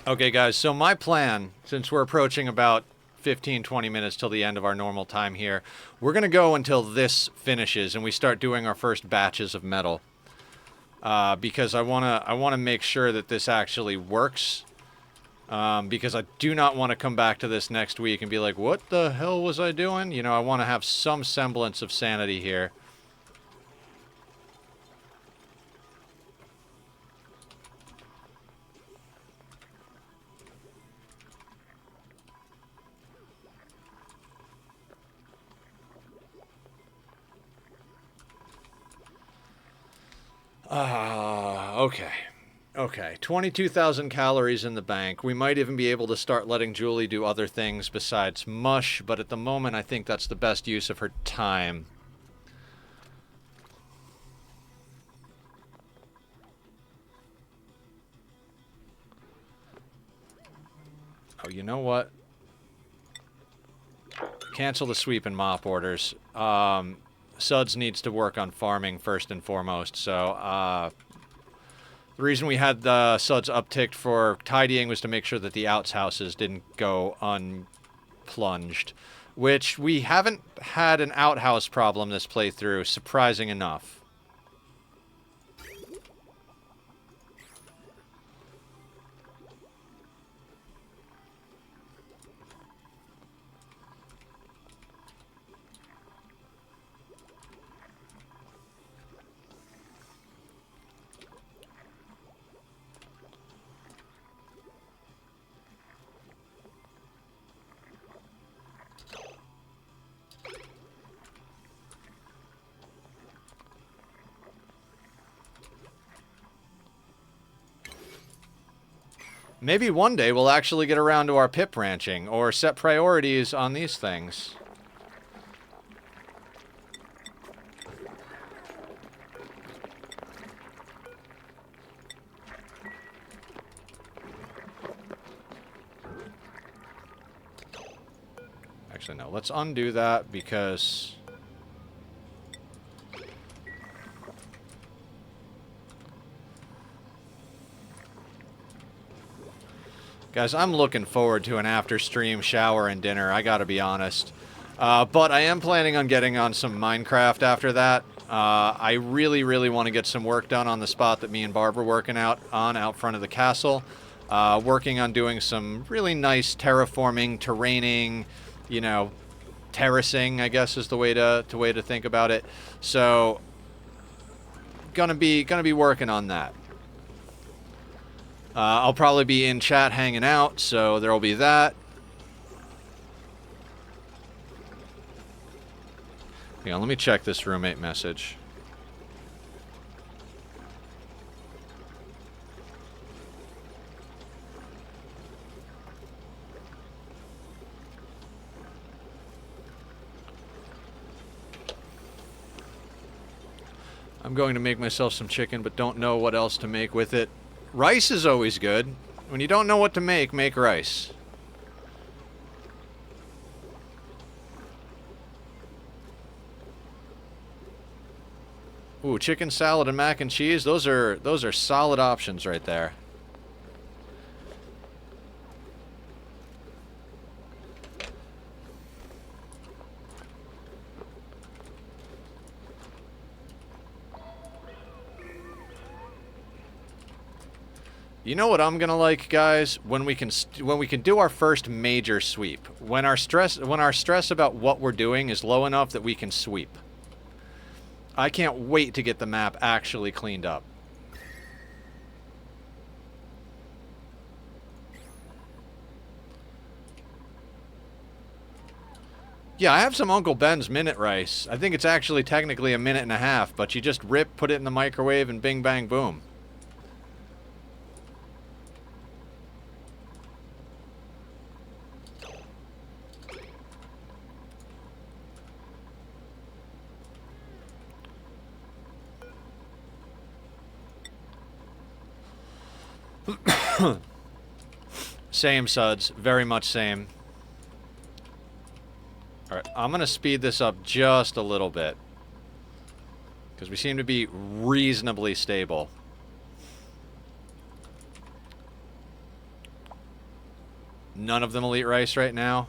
Okay, guys, so my plan, since we're approaching about 15, 20 minutes till the end of our normal time here, we're going to go until this finishes and we start doing our first batches of metal. Because I want to make sure that this actually works. Because I do not want to come back to this next week and be like, what the hell was I doing? You know, I want to have some semblance of sanity here. Okay. Okay, 22,000 calories in the bank. We might even be able to start letting Julie do other things besides mush, but at the moment I think that's the best use of her time. Oh, you know what? Cancel the sweep and mop orders. Suds needs to work on farming first and foremost, so, the reason we had the Suds upticked for tidying was to make sure that the outhouses didn't go unplunged. Which, we haven't had an outhouse problem this playthrough, surprising enough. Maybe one day we'll actually get around to our pip ranching, or set priorities on these things. Actually, no, let's undo that because... Guys, I'm looking forward to an after-stream shower and dinner, I gotta be honest. But I am planning on getting on some Minecraft after that. I really, really want to get some work done on the spot that me and Barb were working out front of the castle. Working on doing some really nice terraforming, terraining, you know, terracing, I guess is the way to think about it. So, gonna be working on that. I'll probably be in chat hanging out, so there'll be that. Hang on, let me check this roommate message. I'm going to make myself some chicken, but don't know what else to make with it. Rice is always good. When you don't know what to make rice. Ooh, chicken salad and mac and cheese. Those are solid options right there. You know what I'm gonna like, guys? When we can do our first major sweep. When our stress about what we're doing is low enough that we can sweep. I can't wait to get the map actually cleaned up. Yeah, I have some Uncle Ben's minute rice. I think it's actually technically a minute and a half, but you just put it in the microwave, and bing, bang, boom. Same, Suds. Very much same. Alright, I'm going to speed this up just a little bit. Because we seem to be reasonably stable. None of them will eat rice right now.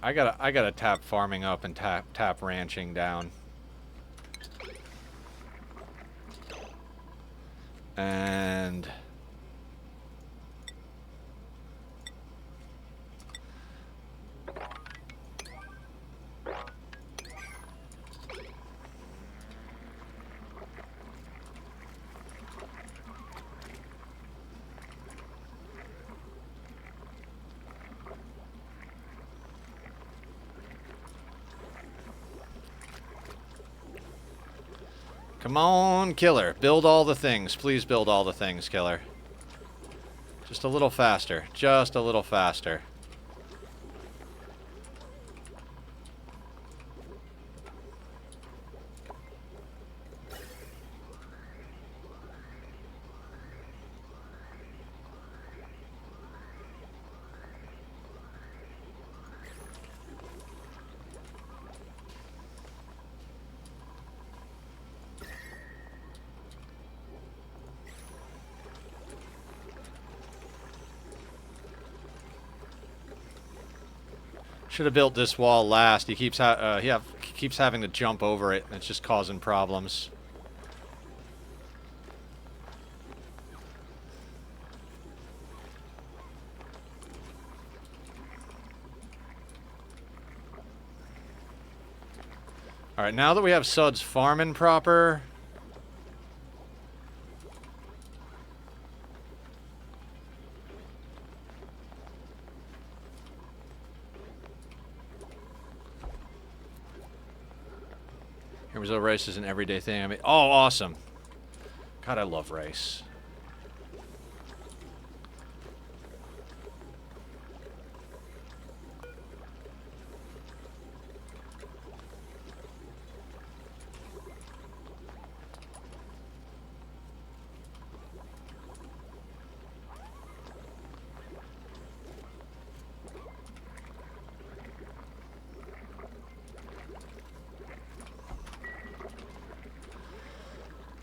I gotta tap farming up and tap ranching down. And come on, killer. Build all the things. Please build all the things, killer. Just a little faster. Just a little faster. Should have built this wall last. He keeps having to jump over it, and it's just causing problems. Alright, now that we have Suds farming proper... Brazil rice is an everyday thing. I mean, oh, awesome. God, I love rice.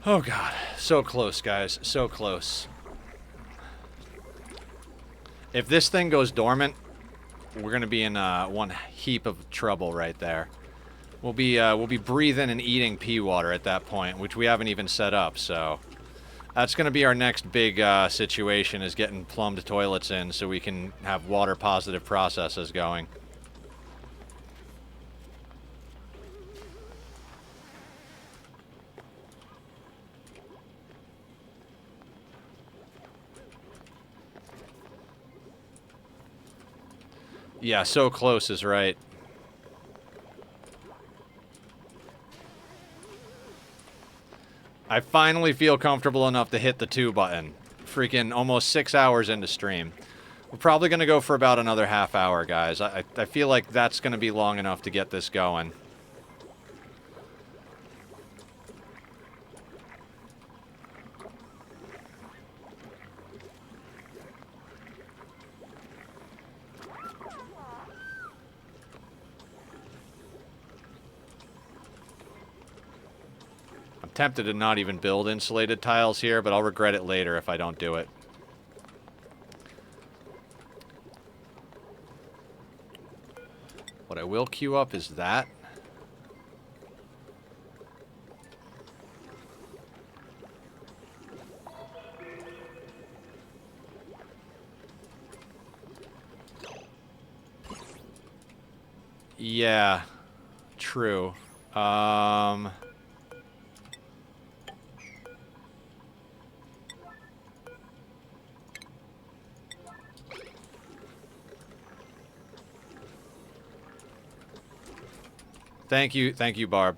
Oh god, so close, guys, so close. If this thing goes dormant, we're gonna be in one heap of trouble right there. We'll be breathing and eating pea water at that point, which we haven't even set up. So that's gonna be our next big situation, is getting plumbed toilets in so we can have water positive processes going. Yeah, so close is right. I finally feel comfortable enough to hit the 2 button. Freaking almost 6 hours into stream. We're probably going to go for about another half hour, guys. I feel like that's going to be long enough to get this going. Tempted to not even build insulated tiles here, but I'll regret it later if I don't do it. What I will queue up is that. Yeah, true. Thank you, Barb.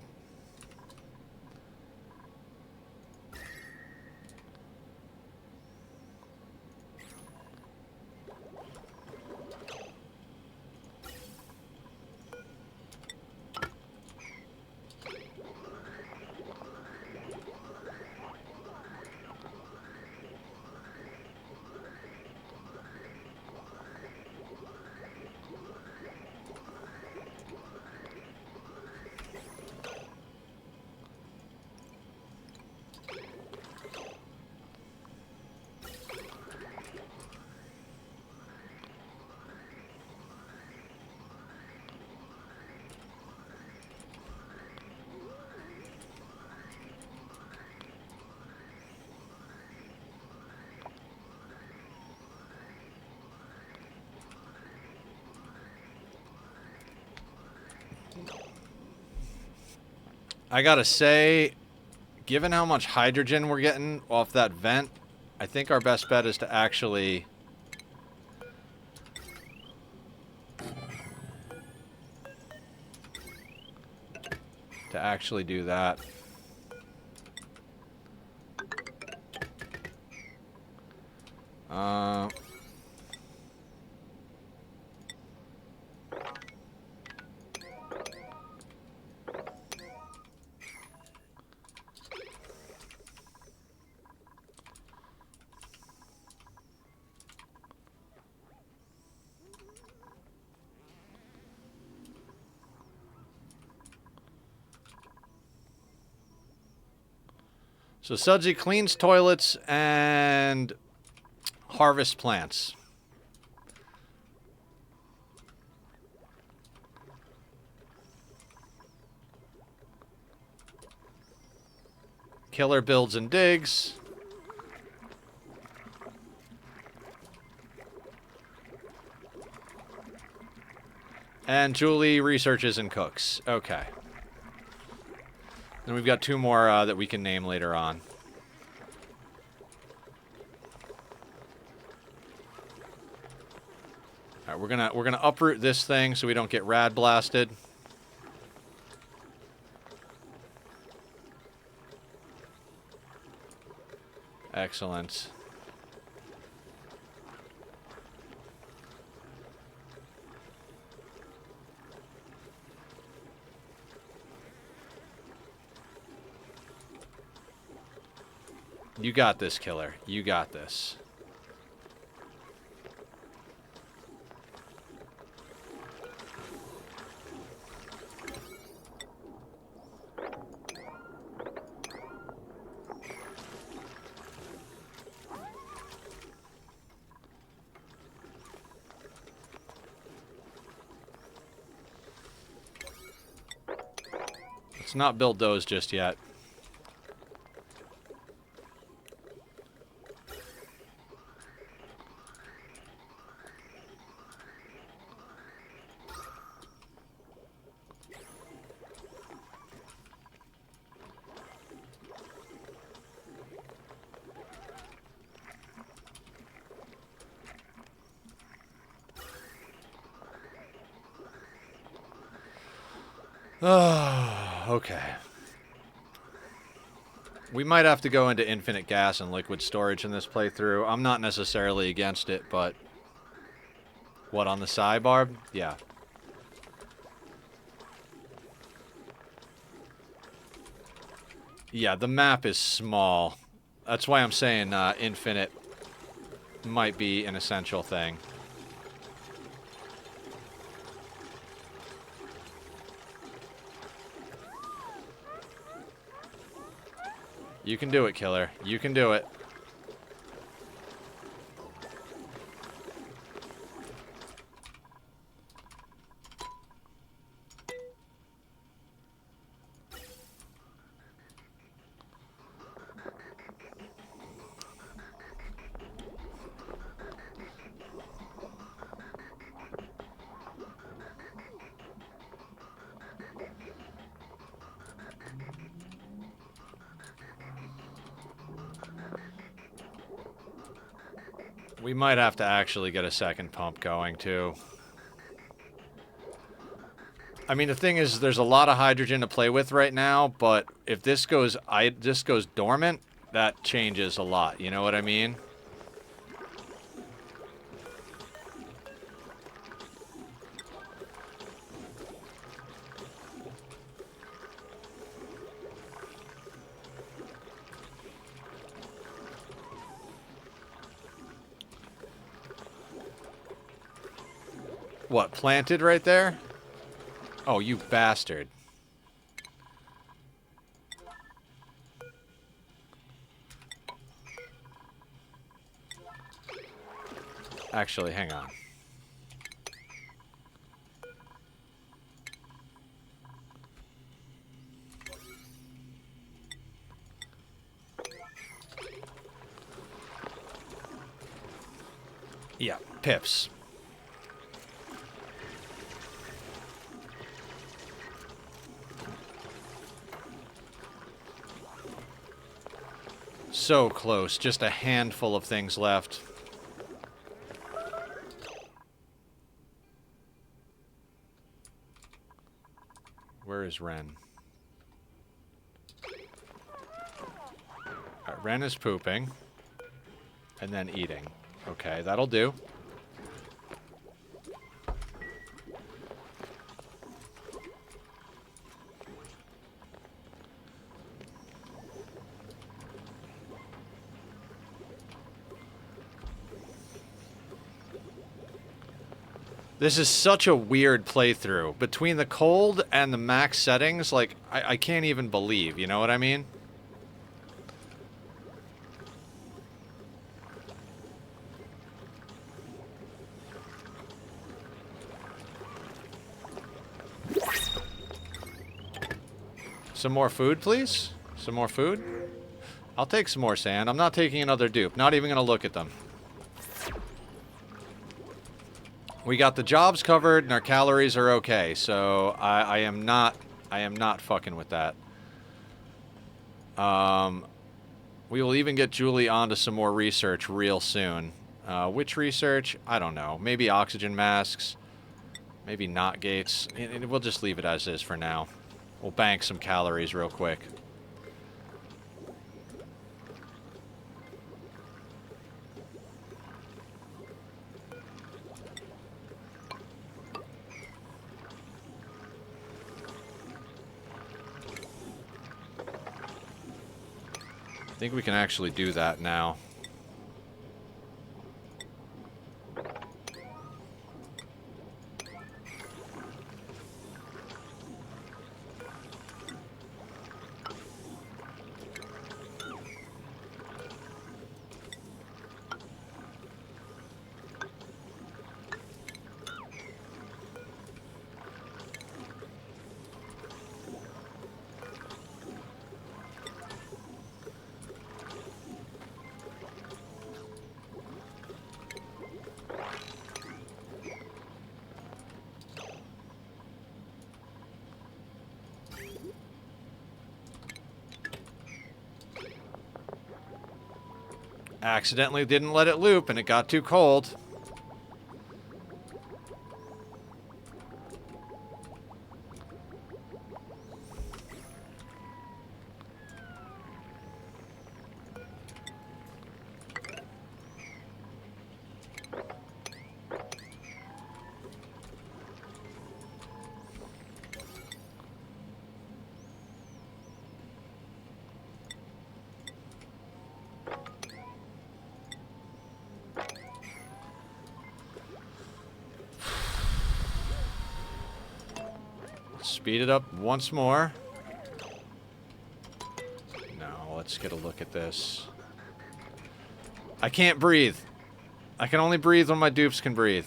I gotta say, given how much hydrogen we're getting off that vent, I think our best bet is to actually... do that. So Sudsy cleans toilets and harvests plants. Killer builds and digs. And Julie researches and cooks. Okay. Then we've got 2 more that we can name later on. All right, we're gonna uproot this thing so we don't get rad blasted. Excellent. You got this, killer. You got this. Let's not build those just yet. Okay. We might have to go into infinite gas and liquid storage in this playthrough. I'm not necessarily against it, but... What, on the sidebar? Yeah. Yeah, the map is small. That's why I'm saying infinite might be an essential thing. You can do it, killer. You can do it. We might have to actually get a second pump going, too. I mean, the thing is, there's a lot of hydrogen to play with right now, but if this goes dormant, that changes a lot. You know what I mean? What, planted right there? Oh, you bastard. Actually, hang on. Yeah, pips. So close. Just a handful of things left. Where is Ren? Alright, Ren is pooping. And then eating. Okay, that'll do. This is such a weird playthrough. Between the cold and the max settings, like, I can't even believe, you know what I mean? Some more food, please? Some more food? I'll take some more sand. I'm not taking another dupe. Not even gonna look at them. We got the jobs covered and our calories are okay, so I am not fucking with that. We will even get Julie onto some more research real soon. Which research? I don't know. Maybe oxygen masks. Maybe not gates. We'll just leave it as is for now. We'll bank some calories real quick. I think we can actually do that now. Accidentally didn't let it loop and it got too cold. Speed it up once more. Now, let's get a look at this. I can't breathe. I can only breathe when my dupes can breathe.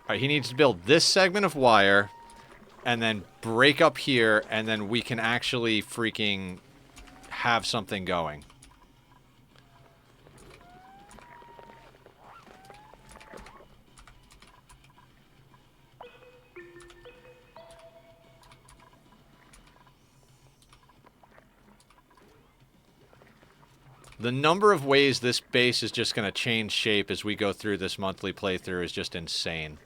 Alright, he needs to build this segment of wire and then break up here, and then we can actually freaking have something going. The number of ways this base is just going to change shape as we go through this monthly playthrough is just insane.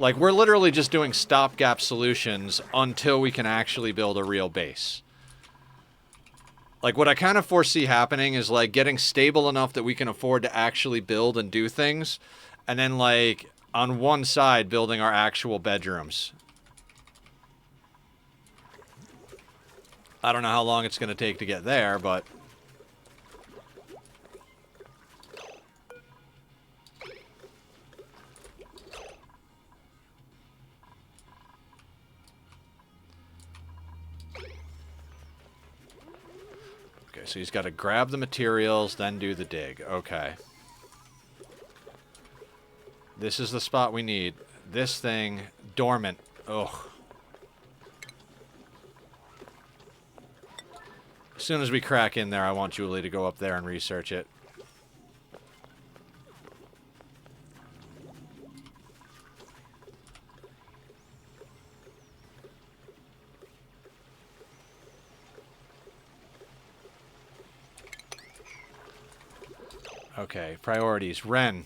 Like, we're literally just doing stopgap solutions until we can actually build a real base. Like, what I kind of foresee happening is, like, getting stable enough that we can afford to actually build and do things. And then, like, on one side, building our actual bedrooms. I don't know how long it's going to take to get there, but... So he's got to grab the materials, then do the dig. Okay. This is the spot we need. This thing, dormant. Ugh. As soon as we crack in there, I want Julie to go up there and research it. Okay, priorities. Ren.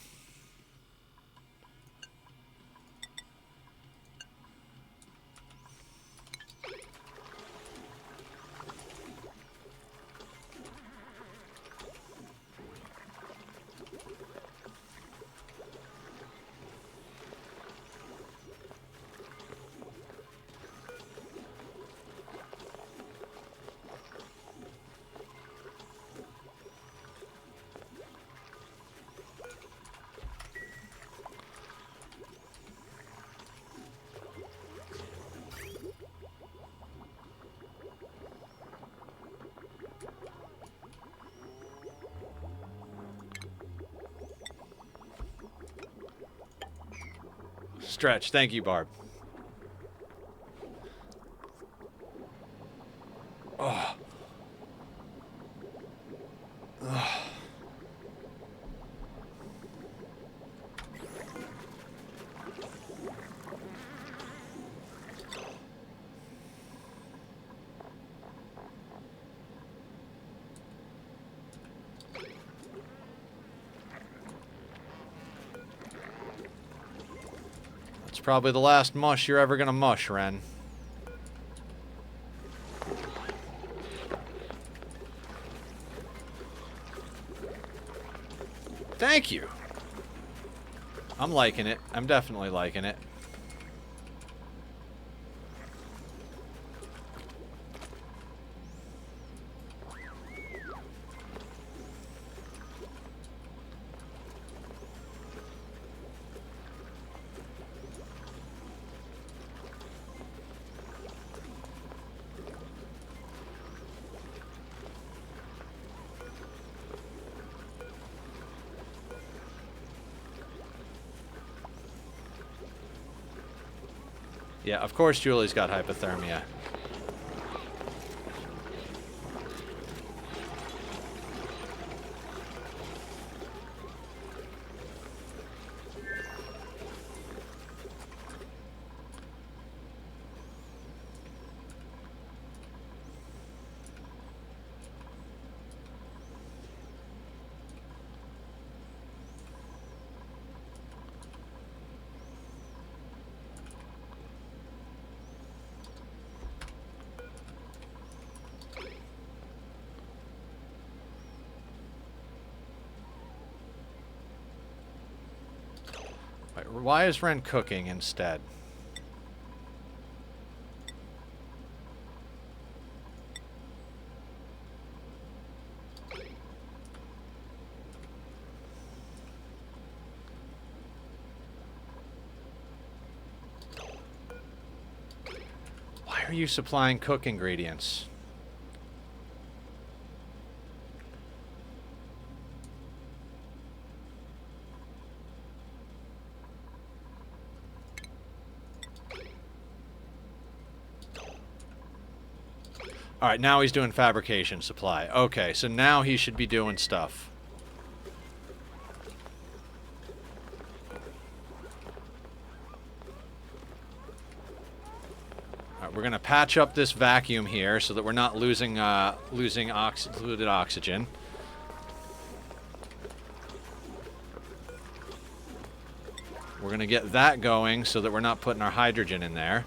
Stretch. Thank you, Barb. Oh. Oh. It's probably the last mush you're ever gonna mush, Ren. Thank you. I'm liking it. I'm definitely liking it. Yeah, of course Julie's got hypothermia. Wait, why is Ren cooking instead? Why are you supplying cook ingredients? Alright, now he's doing fabrication supply. Okay, so now he should be doing stuff. Alright, we're gonna patch up this vacuum here so that we're not losing fluid oxygen. We're gonna get that going so that we're not putting our hydrogen in there.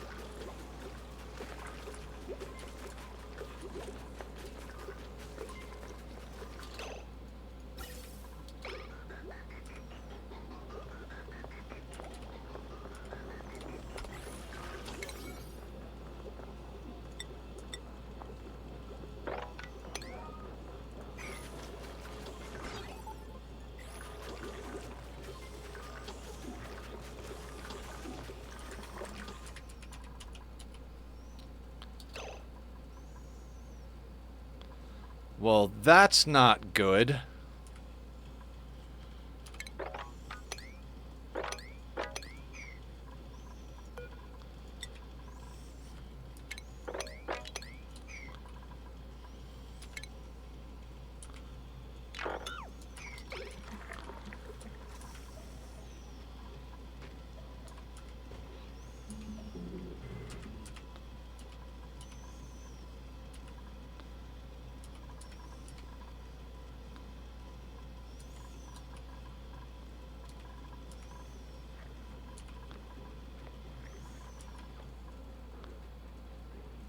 Well, that's not good.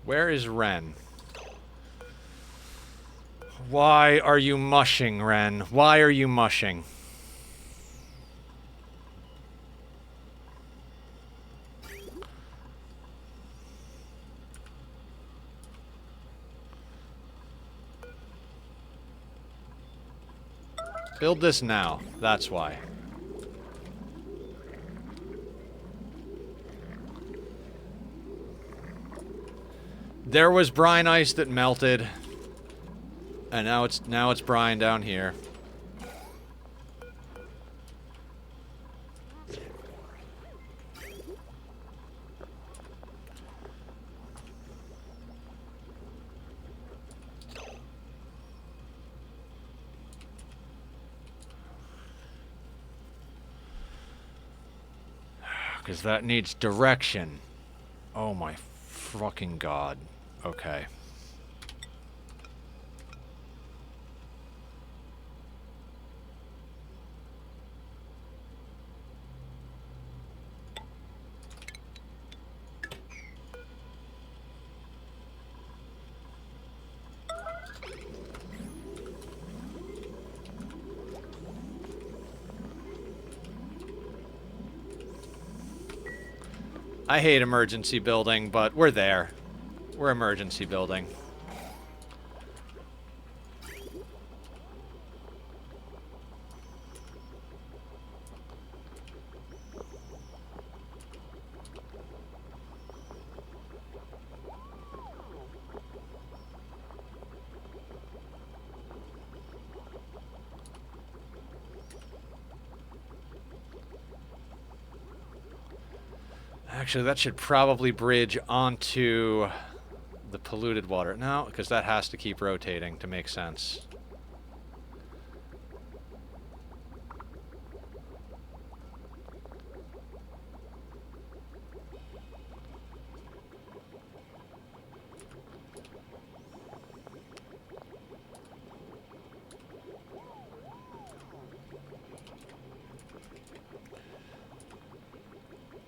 Where is Ren? Why are you mushing, Ren? Why are you mushing? Build this now. That's why. There was brine ice that melted, and now it's brine down here. Because that needs direction. Oh my fucking god. Okay. I hate emergency building, but we're there. We're emergency building. Actually, that should probably bridge onto the polluted water. No, because that has to keep rotating to make sense.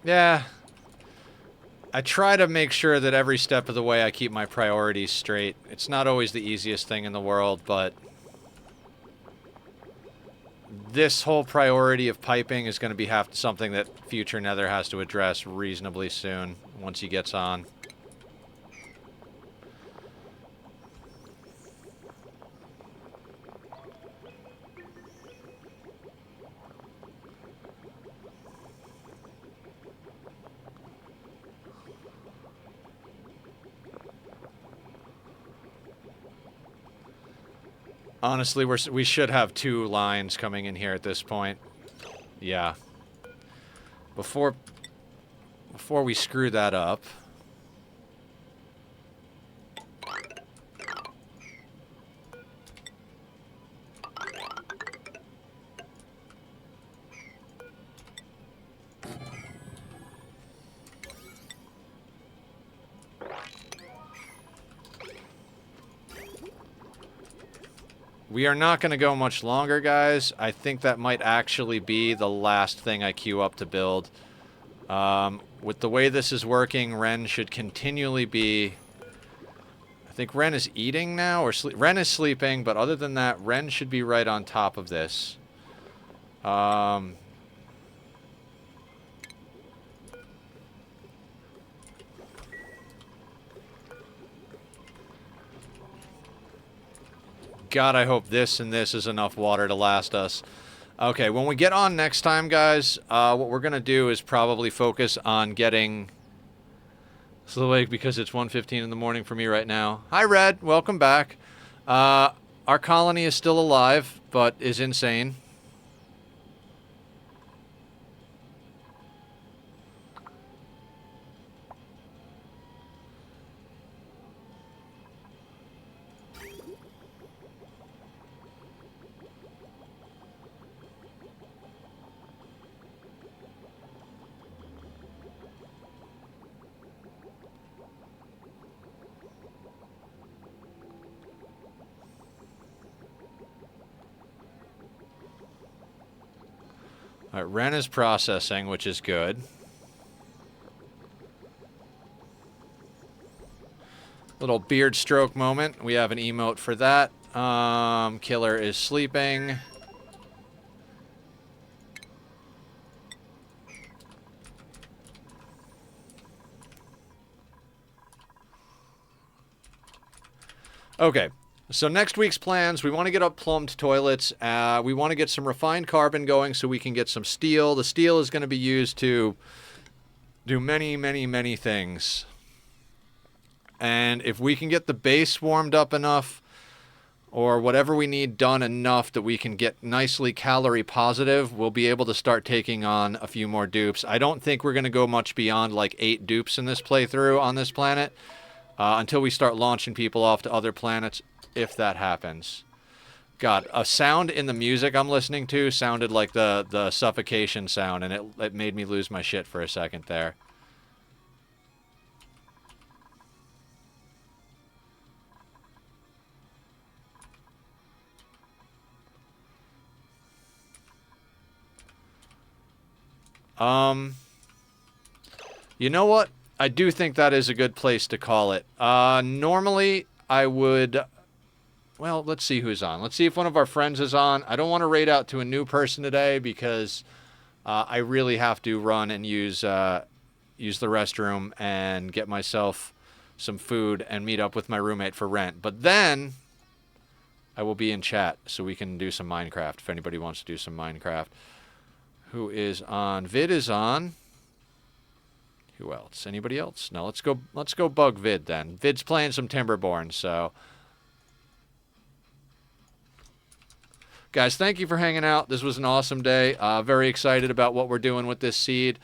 Yeah. I try to make sure that every step of the way I keep my priorities straight. It's not always the easiest thing in the world, but this whole priority of piping is going to be something that future Nether has to address reasonably soon once he gets on. Honestly, we should have 2 lines coming in here at this point. Yeah. Before we screw that up. We are not going to go much longer, guys. I think that might actually be the last thing I queue up to build. With the way this is working, Ren should continually be... I think Ren is eating now, or Ren is sleeping, but other than that, Ren should be right on top of this. God, I hope this and this is enough water to last us. Okay, when we get on next time, guys, what we're going to do is probably focus on getting... Still awake because it's 1:15 in the morning for me right now. Hi, Red. Welcome back. Our colony is still alive, but is insane. All right, Ren is processing, which is good. Little beard stroke moment. We have an emote for that. Killer is sleeping. Okay. So next week's plans, we want to get up plumbed toilets. We want to get some refined carbon going so we can get some steel. The steel is going to be used to do many, many, many things. And if we can get the base warmed up enough, or whatever we need done enough that we can get nicely calorie positive, we'll be able to start taking on a few more dupes. I don't think we're going to go much beyond like 8 dupes in this playthrough on this planet until we start launching people off to other planets. If that happens. God, a sound in the music I'm listening to sounded like the suffocation sound, and it made me lose my shit for a second there. You know what? I do think that is a good place to call it. Normally, I would... Well, let's see who's on. Let's see if one of our friends is on. I don't want to raid out to a new person today because I really have to run and use the restroom and get myself some food and meet up with my roommate for rent. But then I will be in chat so we can do some Minecraft if anybody wants to do some Minecraft. Who is on? Vid is on. Who else? Anybody else? No, let's go bug Vid then. Vid's playing some Timberborn, so... Guys, thank you for hanging out. This was an awesome day. Very excited about what we're doing with this seed.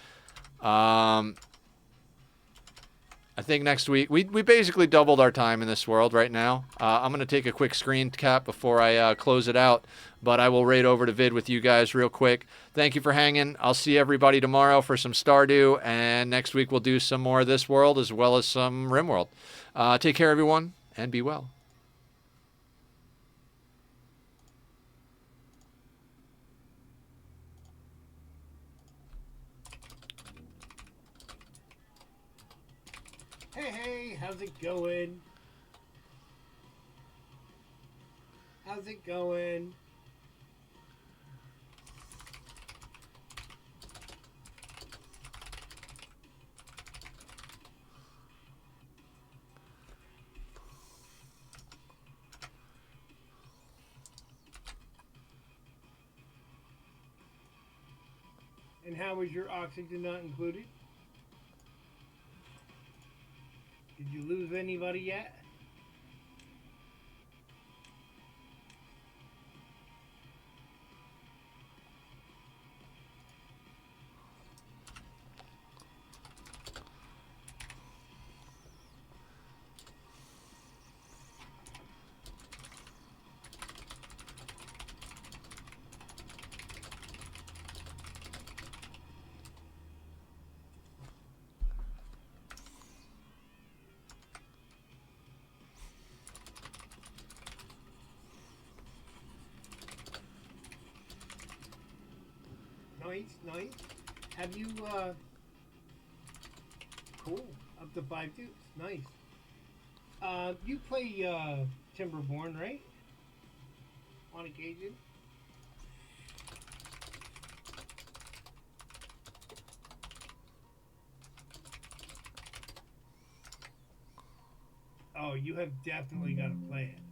I think next week we basically doubled our time in this world right now. I'm gonna take a quick screen cap before I close it out, but I will raid over to vid with you guys real quick. Thank you for hanging. I'll see everybody tomorrow for some Stardew, and next week we'll do some more of this world as well as some RimWorld. Take care, everyone, and be well. Hey, how's it going? How's it going? And how was your oxygen not included? Did you lose anybody yet? Nice. Have you, cool. Up to 5 dupes. Nice. You play, Timberborn, right? On occasion? Oh, you have definitely got to play it.